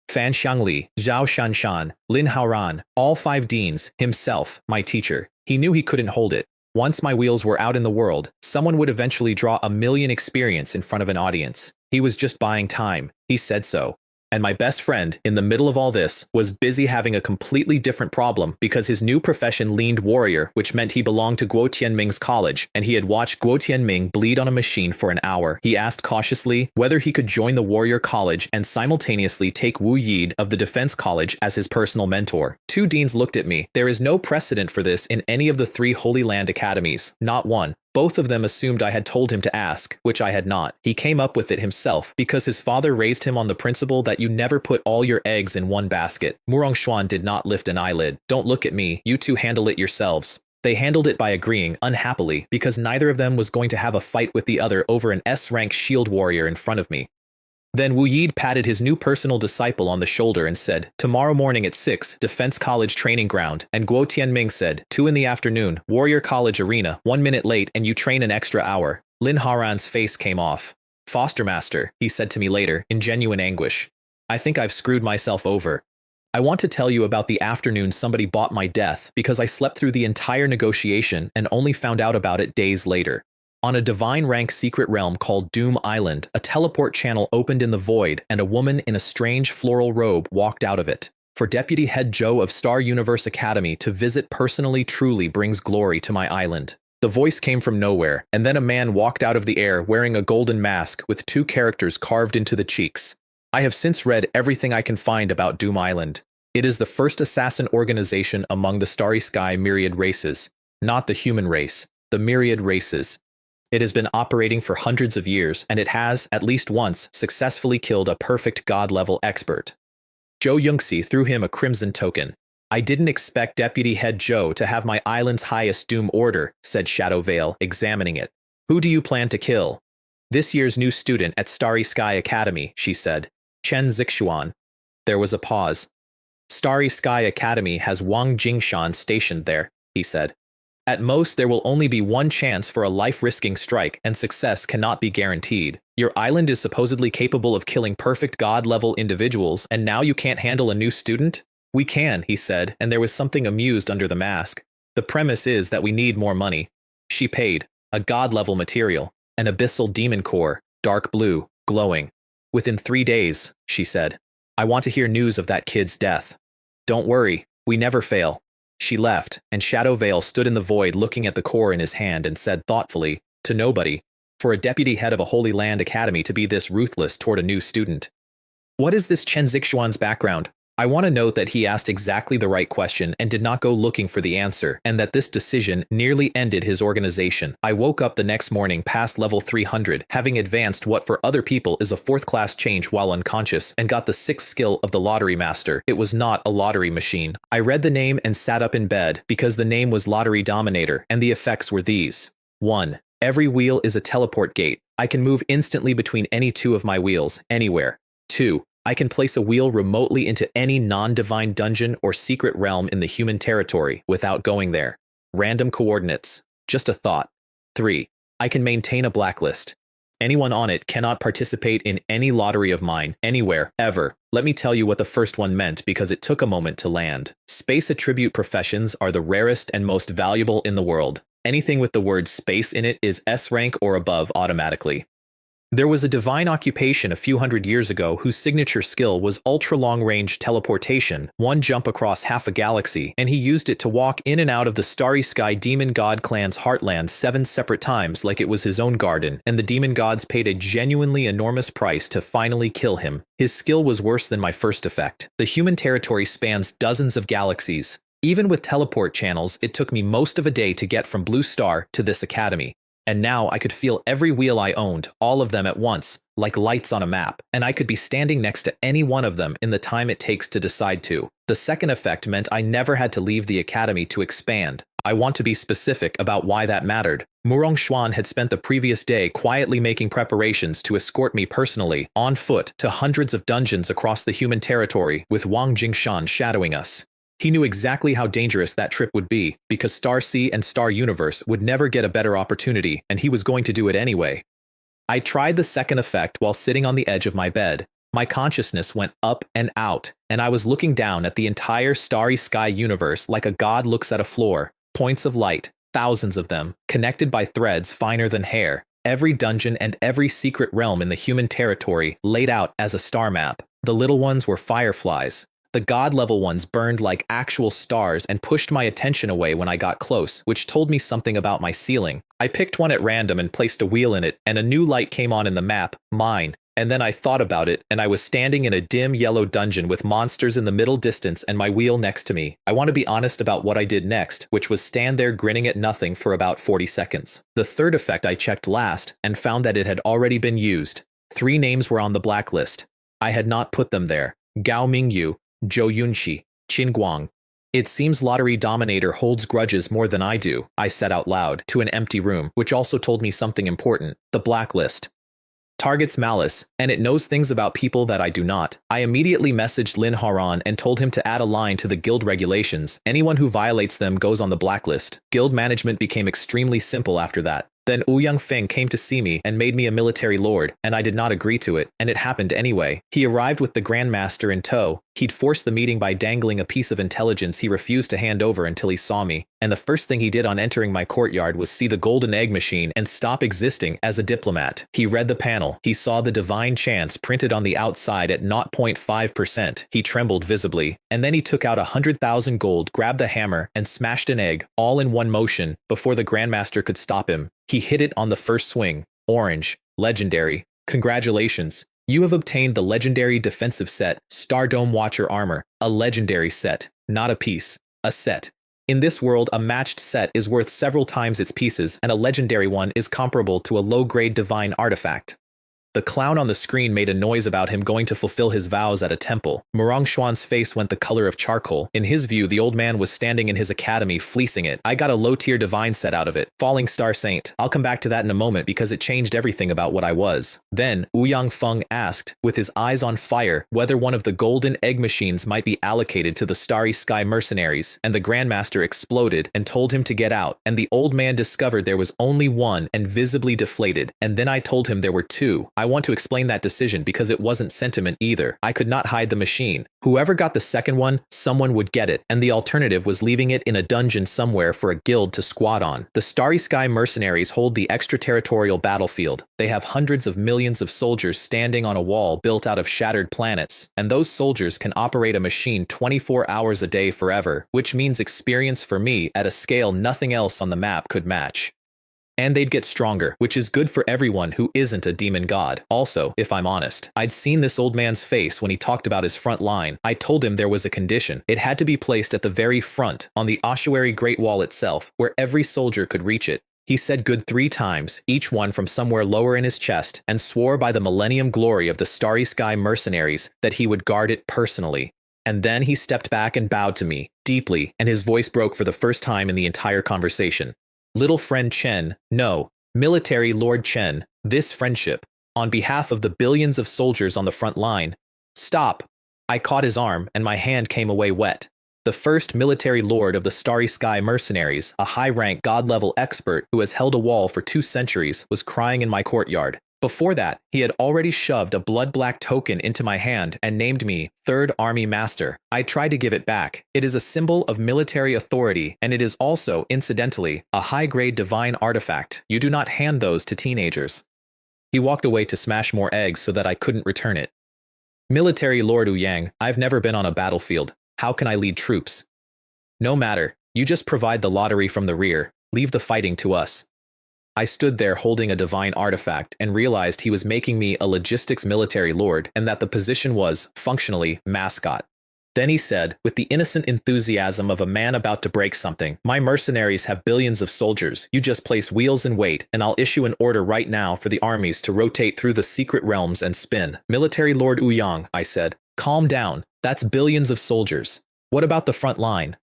Fan Xiangli, Zhao Shanshan, Lin Haoran, all 5 deans, himself, my teacher. He knew he couldn't hold it. Once my wheels were out in the world, someone would eventually draw 1,000,000 experience in front of an audience. He was just buying time. He said so. And my best friend, in the middle of all this, was busy having a completely different problem because his new profession leaned warrior, which meant he belonged to Guo Tianming's college, and he had watched Guo Tianming bleed on a machine for an hour. He asked cautiously whether he could join the warrior college and simultaneously take Wu Yid of the defense college as his personal mentor. 2 deans looked at me. There is no precedent for this in any of the 3 Holy Land academies, not one. Both of them assumed I had told him to ask, which I had not. He came up with it himself because his father raised him on the principle that you never put all your eggs in one basket. Murong Xuan did not lift an eyelid. Don't look at me, you 2 handle it yourselves. They handled it by agreeing, unhappily, because neither of them was going to have a fight with the other over an S-rank shield warrior in front of me. Then Wu Yid patted his new personal disciple on the shoulder and said, "Tomorrow morning at 6, Defense College Training Ground." And Guo Tianming said, 2 in the afternoon, Warrior College Arena, 1 minute late and you train an extra hour. Lin Haran's face came off. "Foster Master," he said to me later, in genuine anguish. "I think I've screwed myself over. I want to tell you about the afternoon somebody bought my death because I slept through the entire negotiation and only found out about it days later. On a divine rank secret realm called Doom Island, a teleport channel opened in the void and a woman in a strange floral robe walked out of it. For Deputy Head Joe of Star Universe Academy to visit personally truly brings glory to my island. The voice came from nowhere, and then a man walked out of the air wearing a golden mask with 2 characters carved into the cheeks. I have since read everything I can find about Doom Island. It is the first assassin organization among the Starry Sky myriad races, not the human race, the myriad races. It has been operating for hundreds of years, and it has, at least once, successfully killed a perfect god-level expert. Zhou Yongxi threw him a crimson token. "I didn't expect Deputy Head Zhou to have my island's highest doom order," said Shadow Vale, examining it. "Who do you plan to kill?" "This year's new student at Starry Sky Academy," she said. "Chen Zixuan." There was a pause. "Starry Sky Academy has Wang Jingshan stationed there," he said. "At most, there will only be 1 chance for a life-risking strike, and success cannot be guaranteed. Your island is supposedly capable of killing perfect god-level individuals, and now you can't handle a new student?" "We can," he said, and there was something amused under the mask. "The premise is that we need more money." She paid. A god-level material. An abyssal demon core, dark blue, glowing. "Within 3 days," she said. "I want to hear news of that kid's death." "Don't worry, we never fail." She left, and Shadow Vale stood in the void looking at the core in his hand and said thoughtfully, "To nobody, for a deputy head of a Holy Land Academy to be this ruthless toward a new student." "What is this Chen Zixuan's background?" I want to note that he asked exactly the right question and did not go looking for the answer, and that this decision nearly ended his organization. I woke up the next morning past level 300, having advanced what for other people is a 4th-class change while unconscious, and got the 6th skill of the Lottery Master. It was not a lottery machine. I read the name and sat up in bed, because the name was Lottery Dominator, and the effects were these. 1. Every wheel is a teleport gate. I can move instantly between any 2 of my wheels, anywhere. 2. I can place a wheel remotely into any non-divine dungeon or secret realm in the human territory without going there. Random coordinates. Just a thought. 3. I can maintain a blacklist. Anyone on it cannot participate in any lottery of mine, anywhere, ever. Let me tell you what the first one meant because it took a moment to land. Space attribute professions are the rarest and most valuable in the world. Anything with the word space in it is S rank or above automatically. There was a divine occupation a few hundred years ago whose signature skill was ultra-long-range teleportation, one jump across half a galaxy, and he used it to walk in and out of the Starry Sky Demon God clan's heartland 7 separate times like it was his own garden, and the demon gods paid a genuinely enormous price to finally kill him. His skill was worse than my first effect. The human territory spans dozens of galaxies. Even with teleport channels, it took me most of a day to get from Blue Star to this academy. And now I could feel every wheel I owned, all of them at once, like lights on a map, and I could be standing next to any one of them in the time it takes to decide to. The second effect meant I never had to leave the academy to expand. I want to be specific about why that mattered. Murong Xuan had spent the previous day quietly making preparations to escort me personally, on foot, to hundreds of dungeons across the human territory, with Wang Jingshan shadowing us. He knew exactly how dangerous that trip would be, because Star Sea and Star Universe would never get a better opportunity, and he was going to do it anyway. I tried the second effect while sitting on the edge of my bed. My consciousness went up and out, and I was looking down at the entire Starry Sky universe like a god looks at a floor. Points of light, thousands of them, connected by threads finer than hair. Every dungeon and every secret realm in the human territory laid out as a star map. The little ones were fireflies. The god-level ones burned like actual stars and pushed my attention away when I got close, which told me something about my ceiling. I picked one at random and placed a wheel in it, and a new light came on in the map, mine. And then I thought about it, and I was standing in a dim yellow dungeon with monsters in the middle distance and my wheel next to me. I want to be honest about what I did next, which was stand there grinning at nothing for about 40 seconds. The third effect I checked last, and found that it had already been used. 3 names were on the blacklist. I had not put them there. Gao Mingyu, Zhou Yunxi, Qin Guang. It seems Lottery Dominator holds grudges more than I do, I said out loud, to an empty room, which also told me something important. The blacklist targets malice, and it knows things about people that I do not. I immediately messaged Lin Haran and told him to add a line to the guild regulations. Anyone who violates them goes on the blacklist. Guild management became extremely simple after that. Then Ouyang Feng came to see me and made me a military lord, and I did not agree to it, and it happened anyway. He arrived with the Grandmaster in tow. He'd forced the meeting by dangling a piece of intelligence he refused to hand over until he saw me, and the first thing he did on entering my courtyard was see the golden egg machine and stop existing as a diplomat. He read the panel. He saw the divine chance printed on the outside at 0.5%. He trembled visibly, and then he took out 100,000 gold, grabbed the hammer, and smashed an egg, all in one motion, before the Grandmaster could stop him. He hit it on the first swing. Orange. Legendary. Congratulations. You have obtained the legendary defensive set, Stardome Watcher Armor. A legendary set, not a piece. A set. In this world, a matched set is worth several times its pieces, and a legendary one is comparable to a low-grade divine artifact. The clown on the screen made a noise about him going to fulfill his vows at a temple. Murong Xuan's face went the color of charcoal. In his view, the old man was standing in his academy fleecing it. I got a low-tier divine set out of it. Falling Star Saint. I'll come back to that in a moment because it changed everything about what I was. Then, Ouyang Feng asked, with his eyes on fire, whether one of the golden egg machines might be allocated to the Starry Sky mercenaries, and the Grandmaster exploded and told him to get out, and the old man discovered there was only one and visibly deflated, and then I told him there were 2. I want to explain that decision because it wasn't sentiment either. I could not hide the machine. Whoever got the second one, someone would get it, and the alternative was leaving it in a dungeon somewhere for a guild to squat on. The Starry Sky mercenaries hold the extraterritorial battlefield. They have hundreds of millions of soldiers standing on a wall built out of shattered planets, and those soldiers can operate a machine 24 hours a day forever, which means experience for me at a scale nothing else on the map could match. And they'd get stronger, which is good for everyone who isn't a demon god. Also, if I'm honest, I'd seen this old man's face when he talked about his front line. I told him there was a condition. It had to be placed at the very front, on the ossuary Great Wall itself, where every soldier could reach it. He said good 3 times, each one from somewhere lower in his chest, and swore by the millennium glory of the Starry Sky mercenaries that he would guard it personally. And then he stepped back and bowed to me, deeply, and his voice broke for the first time in the entire conversation. Little friend Chen, no, military Lord Chen, this friendship, on behalf of the billions of soldiers on the front line. Stop! I caught his arm, and my hand came away wet. The first military lord of the Starry Sky mercenaries, a high-rank god-level expert who has held a wall for 2 centuries, was crying in my courtyard. Before that, he had already shoved a blood-black token into my hand and named me 3rd Army Master. I tried to give it back. It is a symbol of military authority, and it is also, incidentally, a high-grade divine artifact. You do not hand those to teenagers. He walked away to smash more eggs so that I couldn't return it. Military Lord Yang, I've never been on a battlefield. How can I lead troops? No matter. You just provide the lottery from the rear. Leave the fighting to us. I stood there holding a divine artifact and realized he was making me a logistics military lord and that the position was, functionally, mascot. Then he said, with the innocent enthusiasm of a man about to break something, my mercenaries have billions of soldiers. You just place wheels and wait, and I'll issue an order right now for the armies to rotate through the secret realms and spin. Military Lord Ouyang, I said, calm down. That's billions of soldiers. What about the front line?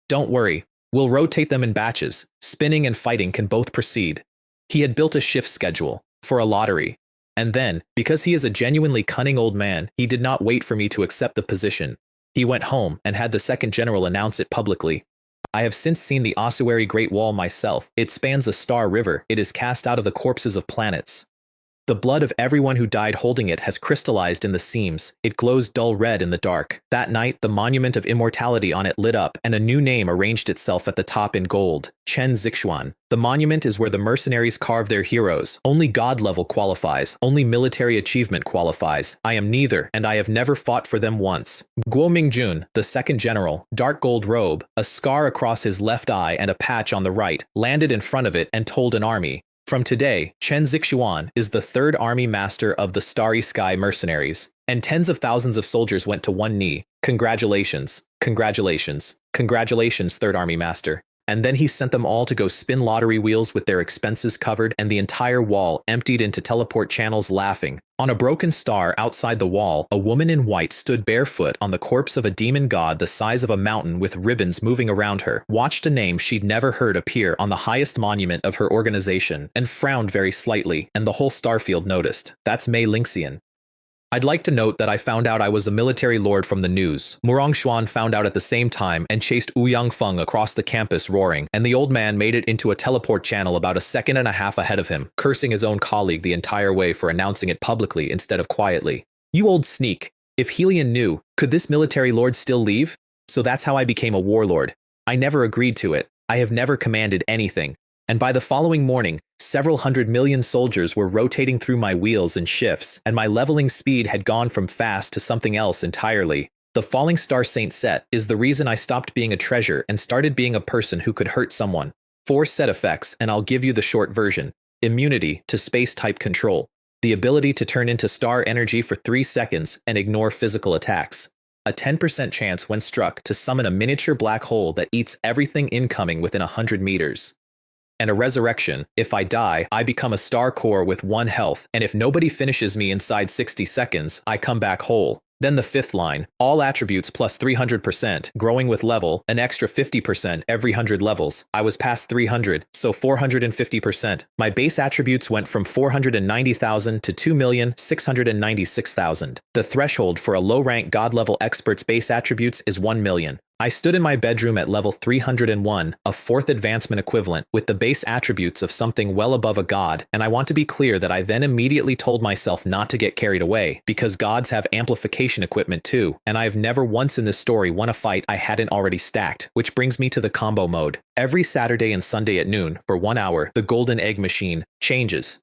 Don't worry. We'll rotate them in batches. Spinning and fighting can both proceed. He had built a shift schedule for a lottery. And then, because he is a genuinely cunning old man, he did not wait for me to accept the position. He went home and had the second general announce it publicly. I have since seen the ossuary Great Wall myself. It spans a star river. It is cast out of the corpses of planets. The blood of everyone who died holding it has crystallized in the seams. It glows dull red in the dark. That night, the monument of immortality on it lit up, and a new name arranged itself at the top in gold. Chen Zixuan. The monument is where the mercenaries carve their heroes. Only god level qualifies. Only military achievement qualifies. I am neither, and I have never fought for them once. Guo Mingjun, the second general, dark gold robe, a scar across his left eye and a patch on the right, landed in front of it and told an army. From today, Chen Zixuan is the third army master of the Starry Sky Mercenaries, and tens of thousands of soldiers went to one knee. Congratulations, congratulations, congratulations, third army master. And then he sent them all to go spin lottery wheels with their expenses covered and the entire wall emptied into teleport channels laughing. On a broken star outside the wall, a woman in white stood barefoot on the corpse of a demon god the size of a mountain with ribbons moving around her, watched a name she'd never heard appear on the highest monument of her organization, and frowned very slightly, and the whole starfield noticed. That's Mei Lingxian. I'd like to note that I found out I was a military lord from the news. Murong Xuan found out at the same time and chased Ouyang Feng across the campus roaring, and the old man made it into a teleport channel about a second and a half ahead of him, cursing his own colleague the entire way for announcing it publicly instead of quietly. You old sneak. If Helion knew, could this military lord still leave? So that's how I became a warlord. I never agreed to it. I have never commanded anything. And by the following morning, several 100 million soldiers were rotating through my wheels in shifts, and my leveling speed had gone from fast to something else entirely. The falling star Saint Set is the reason I stopped being a treasure and started being a person who could hurt someone. 4 set effects, and I'll give you the short version. Immunity to space-type control. The ability to turn into star energy for 3 seconds and ignore physical attacks. A 10% chance when struck to summon a miniature black hole that eats everything incoming within 100 meters. And a resurrection. If I die, I become a star core with 1 health, and if nobody finishes me inside 60 seconds, I come back whole. Then the 5th line, all attributes plus 300%, growing with level, an extra 50% every 100 levels. I was past 300, so 450%. My base attributes went from 490,000 to 2,696,000. The threshold for a low-rank god-level expert's base attributes is 1 million. I stood in my bedroom at level 301, a 4th advancement equivalent, with the base attributes of something well above a god, and I want to be clear that I then immediately told myself not to get carried away, because gods have amplification equipment too, and I have never once in this story won a fight I hadn't already stacked, which brings me to the combo mode. Every Saturday and Sunday at noon, for 1 hour, the golden egg machine changes.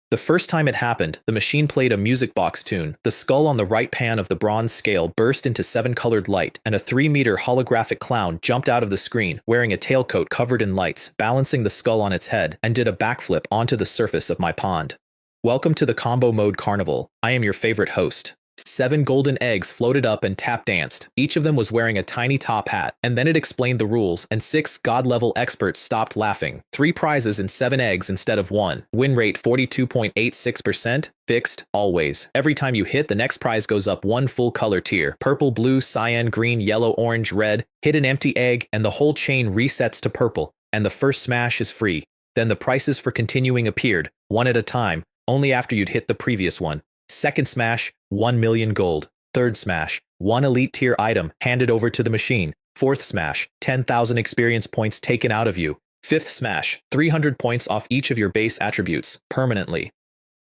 The first time it happened, the machine played a music box tune. The skull on the right pan of the bronze scale burst into 7-colored light, and a 3-meter holographic clown jumped out of the screen, wearing a tailcoat covered in lights, balancing the skull on its head, and did a backflip onto the surface of my pond. Welcome to the combo mode carnival. I am your favorite host. 7 golden eggs floated up and tap danced. Each of them was wearing a tiny top hat, and then it explained the rules, and 6 god-level experts stopped laughing. 3 prizes and 7 eggs instead of 1. Win rate 42.86%, fixed, always. Every time you hit, the next prize goes up 1 full color tier. Purple, blue, cyan, green, yellow, orange, red. Hit an empty egg, and the whole chain resets to purple, and the first smash is free. Then the prices for continuing appeared, 1 at a time, only after you'd hit the previous one. Second smash, 1 million gold. Third smash, 1 elite tier item handed over to the machine. Fourth smash, 10,000 experience points taken out of you. Fifth smash, 300 points off each of your base attributes, permanently.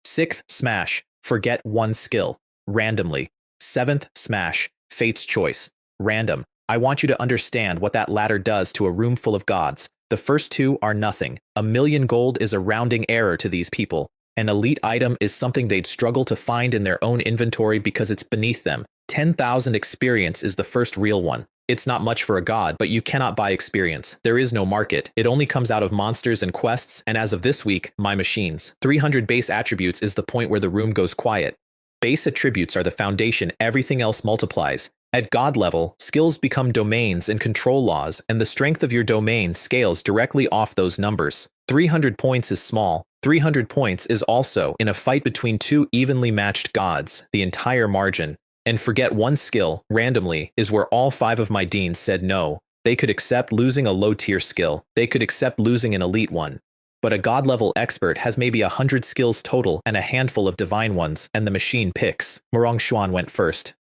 Sixth smash, forget 1 skill, randomly. Seventh smash, fate's choice, random. I want you to understand what that ladder does to a room full of gods. The first 2 are nothing. 1 million gold is a rounding error to these people. An elite item is something they'd struggle to find in their own inventory because it's beneath them. 10,000 experience is the first real one. It's not much for a god, but you cannot buy experience. There is no market. It only comes out of monsters and quests, and as of this week, my machines. 300 base attributes is the point where the room goes quiet. Base attributes are the foundation, everything else multiplies. At god level, skills become domains and control laws, and the strength of your domain scales directly off those numbers. 300 points is small. 300 points is also, in a fight between two evenly matched gods, the entire margin. And forget one skill, randomly, is where all 5 of my deans said no. They could accept losing a low-tier skill. They could accept losing an elite one. But a god-level expert has maybe 100 skills total and a handful of divine ones, and the machine picks. Murong Xuan went first.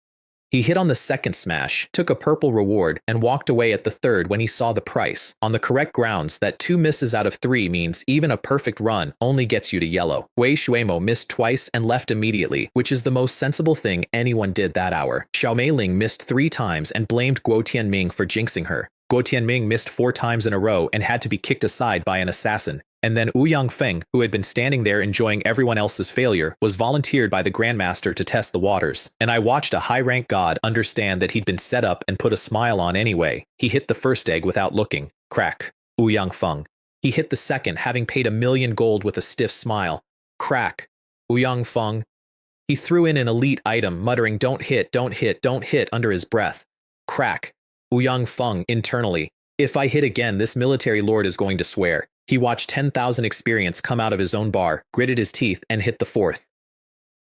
He hit on the second smash, took a purple reward, and walked away at the third when he saw the price, on the correct grounds that 2 misses out of 3 means even a perfect run only gets you to yellow. Wei Shuemo missed twice and left immediately, which is the most sensible thing anyone did that hour. Xiao Meiling missed 3 times and blamed Guo Tianming for jinxing her. Guo Tianming missed 4 times in a row and had to be kicked aside by an assassin. And then Wu Yangfeng, who had been standing there enjoying everyone else's failure, was volunteered by the Grandmaster to test the waters. And I watched a high-rank god understand that he'd been set up and put a smile on anyway. He hit the first egg without looking. Crack. Wu Yangfeng. He hit the second, having paid 1,000,000 gold with a stiff smile. Crack. Wu Yangfeng. He threw in an elite item, muttering, "Don't hit, don't hit, don't hit," under his breath. Crack. Wu Yangfeng internally. If I hit again, this military lord is going to swear. He watched 10,000 experience come out of his own bar, gritted his teeth, and hit the fourth.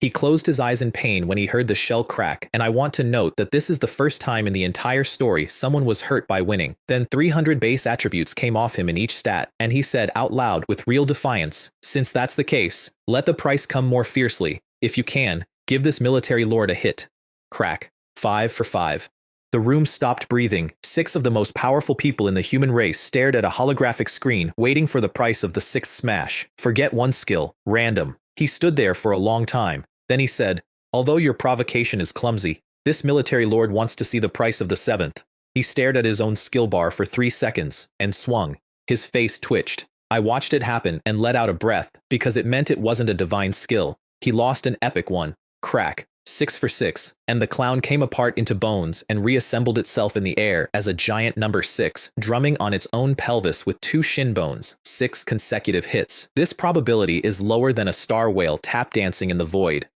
He closed his eyes in pain when he heard the shell crack, and I want to note that this is the first time in the entire story someone was hurt by winning. Then 300 base attributes came off him in each stat, and he said out loud with real defiance, "Since that's the case, let the price come more fiercely. If you can, give this military lord a hit." Crack. 5 for 5. The room stopped breathing. 6 of the most powerful people in the human race stared at a holographic screen, waiting for the price of the 6th smash. Forget one skill. Random. He stood there for a long time. Then he said, "Although your provocation is clumsy, this military lord wants to see the price of the 7th. He stared at his own skill bar for 3 seconds, and swung. His face twitched. I watched it happen and let out a breath, because it meant it wasn't a divine skill. He lost an epic one. Crack. 6 for 6, and the clown came apart into bones and reassembled itself in the air as a giant number 6, drumming on its own pelvis with 2 shin bones. 6 consecutive hits. This probability is lower than a star whale tap dancing in the void.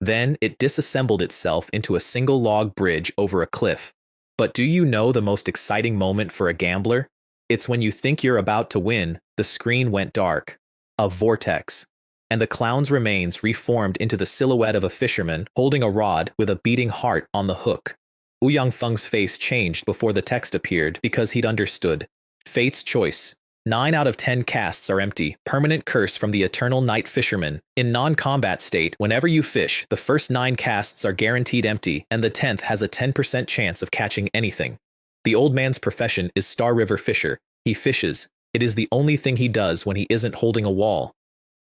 Then it disassembled itself into a single log bridge over a cliff. But do you know the most exciting moment for a gambler? It's when you think you're about to win, the screen went dark. A vortex. And the clown's remains reformed into the silhouette of a fisherman holding a rod with a beating heart on the hook. Wu Yangfeng's face changed before the text appeared because he'd understood. Fate's choice. 9 out of 10 casts are empty. Permanent curse from the eternal night fisherman. In non-combat state, whenever you fish, the first 9 casts are guaranteed empty, and the 10th has a 10% chance of catching anything. The old man's profession is Star River Fisher. He fishes. It is the only thing he does when he isn't holding a wall.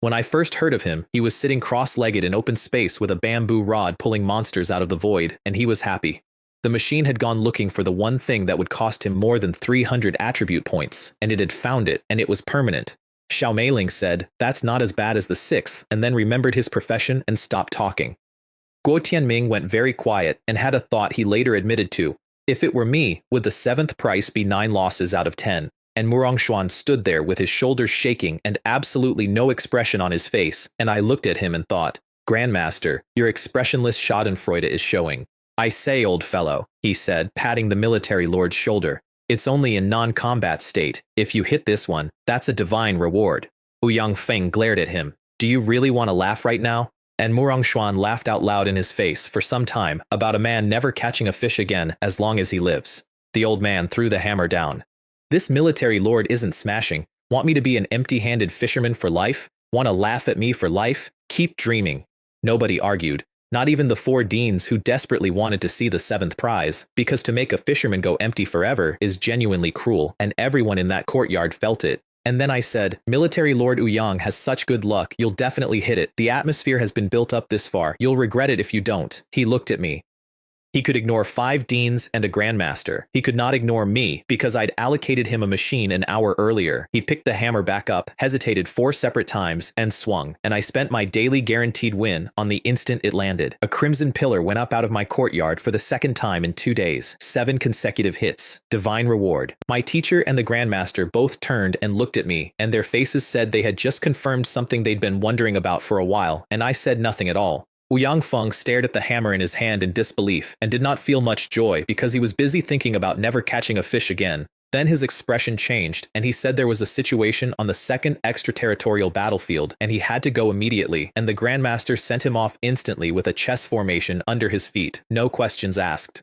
When I first heard of him, he was sitting cross-legged in open space with a bamboo rod pulling monsters out of the void, and he was happy. The machine had gone looking for the one thing that would cost him more than 300 attribute points, and it had found it, and it was permanent. Xiao Meiling said, "That's not as bad as the 6th, and then remembered his profession and stopped talking. Guo Tianming went very quiet and had a thought he later admitted to. If it were me, would the 7th price be 9 losses out of 10? And Murong Xuan stood there with his shoulders shaking and absolutely no expression on his face, and I looked at him and thought, "Grandmaster, your expressionless schadenfreude is showing." "I say, old fellow," he said, patting the military lord's shoulder, "it's only in non-combat state. If you hit this one, that's a divine reward." Wu Yangfeng glared at him. "Do you really want to laugh right now?" And Murong Xuan laughed out loud in his face for some time about a man never catching a fish again as long as he lives. The old man threw the hammer down. "This military lord isn't smashing. Want me to be an empty-handed fisherman for life? Want to laugh at me for life? Keep dreaming." Nobody argued. Not even the 4 deans who desperately wanted to see the 7th prize, because to make a fisherman go empty forever is genuinely cruel, and everyone in that courtyard felt it. And then I said, "Military Lord Ouyang has such good luck, you'll definitely hit it. The atmosphere has been built up this far. You'll regret it if you don't." He looked at me. He could ignore 5 deans and a grandmaster. He could not ignore me because I'd allocated him a machine an hour earlier. He picked the hammer back up, hesitated 4 separate times, and swung. And I spent my daily guaranteed win on the instant it landed. A crimson pillar went up out of my courtyard for the 2nd time in 2 days. 7 consecutive hits. Divine reward. My teacher and the grandmaster both turned and looked at me, and their faces said they had just confirmed something they'd been wondering about for a while, and I said nothing at all. Ouyang Feng stared at the hammer in his hand in disbelief and did not feel much joy because he was busy thinking about never catching a fish again. Then his expression changed, and he said there was a situation on the 2nd extraterritorial battlefield, and he had to go immediately, and the Grandmaster sent him off instantly with a chess formation under his feet, no questions asked.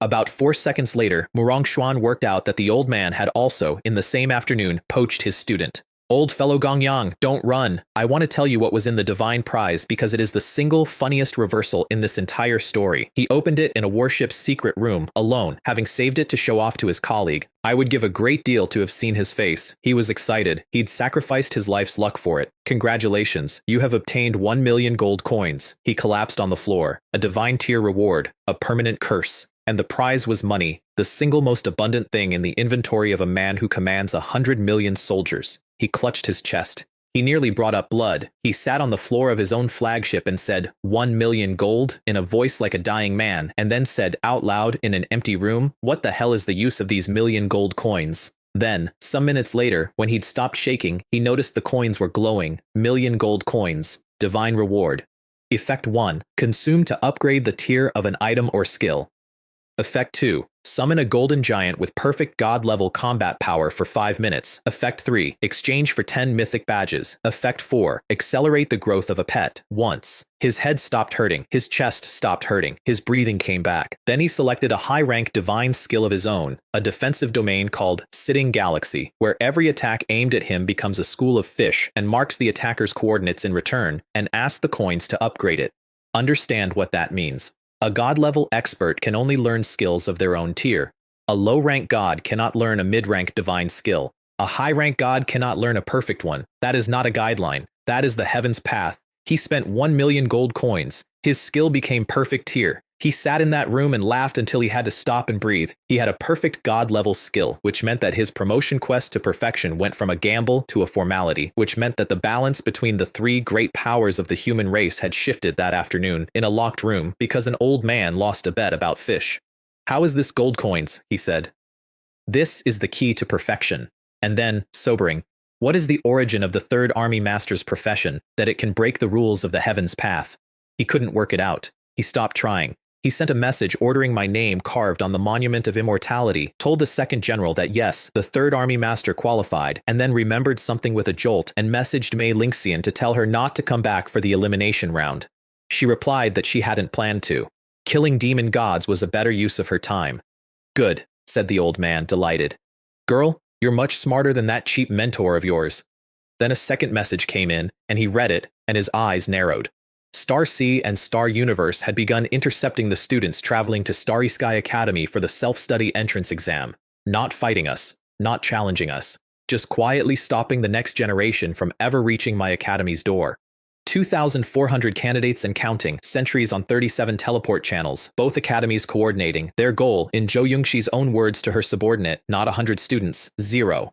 About 4 seconds later, Murong Xuan worked out that the old man had also, in the same afternoon, poached his student. Old fellow Gongyang, don't run. I want to tell you what was in the divine prize because it is the single funniest reversal in this entire story. He opened it in a warship's secret room, alone, having saved it to show off to his colleague. I would give a great deal to have seen his face. He was excited. He'd sacrificed his life's luck for it. Congratulations, you have obtained 1 million gold coins. He collapsed on the floor. A divine tier reward, a permanent curse. And the prize was money, the single most abundant thing in the inventory of a man who commands 100 million soldiers. He clutched his chest. He nearly brought up blood. He sat on the floor of his own flagship and said, 1 million gold, in a voice like a dying man, and then said out loud in an empty room, what the hell is the use of these million gold coins? Then, some minutes later, when he'd stopped shaking, he noticed the coins were glowing. Million gold coins. Divine reward. Effect 1. Consume to upgrade the tier of an item or skill. Effect 2. Summon a golden giant with perfect god-level combat power for 5 minutes. Effect 3. Exchange for 10 mythic badges. Effect 4. Accelerate the growth of a pet. Once. His head stopped hurting. His chest stopped hurting. His breathing came back. Then he selected a high-rank divine skill of his own, a defensive domain called Sitting Galaxy, where every attack aimed at him becomes a school of fish and marks the attacker's coordinates in return, and asks the coins to upgrade it. Understand what that means. A god-level expert can only learn skills of their own tier. A low-rank god cannot learn a mid-rank divine skill. A high-rank god cannot learn a perfect one. That is not a guideline. That is the heaven's path. He spent 1 million gold coins. His skill became perfect tier. He sat in that room and laughed until he had to stop and breathe. He had a perfect god-level skill, which meant that his promotion quest to perfection went from a gamble to a formality, which meant that the balance between the 3 great powers of the human race had shifted that afternoon in a locked room because an old man lost a bet about fish. How is this gold coins? He said. This is the key to perfection. And then, sobering, what is the origin of the 3rd Army Master's profession, that it can break the rules of the heaven's path? He couldn't work it out. He stopped trying. He sent a message ordering my name carved on the Monument of Immortality, told the 2nd General that yes, the 3rd Army Master qualified, and then remembered something with a jolt and messaged Mei Lingxian to tell her not to come back for the elimination round. She replied that she hadn't planned to. Killing demon gods was a better use of her time. Good, said the old man, delighted. Girl, you're much smarter than that cheap mentor of yours. Then a second message came in, and he read it, and his eyes narrowed. Star Sea and Star Universe had begun intercepting the students traveling to Starry Sky Academy for the self-study entrance exam, not fighting us, not challenging us, just quietly stopping the next generation from ever reaching my academy's door. 2,400 candidates and counting, sentries on 37 teleport channels, both academies coordinating, their goal, in Zhou Yongxi's own words to her subordinate, not 100 students, 0.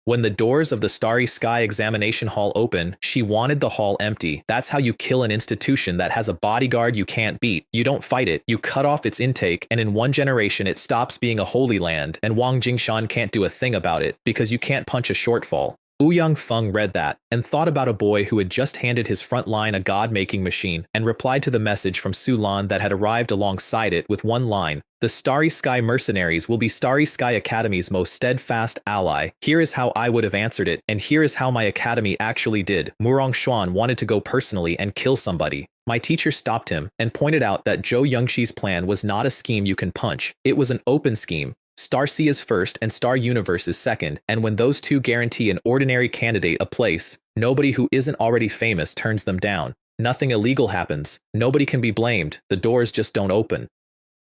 When the doors of the Starry Sky examination hall open, she wanted the hall empty. That's how you kill an institution that has a bodyguard you can't beat. You don't fight it, you cut off its intake, and in 1 generation it stops being a holy land, and Wang Jingshan can't do a thing about it, because you can't punch a shortfall. Ouyang Feng read that, and thought about a boy who had just handed his front line a god-making machine, and replied to the message from Su Lan that had arrived alongside it with 1 line. The Starry Sky Mercenaries will be Starry Sky Academy's most steadfast ally. Here is how I would have answered it, and here is how my academy actually did. Murong Xuan wanted to go personally and kill somebody. My teacher stopped him, and pointed out that Zhou Yongxi's plan was not a scheme you can punch. It was an open scheme. Star Sea is first and Star Universe is second, and when those 2 guarantee an ordinary candidate a place, nobody who isn't already famous turns them down. Nothing illegal happens. Nobody can be blamed. The doors just don't open.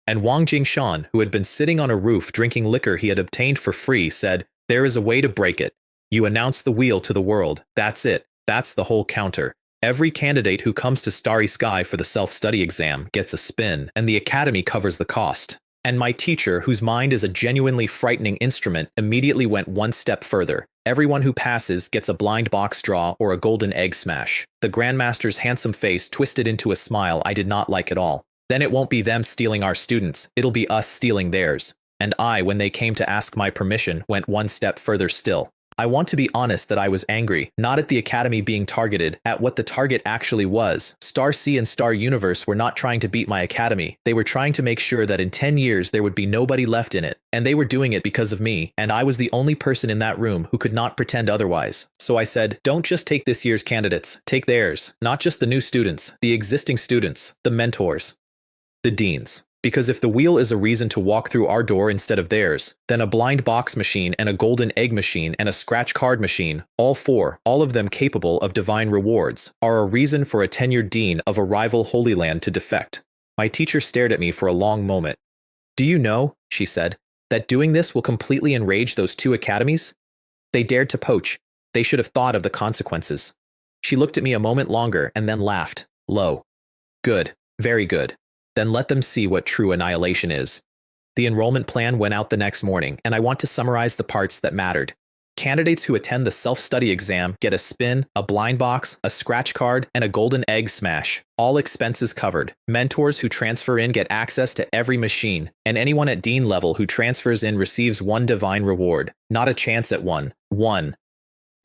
And Wang Jingshan, who had been sitting on a roof drinking liquor he had obtained for free, said, there is a way to break it. You announce the wheel to the world. That's it. That's the whole counter. Every candidate who comes to Starry Sky for the self-study exam gets a spin, and the academy covers the cost. And my teacher, whose mind is a genuinely frightening instrument, immediately went one step further. Everyone who passes gets a blind box draw or a golden egg smash. The Grandmaster's handsome face twisted into a smile I did not like at all. Then it won't be them stealing our students, it'll be us stealing theirs. And I, when they came to ask my permission, went one step further still. I want to be honest that I was angry, not at the academy being targeted, at what the target actually was. Star C and Star Universe were not trying to beat my academy. They were trying to make sure that in 10 years there would be nobody left in it. And they were doing it because of me, and I was the only person in that room who could not pretend otherwise. So I said, don't just take this year's candidates, take theirs. Not just the new students, the existing students, the mentors, the deans. Because if the wheel is a reason to walk through our door instead of theirs, then a blind box machine and a golden egg machine and a scratch card machine, all four, all of them capable of divine rewards, are a reason for a tenured dean of a rival Holy Land to defect. My teacher stared at me for a long moment. Do you know, she said, that doing this will completely enrage those two academies? They dared to poach. They should have thought of the consequences. She looked at me a moment longer and then laughed, low. Good, very good. Then let them see what true annihilation is. The enrollment plan went out the next morning, and I want to summarize the parts that mattered. Candidates who attend the self-study exam get a spin, a blind box, a scratch card, and a golden egg smash. All expenses covered. Mentors who transfer in get access to every machine, and anyone at dean level who transfers in receives one divine reward. Not a chance at one. One.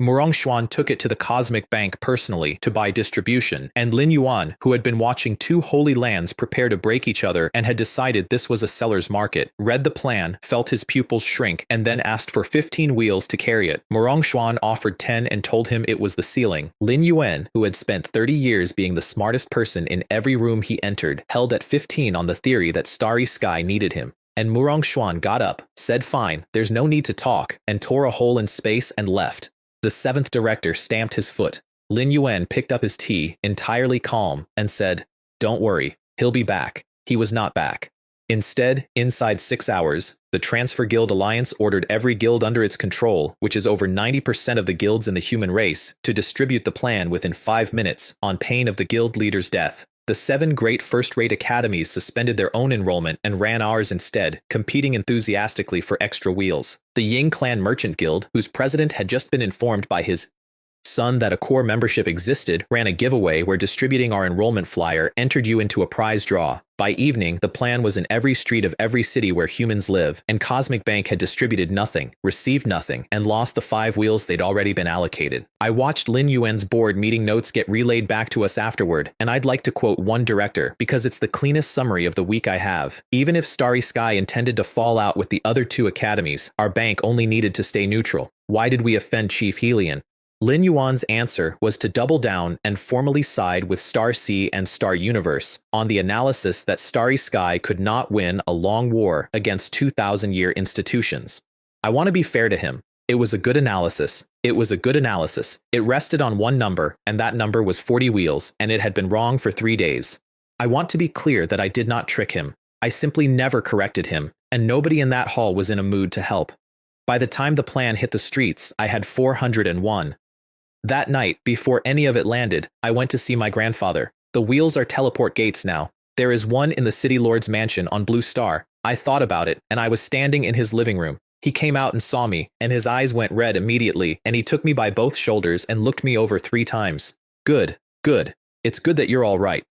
Murong Xuan took it to the Cosmic Bank personally to buy distribution, and Lin Yuan, who had been watching two holy lands prepare to break each other and had decided this was a seller's market, read the plan, felt his pupils shrink, and then asked for 15 wheels to carry it. Murong Xuan offered 10 and told him it was the ceiling. Lin Yuan, who had spent 30 years being the smartest person in every room he entered, held at 15 on the theory that Starry Sky needed him. And Murong Xuan got up, said fine, there's no need to talk, and tore a hole in space and left. The seventh director stamped his foot. Lin Yuan picked up his tea, entirely calm, and said, don't worry, he'll be back. He was not back. Instead, inside 6 hours, the Transfer Guild Alliance ordered every guild under its control, which is over 90% of the guilds in the human race, to distribute the plan within 5 minutes, on pain of the guild leader's death. The 7 great first-rate academies suspended their own enrollment and ran ours instead, competing enthusiastically for extra wheels. The Ying Clan Merchant Guild, whose president had just been informed by his son that a core membership existed, ran a giveaway where distributing our enrollment flyer entered you into a prize draw. By evening, the plan was in every street of every city where humans live, and Cosmic Bank had distributed nothing, received nothing, and lost the 5 wheels they'd already been allocated. I watched Lin Yuan's board meeting notes get relayed back to us afterward, and I'd like to quote one director, because it's the cleanest summary of the week I have. Even if Starry Sky intended to fall out with the other 2 academies, our bank only needed to stay neutral. Why did we offend Chief Helion? Lin Yuan's answer was to double down and formally side with Star C and Star Universe on the analysis that Starry Sky could not win a long war against 2,000-year institutions. I want to be fair to him. It was a good analysis. It was a good analysis. It rested on one number, and that number was 40 wheels, and it had been wrong for 3 days. I want to be clear that I did not trick him. I simply never corrected him, and nobody in that hall was in a mood to help. By the time the plan hit the streets, I had 401. That night, before any of it landed, I went to see my grandfather. The wheels are teleport gates now. There is one in the City Lord's mansion on Blue Star. I thought about it, and I was standing in his living room. He came out and saw me, and his eyes went red immediately, and he took me by both shoulders and looked me over 3 times. Good, good. It's good that you're all right.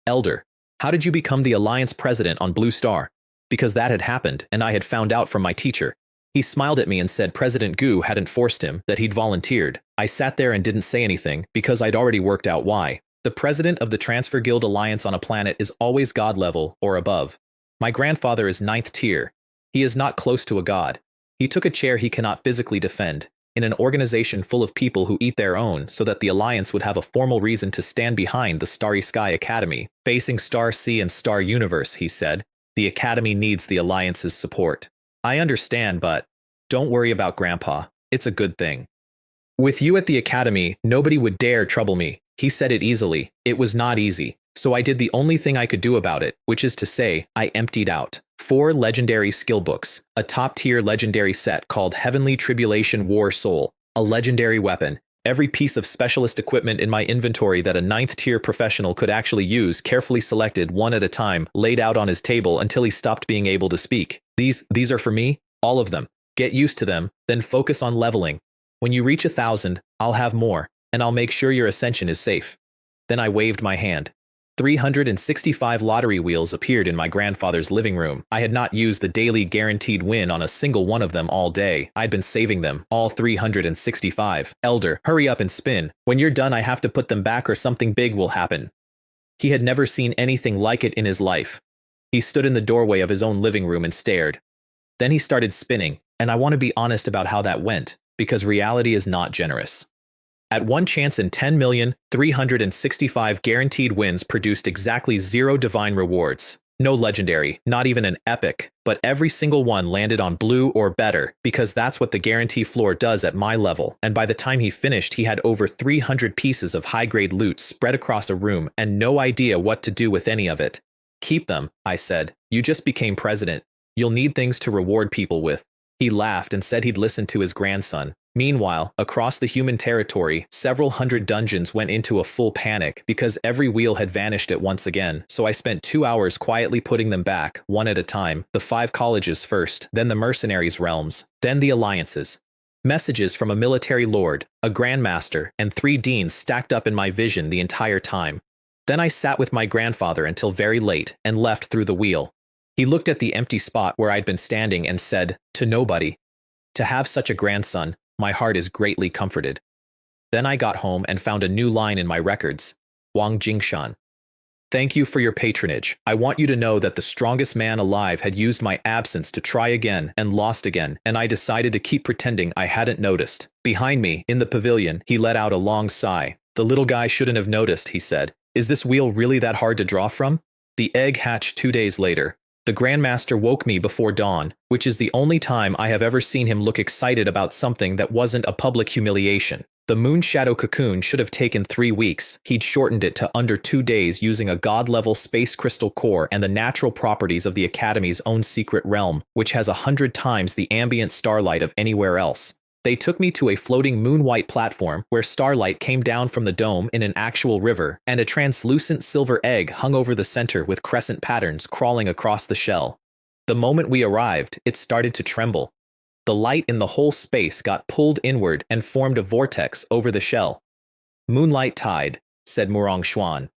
Elder, how did you become the Alliance president on Blue Star? Because that had happened, and I had found out from my teacher. He smiled at me and said President Gu hadn't forced him, that he'd volunteered. I sat there and didn't say anything, because I'd already worked out why. The president of the Transfer Guild Alliance on a planet is always god level or above. My grandfather is 9th tier. He is not close to a god. He took a chair he cannot physically defend, in an organization full of people who eat their own so that the Alliance would have a formal reason to stand behind the Starry Sky Academy. Facing Star C and Star Universe, he said, the Academy needs the Alliance's support. I understand, but don't worry about Grandpa. It's a good thing. With you at the Academy, nobody would dare trouble me. He said it easily. It was not easy. So I did the only thing I could do about it, which is to say, I emptied out 4 legendary skill books, a top-tier legendary set called Heavenly Tribulation War Soul, a legendary weapon, Every piece of specialist equipment in my inventory that a 9th-tier professional could actually use, carefully selected one at a time, laid out on his table until he stopped being able to speak. These are for me, all of them. Get used to them, then focus on leveling. When you reach 1,000, I'll have more, and I'll make sure your ascension is safe. Then I waved my hand. 365 lottery wheels appeared in my grandfather's living room. I had not used the daily guaranteed win on a single one of them all day. I'd been saving them, all 365. Elder, hurry up and spin. When you're done, I have to put them back or something big will happen. He had never seen anything like it in his life. He stood in the doorway of his own living room and stared. Then he started spinning, and I want to be honest about how that went, because reality is not generous. At one chance in 10,365 guaranteed wins produced exactly 0 divine rewards. No legendary, not even an epic, but every single one landed on blue or better, because that's what the guarantee floor does at my level, and by the time he finished he had over 300 pieces of high-grade loot spread across a room and no idea what to do with any of it. Keep them, I said. You just became president. You'll need things to reward people with. He laughed and said he'd listen to his grandson. Meanwhile, across the human territory, several hundred dungeons went into a full panic because every wheel had vanished at once again, so I spent 2 hours quietly putting them back, one at a time, the 5 colleges first, then the mercenaries' realms, then the alliances. Messages from a military lord, a grandmaster, and 3 deans stacked up in my vision the entire time. Then I sat with my grandfather until very late and left through the wheel. He looked at the empty spot where I'd been standing and said, "To nobody. To have such a grandson, my heart is greatly comforted." Then I got home and found a new line in my records. Wang Jingshan. Thank you for your patronage. I want you to know that the strongest man alive had used my absence to try again and lost again, and I decided to keep pretending I hadn't noticed. Behind me, in the pavilion, he let out a long sigh. The little guy shouldn't have noticed, he said. Is this wheel really that hard to draw from? The egg hatched 2 days later. The Grandmaster woke me before dawn, which is the only time I have ever seen him look excited about something that wasn't a public humiliation. The moon shadow cocoon should have taken 3 weeks. He'd shortened it to under 2 days using a god-level space crystal core and the natural properties of the Academy's own secret realm, which has 100 times the ambient starlight of anywhere else. They took me to a floating moon-white platform where starlight came down from the dome in an actual river, and a translucent silver egg hung over the center with crescent patterns crawling across the shell. The moment we arrived, it started to tremble. The light in the whole space got pulled inward and formed a vortex over the shell. "Moonlight tide," said Murong Xuan.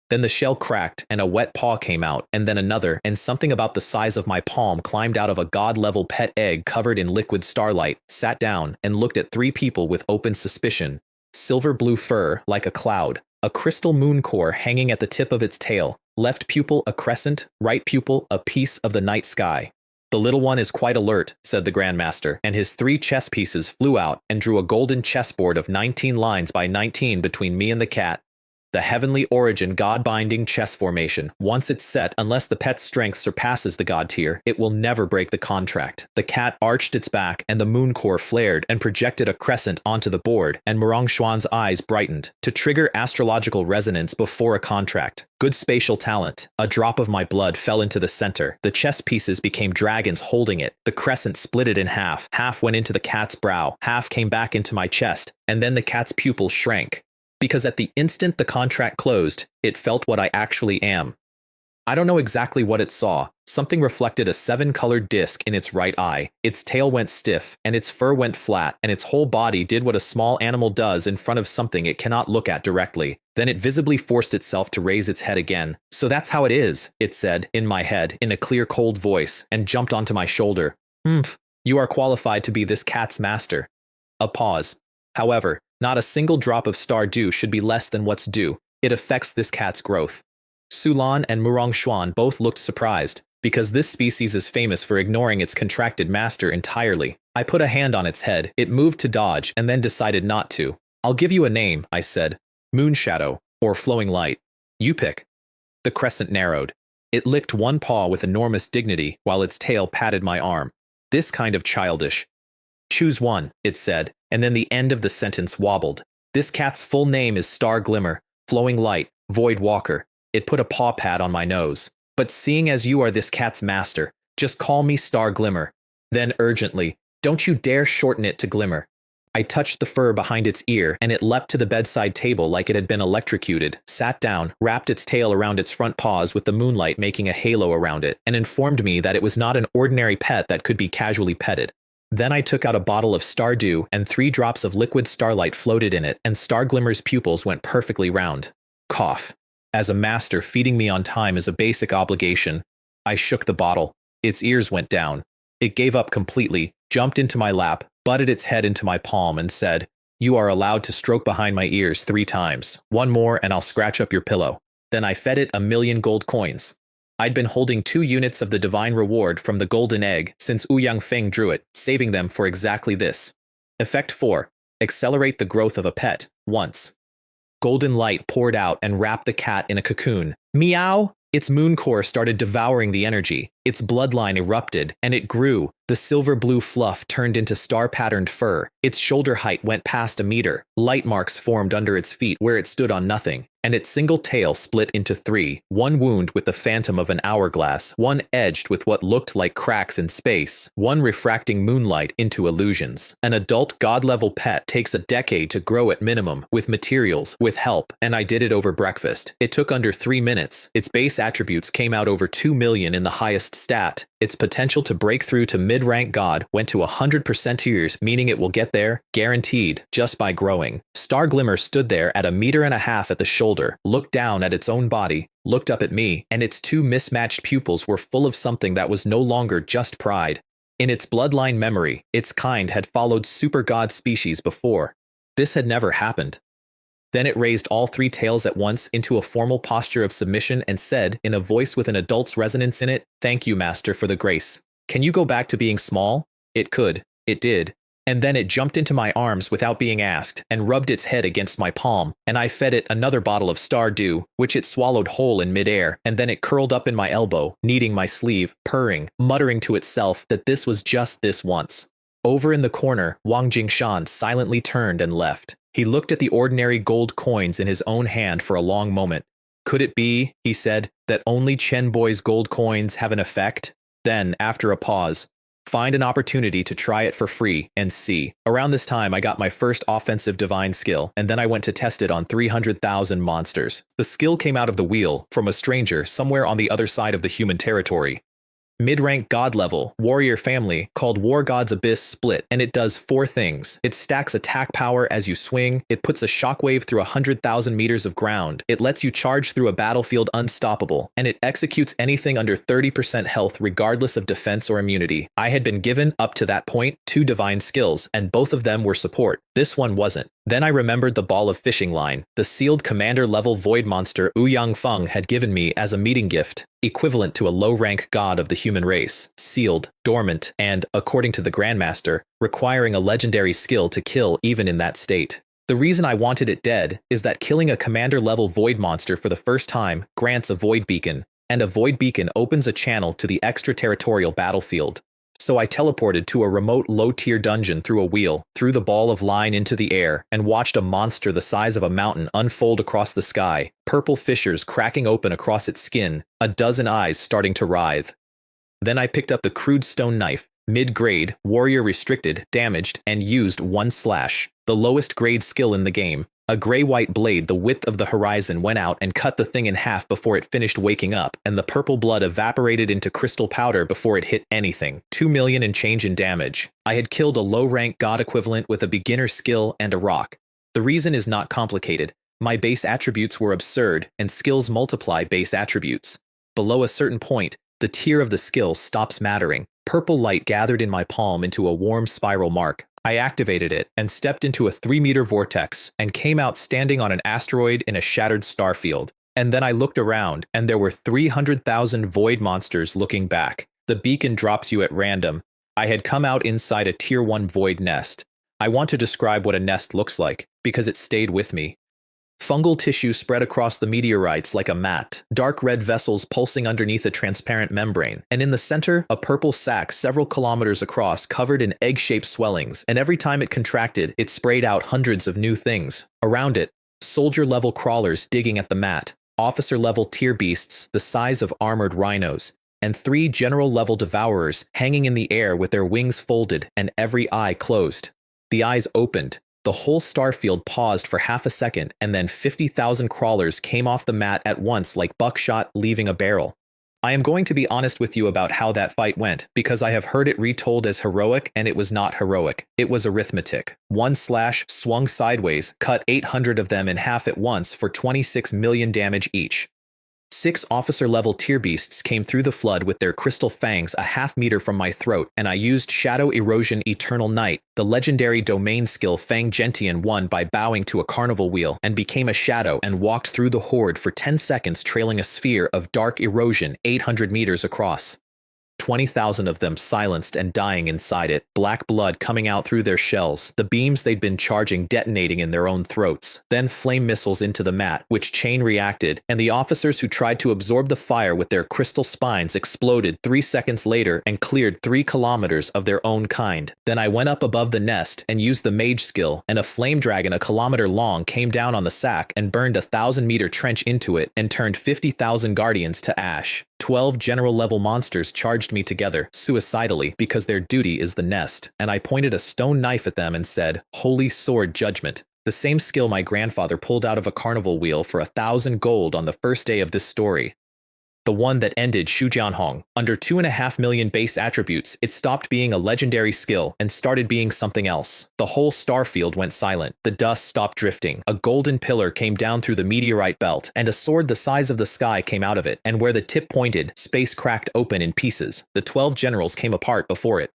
Then the shell cracked and a wet paw came out, and then another, and something about the size of my palm climbed out of a god-level pet egg covered in liquid starlight, sat down, and looked at 3 people with open suspicion. Silver blue fur, like a cloud, a crystal moon core hanging at the tip of its tail, left pupil a crescent, right pupil a piece of the night sky. "The little one is quite alert," said the Grandmaster, and his 3 chess pieces flew out and drew a golden chessboard of 19 lines by 19 between me and the cat. The heavenly origin god-binding chess formation. Once it's set, unless the pet's strength surpasses the god tier, it will never break the contract. The cat arched its back, and the moon core flared and projected a crescent onto the board, and Murong Xuan's eyes brightened. To trigger astrological resonance before a contract. Good spatial talent. A drop of my blood fell into the center. The chess pieces became dragons holding it. The crescent split it in half. Half went into the cat's brow. Half came back into my chest. And then the cat's pupil shrank. Because at the instant the contract closed, it felt what I actually am. I don't know exactly what it saw. Something reflected a 7-colored disc in its right eye. Its tail went stiff, and its fur went flat, and its whole body did what a small animal does in front of something it cannot look at directly. Then it visibly forced itself to raise its head again. "So that's how it is," it said, in my head, in a clear, cold voice, and jumped onto my shoulder. "Humph, you are qualified to be this cat's master." A pause. "However, not a single drop of star dew should be less than what's due. It affects this cat's growth." Sulan and Murong Xuan both looked surprised, because this species is famous for ignoring its contracted master entirely. I put a hand on its head. It moved to dodge and then decided not to. "I'll give you a name," I said. "Moon Shadow, or Flowing Light. You pick." The crescent narrowed. It licked one paw with enormous dignity while its tail patted my arm. "This kind of childish." "Choose one," it said, and then the end of the sentence wobbled. "This cat's full name is Star Glimmer, Flowing Light, Void Walker." It put a paw pad on my nose. "But seeing as you are this cat's master, just call me Star Glimmer." Then urgently, "Don't you dare shorten it to Glimmer." I touched the fur behind its ear, and it leapt to the bedside table like it had been electrocuted, sat down, wrapped its tail around its front paws with the moonlight making a halo around it, and informed me that it was not an ordinary pet that could be casually petted. Then I took out a bottle of Stardew, and 3 drops of liquid starlight floated in it, and Starglimmer's pupils went perfectly round. Cough. As a master, feeding me on time is a basic obligation. I shook the bottle. Its ears went down. It gave up completely, jumped into my lap, butted its head into my palm, and said, "You are allowed to stroke behind my ears 3 times. 1 more and I'll scratch up your pillow." Then I fed it 1,000,000 gold coins. I'd been holding 2 units of the divine reward from the golden egg since Ouyang Feng drew it, saving them for exactly this. Effect 4. Accelerate the growth of a pet, once. Golden light poured out and wrapped the cat in a cocoon. Meow! Its moon core started devouring the energy. Its bloodline erupted, and it grew. The silver-blue fluff turned into star-patterned fur. Its shoulder height went past a meter. Light marks formed under its feet where it stood on nothing, and its single tail split into 3, 1 wound with the phantom of an hourglass, 1 edged with what looked like cracks in space, 1 refracting moonlight into illusions. An adult god-level pet takes a decade to grow at minimum, with materials, with help, and I did it over breakfast. It took under 3 minutes. Its base attributes came out over 2 million in the highest stat. Its potential to break through to mid-rank god went to 100% years, meaning it will get there, guaranteed, just by growing. Starglimmer stood there at 1.5 meters at the shoulder, looked down at its own body, looked up at me, and its 2 mismatched pupils were full of something that was no longer just pride. In its bloodline memory, its kind had followed super god species before. This had never happened. Then it raised all 3 tails at once into a formal posture of submission and said, in a voice with an adult's resonance in it, "Thank you, Master, for the grace. Can you go back to being small?" It could. It did. And then it jumped into my arms without being asked, and rubbed its head against my palm, and I fed it another bottle of Stardew, which it swallowed whole in midair, and then it curled up in my elbow, kneading my sleeve, purring, muttering to itself that this was just this once. Over in the corner, Wang Jingshan silently turned and left. He looked at the ordinary gold coins in his own hand for a long moment. "Could it be," he said, "that only Chen Boy's gold coins have an effect?" Then, after a pause, "Find an opportunity to try it for free and see." Around this time, I got my first offensive divine skill, and then I went to test it on 300,000 monsters. The skill came out of the wheel, from a stranger somewhere on the other side of the human territory. Mid-rank god level, warrior family, called War God's Abyss Split, and it does 4 things. It stacks attack power as you swing, it puts a shockwave through 100,000 meters of ground, it lets you charge through a battlefield unstoppable, and it executes anything under 30% health regardless of defense or immunity. I had been given, up to that point, 2 divine skills, and both of them were support. This one wasn't. Then I remembered the ball of fishing line, the sealed commander-level void monster Ouyang Feng had given me as a meeting gift, equivalent to a low-rank god of the human race, sealed, dormant, and, according to the Grandmaster, requiring a legendary skill to kill even in that state. The reason I wanted it dead is that killing a commander-level void monster for the first time grants a void beacon, and a void beacon opens a channel to the extraterritorial battlefield. So I teleported to a remote low-tier dungeon through a wheel, threw the ball of line into the air, and watched a monster the size of a mountain unfold across the sky, purple fissures cracking open across its skin, a dozen eyes starting to writhe. Then I picked up the crude stone knife, mid-grade, warrior restricted, damaged, and used 1 slash, the lowest grade skill in the game. A gray-white blade the width of the horizon went out and cut the thing in half before it finished waking up, and the purple blood evaporated into crystal powder before it hit anything. 2 million and change in damage. I had killed a low-rank god equivalent with a beginner skill and a rock. The reason is not complicated. My base attributes were absurd, and skills multiply base attributes. Below a certain point, the tier of the skill stops mattering. Purple light gathered in my palm into a warm spiral mark. I activated it and stepped into a 3-meter vortex and came out standing on an asteroid in a shattered star field. And then I looked around, and there were 300,000 void monsters looking back. The beacon drops you at random. I had come out inside a Tier 1 void nest. I want to describe what a nest looks like, because it stayed with me. Fungal tissue spread across the meteorites like a mat, dark red vessels pulsing underneath a transparent membrane, and in the center, a purple sac several kilometers across covered in egg-shaped swellings, and every time it contracted, it sprayed out hundreds of new things. Around it, soldier-level crawlers digging at the mat, officer-level tier beasts the size of armored rhinos, and 3 general-level devourers hanging in the air with their wings folded and every eye closed. The eyes opened. The whole starfield paused for half a second, and then 50,000 crawlers came off the mat at once like buckshot leaving a barrel. I am going to be honest with you about how that fight went, because I have heard it retold as heroic, and it was not heroic. It was arithmetic. One slash swung sideways, cut 800 of them in half at once for 26 million damage each. 6 officer-level tier beasts came through the flood with their crystal fangs a half-meter from my throat, and I used Shadow Erosion Eternal Night, the legendary domain skill Fang Gentian won by bowing to a carnival wheel, and became a shadow and walked through the horde for 10 seconds trailing a sphere of dark erosion 800 meters across. 20,000 of them silenced and dying inside it, black blood coming out through their shells, the beams they'd been charging detonating in their own throats, then flame missiles into the mat, which chain reacted, and the officers who tried to absorb the fire with their crystal spines exploded 3 seconds later and cleared 3 kilometers of their own kind. Then I went up above the nest and used the mage skill, and a flame dragon a kilometer long came down on the sack and burned a 1,000-meter trench into it and turned 50,000 guardians to ash. 12 general-level monsters charged me together, suicidally, because their duty is the nest, and I pointed a stone knife at them and said, "Holy Sword Judgment." The same skill my grandfather pulled out of a carnival wheel for 1,000 gold on the first day of this story. The one that ended Shujianhong. Under 2.5 million base attributes, it stopped being a legendary skill and started being something else. The whole starfield went silent. The dust stopped drifting. A golden pillar came down through the meteorite belt, and a sword the size of the sky came out of it, and where the tip pointed, space cracked open in pieces. The 12 generals came apart before it.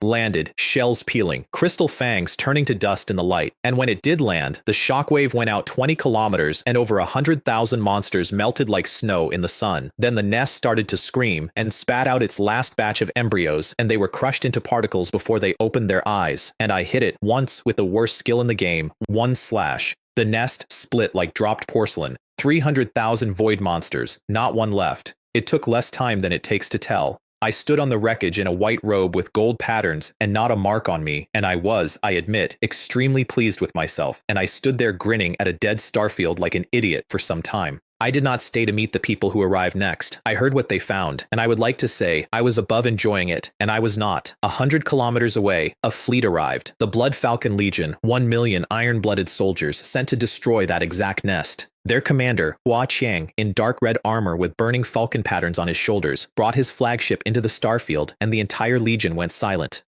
Landed, shells peeling, crystal fangs turning to dust in the light, and when it did land, the shockwave went out 20 kilometers and over 100,000 monsters melted like snow in the sun. Then the nest started to scream and spat out its last batch of embryos, and they were crushed into particles before they opened their eyes, and I hit it once with the worst skill in the game, one slash. The nest split like dropped porcelain. 300,000 void monsters, not one left. It took less time than it takes to tell. I stood on the wreckage in a white robe with gold patterns and not a mark on me, and I was, I admit, extremely pleased with myself, and I stood there grinning at a dead starfield like an idiot for some time. I did not stay to meet the people who arrived next. I heard what they found, and I would like to say I was above enjoying it, and I was not. 100 kilometers away, a fleet arrived. The Blood Falcon Legion, 1 million iron-blooded soldiers sent to destroy that exact nest. Their commander, Hua Qiang, in dark red armor with burning falcon patterns on his shoulders, brought his flagship into the starfield, and the entire legion went silent.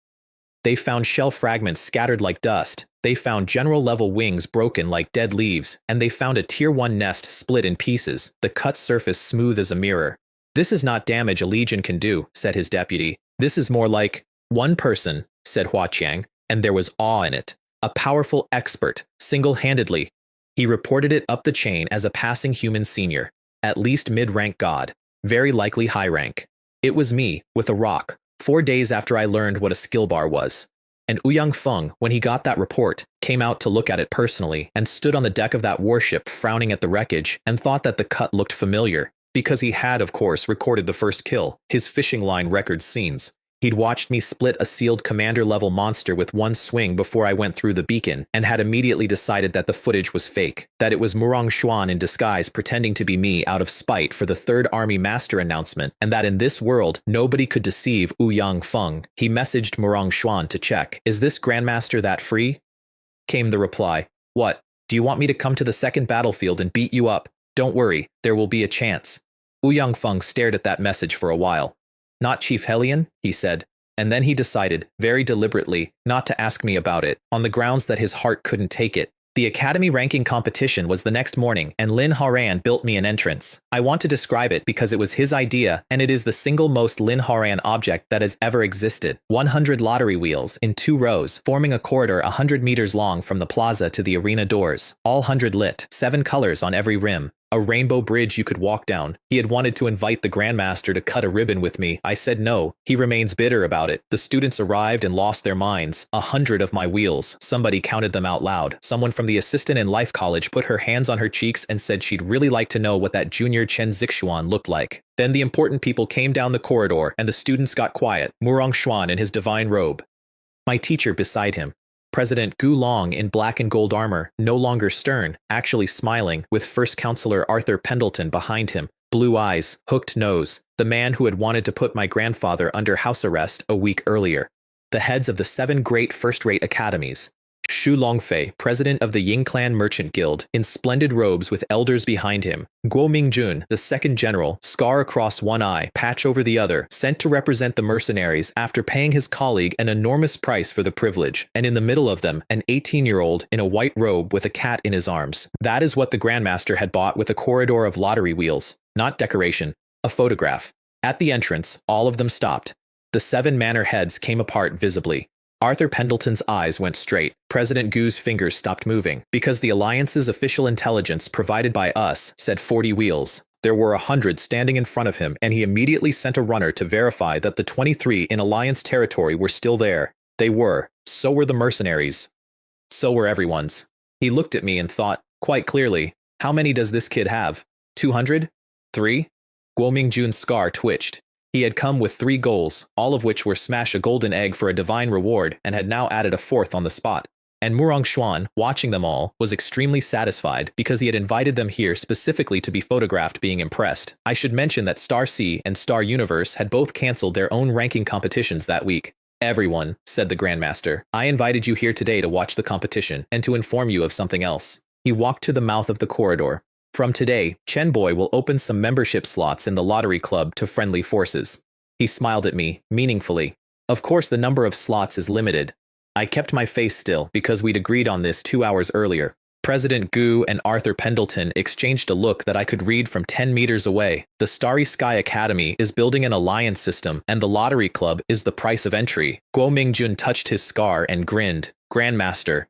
They found shell fragments scattered like dust. They found general-level wings broken like dead leaves, and they found a Tier 1 nest split in pieces, the cut surface smooth as a mirror. "This is not damage a legion can do," said his deputy. "This is more like one person," said Hua Qiang, and there was awe in it. "A powerful expert, single-handedly." He reported it up the chain as a passing human senior, at least mid-rank god, very likely high rank. It was me, with a rock, 4 days after I learned what a skill bar was. And Ouyang Feng, when he got that report, came out to look at it personally and stood on the deck of that warship frowning at the wreckage and thought that the cut looked familiar, because he had, of course, recorded the first kill, his fishing line record scenes. He'd watched me split a sealed commander-level monster with one swing before I went through the beacon, and had immediately decided that the footage was fake, that it was Murong Xuan in disguise pretending to be me out of spite for the Third Army Master announcement, and that in this world, nobody could deceive Ouyang Feng. He messaged Murong Xuan to check, "Is this Grandmaster that free?" Came the reply, "What? Do you want me to come to the second battlefield and beat you up? Don't worry, there will be a chance." Ouyang Feng stared at that message for a while. "Not Chief Hellion?" he said, and then he decided, very deliberately, not to ask me about it, on the grounds that his heart couldn't take it. The Academy ranking competition was the next morning, and Lin Haran built me an entrance. I want to describe it because it was his idea, and it is the single most Lin Haran object that has ever existed. 100 lottery wheels, in 2 rows, forming a corridor 100 meters long from the plaza to the arena doors, all 100 lit, 7 colors on every rim. A rainbow bridge you could walk down. He had wanted to invite the Grandmaster to cut a ribbon with me. I said no. He remains bitter about it. The students arrived and lost their minds. 100 of my wheels. Somebody counted them out loud. Someone from the assistant in Life College put her hands on her cheeks and said she'd really like to know what that junior Chen Zixuan looked like. Then the important people came down the corridor, and the students got quiet. Murong Xuan in his divine robe. My teacher beside him. President Gu Long in black and gold armor, no longer stern, actually smiling, with First Counselor Arthur Pendleton behind him, blue eyes, hooked nose, the man who had wanted to put my grandfather under house arrest a week earlier. the heads of the 7 great first-rate academies. Xu Longfei, president of the Ying Clan Merchant Guild, in splendid robes with elders behind him. Guo Mingjun, the second general, scar across one eye, patch over the other, sent to represent the mercenaries after paying his colleague an enormous price for the privilege, and in the middle of them, an 18-year-old in a white robe with a cat in his arms. That is what the Grandmaster had bought with a corridor of lottery wheels, not decoration, a photograph. At the entrance, all of them stopped. The 7 manor heads came apart visibly. Arthur Pendleton's eyes went straight. President Gu's fingers stopped moving, because the Alliance's official intelligence provided by us said 40 wheels. There were 100 standing in front of him, and he immediately sent a runner to verify that the 23 in Alliance territory were still there. They were. So were the mercenaries. So were everyone's. He looked at me and thought, quite clearly, how many does this kid have? 200? 3? Guo Mingjun's scar twitched. He had come with 3 goals, all of which were smash a golden egg for a divine reward, and had now added a 4th on the spot. And Murong Xuan, watching them all, was extremely satisfied because he had invited them here specifically to be photographed being impressed. I should mention that Star Sea and Star Universe had both cancelled their own ranking competitions that week. Everyone, said the Grandmaster, I invited you here today to watch the competition and to inform you of something else. He walked to the mouth of the corridor. From today, Chen Boy will open some membership slots in the lottery club to friendly forces. He smiled at me, meaningfully. Of course, the number of slots is limited. I kept my face still because we'd agreed on this 2 hours earlier. President Gu and Arthur Pendleton exchanged a look that I could read from 10 meters away. The Starry Sky Academy is building an alliance system, and the lottery club is the price of entry. Guo Mingjun touched his scar and grinned. Grandmaster,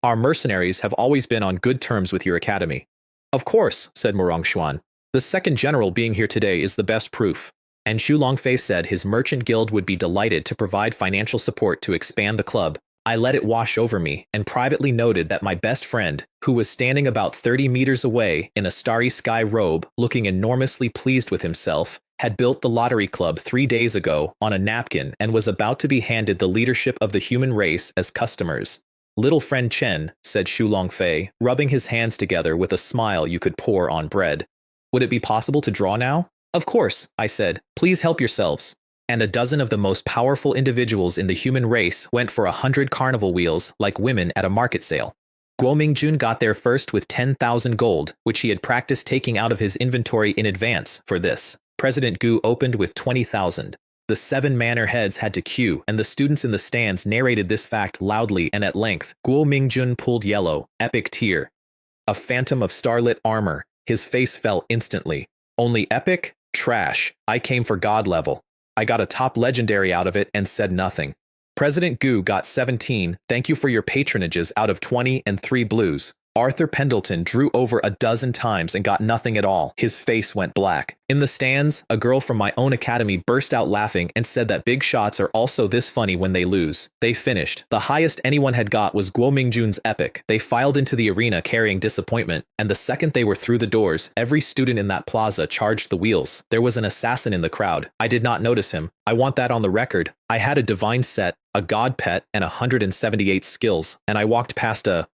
our mercenaries have always been on good terms with your academy. Of course, said Murong Xuan. The second general being here today is the best proof. And Xu Longfei said his merchant guild would be delighted to provide financial support to expand the club. I let it wash over me and privately noted that my best friend, who was standing about 30 meters away in a starry sky robe, looking enormously pleased with himself, had built the lottery club 3 days ago on a napkin and was about to be handed the leadership of the human race as customers. Little friend Chen, said Xu Longfei, rubbing his hands together with a smile you could pour on bread. Would it be possible to draw now? Of course, I said. Please help yourselves. And a dozen of the most powerful individuals in the human race went for 100 carnival wheels like women at a market sale. Guo Mingjun got there first with 10,000 gold, which he had practiced taking out of his inventory in advance for this. President Gu opened with 20,000. The 7 manor heads had to queue, and the students in the stands narrated this fact loudly and at length. Guo Mingjun pulled yellow, epic tear. A phantom of starlit armor. His face fell instantly. Only epic? Trash. I came for god level. I got a top legendary out of it and said nothing. President Gu got 17, thank you for your patronages out of 20 and 3 blues. Arthur Pendleton drew over a dozen times and got nothing at all. His face went black. In the stands, a girl from my own academy burst out laughing and said that big shots are also this funny when they lose. They finished. The highest anyone had got was Guo Mingjun's epic. They filed into the arena carrying disappointment, and the second they were through the doors, every student in that plaza charged the wheels. There was an assassin in the crowd. I did not notice him. I want that on the record. I had a divine set, a god pet, and 178 skills, and I walked past a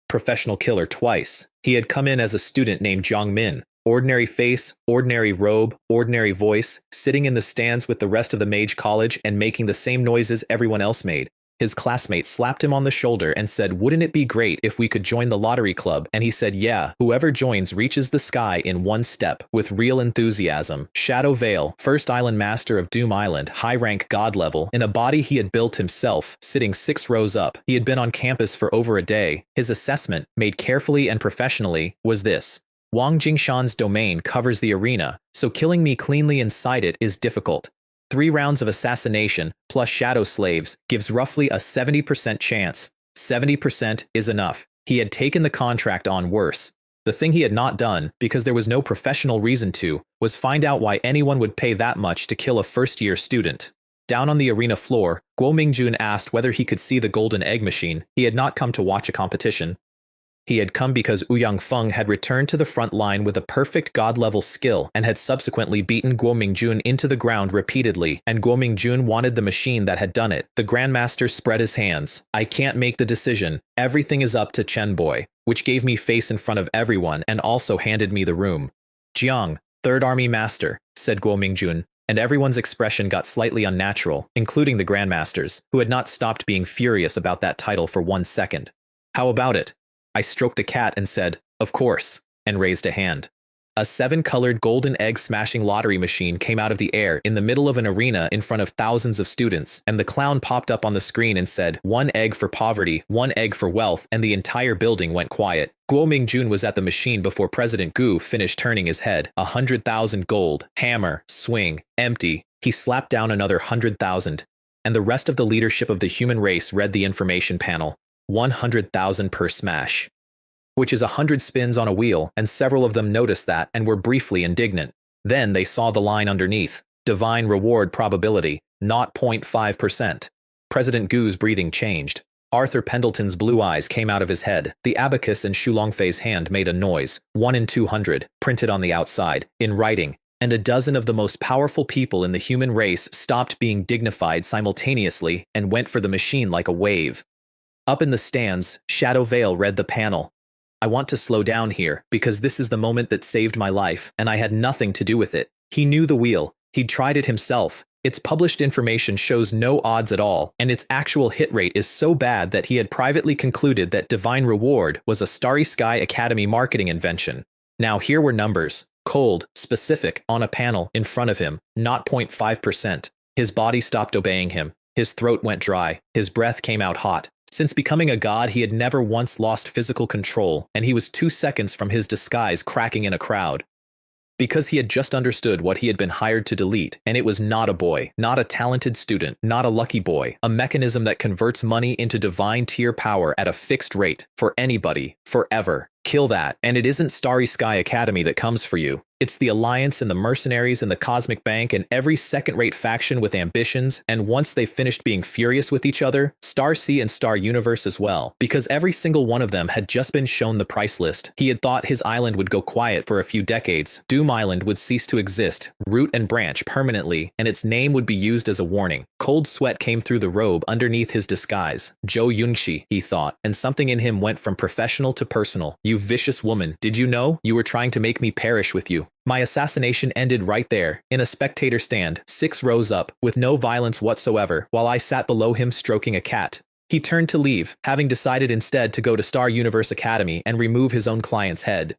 professional killer twice. He had come in as a student named Jiang Min. Ordinary face, ordinary robe, ordinary voice, sitting in the stands with the rest of the mage college and making the same noises everyone else made. His classmate slapped him on the shoulder and said, wouldn't it be great if we could join the lottery club? And he said, yeah, whoever joins reaches the sky in 1 step, with real enthusiasm. Shadow Vale, first island master of Doom Island, high rank god level, in a body he had built himself, sitting 6 rows up. He had been on campus for over a day. His assessment, made carefully and professionally, was this. Wang Jingshan's domain covers the arena, so killing me cleanly inside it is difficult. 3 rounds of assassination, plus shadow slaves, gives roughly a 70% chance. 70% is enough. He had taken the contract on worse. The thing he had not done, because there was no professional reason to, was find out why anyone would pay that much to kill a first-year student. Down on the arena floor, Guo Mingjun asked whether he could see the golden egg machine. He had not come to watch a competition. He had come because Ouyang Feng had returned to the front line with a perfect god-level skill and had subsequently beaten Guo Mingjun into the ground repeatedly, and Guo Mingjun wanted the machine that had done it. The Grandmaster spread his hands. I can't make the decision. Everything is up to Chen Boy, which gave me face in front of everyone and also handed me the room. Jiang, Third Army Master, said Guo Mingjun. And everyone's expression got slightly unnatural, including the grandmasters, who had not stopped being furious about that title for 1 second. How about it? I stroked the cat and said, of course, and raised a hand. A 7-colored golden egg-smashing lottery machine came out of the air in the middle of an arena in front of thousands of students, and the clown popped up on the screen and said, 1 egg for poverty, 1 egg for wealth, and the entire building went quiet. Guo Mingjun was at the machine before President Gu finished turning his head. 100,000 gold, hammer, swing, empty. He slapped down another 100,000, and the rest of the leadership of the human race read the information panel. 100,000 per smash. Which is 100 spins on a wheel, and several of them noticed that and were briefly indignant. Then they saw the line underneath. Divine reward probability, 0.5%. President Gu's breathing changed. Arthur Pendleton's blue eyes came out of his head. The abacus in Shu Longfei's hand made a noise. 1 in 200, printed on the outside, in writing. And a dozen of the most powerful people in the human race stopped being dignified simultaneously and went for the machine like a wave. Up in the stands, Shadow Vale read the panel. I want to slow down here, because this is the moment that saved my life, and I had nothing to do with it. He knew the wheel. He'd tried it himself. Its published information shows no odds at all, and its actual hit rate is so bad that he had privately concluded that Divine Reward was a Starry Sky Academy marketing invention. Now here were numbers, cold, specific, on a panel in front of him, 0.5%. His body stopped obeying him. His throat went dry. His breath came out hot. Since becoming a god, he had never once lost physical control, and he was 2 seconds from his disguise cracking in a crowd. Because he had just understood what he had been hired to delete, and it was not a boy, not a talented student, not a lucky boy, a mechanism that converts money into divine tier power at a fixed rate, for anybody, forever. Kill that, and it isn't Starry Sky Academy that comes for you. It's the Alliance and the Mercenaries and the Cosmic Bank and every second-rate faction with ambitions, and once they've finished being furious with each other, Star Sea and Star Universe as well, because every single one of them had just been shown the price list. He had thought his island would go quiet for a few decades, Doom Island would cease to exist, root and branch permanently, and its name would be used as a warning. Cold sweat came through the robe underneath his disguise. Zhou Yunxi, he thought, and something in him went from professional to personal. You vicious woman, did you know? You were trying to make me perish with you. My assassination ended right there, in a spectator stand, 6 rows up, with no violence whatsoever, while I sat below him stroking a cat. He turned to leave, having decided instead to go to Star Universe Academy and remove his own client's head.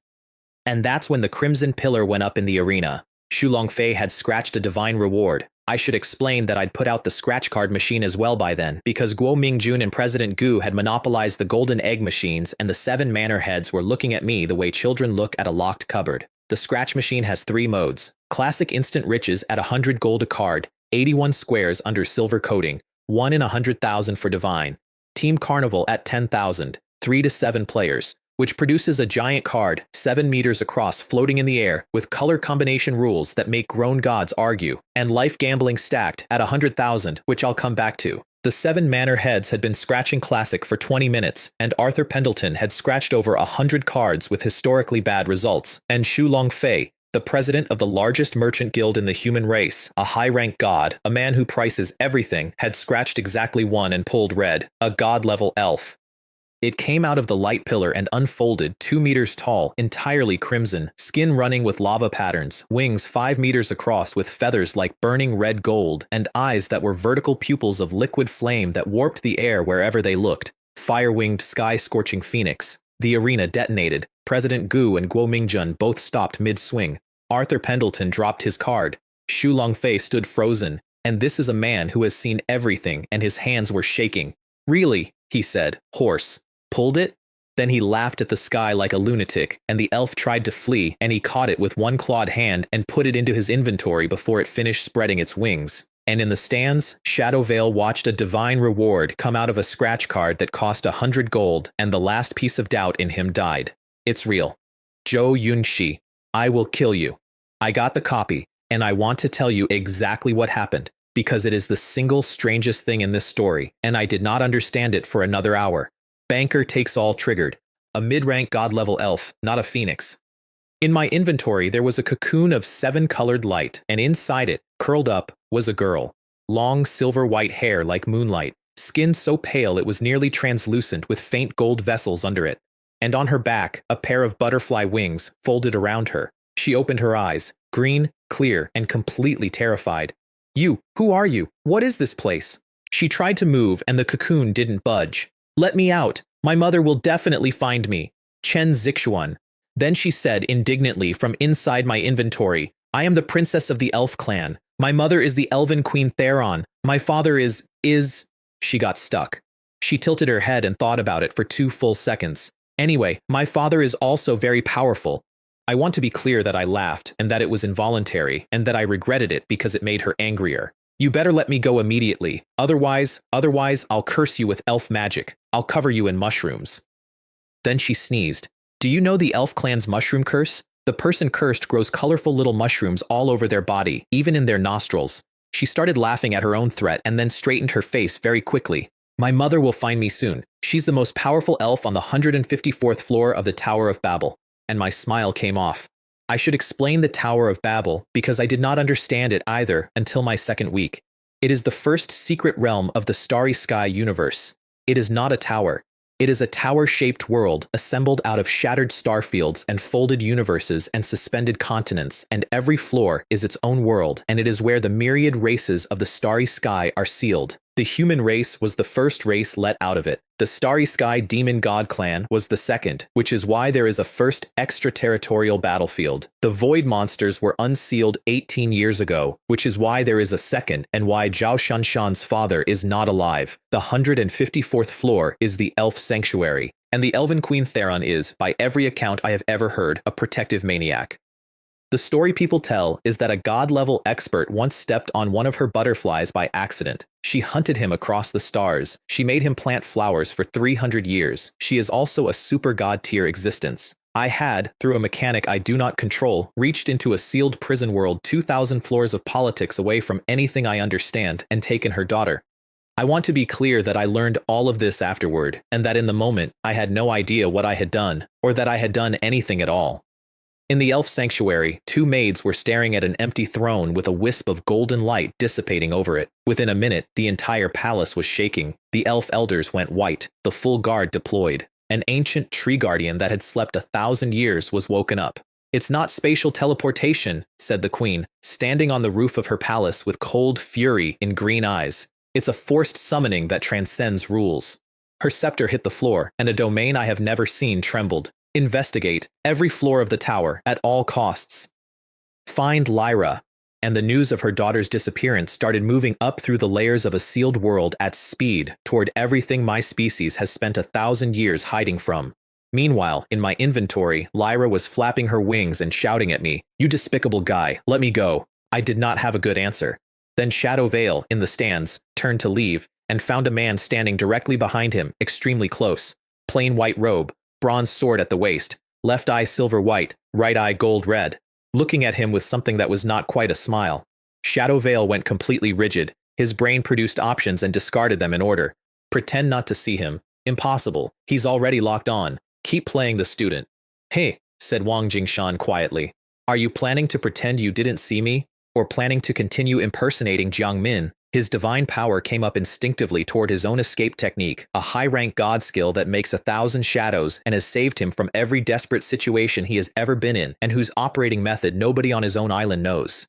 And that's when the Crimson Pillar went up in the arena. Shu Longfei had scratched a divine reward. I should explain that I'd put out the scratch card machine as well by then, because Guo Mingjun and President Gu had monopolized the golden egg machines, and the 7 manor heads were looking at me the way children look at a locked cupboard. The scratch machine has 3 modes. Classic instant riches at 100 gold a card, 81 squares under silver coating, 1 in 100,000 for divine. Team Carnival at 10,000, 3 to 7 players, which produces a giant card, 7 meters across floating in the air, with color combination rules that make grown gods argue, and life gambling stacked at 100,000, which I'll come back to. The 7 manor heads had been scratching classic for 20 minutes, and Arthur Pendleton had scratched over 100 cards with historically bad results, and Shu Longfei, the president of the largest merchant guild in the human race, a high-rank god, a man who prices everything, had scratched exactly 1 and pulled red, a god-level elf. It came out of the light pillar and unfolded, 2 meters tall, entirely crimson, skin running with lava patterns, wings 5 meters across with feathers like burning red gold, and eyes that were vertical pupils of liquid flame that warped the air wherever they looked. Fire-winged, sky-scorching phoenix. The arena detonated. President Gu and Guo Mingjun both stopped mid-swing. Arthur Pendleton dropped his card. Shu Longfei stood frozen. And this is a man who has seen everything, and his hands were shaking. Really, he said, hoarse. Pulled it? Then he laughed at the sky like a lunatic, and the elf tried to flee, and he caught it with one clawed hand and put it into his inventory before it finished spreading its wings. And in the stands, Shadow Vale watched a divine reward come out of a scratch card that cost 100 gold, and the last piece of doubt in him died. It's real. Zhou Yunxi, I will kill you. I got the copy, and I want to tell you exactly what happened, because it is the single strangest thing in this story, and I did not understand it for another hour. Banker takes all triggered. A mid-rank god-level elf, not a phoenix. In my inventory there was a cocoon of 7-colored light, and inside it, curled up, was a girl. Long silver-white hair like moonlight, skin so pale it was nearly translucent with faint gold vessels under it. And on her back, a pair of butterfly wings folded around her. She opened her eyes, green, clear, and completely terrified. Who are you? What is this place? She tried to move and the cocoon didn't budge. Let me out. My mother will definitely find me. Chen Zixuan. Then she said indignantly from inside my inventory, I am the princess of the elf clan. My mother is the elven queen Theron. My father is… She got stuck. She tilted her head and thought about it for 2 full seconds. Anyway, my father is also very powerful. I want to be clear that I laughed and that it was involuntary and that I regretted it because it made her angrier. You better let me go immediately. Otherwise I'll curse you with elf magic. I'll cover you in mushrooms. Then she sneezed. Do you know the elf clan's mushroom curse? The person cursed grows colorful little mushrooms all over their body, even in their nostrils. She started laughing at her own threat and then straightened her face very quickly. My mother will find me soon. She's the most powerful elf on the 154th floor of the Tower of Babel. And my smile came off. I should explain the Tower of Babel because I did not understand it either until my 2nd week. It is the first secret realm of the Starry Sky universe. It is not a tower. It is a tower-shaped world assembled out of shattered starfields and folded universes and suspended continents, and every floor is its own world, and it is where the myriad races of the Starry Sky are sealed. The human race was the first race let out of it. The Starry Sky Demon God Clan was the second, which is why there is a first extraterritorial battlefield. The Void Monsters were unsealed 18 years ago, which is why there is a second and why Zhao Shanshan's father is not alive. The 154th floor is the Elf Sanctuary, and the Elven Queen Theron is, by every account I have ever heard, a protective maniac. The story people tell is that a god-level expert once stepped on one of her butterflies by accident. She hunted him across the stars. She made him plant flowers for 300 years. She is also a super god-tier existence. I had, through a mechanic I do not control, reached into a sealed prison world 2,000 floors of politics away from anything I understand and taken her daughter. I want to be clear that I learned all of this afterward, and that in the moment I had no idea what I had done, or that I had done anything at all. In the elf sanctuary, 2 maids were staring at an empty throne with a wisp of golden light dissipating over it. Within a minute, the entire palace was shaking. The elf elders went white, the full guard deployed. An ancient tree guardian that had slept 1,000 years was woken up. It's not spatial teleportation, said the queen, standing on the roof of her palace with cold fury in green eyes. It's a forced summoning that transcends rules. Her scepter hit the floor, and a domain I have never seen trembled. Investigate every floor of the tower at all costs. Find Lyra. And the news of her daughter's disappearance started moving up through the layers of a sealed world at speed toward everything my species has spent 1,000 years hiding from. Meanwhile, in my inventory, Lyra was flapping her wings and shouting at me, "You despicable guy, let me go." I did not have a good answer. Then Shadow Vale, in the stands, turned to leave and found a man standing directly behind him, extremely close. Plain white robe, bronze sword at the waist, left eye silver white, right eye gold red, looking at him with something that was not quite a smile. Shadow Vale went completely rigid. His brain produced options and discarded them in order. Pretend not to see him. Impossible. He's already locked on. Keep playing the student. Hey, said Wang Jingshan quietly. Are you planning to pretend you didn't see me? Or planning to continue impersonating Jiang Min? His divine power came up instinctively toward his own escape technique, a high-rank god skill that makes 1,000 shadows and has saved him from every desperate situation he has ever been in and whose operating method nobody on his own island knows.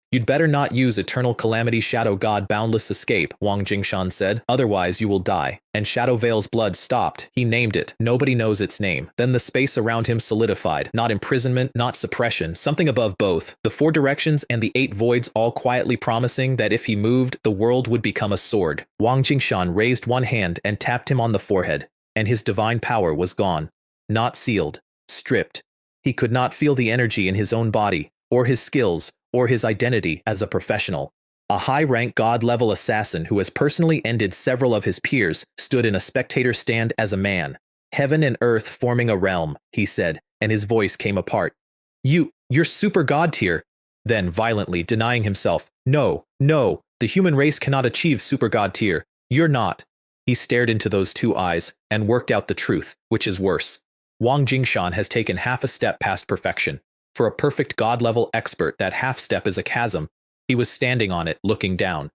You'd better not use Eternal Calamity Shadow God Boundless Escape, Wang Jingshan said, otherwise you will die. And Shadow Vale's blood stopped. He named it. Nobody knows its name. Then the space around him solidified. Not imprisonment, not suppression, something above both. The 4 directions and the 8 voids all quietly promising that if he moved, the world would become a sword. Wang Jingshan raised one hand and tapped him on the forehead, and his divine power was gone. Not sealed. Stripped. He could not feel the energy in his own body, or his skills, or his identity as a professional. A high-rank god-level assassin who has personally ended several of his peers stood in a spectator stand as a man. Heaven and earth forming a realm, he said, and his voice came apart. You're super god tier. Then, violently denying himself, No, the human race cannot achieve super god tier. You're not. He stared into those 2 eyes and worked out the truth, which is worse. Wang Jingshan has taken half a step past perfection. For a perfect god-level expert, that half step is a chasm. He was standing on it, looking down.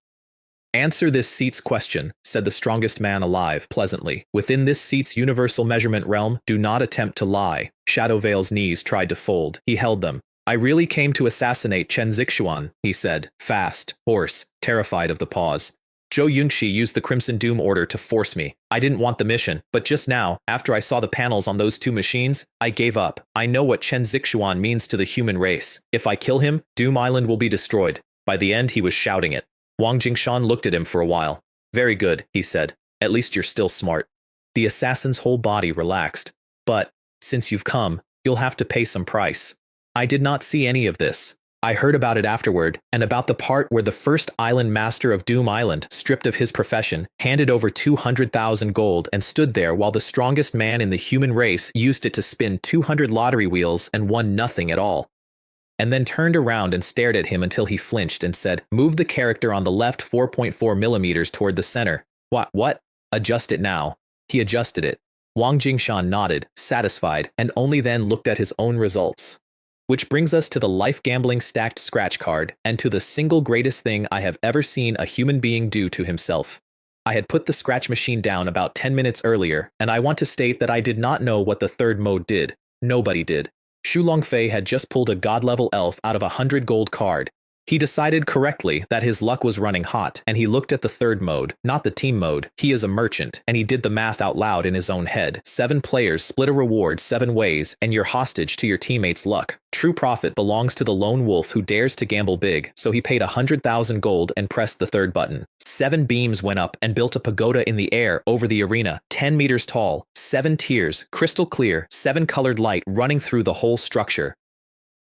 Answer this seat's question, said the strongest man alive, pleasantly. Within this seat's universal measurement realm, do not attempt to lie. Shadow Vale's knees tried to fold. He held them. I really came to assassinate Chen Zixuan, he said, fast, hoarse, terrified of the pause. Zhou Yunqi used the Crimson Doom order to force me. I didn't want the mission, but just now, after I saw the panels on those two machines, I gave up. I know what Chen Zixuan means to the human race. If I kill him, Doom Island will be destroyed. By the end, he was shouting it. Wang Jingshan looked at him for a while. Very good, he said. At least you're still smart. The assassin's whole body relaxed. But, since you've come, you'll have to pay some price. I did not see any of this. I heard about it afterward, and about the part where the first island master of Doom Island, stripped of his profession, handed over 200,000 gold and stood there while the strongest man in the human race used it to spin 200 lottery wheels and won nothing at all. And then turned around and stared at him until he flinched and said, "Move the character on the left 4.4 millimeters toward the center." What? Adjust it now. He adjusted it. Wang Jingshan nodded, satisfied, and only then looked at his own results. Which brings us to the life gambling stacked scratch card, and to the single greatest thing I have ever seen a human being do to himself. I had put the scratch machine down about 10 minutes earlier, and I want to state that I did not know what the third mode did. Nobody did. Shu Longfei had just pulled a god-level elf out of a 100 gold card. He decided correctly that his luck was running hot, and he looked at the third mode, not the team mode. He is a merchant, and he did the math out loud in his own head. 7 players split a reward 7 ways, and you're hostage to your teammates' luck. True profit belongs to the lone wolf who dares to gamble big, so he paid 100,000 gold and pressed the third button. 7 beams went up and built a pagoda in the air over the arena, 10 meters tall, 7 tiers, crystal clear, 7-colored light running through the whole structure.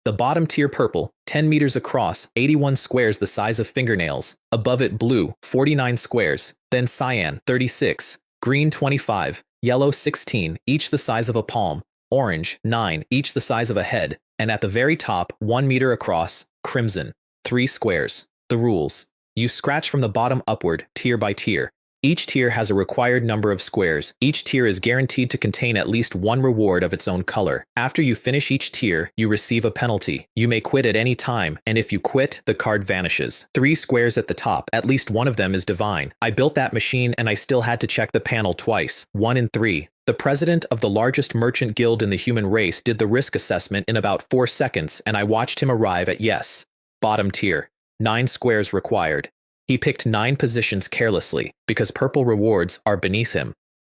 The bottom tier purple, 10 meters across, 81 squares the size of fingernails. Above it blue, 49 squares. Then cyan, 36. Green, 25. Yellow, 16, each the size of a palm. Orange, 9, each the size of a head. And at the very top, 1 meter across, crimson, 3 squares. The rules. You scratch from the bottom upward, tier by tier. Each tier has a required number of squares. Each tier is guaranteed to contain at least one reward of its own color. After you finish each tier, you receive a penalty. You may quit at any time, and if you quit, the card vanishes. 3 squares at the top, at least one of them is divine. I built that machine and I still had to check the panel twice. 1 in 3. The president of the largest merchant guild in the human race did the risk assessment in about 4 seconds, and I watched him arrive at yes. Bottom tier. 9 squares required. He picked 9 positions carelessly, because purple rewards are beneath him.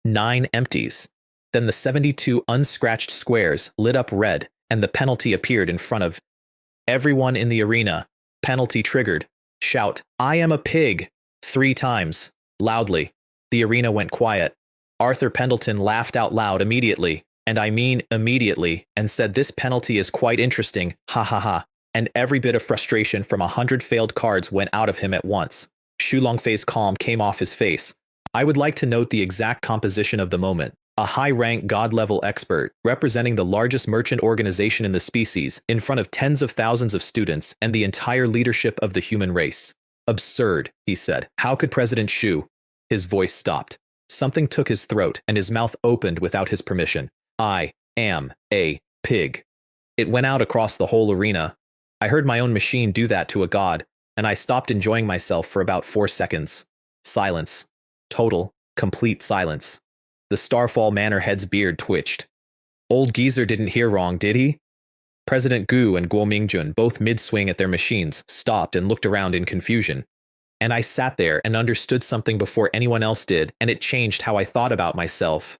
9 empties. Then the 72 unscratched squares lit up red, and the penalty appeared in front of everyone in the arena. Penalty triggered. Shout, "I am a pig!" 3 times. Loudly. The arena went quiet. Arthur Pendleton laughed out loud immediately, and I mean immediately, and said, "This penalty is quite interesting, ha ha ha." And every bit of frustration from 100 failed cards went out of him at once. Shu Longfei's calm came off his face. I would like to note the exact composition of the moment. A high-rank god-level expert, representing the largest merchant organization in the species, in front of tens of thousands of students and the entire leadership of the human race. Absurd, he said. How could President Shu? His voice stopped. Something took his throat, and his mouth opened without his permission. I am a pig. It went out across the whole arena. I heard my own machine do that to a god, and I stopped enjoying myself for about 4 seconds. Silence. Total, complete silence. The Starfall Manor head's beard twitched. Old geezer didn't hear wrong, did he? President Gu and Guo Mingjun, both mid-swing at their machines, stopped and looked around in confusion. And I sat there and understood something before anyone else did, and it changed how I thought about myself.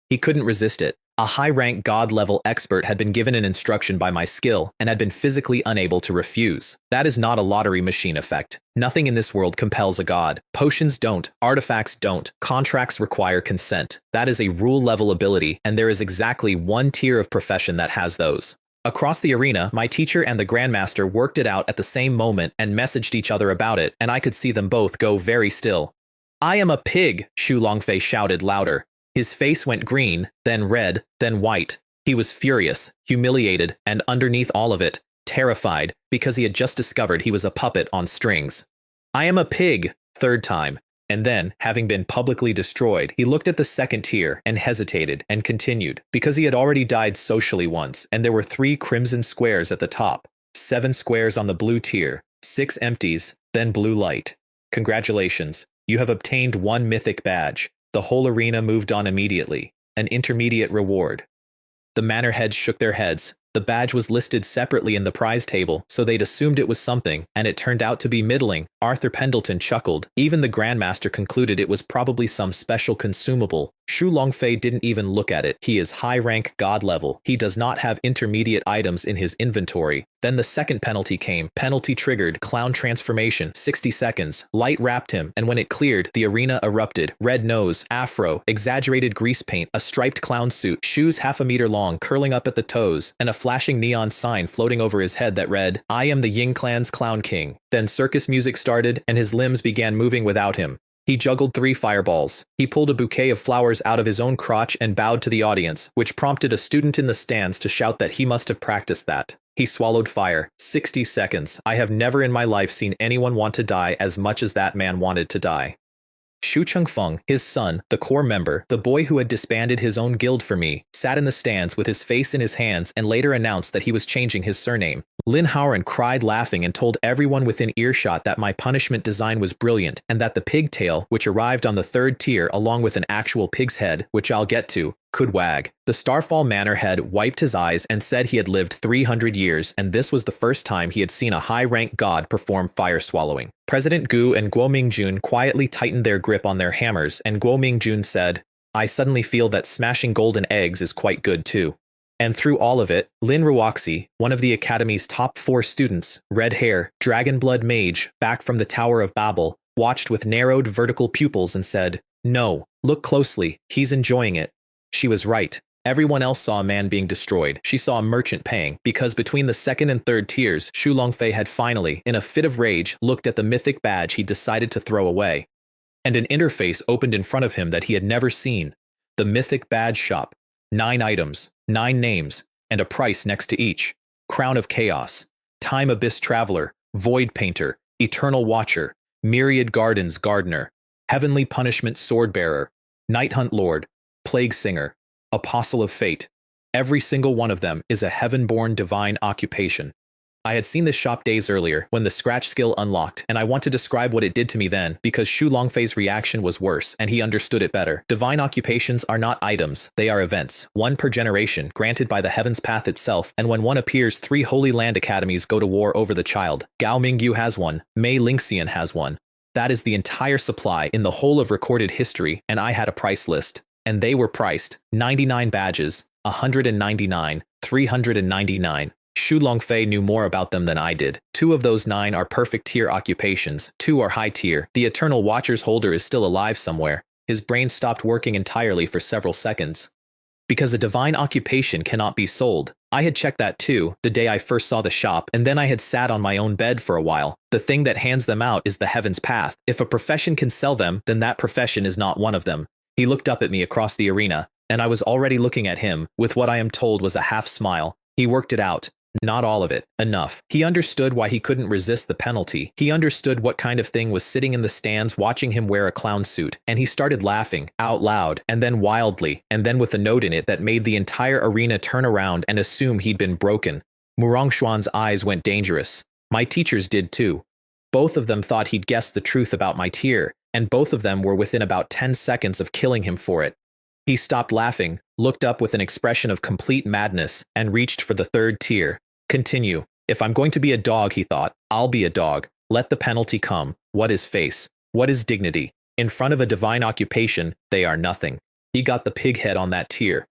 He couldn't resist it. A high-rank god-level expert had been given an instruction by my skill and had been physically unable to refuse. That is not a lottery machine effect. Nothing in this world compels a god. Potions don't, artifacts don't, contracts require consent. That is a rule-level ability, and there is exactly one tier of profession that has those. Across the arena, my teacher and the Grandmaster worked it out at the same moment and messaged each other about it, and I could see them both go very still. "I am a pig," Shu Longfei shouted louder. His face went green, then red, then white. He was furious, humiliated, and underneath all of it, terrified, because he had just discovered he was a puppet on strings. "I am a pig," 3rd time, and then, having been publicly destroyed, he looked at the 2nd tier and hesitated and continued, because he had already died socially once, and there were 3 crimson squares at the top, 7 squares on the blue tier, 6 empties, then blue light. Congratulations, you have obtained 1 mythic badge. The whole arena moved on immediately. An intermediate reward. The manor heads shook their heads. The badge was listed separately in the prize table, so they'd assumed it was something, and it turned out to be middling. Arthur Pendleton chuckled. Even the Grandmaster concluded it was probably some special consumable. Shu Longfei didn't even look at it. He is high-rank god level. He does not have intermediate items in his inventory. Then the second penalty came. Penalty triggered. Clown transformation. 60 seconds. Light wrapped him, and when it cleared, the arena erupted. Red nose, afro, exaggerated grease paint, a striped clown suit, shoes half a meter long curling up at the toes, and a flashing neon sign floating over his head that read, "I am the Ying Clan's Clown King." Then circus music started, and his limbs began moving without him. He juggled 3 fireballs. He pulled a bouquet of flowers out of his own crotch and bowed to the audience, which prompted a student in the stands to shout that he must have practiced that. He swallowed fire. 60 seconds. I have never in my life seen anyone want to die as much as that man wanted to die. Shu Chengfeng, his son, the core member, the boy who had disbanded his own guild for me, sat in the stands with his face in his hands and later announced that he was changing his surname. Lin Haoran cried laughing and told everyone within earshot that my punishment design was brilliant and that the pigtail, which arrived on the 3rd tier along with an actual pig's head, which I'll get to, could wag. The Starfall Manor head wiped his eyes and said he had lived 300 years, and this was the first time he had seen a high-rank god perform fire swallowing. President Gu and Guo Mingjun quietly tightened their grip on their hammers, and Guo Mingjun said, "I suddenly feel that smashing golden eggs is quite good too." And through all of it, Lin Ruoxi, one of the Academy's top 4 students, red hair, dragon blood mage, back from the Tower of Babel, watched with narrowed vertical pupils and said, "No, look closely, he's enjoying it." She was right. Everyone else saw a man being destroyed. She saw a merchant paying, because between the 2nd and 3rd tiers, Shu Longfei had finally, in a fit of rage, looked at the mythic badge he decided to throw away. And an interface opened in front of him that he had never seen. The mythic badge shop. 9 items, 9 names, and a price next to each. Crown of Chaos, Time Abyss Traveler, Void Painter, Eternal Watcher, Myriad Gardens Gardener, Heavenly Punishment Swordbearer, Night Hunt Lord, Plague Singer, Apostle of Fate. Every single one of them is a heaven-born divine occupation. I had seen this shop days earlier when the scratch skill unlocked, and I want to describe what it did to me then because Shu Longfei's reaction was worse, and he understood it better. Divine occupations are not items, they are events, 1 per generation, granted by the Heaven's Path itself, and when one appears 3 Holy Land Academies go to war over the child. Gao Mingyu has one, Mei Lingxian has one. That is the entire supply in the whole of recorded history, and I had a price list. And they were priced, 99 badges, 199, 399. Shu Longfei knew more about them than I did. 2 of those 9 are perfect tier occupations, 2 are high tier. The Eternal Watcher's holder is still alive somewhere. His brain stopped working entirely for several seconds. Because a divine occupation cannot be sold. I had checked that too, the day I first saw the shop, and then I had sat on my own bed for a while. The thing that hands them out is the Heaven's Path. If a profession can sell them, then that profession is not one of them. He looked up at me across the arena, and I was already looking at him, with what I am told was a half smile. He worked it out. Not all of it. Enough. He understood why he couldn't resist the penalty. He understood what kind of thing was sitting in the stands watching him wear a clown suit, and he started laughing, out loud, and then wildly, and then with a note in it that made the entire arena turn around and assume he'd been broken. Murongxuan's eyes went dangerous. My teachers did too. Both of them thought he'd guessed the truth about my tier, and both of them were within about 10 seconds of killing him for it. He stopped laughing, looked up with an expression of complete madness, and reached for the 3rd tier. Continue. If I'm going to be a dog, he thought, I'll be a dog. Let the penalty come. What is face? What is dignity? In front of a divine occupation, they are nothing. He got the pig head on that tier.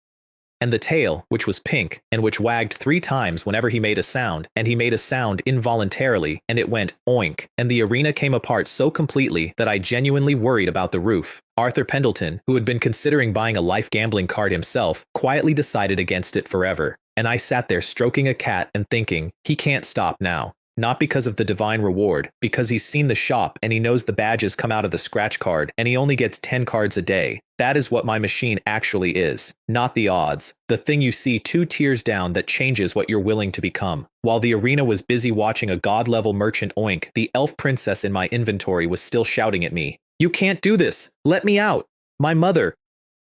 And the tail, which was pink, and which wagged 3 times whenever he made a sound, and he made a sound involuntarily, and it went oink, and the arena came apart so completely that I genuinely worried about the roof. Arthur Pendleton, who had been considering buying a life gambling card himself, quietly decided against it forever. And I sat there stroking a cat and thinking, he can't stop now. Not because of the divine reward, because he's seen the shop and he knows the badges come out of the scratch card and he only gets 10 cards a day. That is what my machine actually is, not the odds. The thing you see 2 tiers down that changes what you're willing to become. While the arena was busy watching a god-level merchant oink, the elf princess in my inventory was still shouting at me. You can't do this! Let me out! My mother!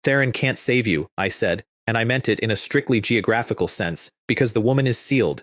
Theron can't save you, I said, and I meant it in a strictly geographical sense, because the woman is sealed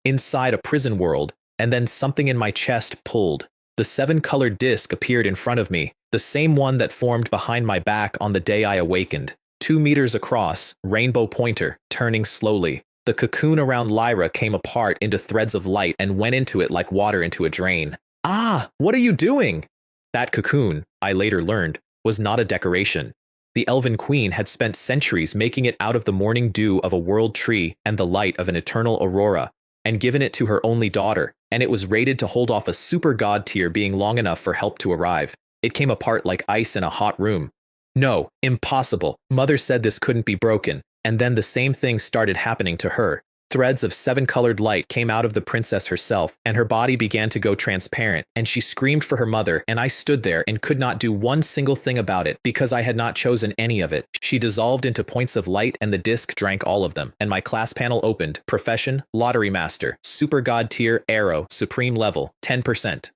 inside a prison world, and then something in my chest pulled. The 7-colored disc appeared in front of me, the same one that formed behind my back on the day I awakened. 2 meters across, rainbow pointer, turning slowly. The cocoon around Lyra came apart into threads of light and went into it like water into a drain. Ah, what are you doing? That cocoon, I later learned, was not a decoration. The Elven Queen had spent centuries making it out of the morning dew of a world tree and the light of an eternal aurora, and given it to her only daughter, and it was rated to hold off a super god tier being long enough for help to arrive. It came apart like ice in a hot room. No, impossible. Mother said this couldn't be broken, and then the same thing started happening to her. Threads of seven-colored light came out of the princess herself, and her body began to go transparent, and she screamed for her mother, and I stood there and could not do one single thing about it because I had not chosen any of it. She dissolved into points of light, and the disc drank all of them, and my class panel opened. Profession, Lottery Master, Super God Tier, Arrow, Supreme Level, 10%.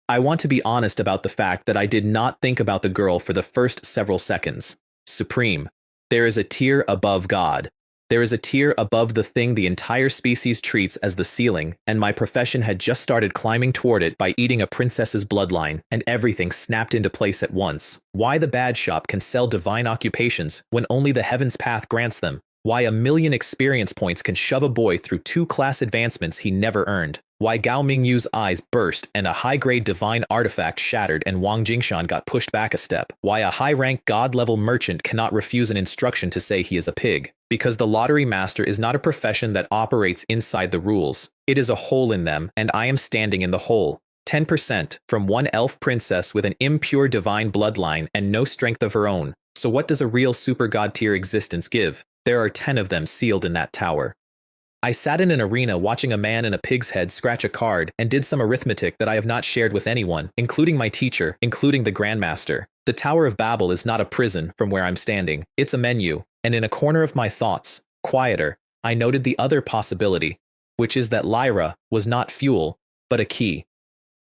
I want to be honest about the fact that I did not think about the girl for the first several seconds. Supreme. There is a tier above God. There is a tier above the thing the entire species treats as the ceiling, and my profession had just started climbing toward it by eating a princess's bloodline, and everything snapped into place at once. Why the bad shop can sell divine occupations when only the heaven's path grants them. Why 1,000,000 experience points can shove a boy through 2 class advancements he never earned. Why Gao Mingyu's eyes burst and a high-grade divine artifact shattered and Wang Jingshan got pushed back a step. Why a high-rank god-level merchant cannot refuse an instruction to say he is a pig. Because the lottery master is not a profession that operates inside the rules. It is a hole in them, and I am standing in the hole. 10% from one elf princess with an impure divine bloodline and no strength of her own. So what does a real super god tier existence give? There are 10 of them sealed in that tower. I sat in an arena watching a man in a pig's head scratch a card and did some arithmetic that I have not shared with anyone, including my teacher, including the Grandmaster. The Tower of Babel is not a prison from where I'm standing. It's a menu, and in a corner of my thoughts, quieter, I noted the other possibility, which is that Lyra was not fuel, but a key.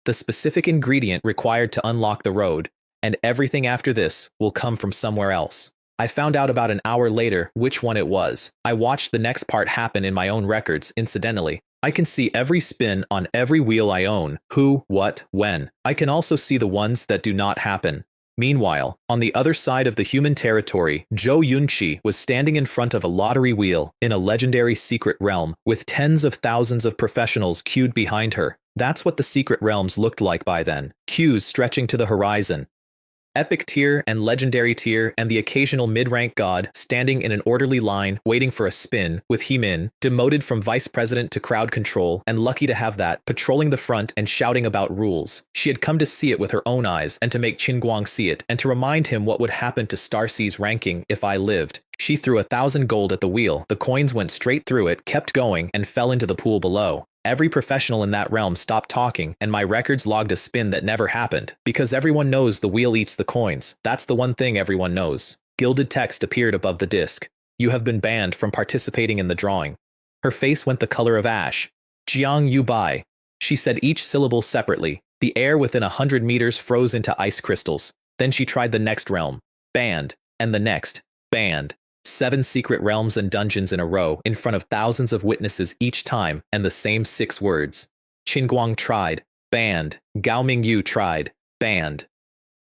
The specific ingredient required to unlock the road, and everything after this will come from somewhere else. I found out about an hour later which one it was. I watched the next part happen in my own records, incidentally. I can see every spin on every wheel I own, who, what, when. I can also see the ones that do not happen. Meanwhile, on the other side of the human territory, Zhou Yunqi was standing in front of a lottery wheel in a legendary secret realm with tens of thousands of professionals queued behind her. That's what the secret realms looked like by then. Queues stretching to the horizon. Epic tier and legendary tier and the occasional mid-rank god standing in an orderly line waiting for a spin, with Hemin, demoted from vice president to crowd control and lucky to have that, patrolling the front and shouting about rules. She had come to see it with her own eyes and to make Qinguang see it and to remind him what would happen to Starsea's ranking if I lived. She threw 1,000 gold at the wheel, the coins went straight through it, kept going, and fell into the pool below. Every professional in that realm stopped talking, and my records logged a spin that never happened, because everyone knows the wheel eats the coins. That's the one thing everyone knows. Gilded text appeared above the disc. You have been banned from participating in the drawing. Her face went the color of ash. Jiang Yu Bai. She said each syllable separately. The air within 100 meters froze into ice crystals. Then she tried the next realm. Banned. And the next. Banned. 7 secret realms and dungeons in a row, in front of thousands of witnesses each time, and the same 6 words. Qinguang tried. Banned. Gao Mingyu tried. Banned.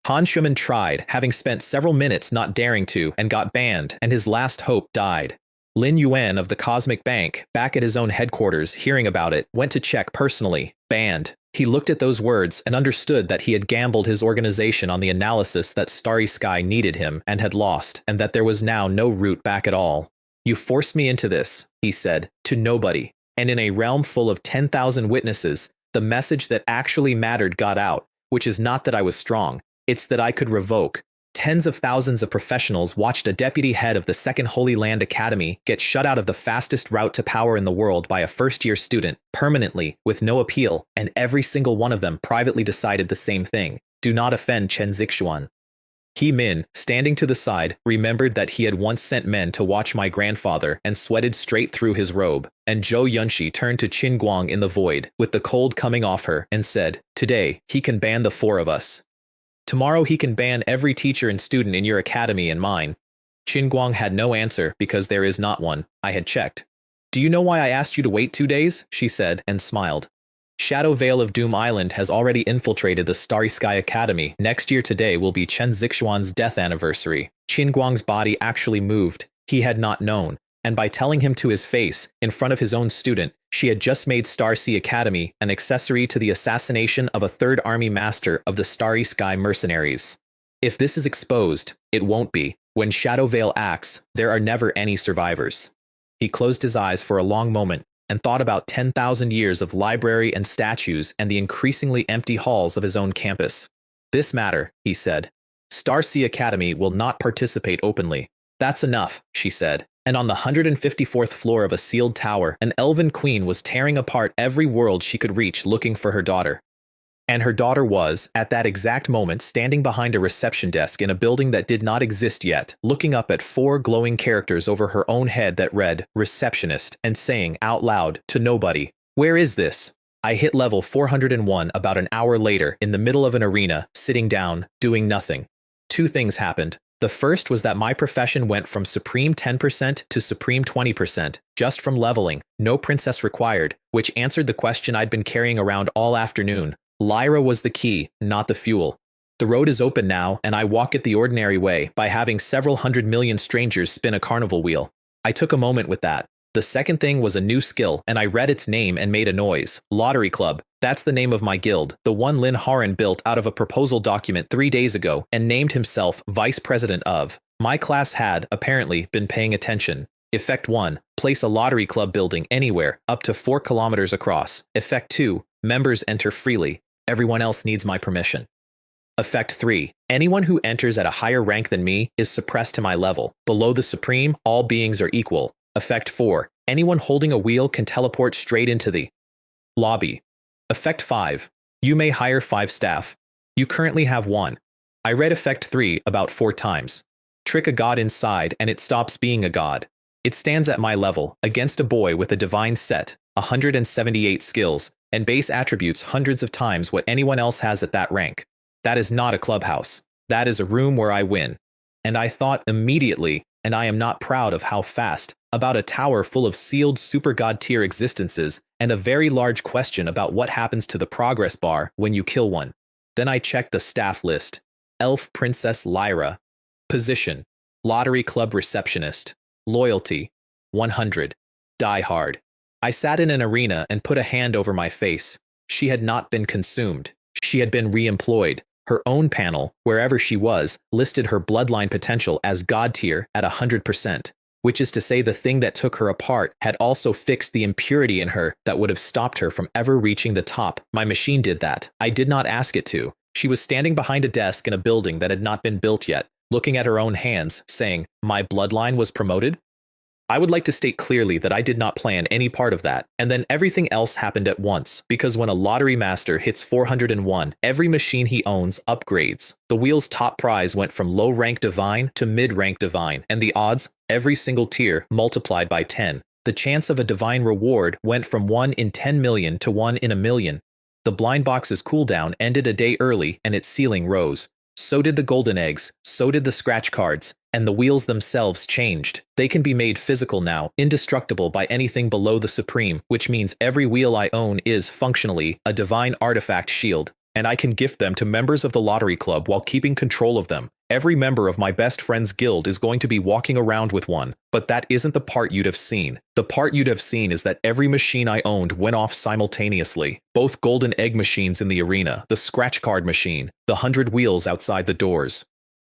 Han Shuman tried, having spent several minutes not daring to, and got banned, and his last hope died. Lin Yuan of the Cosmic Bank, back at his own headquarters, hearing about it, went to check personally. Banned. He looked at those words and understood that he had gambled his organization on the analysis that Starry Sky needed him and had lost, and that there was now no route back at all. You forced me into this, he said, to nobody. And in a realm full of 10,000 witnesses, the message that actually mattered got out, which is not that I was strong, it's that I could revoke. Tens of thousands of professionals watched a deputy head of the Second Holy Land Academy get shut out of the fastest route to power in the world by a first-year student, permanently, with no appeal, and every single one of them privately decided the same thing. Do not offend Chen Zixuan. He Min, standing to the side, remembered that he had once sent men to watch my grandfather and sweated straight through his robe, and Zhou Yunqi turned to Qinguang in the void, with the cold coming off her, and said, "Today, he can ban the 4 of us. Tomorrow he can ban every teacher and student in your academy and mine." Qinguang had no answer because there is not one. I had checked. "Do you know why I asked you to wait 2 days?" she said, and smiled. "Shadow Veil of Doom Island has already infiltrated the Starry Sky Academy. Next year today will be Chen Zixuan's death anniversary." Qinguang's body actually moved. He had not known. And by telling him to his face, in front of his own student, she had just made Starsea Academy an accessory to the assassination of a third army master of the Starry Sky mercenaries. If this is exposed, it won't be. When Shadowvale acts, there are never any survivors. He closed his eyes for a long moment and thought about 10,000 years of library and statues and the increasingly empty halls of his own campus. This matter, he said. Starsea Academy will not participate openly. That's enough, she said. And on the 154th floor of a sealed tower, an elven queen was tearing apart every world she could reach looking for her daughter. And her daughter was, at that exact moment, standing behind a reception desk in a building that did not exist yet, looking up at 4 glowing characters over her own head that read, "Receptionist," and saying out loud, to nobody, "Where is this?" I hit level 401 about an hour later in the middle of an arena, sitting down, doing nothing. 2 things happened. The first was that my profession went from Supreme 10% to Supreme 20%, just from leveling, no princess required, which answered the question I'd been carrying around all afternoon. Lyra was the key, not the fuel. The road is open now, and I walk it the ordinary way, by having several 100 million strangers spin a carnival wheel. I took a moment with that. The second thing was a new skill, and I read its name and made a noise. Lottery Club. That's the name of my guild, the one Lynn Haran built out of a proposal document 3 days ago and named himself vice president of. My class had, apparently, been paying attention. Effect 1. Place a lottery club building anywhere, up to 4 kilometers across. Effect 2. Members enter freely. Everyone else needs my permission. Effect 3. Anyone who enters at a higher rank than me is suppressed to my level. Below the Supreme, all beings are equal. Effect 4. Anyone holding a wheel can teleport straight into the lobby. Effect 5. You may hire 5 staff. You currently have 1. I read Effect 3 about 4 times. Trick a god inside and it stops being a god. It stands at my level, against a boy with a divine set, 178 skills, and base attributes hundreds of times what anyone else has at that rank. That is not a clubhouse. That is a room where I win. And I thought immediately, and I am not proud of how fast, about a tower full of sealed super god tier existences, and a very large question about what happens to the progress bar when you kill one. Then I checked the staff list. Elf Princess Lyra. Position. Lottery Club Receptionist. Loyalty. 100. Die Hard. I sat in an arena and put a hand over my face. She had not been consumed. She had been re-employed. Her own panel, wherever she was, listed her bloodline potential as God tier at 100%, which is to say the thing that took her apart had also fixed the impurity in her that would have stopped her from ever reaching the top. My machine did that. I did not ask it to. She was standing behind a desk in a building that had not been built yet, looking at her own hands, saying, "My bloodline was promoted?" I would like to state clearly that I did not plan any part of that, and then everything else happened at once, because when a lottery master hits 401, every machine he owns upgrades. The wheel's top prize went from low-rank divine to mid-rank divine, and the odds, every single tier, multiplied by 10. The chance of a divine reward went from 1 in 10 million to 1 in a million. The blind box's cooldown ended a day early, and its ceiling rose. So did the golden eggs, so did the scratch cards, and the wheels themselves changed. They can be made physical now, indestructible by anything below the Supreme, which means every wheel I own is, functionally, a divine artifact shield, and I can gift them to members of the Lottery Club while keeping control of them. Every member of my best friend's guild is going to be walking around with one, but that isn't the part you'd have seen. The part you'd have seen is that every machine I owned went off simultaneously. Both golden egg machines in the arena, the scratch card machine, the 100 wheels outside the doors.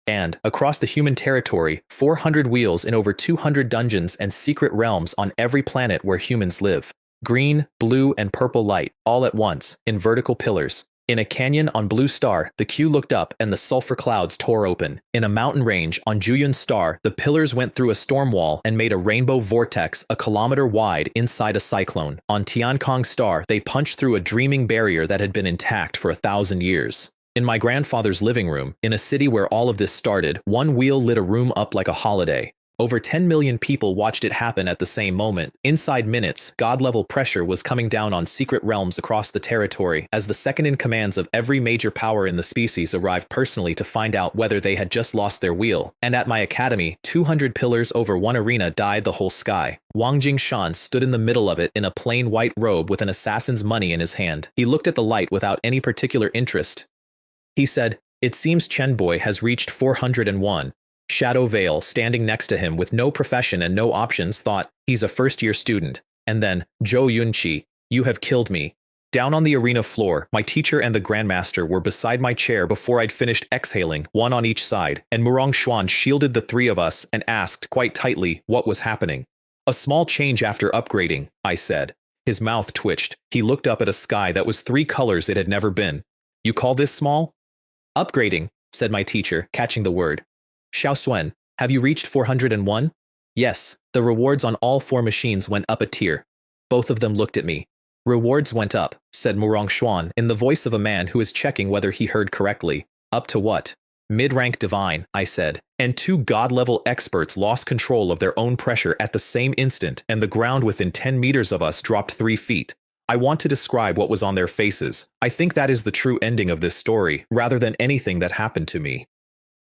And, across the human territory, 400 wheels in over 200 dungeons and secret realms on every planet where humans live. Green, blue, and purple light, all at once, in vertical pillars. In a canyon on Blue Star, the queue looked up and the sulfur clouds tore open. In a mountain range on Juyon Star, the pillars went through a storm wall and made a rainbow vortex a kilometer wide inside a cyclone. On Tiankong Star, they punched through a dreaming barrier that had been intact for 1,000 years. In my grandfather's living room, in a city where all of this started, one wheel lit a room up like a holiday. Over 10 million people watched it happen at the same moment. Inside minutes, god-level pressure was coming down on secret realms across the territory as the second-in-commands of every major power in the species arrived personally to find out whether they had just lost their wheel. And at my academy, 200 pillars over one arena dyed the whole sky. Wang Jingshan stood in the middle of it in a plain white robe with an assassin's money in his hand. He looked at the light without any particular interest. He said, "It seems Chen Boy has reached 401. Shadow Vale, standing next to him with no profession and no options, thought, he's a first-year student. And then, Zhou Yunqi, you have killed me. Down on the arena floor, my teacher and the Grandmaster were beside my chair before I'd finished exhaling, one on each side, and Murong Xuan shielded the three of us and asked, quite tightly, what was happening. A small change after upgrading, I said. His mouth twitched. He looked up at a sky that was 3 colors it had never been. You call this small? Upgrading, said my teacher, catching the word. Xiao Suen, have you reached 401? Yes, the rewards on all 4 machines went up a tier. Both of them looked at me. Rewards went up, said Murong Xuan in the voice of a man who is checking whether he heard correctly. Up to what? Mid-rank divine, I said, and 2 god-level experts lost control of their own pressure at the same instant, and the ground within 10 meters of us dropped 3 feet. I want to describe what was on their faces. I think that is the true ending of this story, rather than anything that happened to me.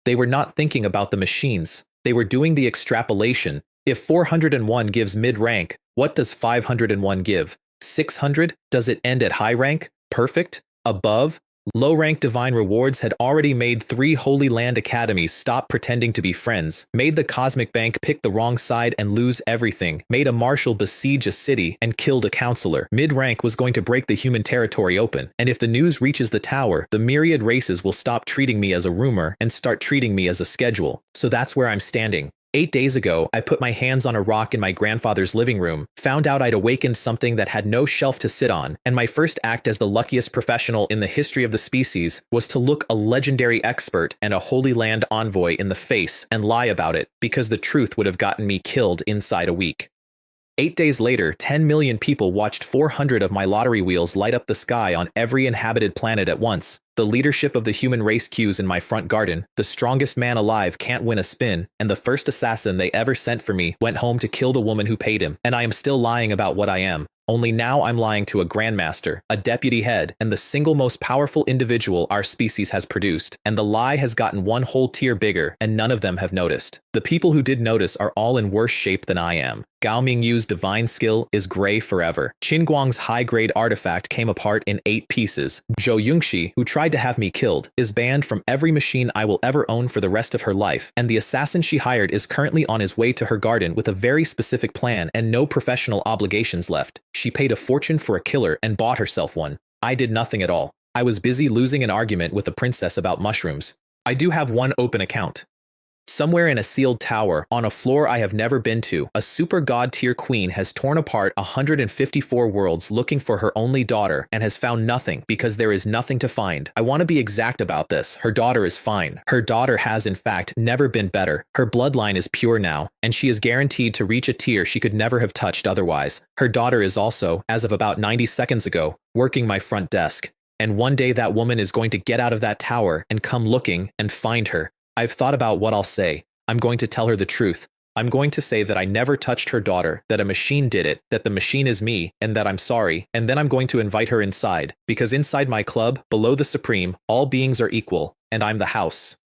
They were not thinking about the machines. They were doing the extrapolation. If 401 gives mid-rank, what does 501 give? 600? Does it end at high rank? Perfect? Above? Low-rank divine rewards had already made 3 Holy Land academies stop pretending to be friends, made the Cosmic Bank pick the wrong side and lose everything, made a marshal besiege a city and killed a counselor. Mid-rank was going to break the human territory open, and if the news reaches the tower, the myriad races will stop treating me as a rumor and start treating me as a schedule. So that's where I'm standing. 8 days ago, I put my hands on a rock in my grandfather's living room, found out I'd awakened something that had no shelf to sit on, and my first act as the luckiest professional in the history of the species was to look a legendary expert and a Holy Land envoy in the face and lie about it, because the truth would have gotten me killed inside a week. 8 days later, 10 million people watched 400 of my lottery wheels light up the sky on every inhabited planet at once. The leadership of the human race queues in my front garden, the strongest man alive can't win a spin, and the first assassin they ever sent for me went home to kill the woman who paid him, and I am still lying about what I am. Only now I'm lying to a grandmaster, a deputy head, and the single most powerful individual our species has produced, and the lie has gotten 1 whole tier bigger, and none of them have noticed. The people who did notice are all in worse shape than I am. Gao Mingyu's divine skill is gray forever. Qin Guang's high-grade artifact came apart in 8 pieces. Zhou Yunqi, who tried to have me killed, is banned from every machine I will ever own for the rest of her life, and the assassin she hired is currently on his way to her garden with a very specific plan and no professional obligations left. She paid a fortune for a killer and bought herself one. I did nothing at all. I was busy losing an argument with a princess about mushrooms. I do have 1 open account. Somewhere in a sealed tower, on a floor I have never been to, a super god tier queen has torn apart 154 worlds looking for her only daughter and has found nothing because there is nothing to find. I want to be exact about this. Her daughter is fine. Her daughter has in fact never been better. Her bloodline is pure now, and she is guaranteed to reach a tier she could never have touched otherwise. Her daughter is also, as of about 90 seconds ago, working my front desk. And one day that woman is going to get out of that tower and come looking and find her. I've thought about what I'll say. I'm going to tell her the truth. I'm going to say that I never touched her daughter, that a machine did it, that the machine is me, and that I'm sorry, and then I'm going to invite her inside, because inside my club, below the Supreme, all beings are equal, and I'm the house.